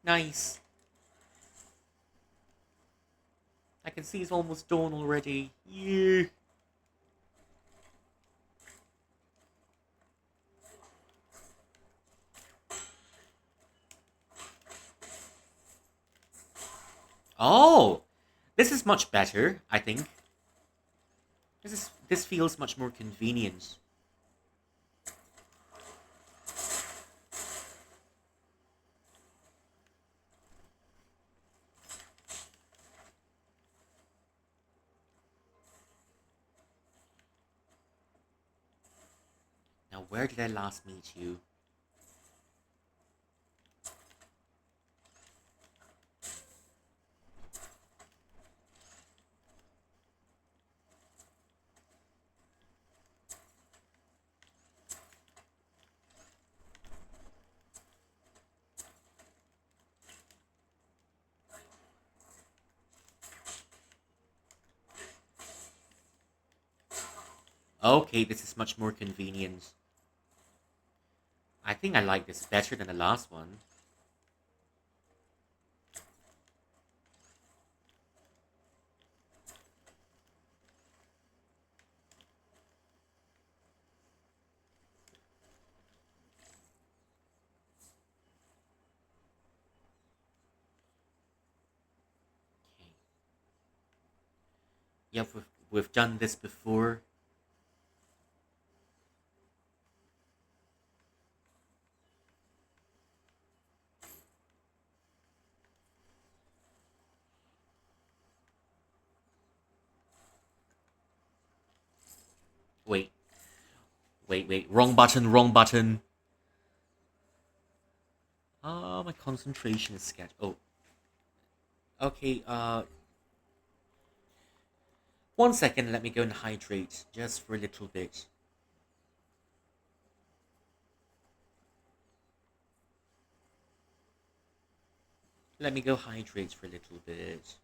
Nice. I can see it's almost dawn already. Yeah. Oh, this is much better, I think. This feels much more convenient. Now, where did I last meet you? Okay, this is much more convenient. I think I like this better than the last one. Okay. Yeah, we've done this before. Wait, wait, wrong button, wrong button. My concentration is scattered. Oh. Okay, 1 second, let me go and hydrate, just for a little bit. Let me go hydrate for a little bit.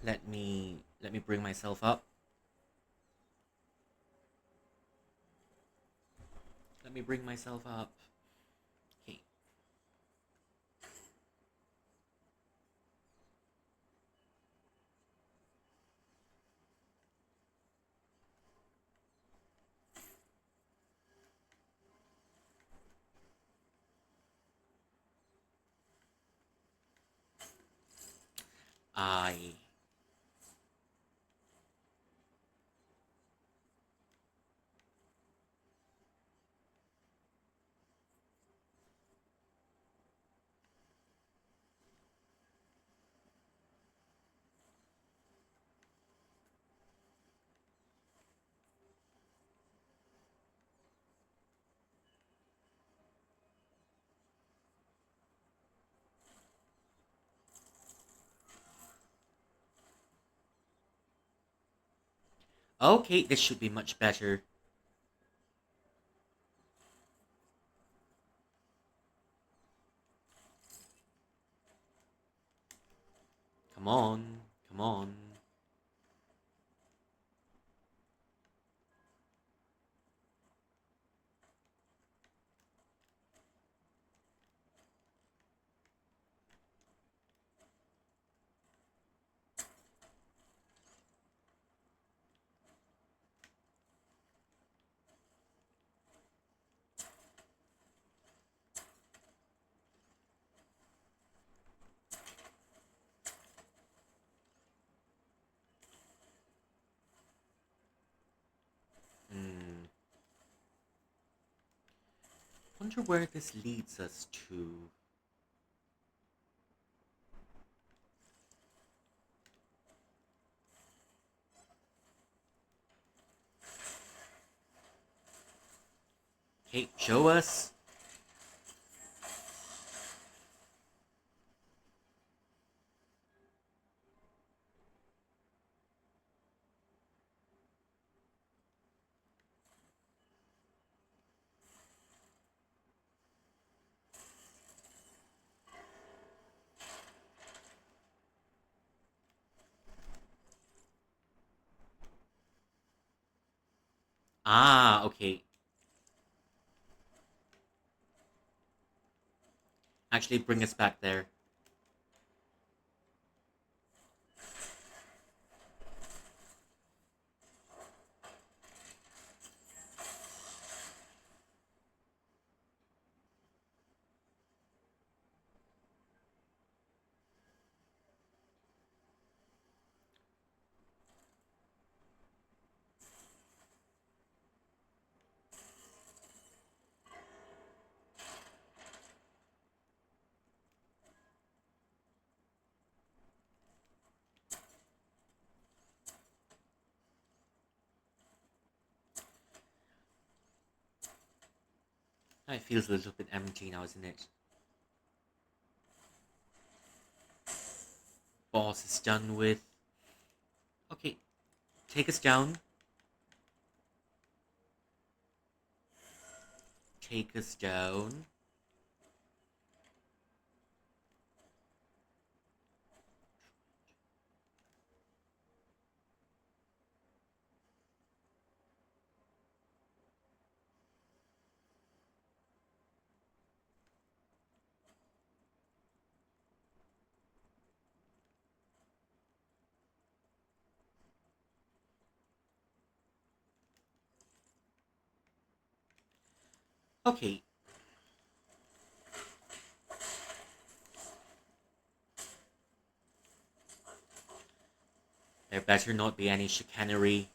Let me bring myself up. Let me bring myself up. Okay. I Okay, this should be much better. Come on, come on. Wonder where this leads us to. Okay, show us. Ah, okay. Actually, bring us back there. It feels a little bit empty now, isn't it? Boss is done with. Okay, take us down. Take us down. Okay. There better not be any chicanery.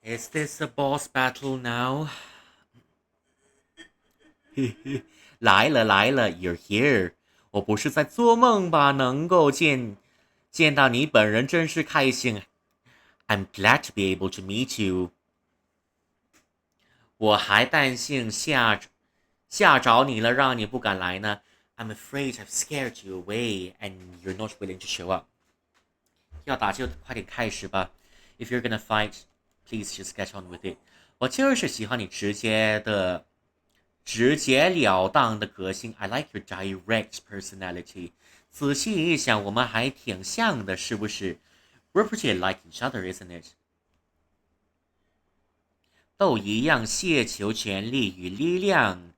Is this a boss battle now? 来了来了 ，You're here！我不是在做梦吧？能够见到你本人真是开心。I'm glad to be able to meet you。我还担心吓着你了，让你不敢来呢。I'm afraid I've scared you away, and you're not willing to show up。要打就快点开始吧。If you're gonna fight, please just get on with it。我就是喜欢你直截了当的个性。I like your direct personality。仔细一想，我们还挺像的，是不是？We're pretty like each other, isn't it？都一样，谢求权力与力量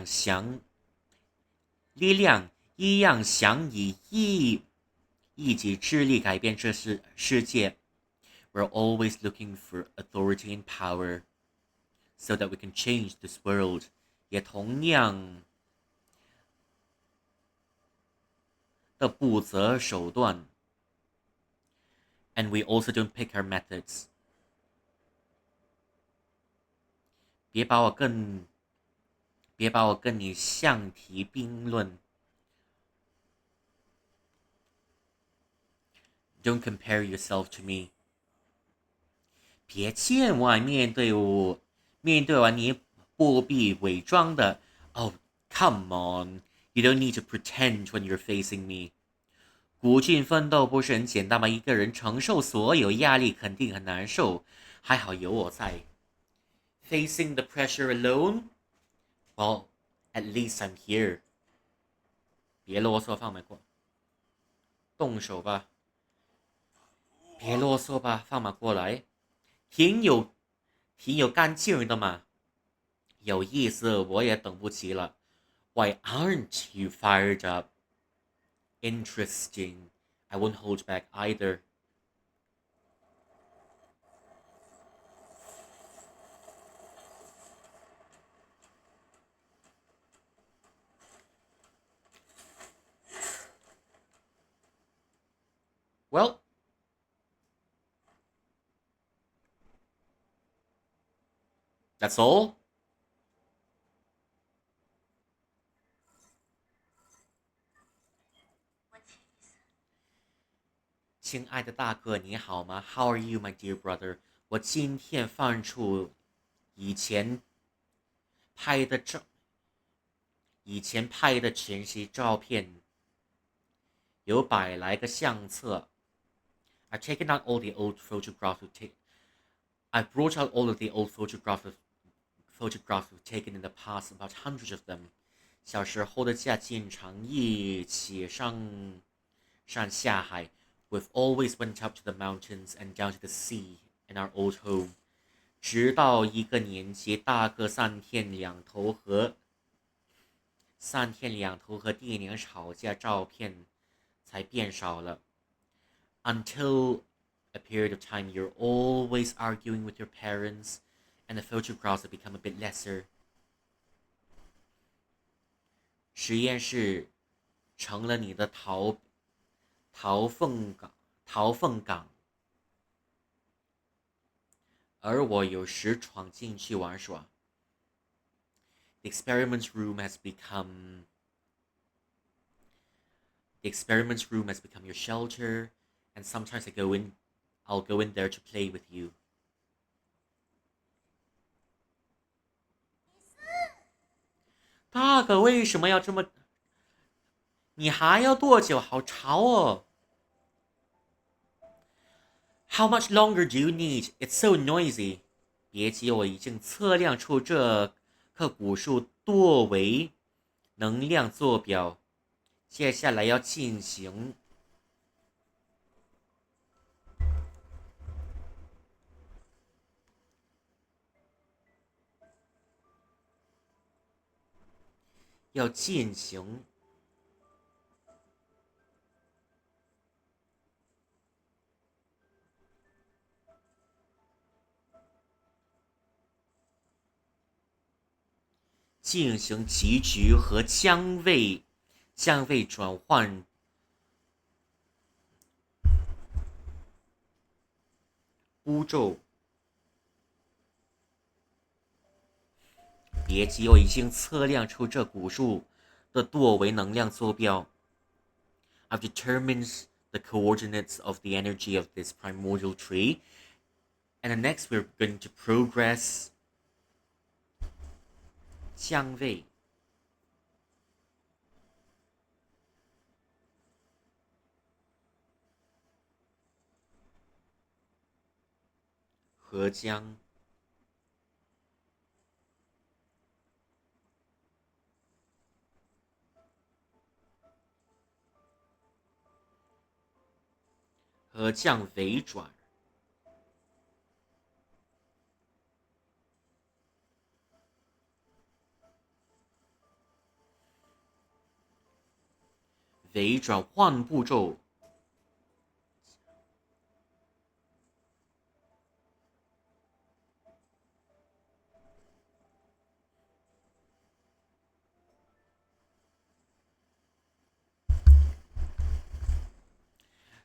想力量一样，想以一己之力改变这世界。We're always looking for authority and power, so that we can change this world。也同样的不择手段。And we also don't pick our methods。别把我跟你相提并论。Don't compare yourself to me。别千万面对完你不必伪装的。Oh, come on. You don't need to pretend when you're facing me。孤军奋斗不是很简单吗？一个人承受所有压力肯定很难受，还好有我在。Facing the pressure alone? Well, at least I'm here。别啰嗦，放马过，动手吧。别啰嗦吧，放马过来。挺有干劲的嘛，有意思，我也等不及了。Why aren't you fired up? Interesting. I won't hold back either. Well, that's all. 亲爱的大哥，你好吗？How are you, my dear brother？我今天翻出以前拍的照，以前拍的全息照片，有百来个相册。I've taken out all the old photographs. I've brought out all of the old photographs we've taken in the past, about hundreds of them. 小时候的家经常一起上下海。We've always went up to the mountains and down to the sea in our old home. 直到一个年纪，大哥三天两头和爹娘吵架，照片才变少了。Until a period of time, you're always arguing with your parents, and the photographs have become a bit lesser. 实验室成了你的逃粪港，而我有时闯进去玩耍。The experiment room has become your shelter, and sometimes I'll go in there to play with you. 大哥为什么要这么？你还要多久？好吵哦！How much longer do you need? It's so noisy. 别急，我已经测量出这棵古树多维能量坐标，接下来要进行提取和香味转换步骤。别急，我已经测量出这古树的多维能量坐标。I've determined the coordinates of the energy of this primordial tree. And next we're going to progress 香味和姜微转换步骤。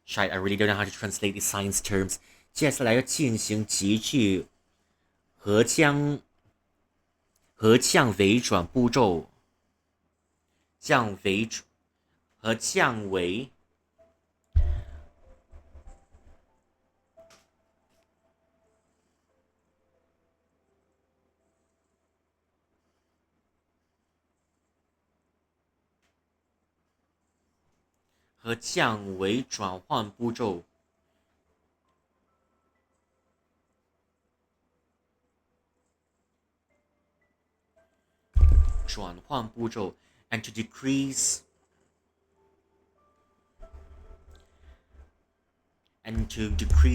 Shit, I really don't know how to translate these science terms. 接下来要进行急剧和降微转步骤，降微和降维转换步骤。转换步骤 and to decrease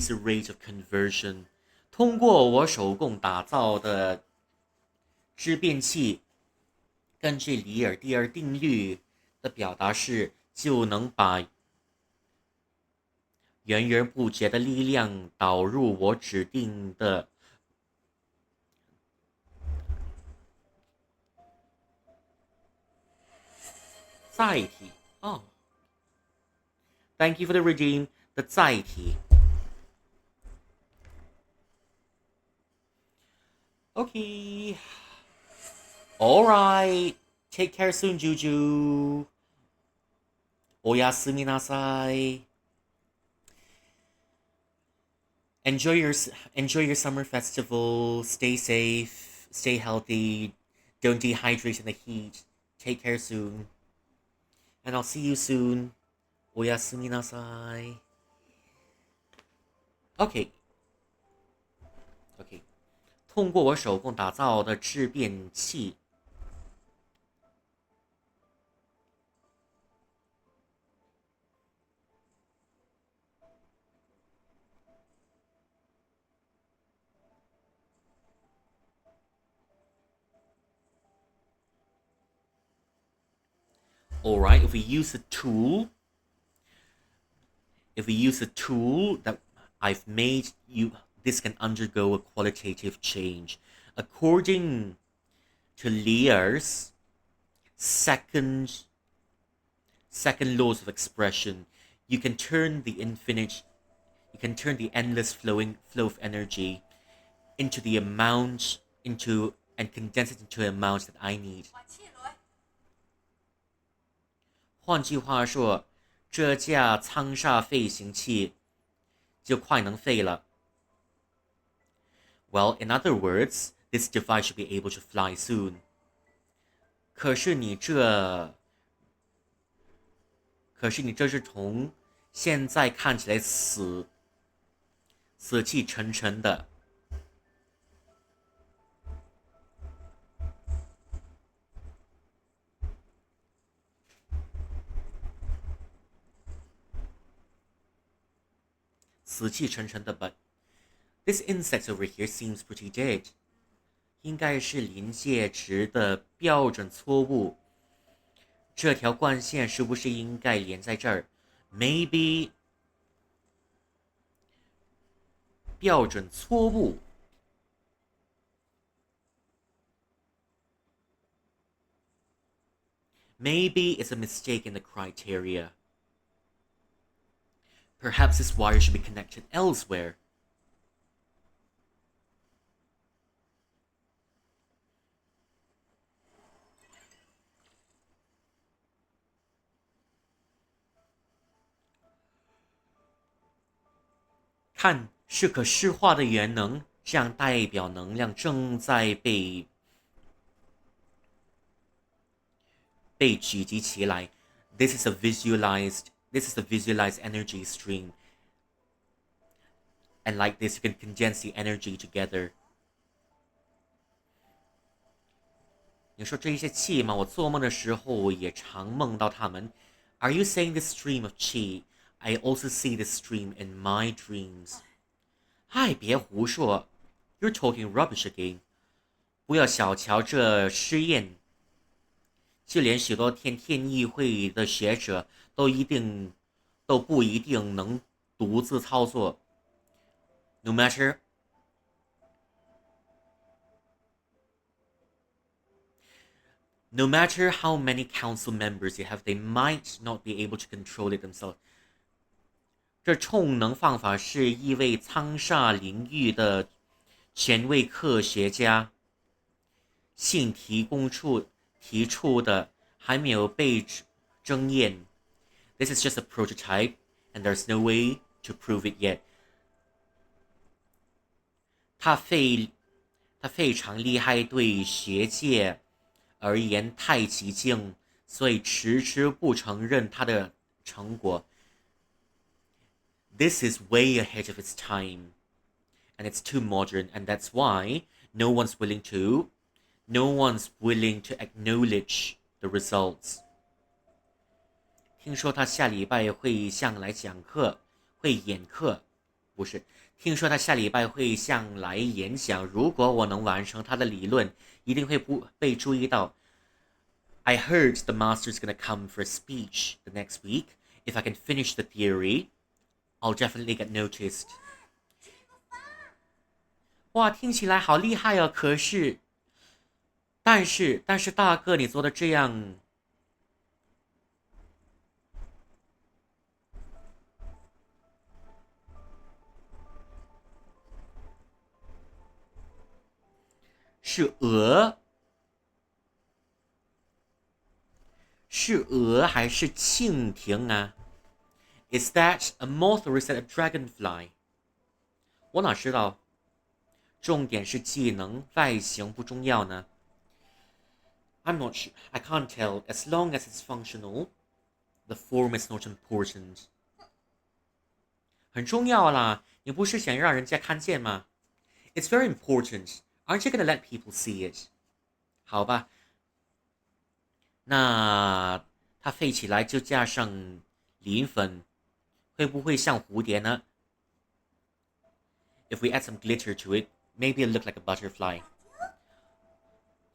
the rate of conversion，通过我手工打造的质变器，根据里尔第二定律的表达是，就能把源源不绝的力量导入我指定的载体。哦，Thank you for the redeem 的载体。Okay. All right. Take care soon, Juju. おやすみなさい。Enjoy your summer festival. Stay safe. Stay healthy. Don't dehydrate in the heat. Take care soon. And I'll see you soon. おやすみなさい。Okay. Okay. 通过我手工打造的质变器。All right, if we use a tool that I've made, this can undergo a qualitative change. According to Lear's second laws of expression, you can turn the endless flow of energy into the amount and condense it into amounts that I need. 换句话说，这架苍煞飞行器就快能飞了。Well, in other words, this device should be able to fly soon. 可是你这是从现在看起来死气沉沉的。死气沉沉的 but this insect over here seems pretty dead. 应该是临界值的标准错误。这条惯线是不是应该连在这儿 ？Maybe 标准错误。Maybe it's a mistake in the criteria. Perhaps this wire should be connected elsewhere. 看，是可视化的原能，这样代表能量正在被聚集起来。This is a visualized energy stream. And like this, you can condense the energy together. 你说这一些气吗？我做梦的时候也常梦到它们。Are you saying this stream of qi? I also see this stream in my dreams. 嗨，别胡说 ！You're talking rubbish again. 不要小瞧这试验，就连许多天议会的学者都不一定能独自操作。No matter how many council members you have, they might not be able to control it themselves. 这充能方法是一位苍煞领域的权威科学家信提出的，还没有被证验。This is just a prototype, and there's no way to prove it yet. 它非常厉害，对学界而言太激进，所以迟迟不承认它的成果。This is way ahead of its time, and it's too modern, and that's why no one's willing to acknowledge the results. 听说他下礼拜会向来讲课，会演课，不是，听说他下礼拜会向来演讲，如果我能完成他的理论，一定会不被注意到。I heard the master's gonna come for a speech the next week. If I can finish the theory, I'll definitely get noticed. 哇，听起来好厉害哦！可是，但是大哥，你做的这样是鹅还是蜻蜓啊 ？Is that a moth or is that a dragonfly？ 我哪知道？重点是技能，外形不重要呢。I'm not sure. I can't tell. As long as it's functional, the form is not important. 很重要啦，你不是想让人家看见吗？ It's very important. Aren't you gonna let people see it? 好吧，那它飞起来就加上磷粉，会不会像蝴蝶呢？ If we add some glitter to it, maybe it'll look like a butterfly.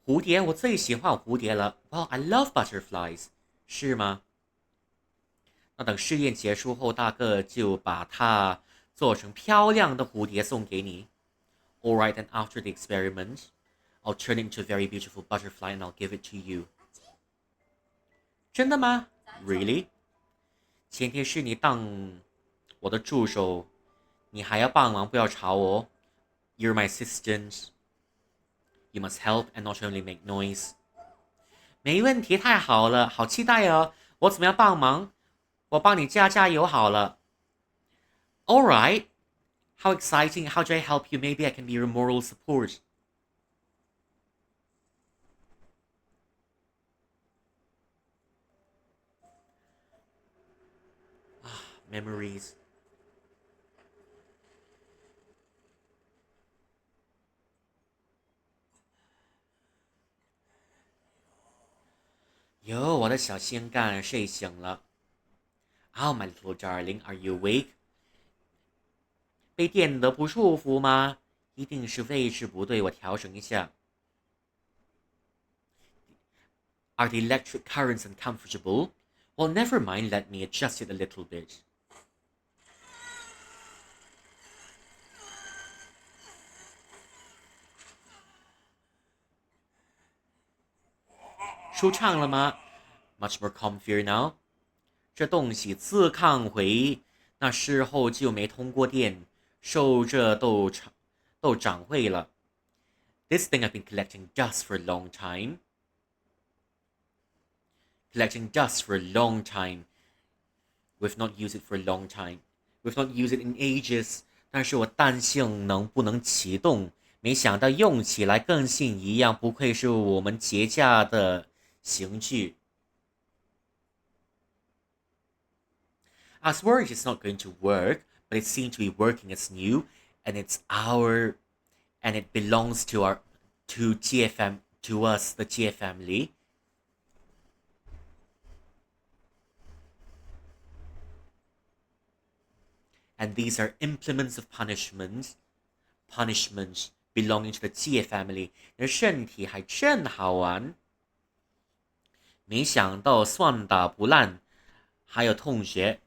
蝴蝶，我最喜欢蝴蝶了。Well, I love butterflies. 是吗？那等试验结束后，大哥就把它做成漂亮的蝴蝶送给你。Alright, then after the experiment, I'll turn it into a very beautiful butterfly and I'll give it to you. 真的吗 ？Really？ 前提是你当我的助手，你还要帮忙，不要吵我。You're my assistant. You must help and not only make noise. 没问题，太好了，好期待哦！我怎么样帮忙？我帮你加油好了。All right. How exciting! How do I help you? Maybe I can be your moral support. Memories. 哟，我的小心肝睡醒了。Oh, my little darling, are you awake? 被电得不舒服吗？一定是位置不对，我调整一下。Are the electric currents uncomfortable? Well, never mind, let me adjust it a little bit. 舒畅了吗 ？Much more comfier now. 这东西自抗回那时候就没通过电，受这都长会了。This thing I've been collecting dust for a long time. Collecting dust for a long time. We've not used it for a long time. We've not used it in ages. 但是我担心能不能启动，没想到用起来跟新一样，不愧是我们节假的刑具。I was worried it's not going to work, but it seemed to be working as new, and it belongs to GFM to us, the GF family. And these are implements of punishment belonging to the GF family. 你的身体还真好玩，没想到算打不烂，还有同学。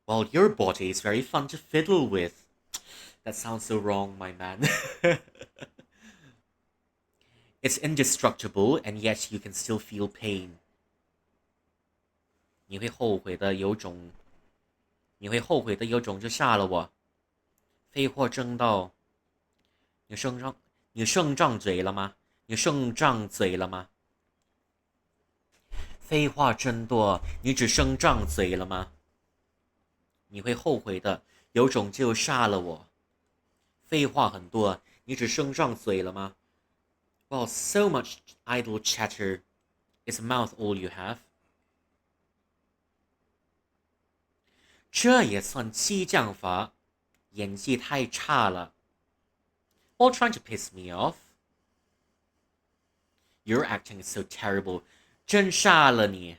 Well, your body is very fun to fiddle with. That sounds so wrong, my man. It's indestructible, and yet you can still feel pain. 你会后悔的，有种就杀了我。废话真到，你胜仗嘴了吗？废话真多，你只剩张嘴了吗？你会后悔的，有种就杀了我。废话很多，你只剩张嘴了吗？ Well, so much idle chatter. Is a mouth all you have? 这也算激将法？演技太差了。All trying to piss me off. Your acting is so terrible. 真杀了你！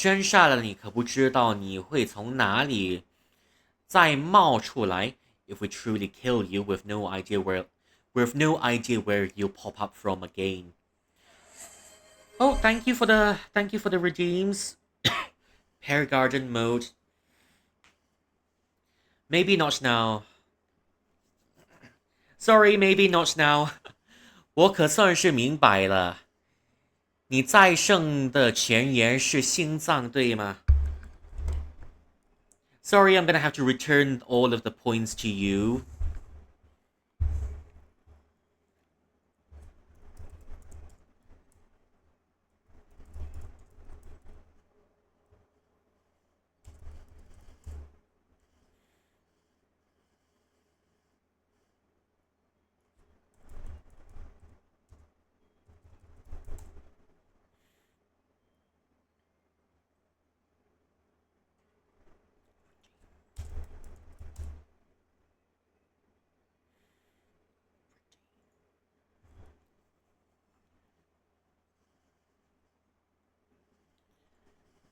真傻了，你可不知道你会从哪里再冒出来。If we truly kill you with no idea where you'll pop up from again. Oh, thank you for the redeems. Pear Garden mode. Maybe not now. Sorry, maybe not now. 我可算是明白了，你再生的前言是心脏，对吗？ Sorry, I'm gonna have to return all of the points to you.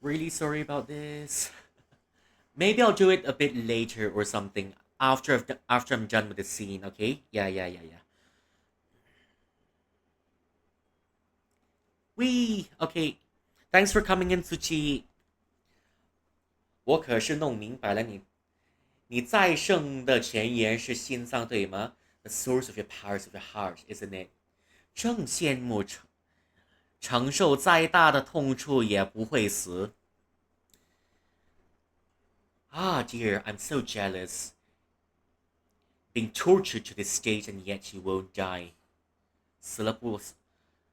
Really sorry about this. Maybe I'll do it a bit later or something after I'm done with the scene. Okay? Yeah. Okay. Thanks for coming in, Tsuchi. 我可是弄明白了你再生的前言是心脏，对吗？ The source of your powers of your heart, isn't it? 正羡慕承受再大的痛处也不会死。Ah, dear, I'm so jealous. Being tortured to this state and yet you won't die.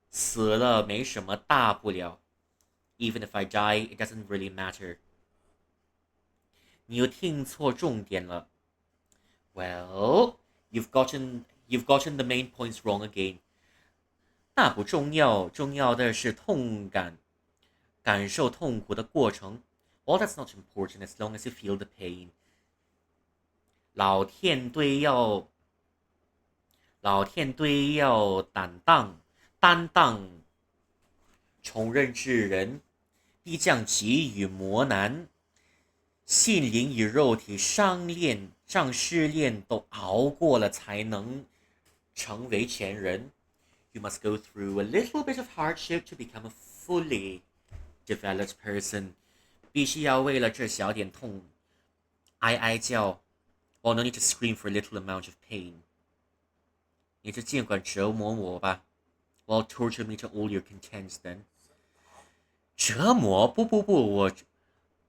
死了没什么大不了。Even if I die, it doesn't really matter. 你又听错重点了。Well, you've gotten the main points wrong again. 那不重要，重要的是感受痛苦的过程。Well, that's not important as long as you feel the pain. 老天对要担当，重任之人，必将给予磨难。心灵与肉体试炼都熬过了，才能成为前人。You must go through a little bit of hardship to become a fully developed person. 必须要为了这小点痛哀哀叫。Or no need to scream for a little amount of pain. 你就尽管折磨我吧。Well, torture me to all your contents then. 折磨？不，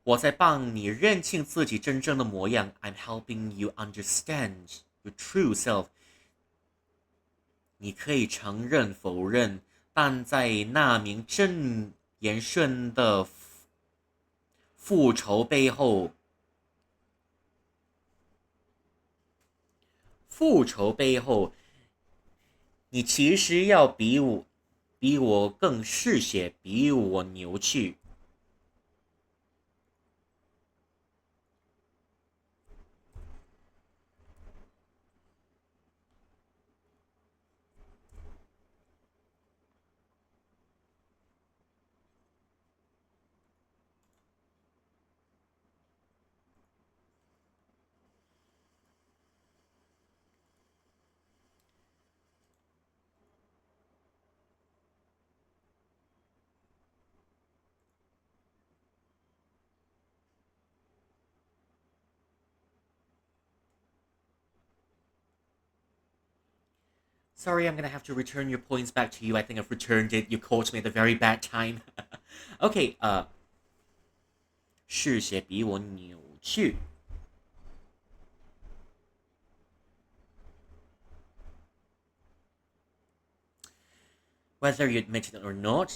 我在帮你认清自己真正的模样。I'm helping you understand your true self. 你可以承认、否认，但在那名真言顺的复仇背后，你其实要比我更嗜血，比我牛气。Sorry, I'm gonna have to return your points back to you. I think I've returned it. You caught me at a very bad time. Okay, 嗜血比我扭曲。Whether you admit it or not,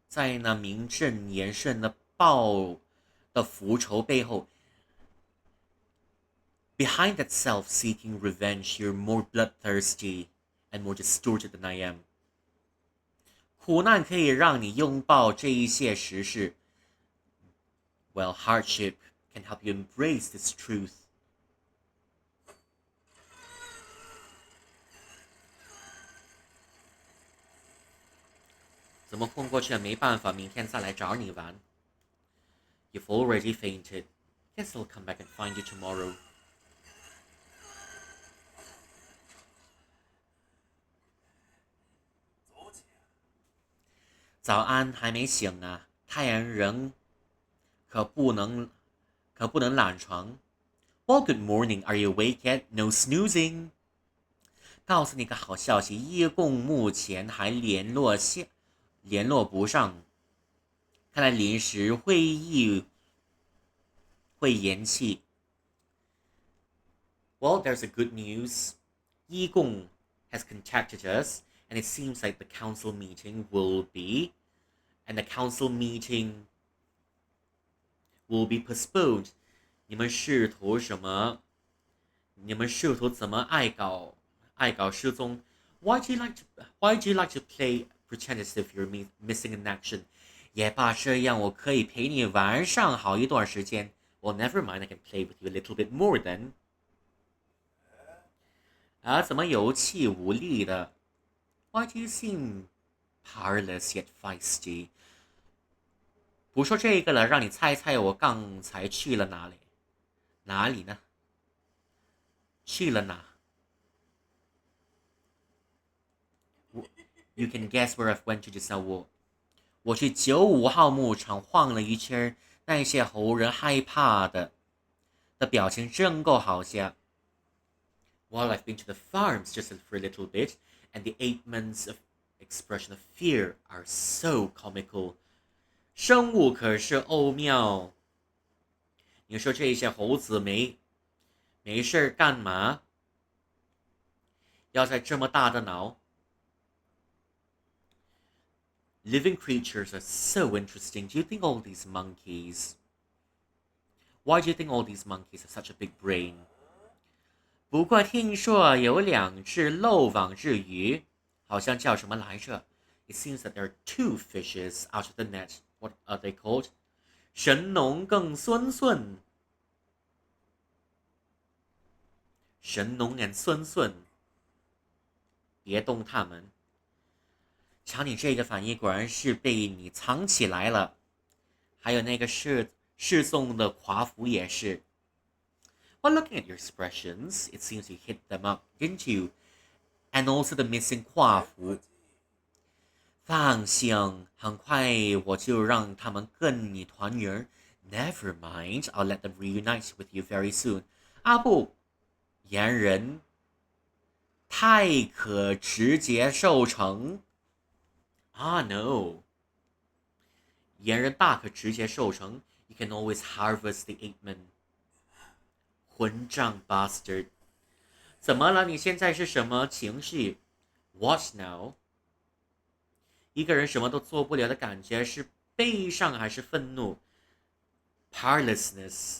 在那名正言顺的报的复仇背后 Behind that self-seeking revenge, you're more bloodthirsty and more distorted than I am. 苦难可以让你拥抱这一些实事 Well, hardship can help you embrace this truth. 怎么混过去了？没办法，明天再来找你玩。You've already fainted. Guess I'll come back and find you tomorrow. 早安，还没醒呢，太阳人可不能懒床。Well, good morning. Are you awake yet? No snoozing. 告诉你个好消息，叶共目前还联络不上，看来临时会议会延期。Well, there's a good news. 叶共 has contacted us, and it seems like the council meeting will be postponed. 你们试图什么？你们试图怎么爱搞失踪？Why do you like to play pretend as if you're missing in action？ 也罢，这样我可以陪你玩上好一段时间。Well, never mind. I can play with you a little bit more then. 啊，怎么有气无力的？Why do you seem powerless yet feisty？ 不说这个了，让你猜猜我刚才去了哪里？哪里呢？去了哪？ You can guess where I've went to just now. 我去95号牧场晃了一圈，那些猴人害怕的表情真够好笑。Well, I've been to the farms just for a little bit, and the 8men's expression of fear are so comical. 生物可是欧妙。你说这些猴子没事干嘛？要在这么大的脑？Living creatures are so interesting. Do you think all these monkeys? Why do you think all these monkeys have such a big brain? 不过听说有2只漏网之鱼，好像叫什么来着？ It seems that there are 2 fishes out of the net. What are they called? 神农更孙孙。神农 and 孙孙，别动他们。瞧你这个反应，果然是被你藏起来了。还有那个侍送的夸父也是。Well, looking at your expressions, it seems you hit them up, didn't you? And also the missing 夸父。放心，很快我就让他们跟你团圆。Never mind, I'll let them reunite with you very soon. 啊不，言人太可直接受成。Ah, no. 言人大可直接受成。You can always harvest the 8men. 混账 bastard. 怎么了？你现在是什么情绪 ？What now? 一个人什么都做不了的感觉是悲伤还是愤怒 ？Powerlessness.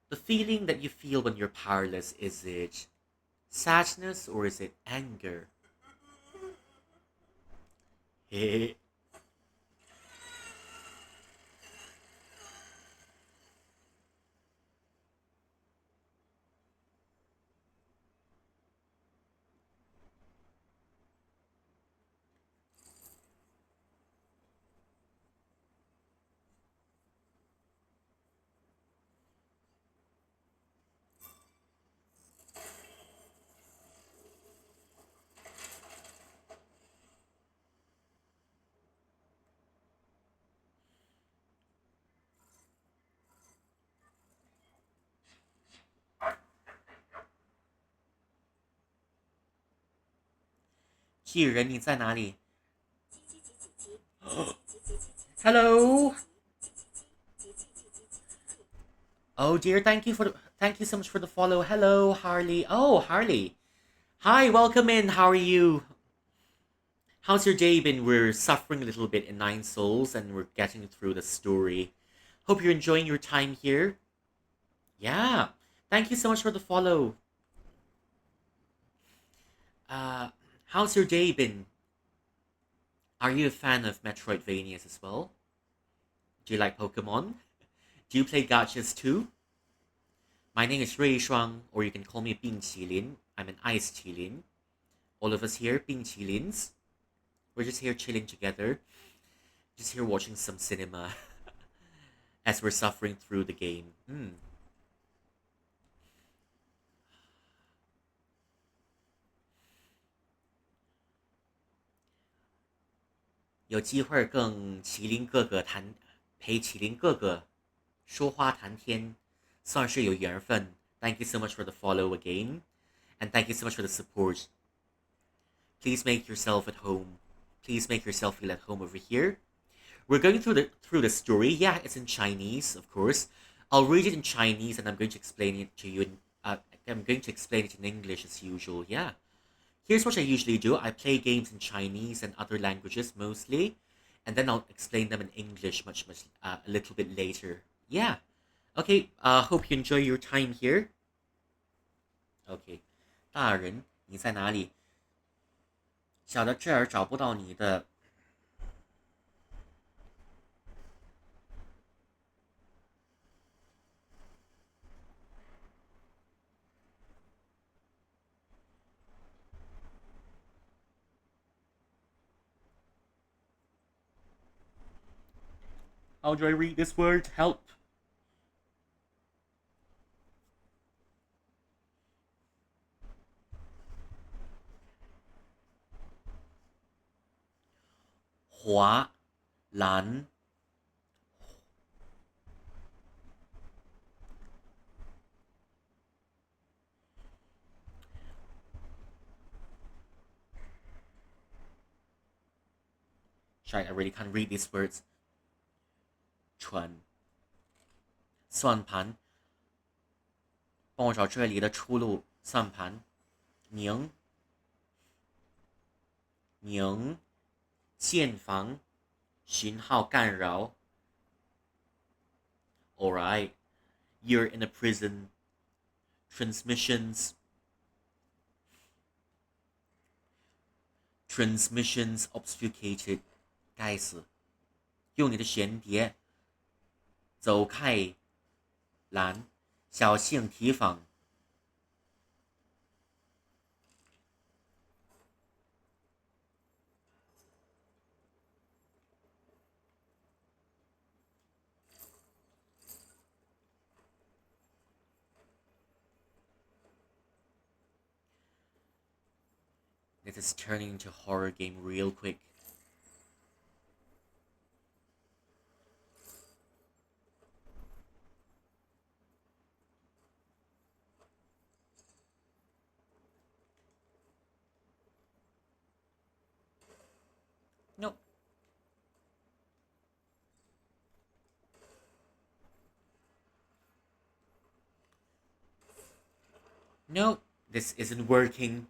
The feeling that you feel when you're powerless, is it sadness or is it anger? 嘿嘿。巨人，你在哪里？Hello. Oh dear, thank you so much for the follow. Hello, Harley. Oh, Harley. Hi, welcome in. How are you? How's your day been? We're suffering a little bit in Nine Souls and we're getting through the story. Hope you're enjoying your time here. Yeah. Thank you so much for the follow. How's your day been? Are you a fan of Metroidvanias as well? Do you like Pokemon? Do you play gachas too? My name is Rui Shuang, or you can call me Bing Qilin. I'm an ice Qilin. All of us here, Bing Qilins. We're just here chilling together, just here watching some cinema as we're suffering through the game. 有机会跟麒麟哥哥陪麒麟哥哥说话谈天，算是有缘分。Thank you so much for the follow again, and thank you so much for the support. Please make yourself at home. Please make yourself feel at home over here. We're going through the story. Yeah, it's in Chinese, of course. I'll read it in Chinese, and I'm going to explain it to you. I'm going to explain it in English as usual. Yeah. Here's what I usually do. I play games in Chinese and other languages mostly, and then I'll explain them in English a little bit later. Yeah. Okay. Hope you enjoy your time here. Okay. 大人，你在哪里？小的这儿找不到你的。How do I read this word? Help. 华蓝 Sorry, I really can't read these words. 船算盘，帮我找这里的出路。算盘，宁宁建房，讯号干扰。Alright, you're in a prison. Transmissions obfuscated. 该死！用你的玄碟走开，蓝，小心提防。This is turning into a horror game real quick. Nope. Nope. This isn't working.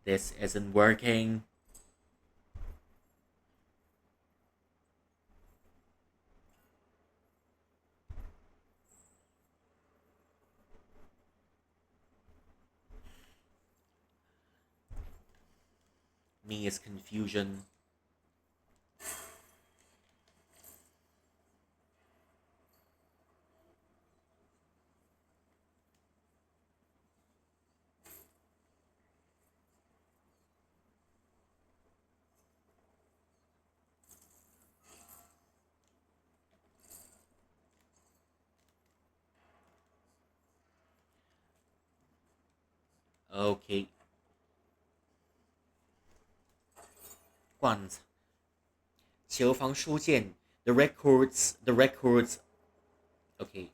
This isn't working. Me is confusion. Okay. 罐子，囚房书件 the records. Okay.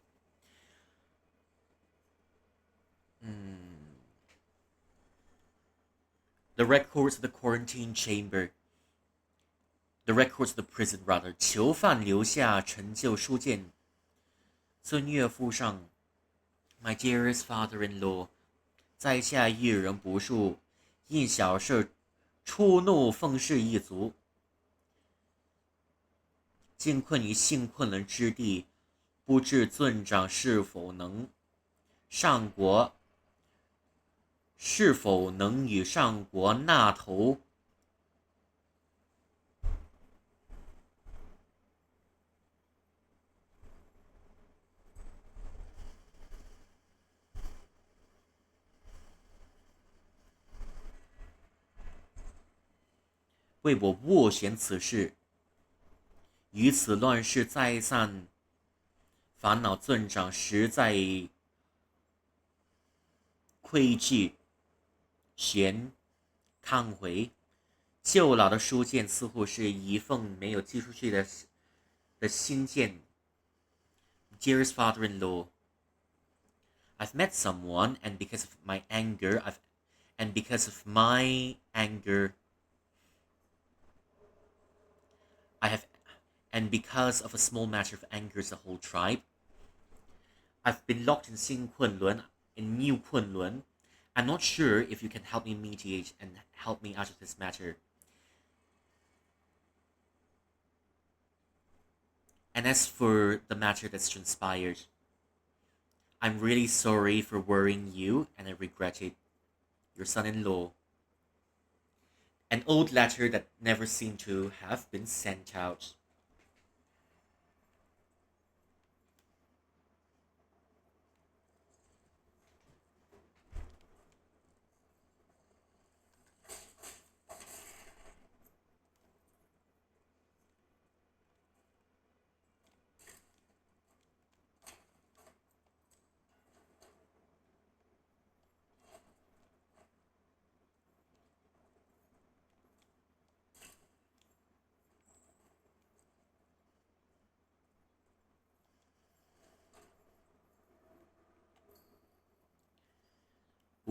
The records of the quarantine chamber. The records of the prison, rather. 囚犯留下陈旧书件。孙岳父上 My dearest father-in-law. 在下一人不恕，因小事触怒奉氏一族，竟困于幸困人之地，不知尊长是否能与上国纳头。为我斡旋此事，于此乱世再散，烦恼尊长，实在愧惧，旋抗回。旧老的书件似乎是一封没有寄出去的信件。Dearest father-in-law, I've met someone, and because of my anger, I have, and because of a small matter of angers the whole tribe. I've been locked in New Kunlun. I'm not sure if you can help me mediate and help me out of this matter. And as for the matter that's transpired, I'm really sorry for worrying you, and I regret it. Your son-in-law. An old letter that never seemed to have been sent out.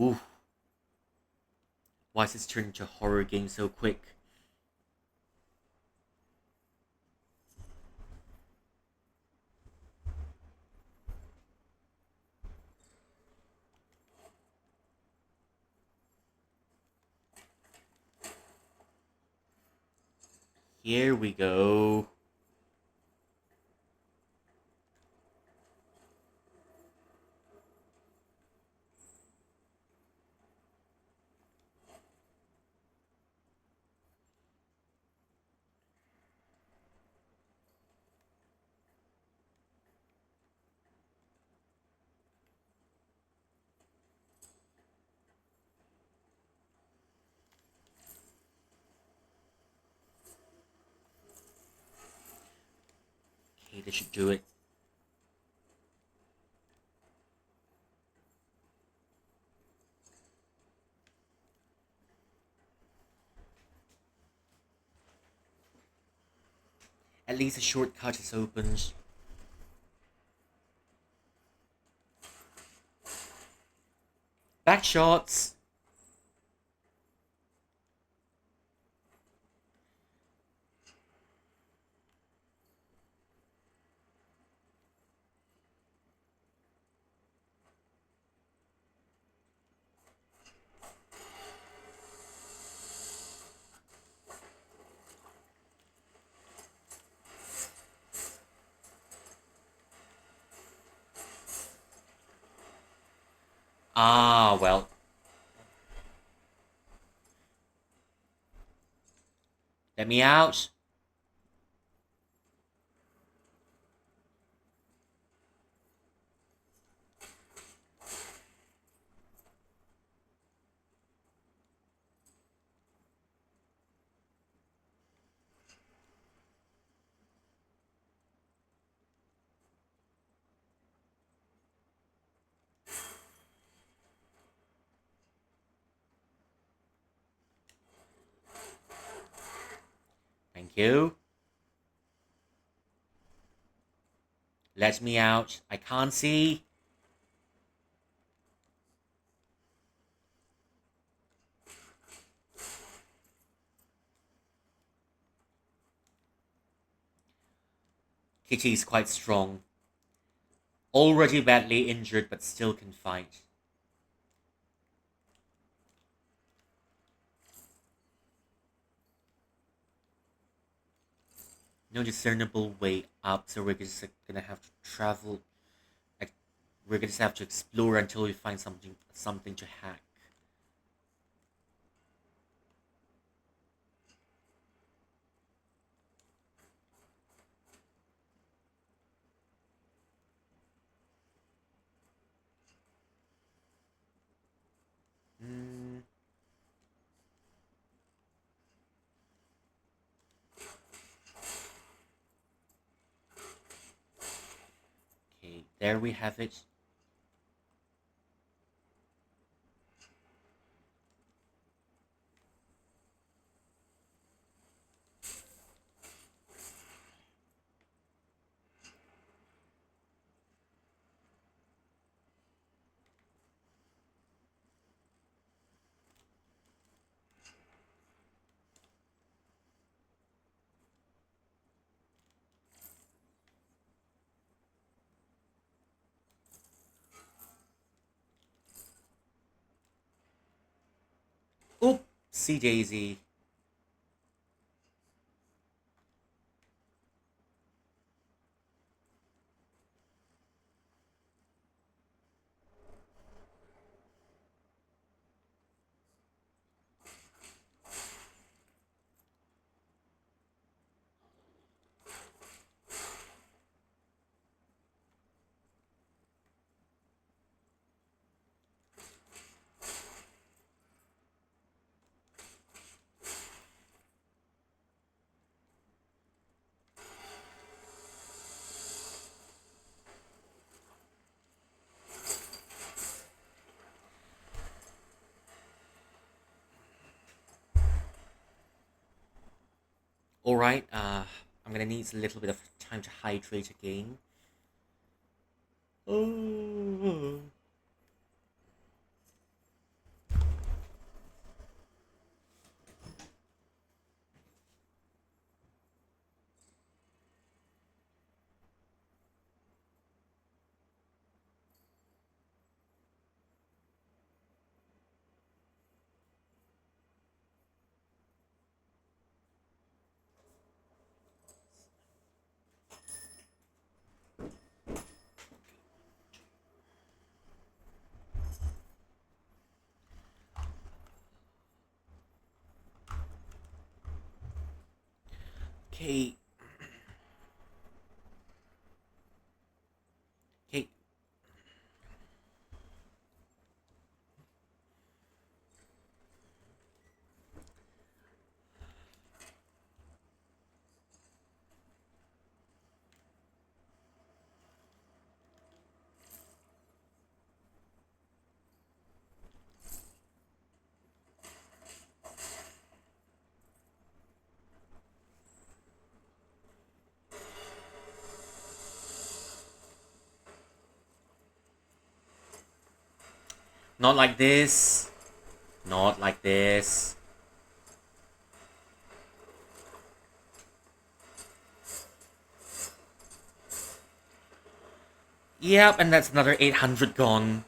Ooh. Why is this turning into a horror game so quick? Here we go. Okay, this should do it. At least a shortcut is opened. Back shots. Ah, well. Let me out. Thank you. Let me out. I can't see. Kitty is quite strong. Already badly injured, but still can fight. No discernible way up, so we're just gonna have to travel. Like, we're gonna just have to explore until we find something to hack. Hmm. There we have it. Oopsie daisy. Alright, I'm gonna need a little bit of time to hydrate again. Oh. Okay. Okay. Not like this. Not like this. Yep, and that's another 800 gone.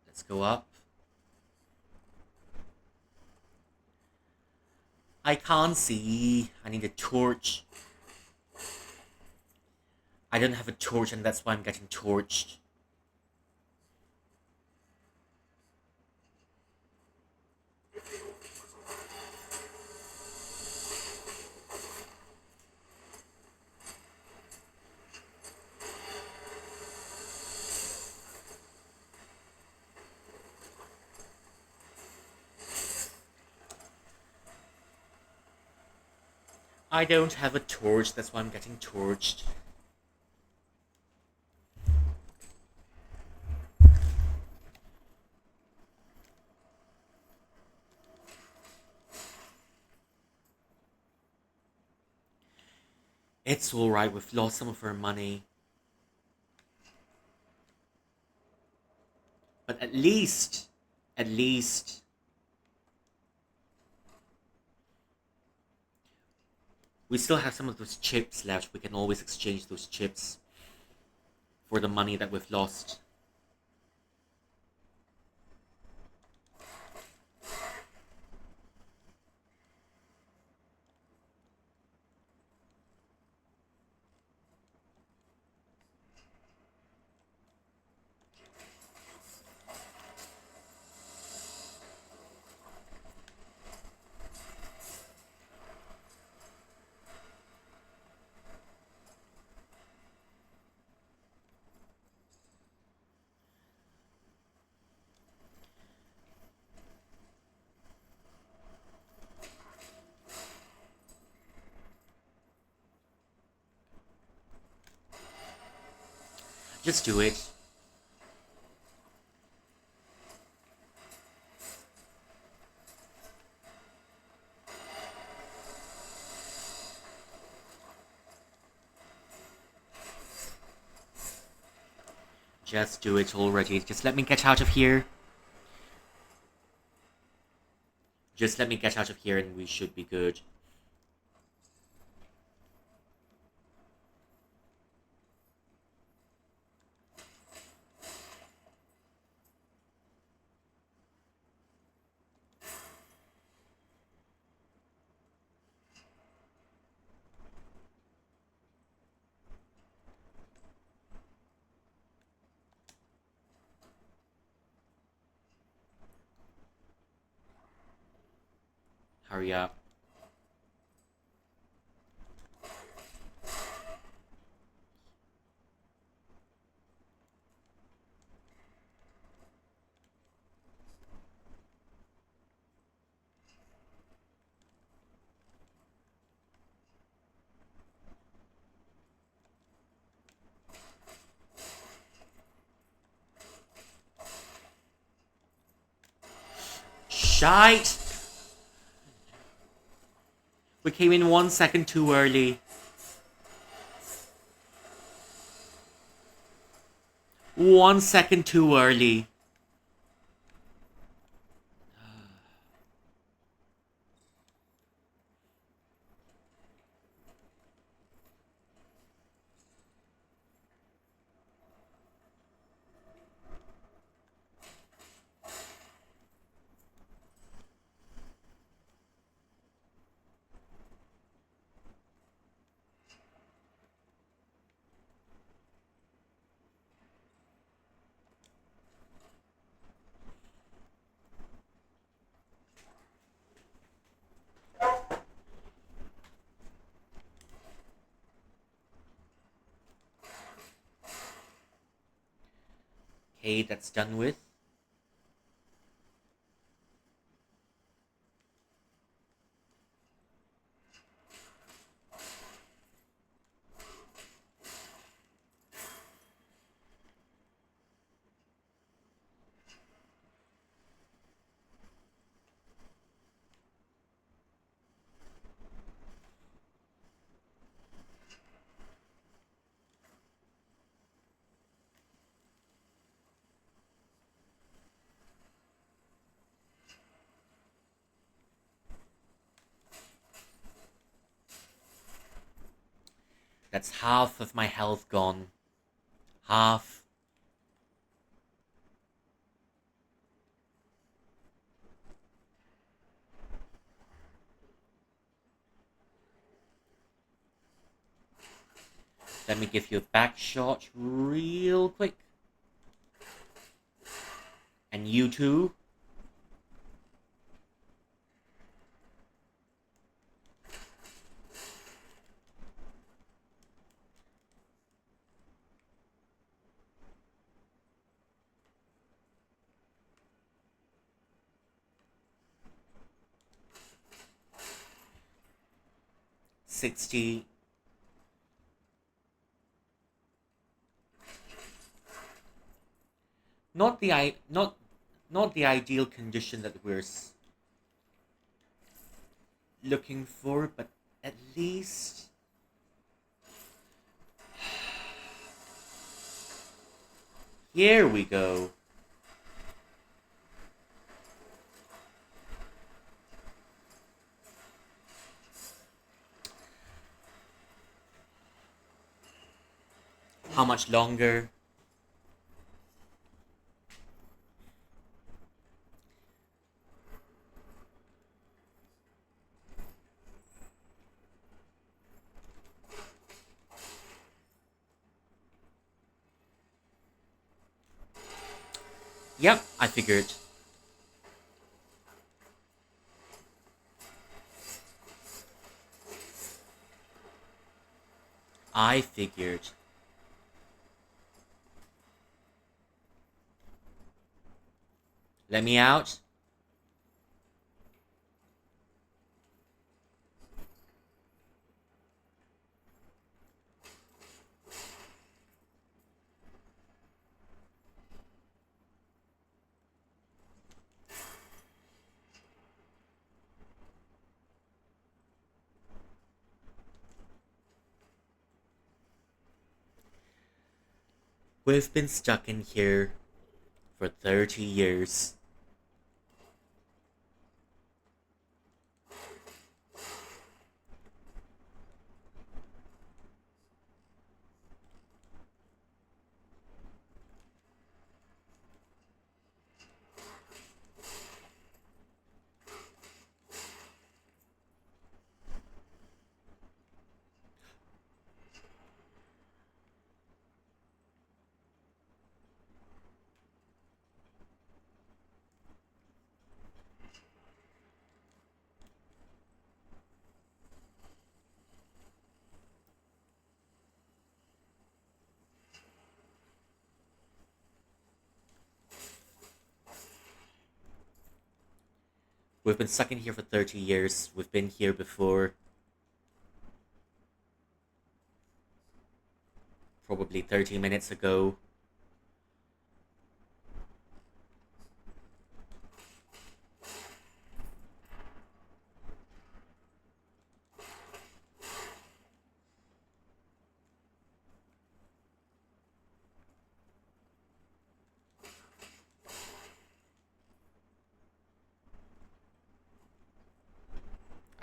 Let's go up. I can't see. I need a torch. I don't have a torch, and that's why I'm getting torched. I don't have a torch, that's why I'm getting torched. It's alright, we've lost some of our money. But at least, we still have some of those chips left. We can always exchange those chips for the money that we've lost. Just do it. Just do it already. Just let me get out of here. Just let me get out of here and we should be good. Hurry up. Shite! We came in 1 second too early. 1 second too early. Okay, that's done with. That's half of my health gone. Half. Let me give you a back shot real quick. And you too. $60. Not the ideal condition that we're looking for, but at least here we go. How much longer? Yep, I figured. I figured. Let me out. We've been stuck in here for 30 years. We've been stuck in here for 30 years. We've been here before. Probably 30 minutes ago.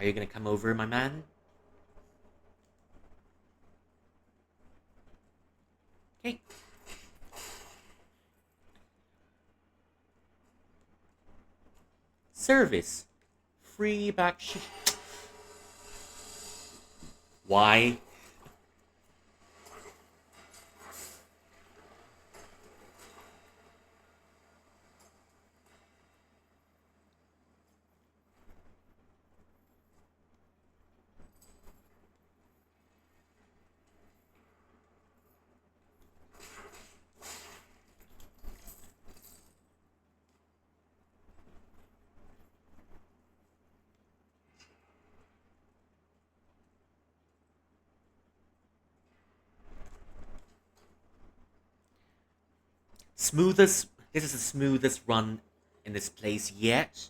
Are you gonna come over, my man? Okay. Service. Free back Why? Smoothest. This is the smoothest run in this place yet.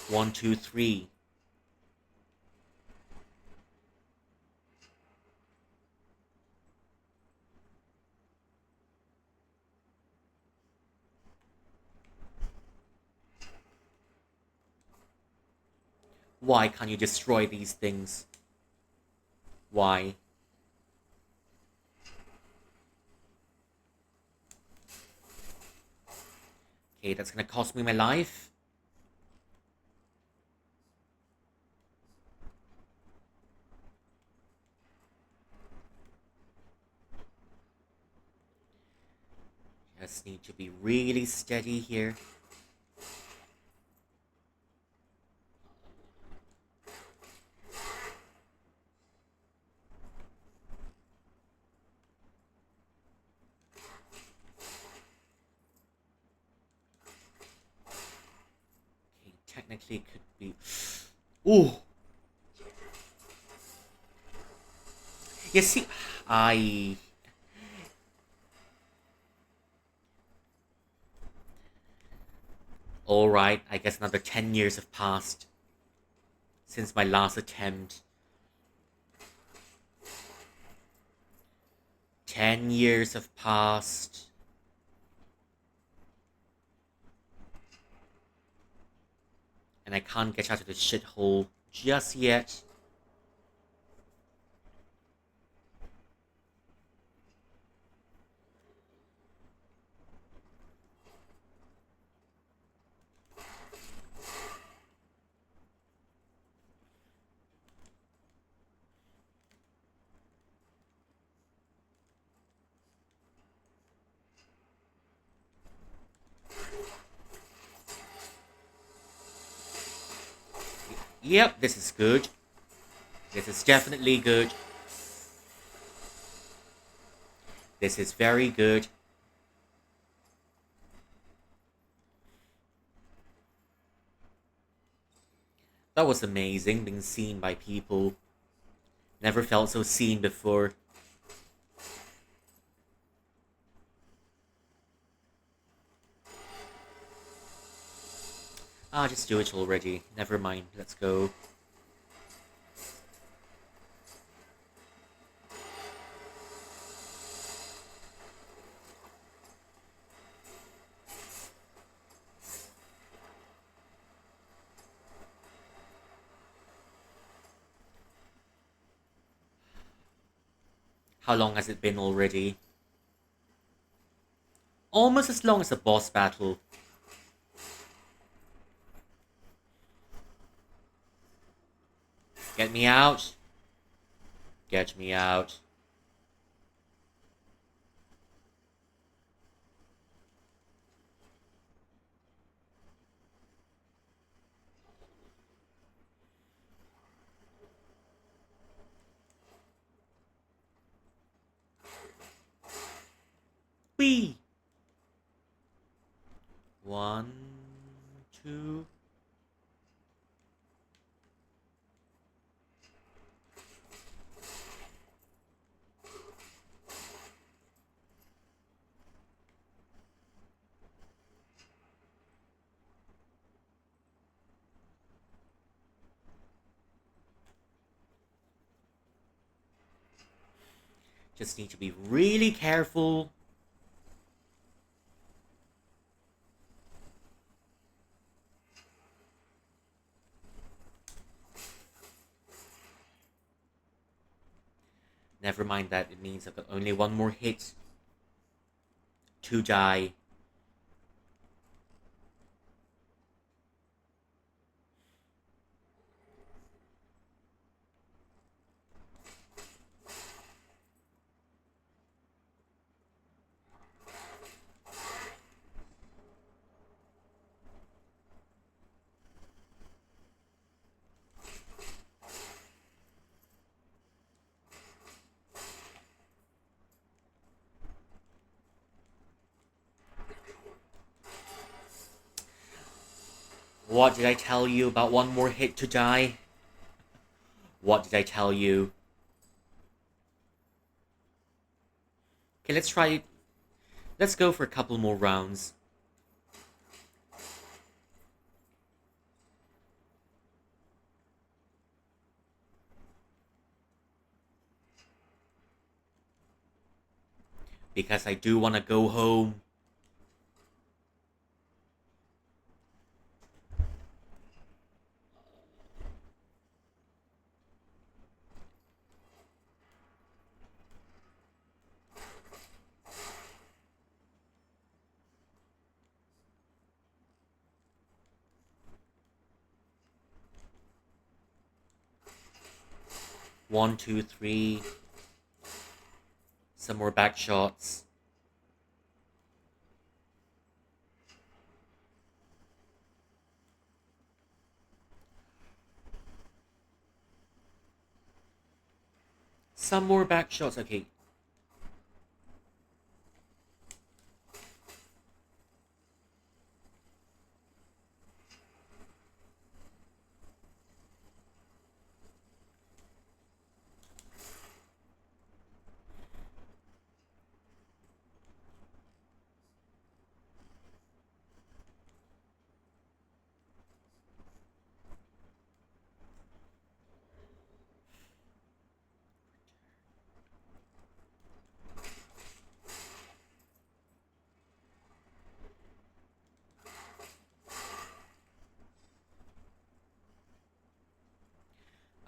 One, two, three. Why can't you destroy these things? Why? Okay, that's gonna cost me my life. Just need to be really steady here. Okay, technically it could be... Ooh! You see, Alright, I guess another 10 years have passed since my last attempt. 10 years have passed. And I can't get out of this shithole just yet. Yep, this is good. This is definitely good. This is very good. That was amazing, being seen by people Never felt so seen before. Ah, just do it already. Never mind. Let's go. How long has it been already? Almost as long as a boss battle. Get me out. Get me out. Whee! 1, 2. Just need to be really careful. Never mind that. It means I've got only one more hit to die. What did I tell you about one more hit to die? What did I tell you? Okay, let's try. Let's go for a couple more rounds. Because I do want to go home. One, two, three. Some more back shots. Some more back shots. Okay.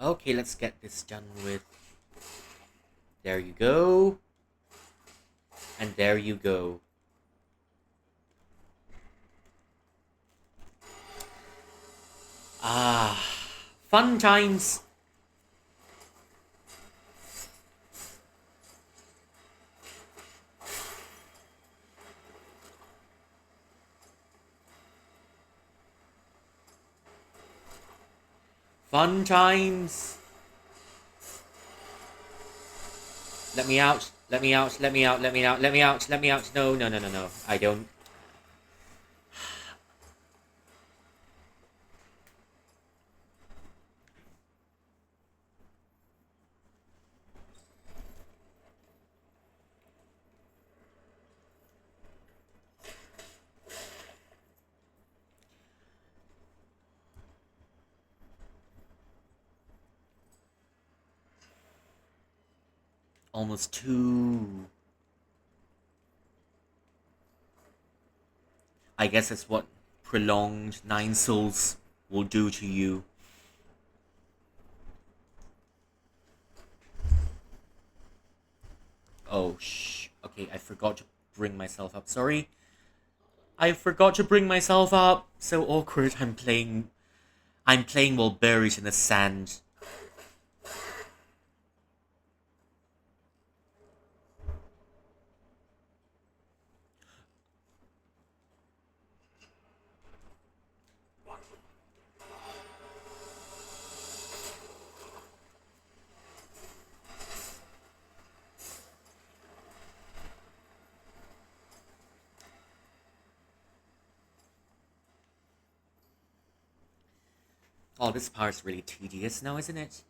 Okay, let's get this done with. There you go. And there you go. Ah, fun times. Fun times. Let me out. Let me out. Let me out. Let me out. Let me out. Let me out. No, no, no, no, no. I don't. Almost 2. I guess that's what prolonged 9 souls will do to you. Oh, okay, I forgot to bring myself up. Sorry. I forgot to bring myself up. So awkward. I'm playing while buried in the sand. Oh, this part's really tedious now, isn't it?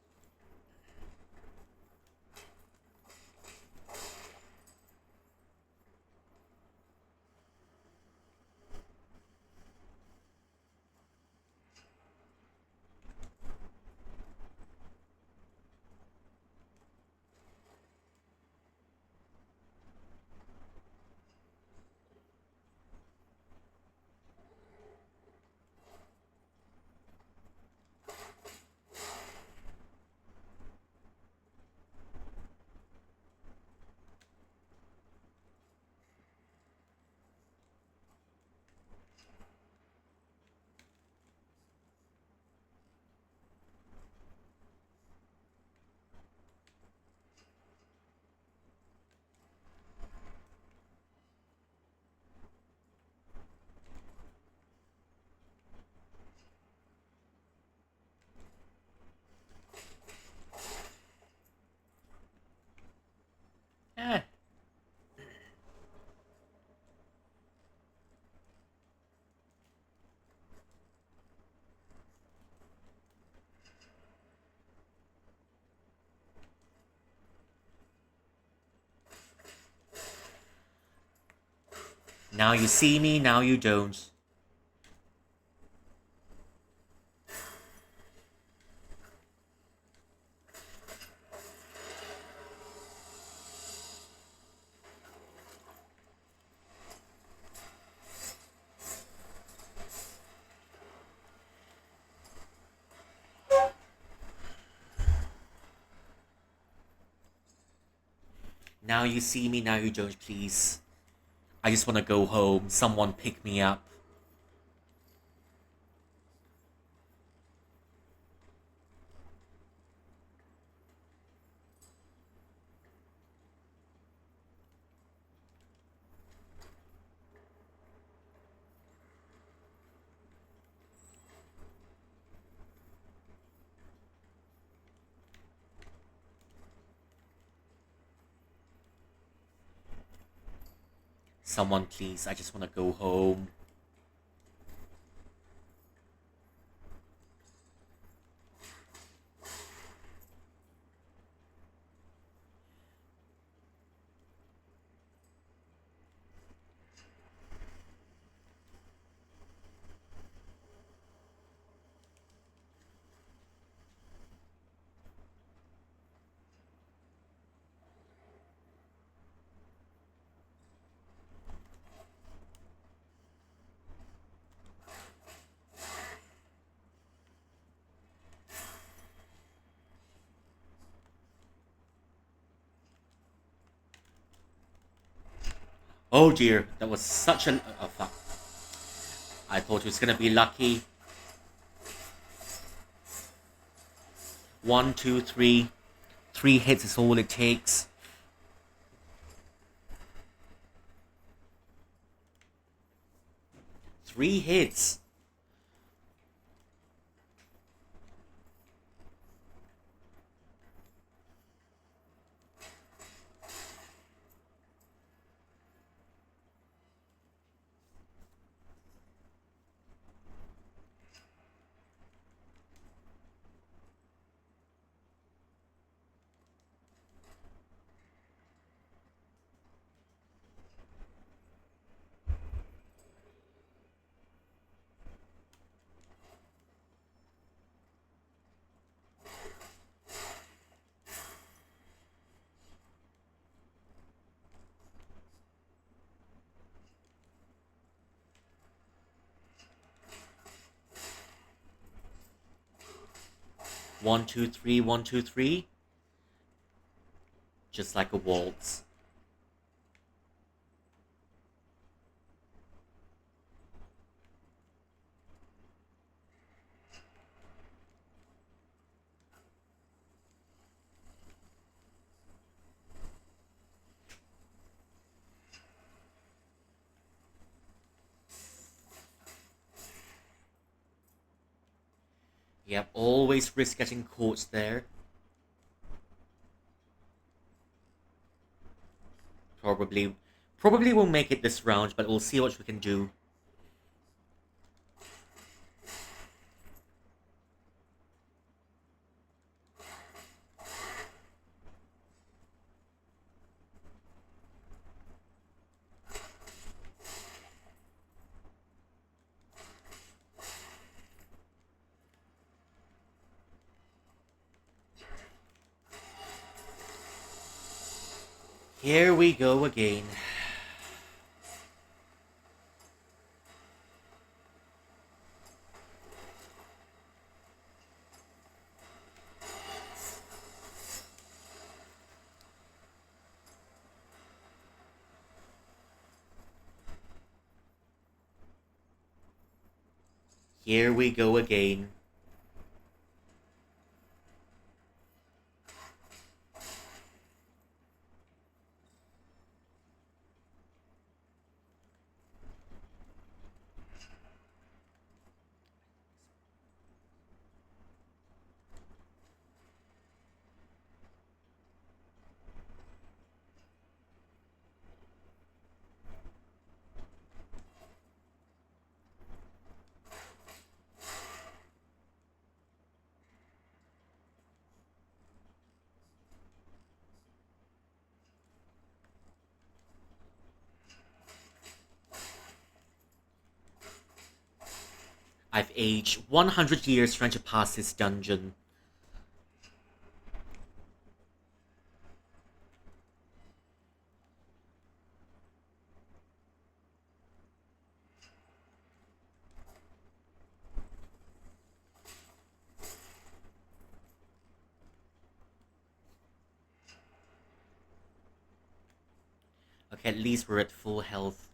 Eh. Now you see me, now you don't. Now you see me, now you don't, please. I just want to go home. Someone pick me up. Someone, please. I just want to go home. Oh dear, that was such an. Oh fuck. I thought it was gonna be lucky. 1, 2, 3. 3 hits is all it takes. Three hits. 1, 2, 3, 1, 2, 3. Just like a waltz. Yep, always risk getting caught there. Probably won't make it this round, but we'll see what we can do. Here we go again. Here we go again. I've aged 100 years trying to pass this dungeon. Okay, at least we're at full health.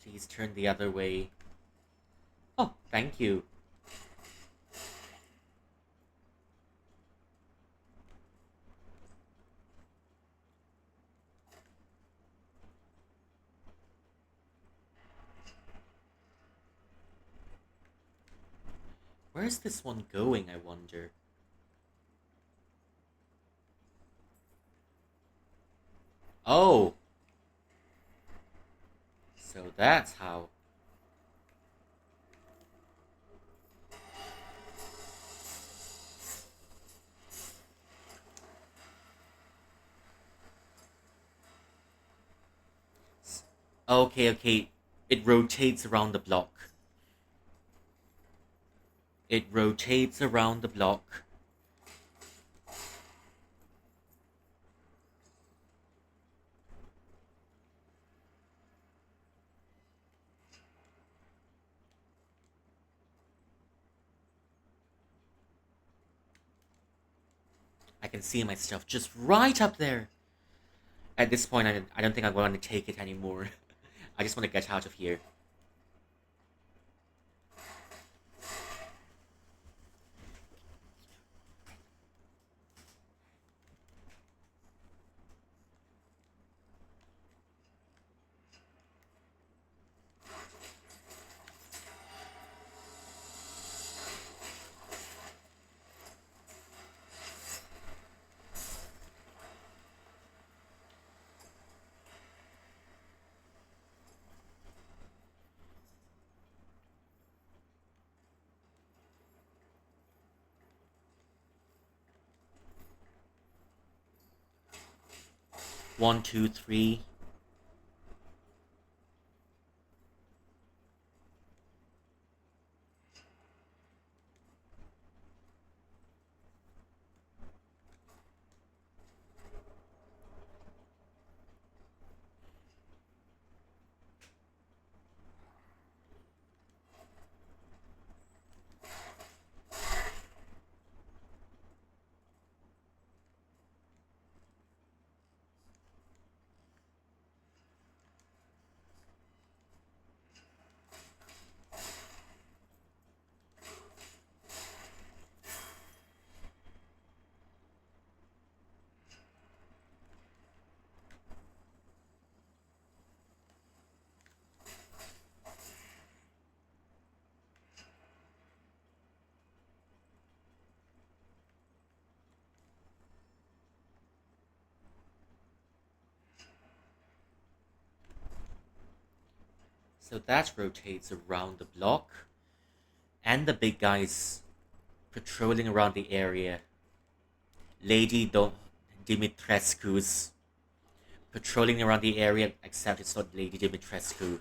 Please turn the other way. Oh, thank you. Where's this one going, I wonder? Oh! So that's how. Okay, okay. It rotates around the block. It rotates around the block. I can see my stuff just right up there. At this point, I don't think I want to take it anymore. I just want to get out of here. 1, 2, 3. So that rotates around the block. And the big guys patrolling around the area. Lady Dimitrescu's patrolling around the area, except it's not Lady Dimitrescu.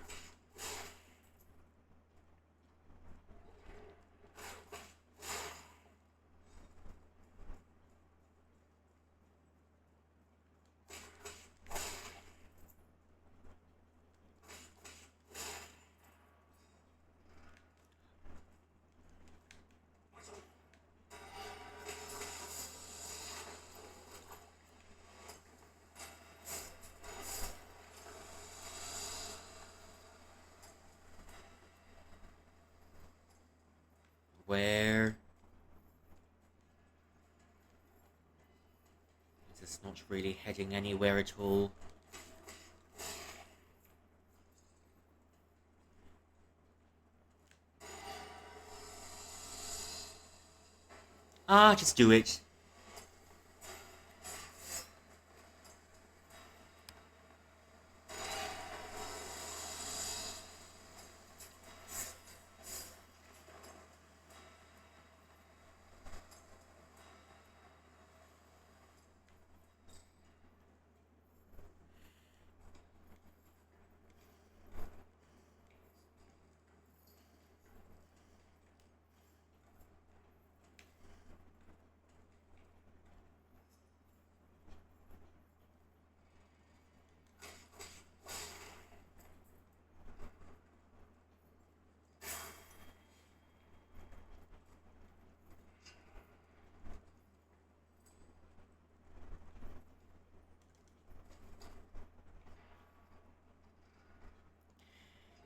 Where is this not really heading anywhere at all? Just do it.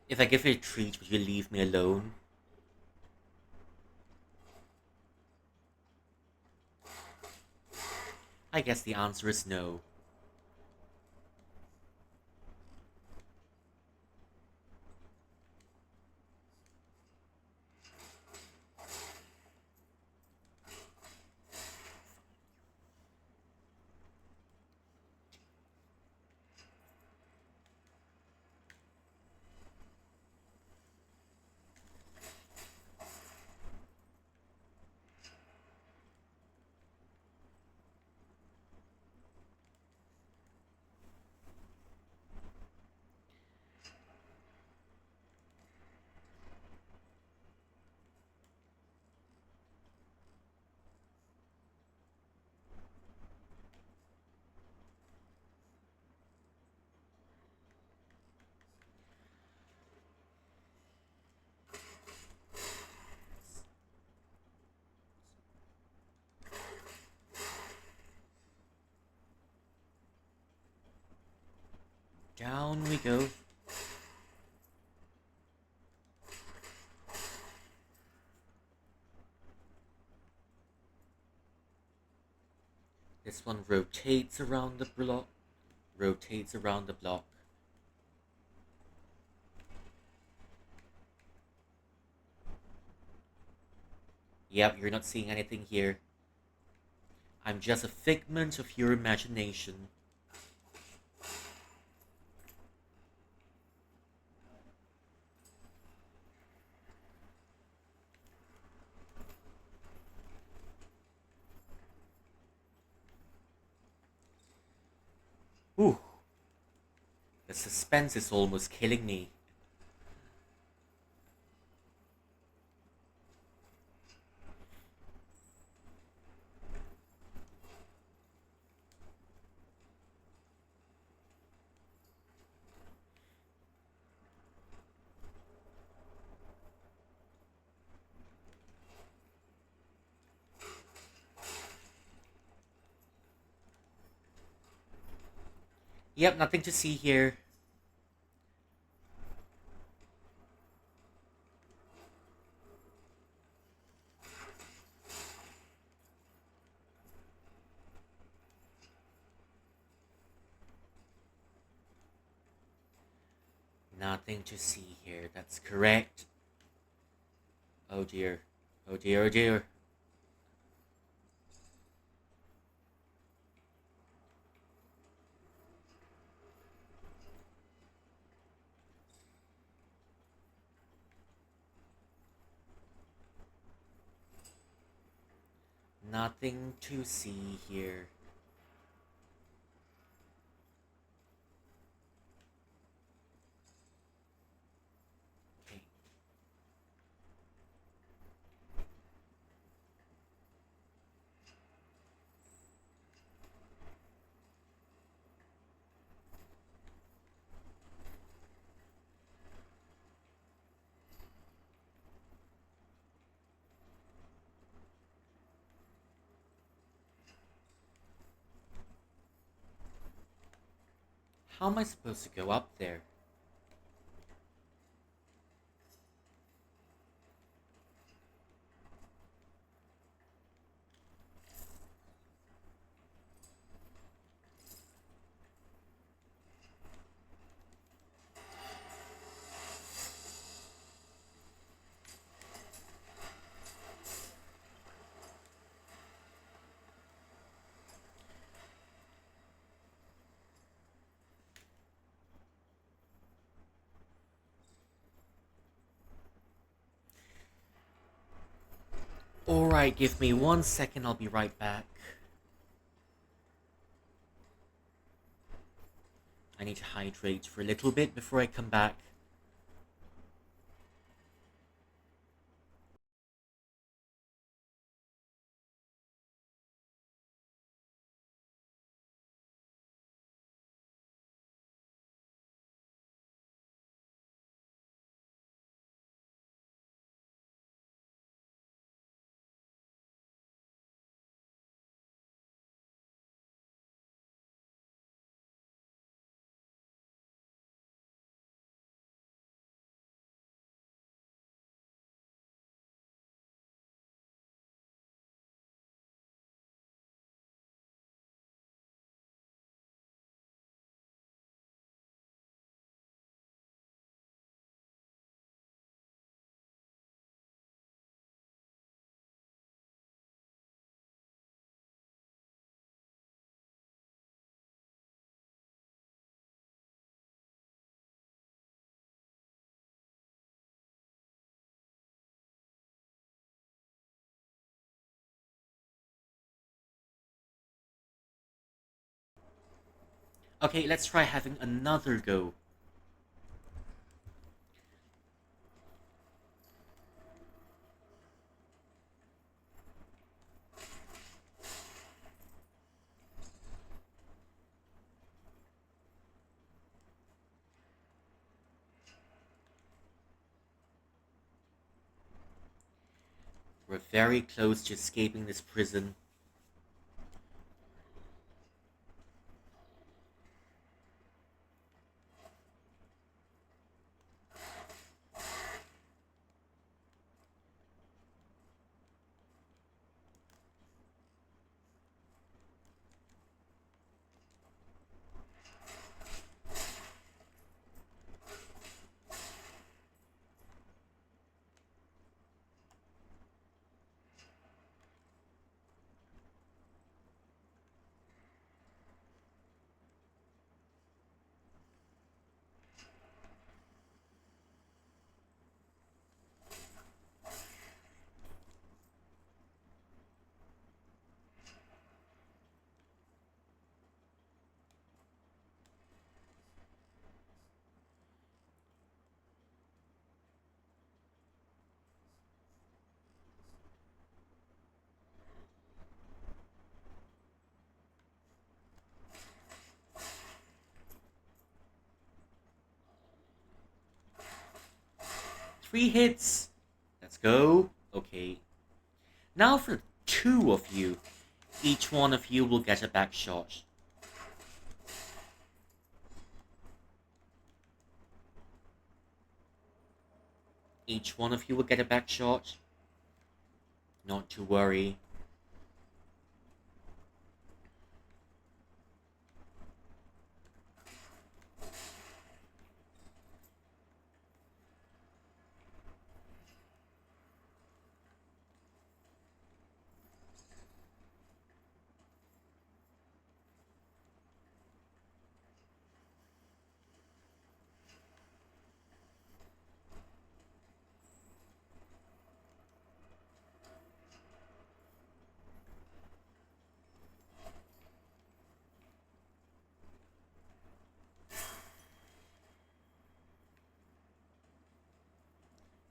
If I give you a treat, would you leave me alone? I guess the answer is no. Down we go. This one rotates around the block. Rotates around the block. Yep, you're not seeing anything here. I'm just a figment of your imagination. Ooh. The suspense is almost killing me. Yep, nothing to see here. Nothing to see here. That's correct. Oh dear. Oh dear, oh dear. Nothing to see here. Okay. How am I supposed to go up there? Alright, give me 1 second, I'll be right back. I need to hydrate for a little bit before I come back. Okay, let's try having another go. We're very close to escaping this prison. 3 hits. Let's go. Okay. Now for 2 of you. Each one of you will get a back shot. Each one of you will get a back shot. Not to worry.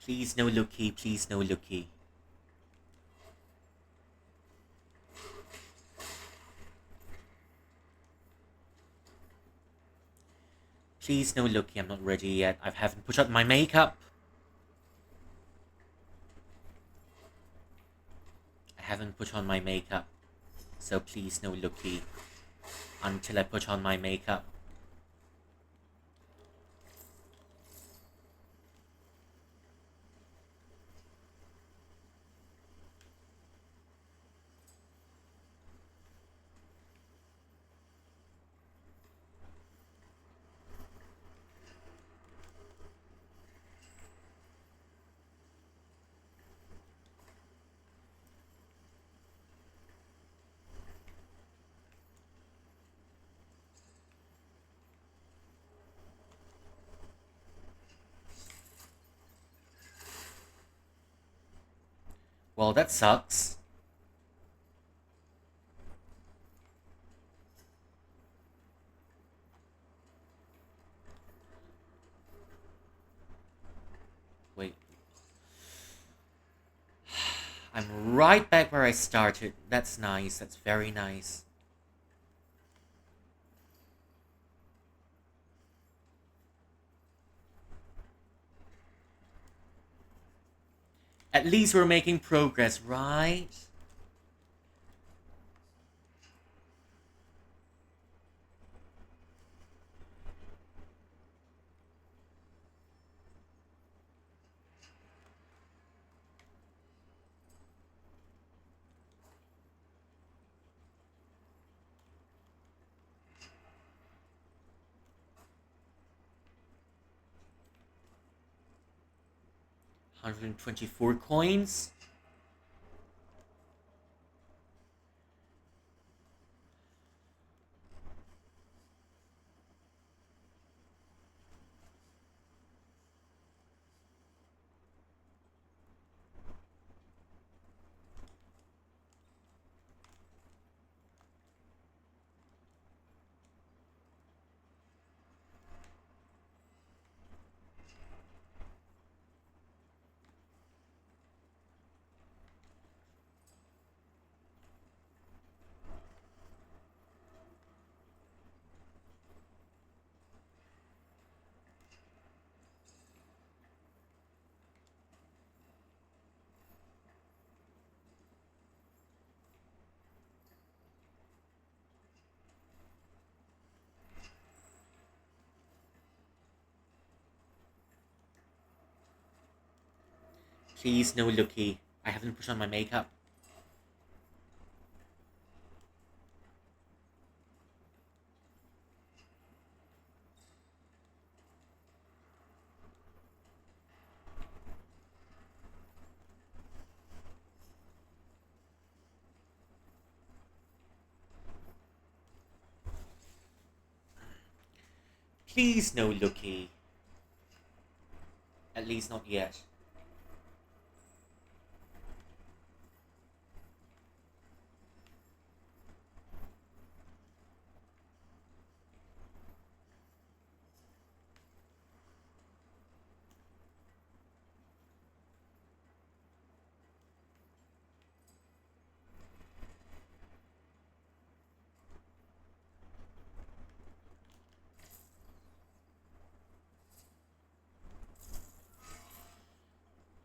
Please no looky, please no looky. Please no looky, I'm not ready yet. I haven't put on my makeup. I haven't put on my makeup. So please no looky until I put on my makeup. Well, that sucks. Wait. I'm right back where I started. That's nice. That's very nice. At least we're making progress, right? $124 coins. Please no looky. I haven't put on my makeup. Please no looky. At least not yet.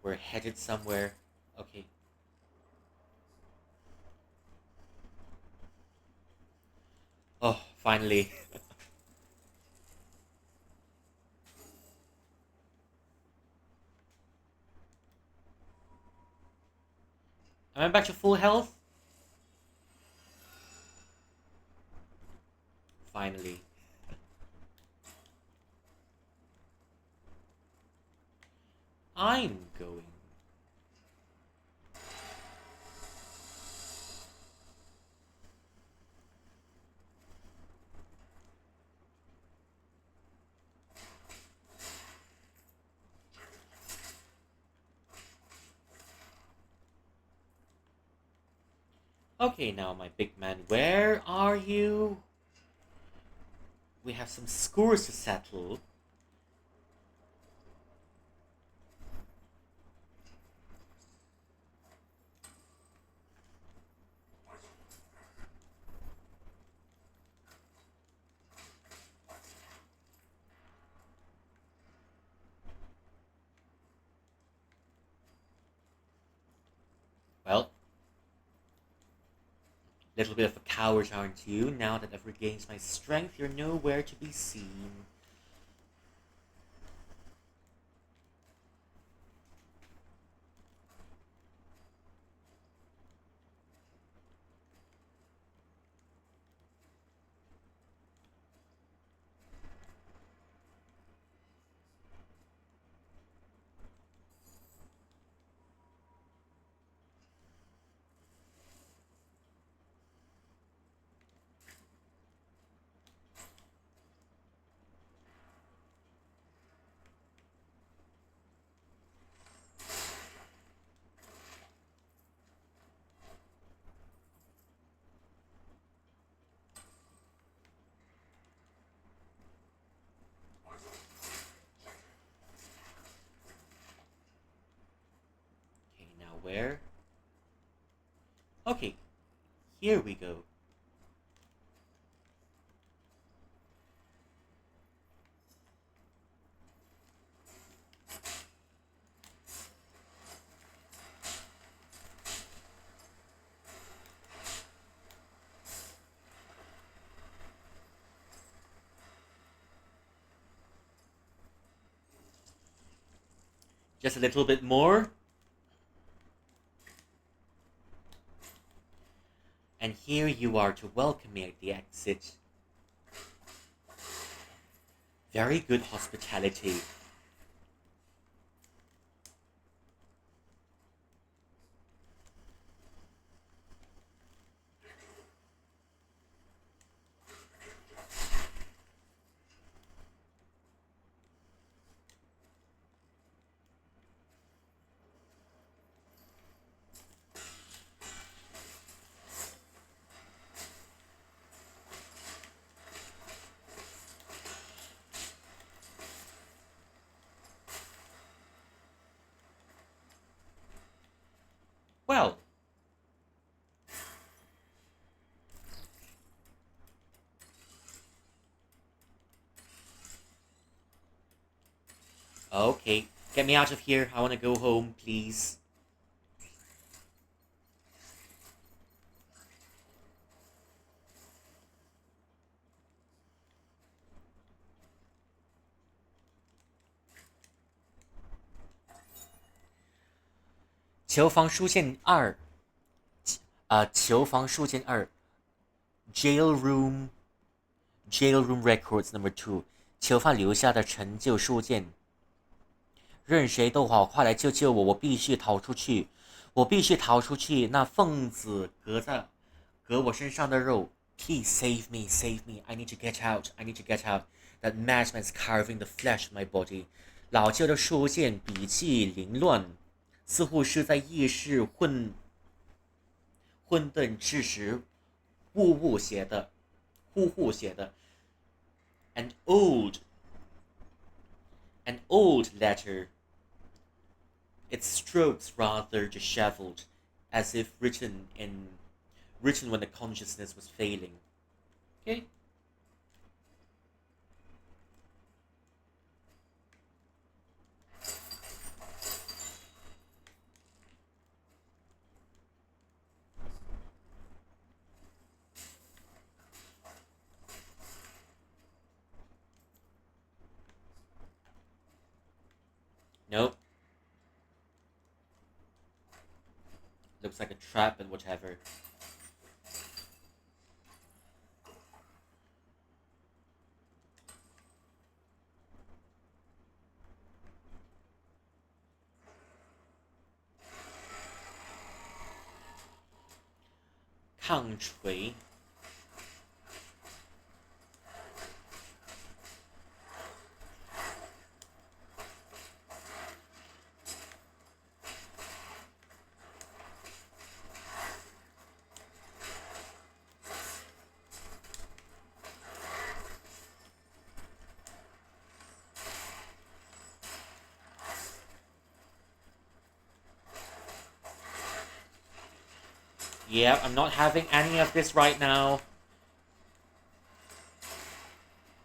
We're headed somewhere. Okay. Oh, finally. Am I back to full health? Finally. I'm going. Okay, now my big man, where are you? We have some scores to settle. Well, little bit of a coward, aren't you? Now that I've regained my strength, you're nowhere to be seen. Okay, now where? Okay, here we go. Just a little bit more. And here you are to welcome me at the exit. Very good hospitality. Well, okay. Get me out of here. I want to go home, please.囚房书件二，囚房书件二 ，jail room records number two，囚犯留下的陈旧书件。任谁都好，快来救救我！我必须逃出去！我必须逃出去！那凤子隔我身上的肉 ，Please save me, save me! I need to get out! I need to get out! That madman's carving the flesh of my body. 老旧的书件，笔记凌乱，似乎是在议事混沌之时呼写的。An old letter. Its strokes rather disheveled, as if written when the consciousness was failing. Okay. looks like a trap, but whatever. Country. Yeah, I'm not having any of this right now.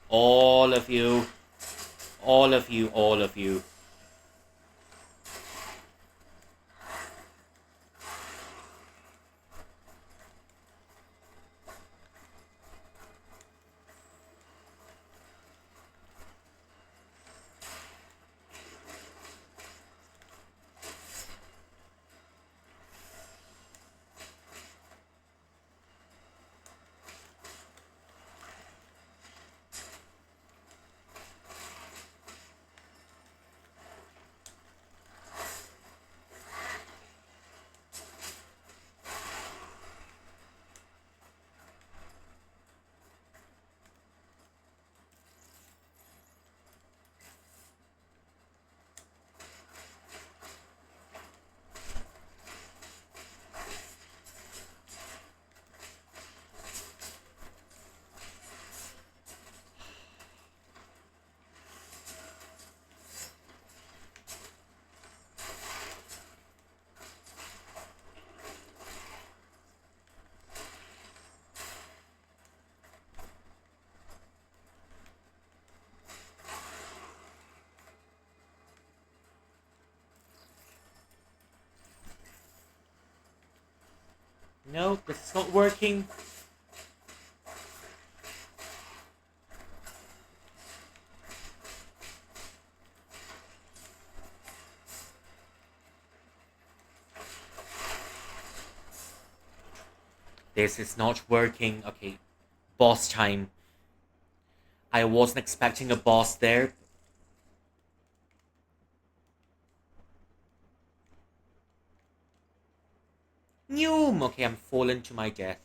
All of you. All of you, all of you. No, this is not working. This is not working. Okay, boss time. I wasn't expecting a boss there. Noom! Okay, I'm falling to my death.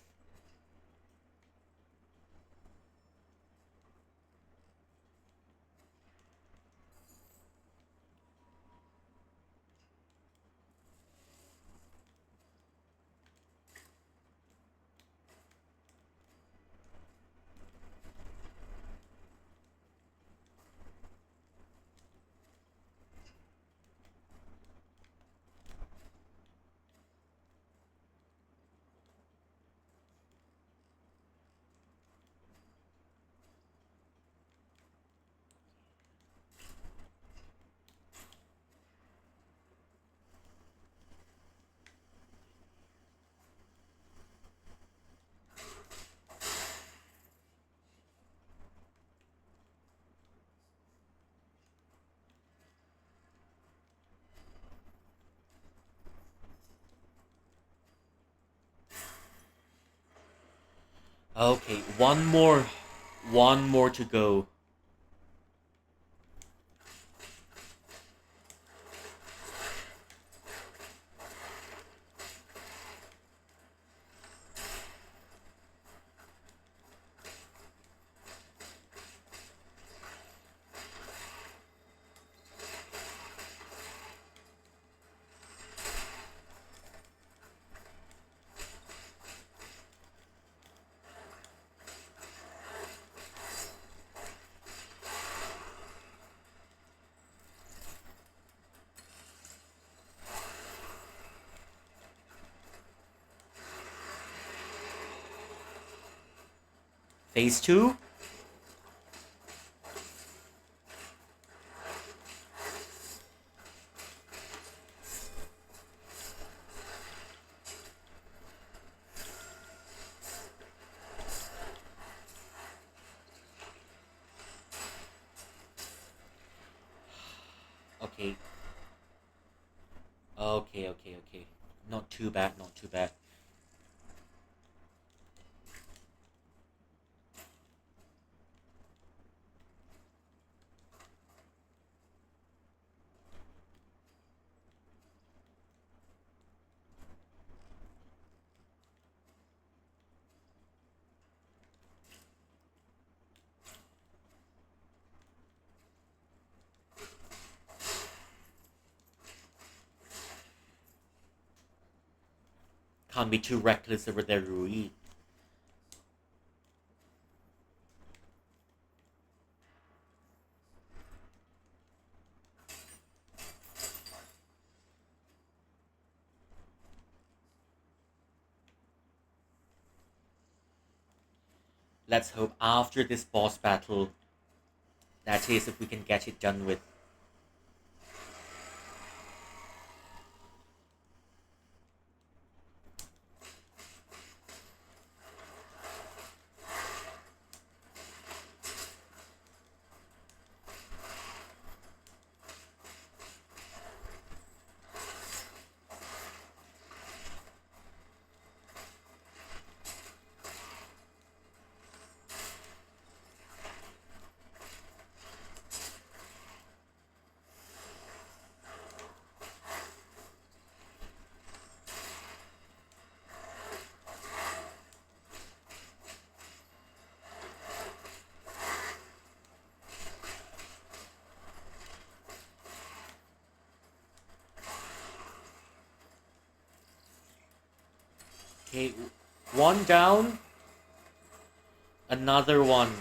Okay, one more. One more to go. Phase 2? Okay. Okay. Not too bad, not too bad. Can't be too reckless over there, Rui. Let's hope after this boss battle, that is, if we can get it done with. Okay, one down. Another one.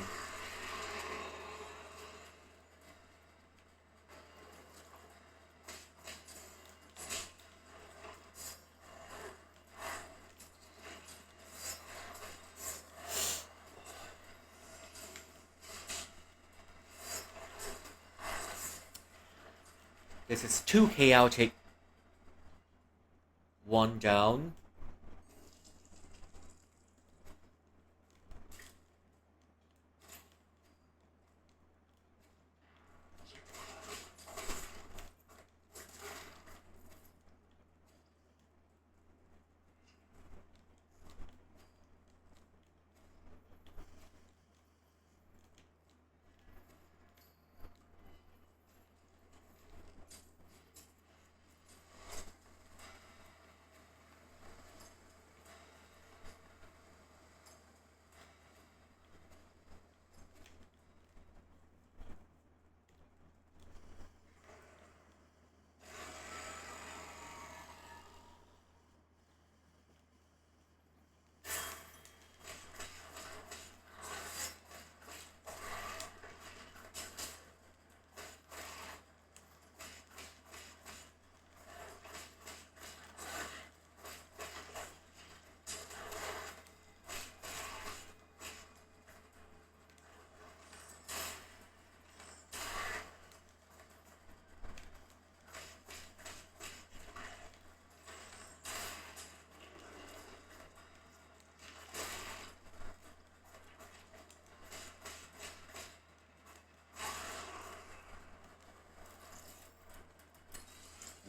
This is too chaotic. One down.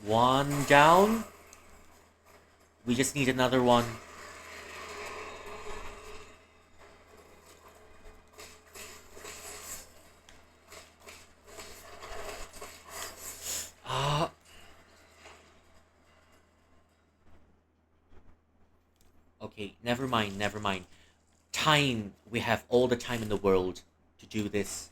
One down. We just need another one. Okay, never mind, never mind. Time. We have all the time in the world to do this.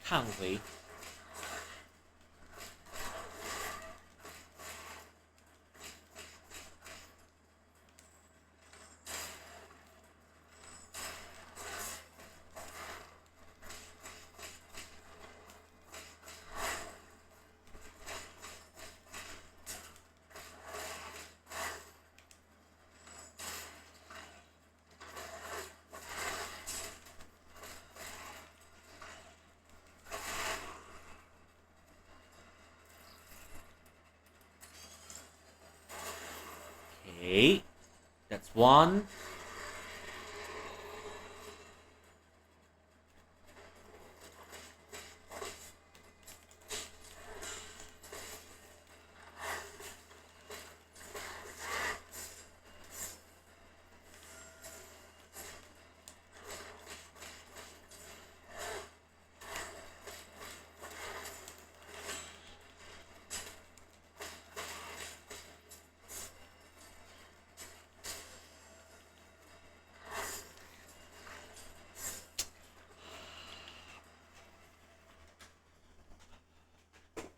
Can't we? one.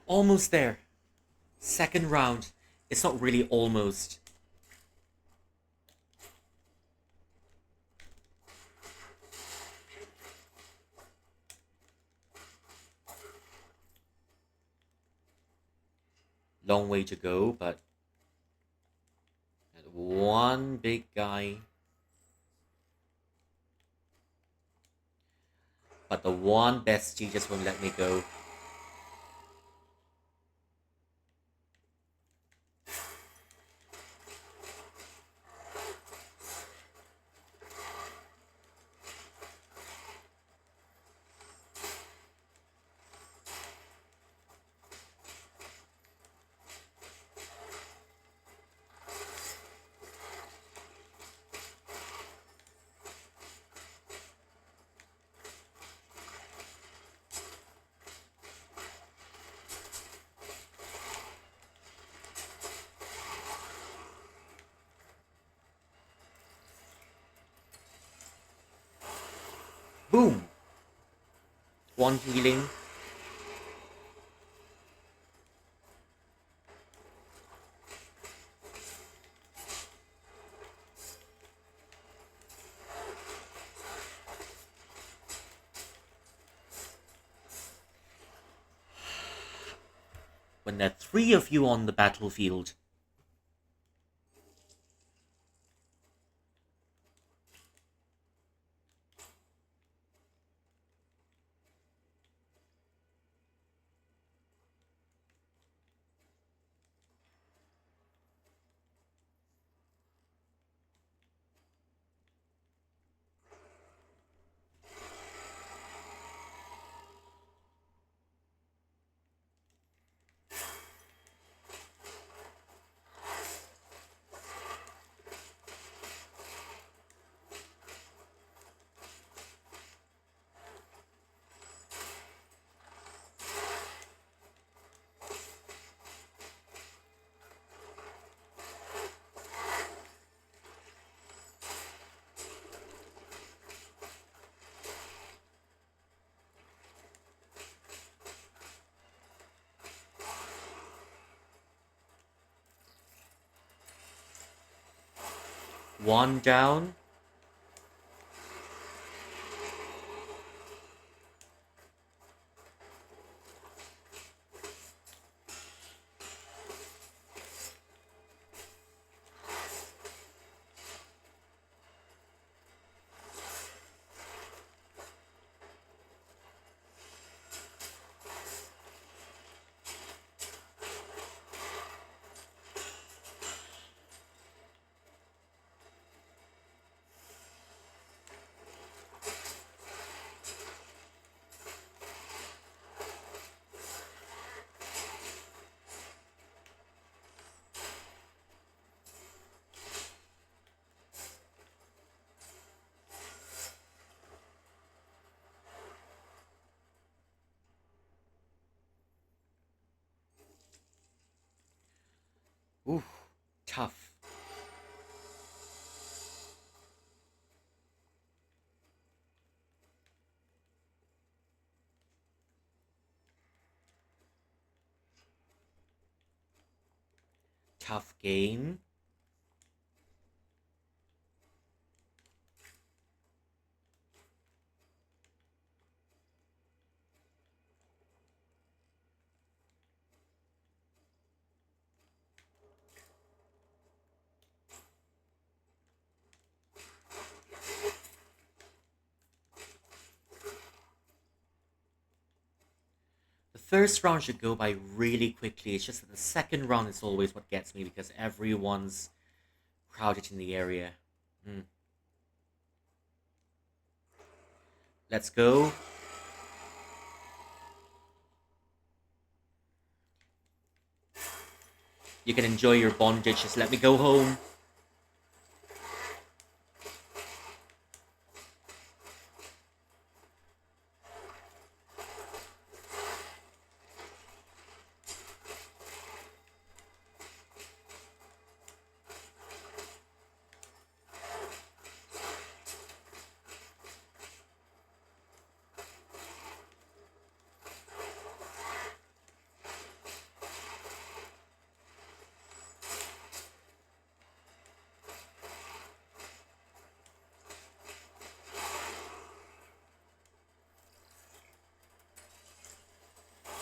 Almost there. Second round. It's not really almost. Long way to go, but one big guy. But the one bestie just won't let me go. Boom! One healing. When there are three of you on the battlefield, one down. Ooh, tough. Tough game. The first round should go by really quickly. It's just that the second round is always what gets me because everyone's crowded in the area. Mm. Let's go. You can enjoy your bondage. Just let me go home.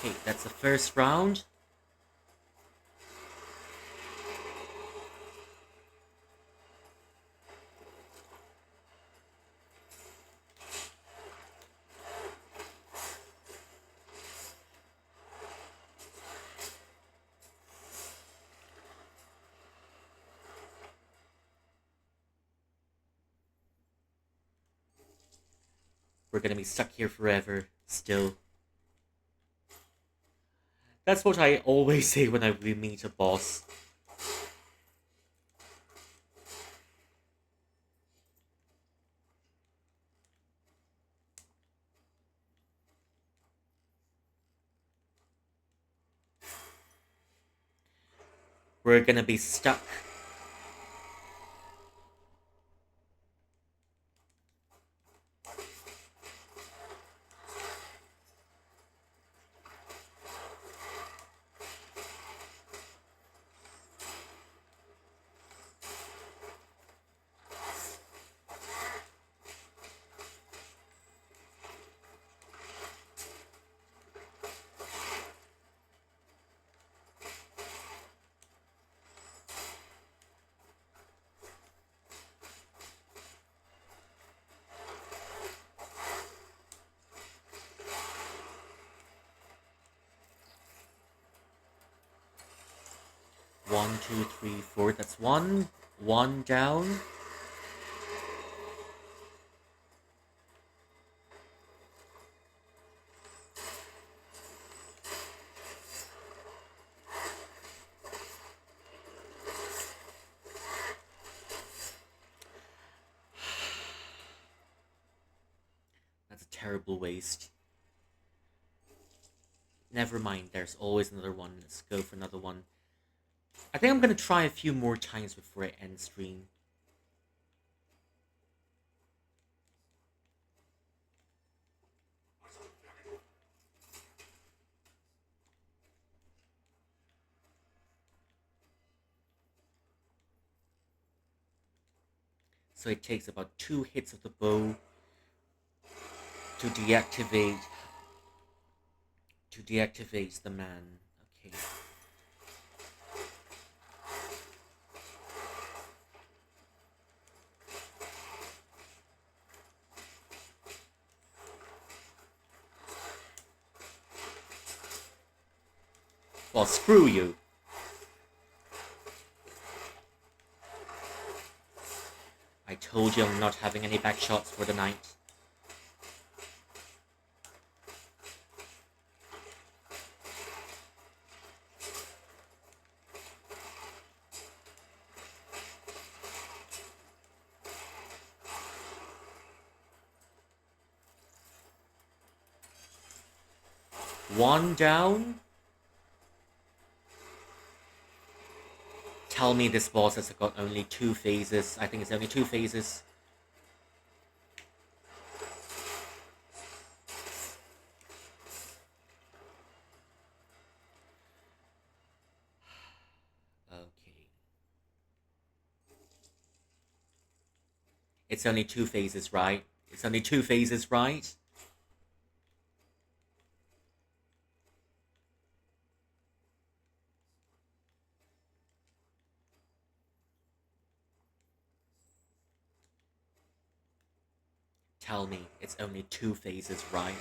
Okay, that's the first round. We're gonna be stuck here forever, still. That's what I always say when we meet a boss. We're gonna be stuck. One, two, three, four. That's one. One down. That's a terrible waste. Never mind, there's always another one. Let's go for another one. I think I'm gonna try a few more times before I end stream. So it takes about 2 hits of the bow to deactivate the man. Okay. Well, screw you. I told you I'm not having any back shots for the night. One down. Tell me this boss has got only 2 phases. I think it's only 2 phases. Okay. It's only 2 phases, right? It's only 2 phases, right? Tell me it's only 2 phases, right?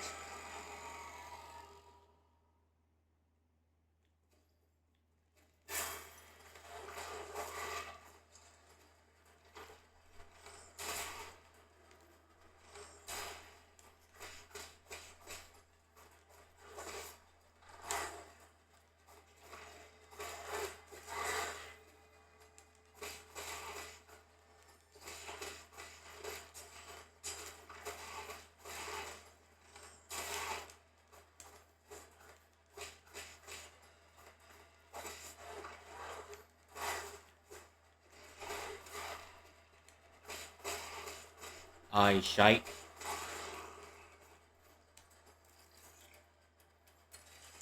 I shite.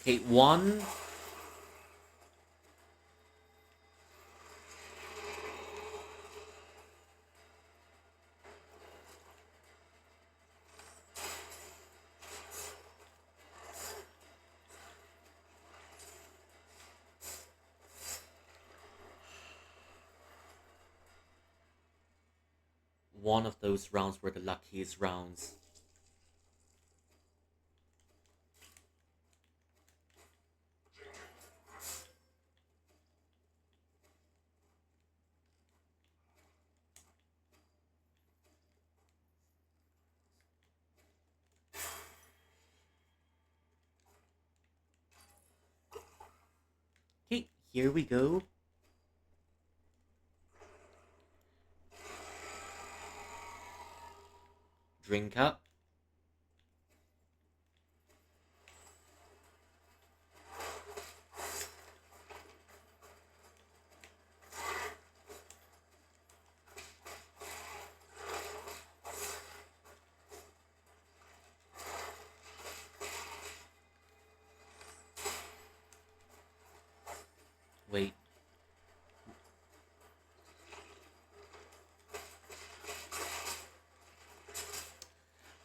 Okay, one. One of those rounds were the luckiest rounds. Okay, here we go. Drink up. Wait.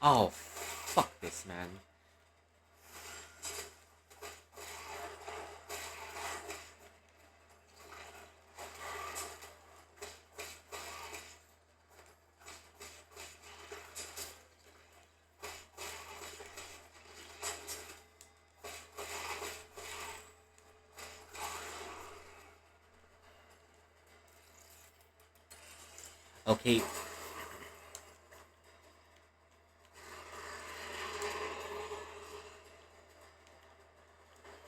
Oh, fuck this, man. Okay.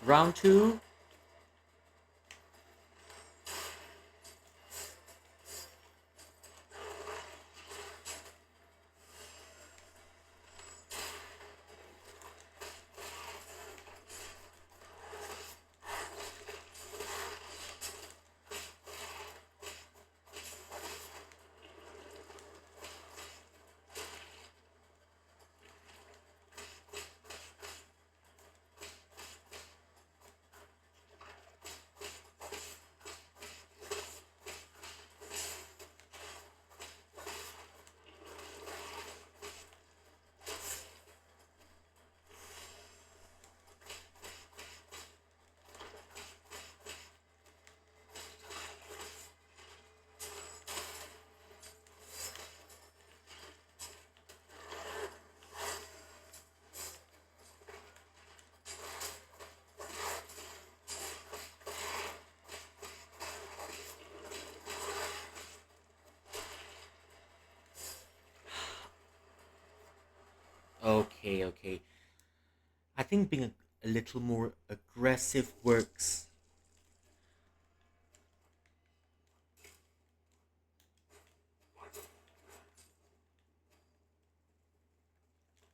Round two. Okay, okay. I think being a little more aggressive works.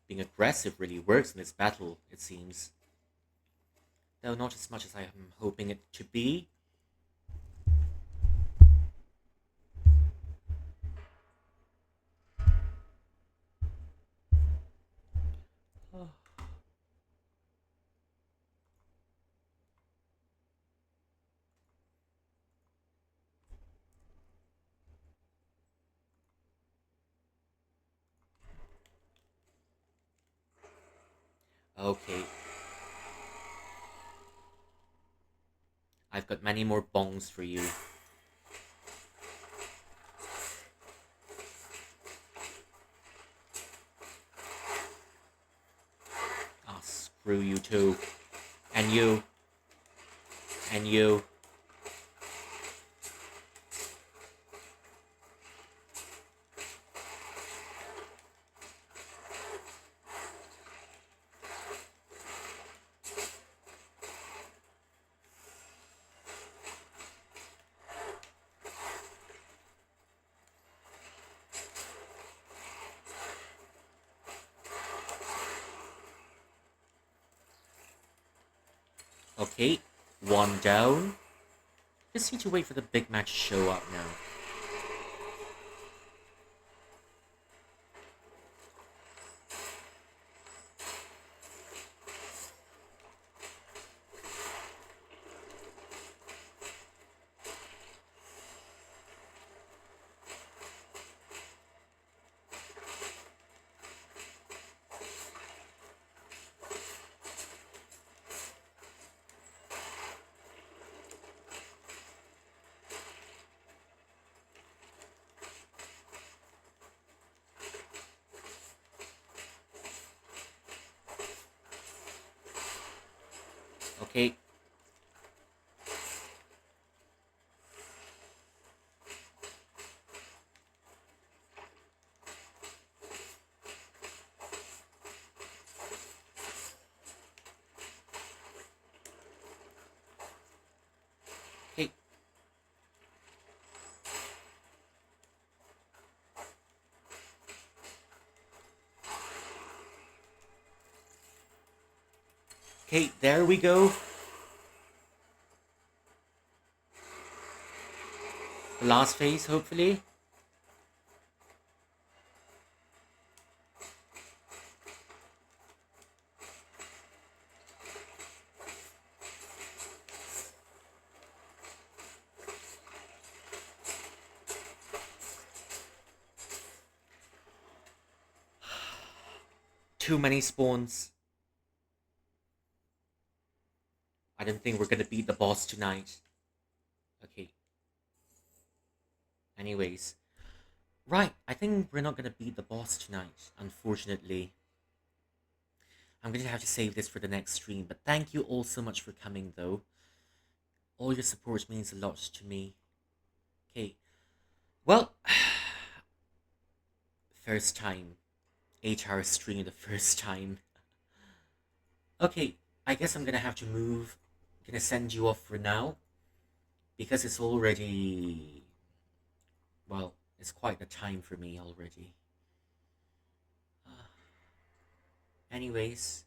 Being aggressive really works in this battle, it seems. Though not as much as I am hoping it to be. Okay. I've got many more bongs for you. Ah, screw you too. And you. And you. Okay, one down. Just need to wait for the big match to show up now. Okay. Okay. Okay, there we go. The last phase, hopefully. Too many spawns. I don't think we're gonna beat the boss tonight. Okay. Anyways. Right, I think we're not gonna beat the boss tonight, unfortunately. I'm gonna have to save this for the next stream, but thank you all so much for coming, though. All your support means a lot to me. Okay. Well, first time. 8-hour stream the first time. Okay, I guess I'm gonna have to move. I'm gonna send you off for now. Because it's already... Well, it's quite a time for me already. Anyways.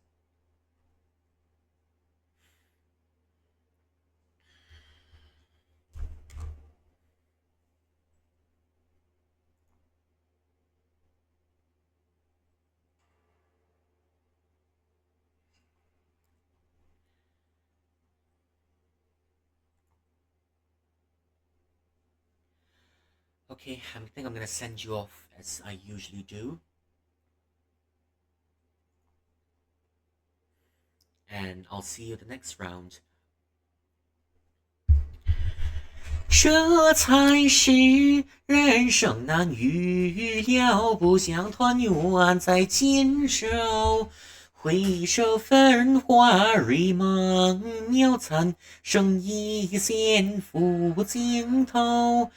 Okay, I think I'm gonna send you off as I usually do. And I'll see you the next round. 这才是人生难预料，不想团圆再见手。回首繁华瑞梦渺残，剩一线赴尽头。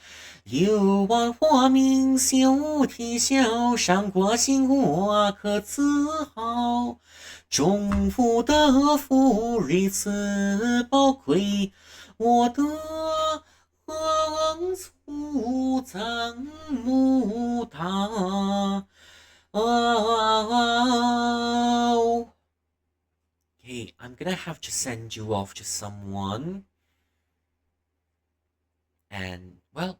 柳暗花明休啼笑，伤过心我可自豪。终不得福如此宝贵，我的何处葬墓塔？Okay, I'm gonna have to send you off to someone. And, well,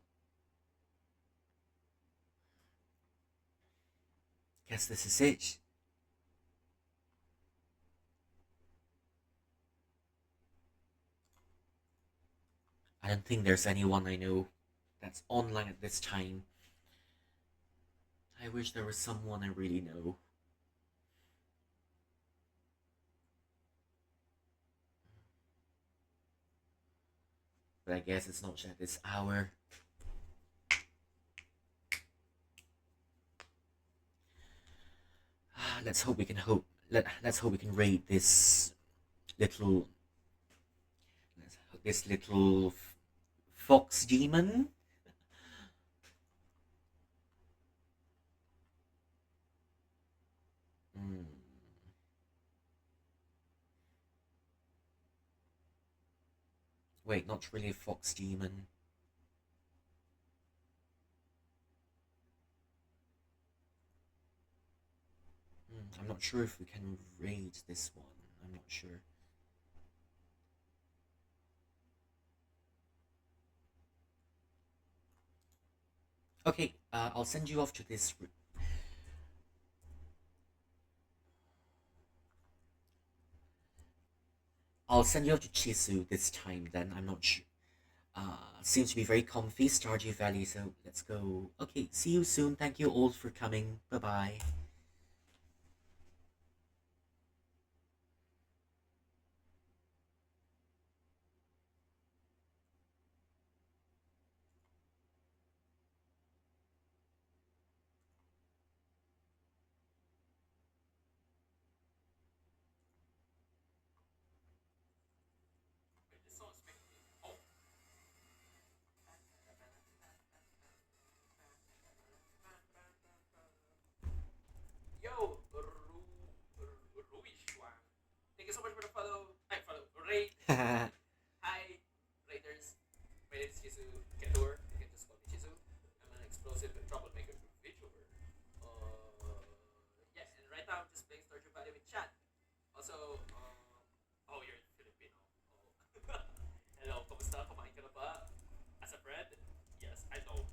guess this is it. I don't think there's anyone I know that's online at this time. I wish there was someone I really know. But I guess it's not at this hour. Let's hope we can let's hope we can raid this little fox demon. Hmm. Wait, not really a fox demon. I'm not sure if we can raid this one. I'm not sure. Okay, I'll send you off to this. I'll send you off to Chisu this time. Then I'm not sure. Seems to be very comfy, Stardew Valley. So let's go. Okay, see you soon. Thank you all for coming. Bye bye. Thank you so much for the follow. I follow. Rate. Hi, Raiders. My name is Chizu Ketur. You can just call me Chizu. I'm an explosive and troublemaker VTuber. Yes, and right now I'm just playing Stardew Valley with chat. Also, oh, you're Filipino. Oh. Hello, kamusta? Kumain ka na ba? As a friend? Yes, I don't.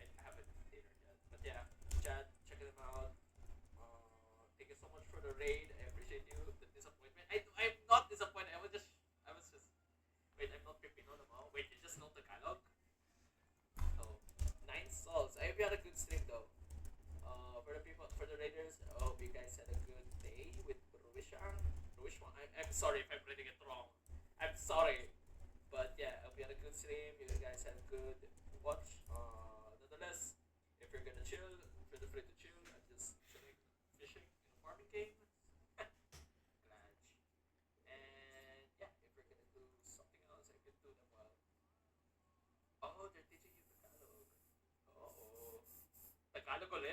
I haven't dinner yet. But yeah, chat, check them out. Thank you so much for the raid. I appreciate you. The disappointment. I'm not disappointed. I was just. Wait, I'm not Filipino naman. Wait, you just know Tagalog? Oh, 9 souls. I hope you had a good stream though. For the people, for the raiders, I hope you guys had a good day with Ruishang. Ruishang. I'm sorry if I'm reading it wrong. I'm sorry. But yeah, I hope you had a good stream. You guys had a good watch. Nonetheless, if you're gonna chill, feel free to chill. I'm just chilling, fishing in a farming game. Glad. And yeah, if we're gonna do something else, I could do them well. Oh, they're teaching you Tagalog. Oh, Tagalog ulit?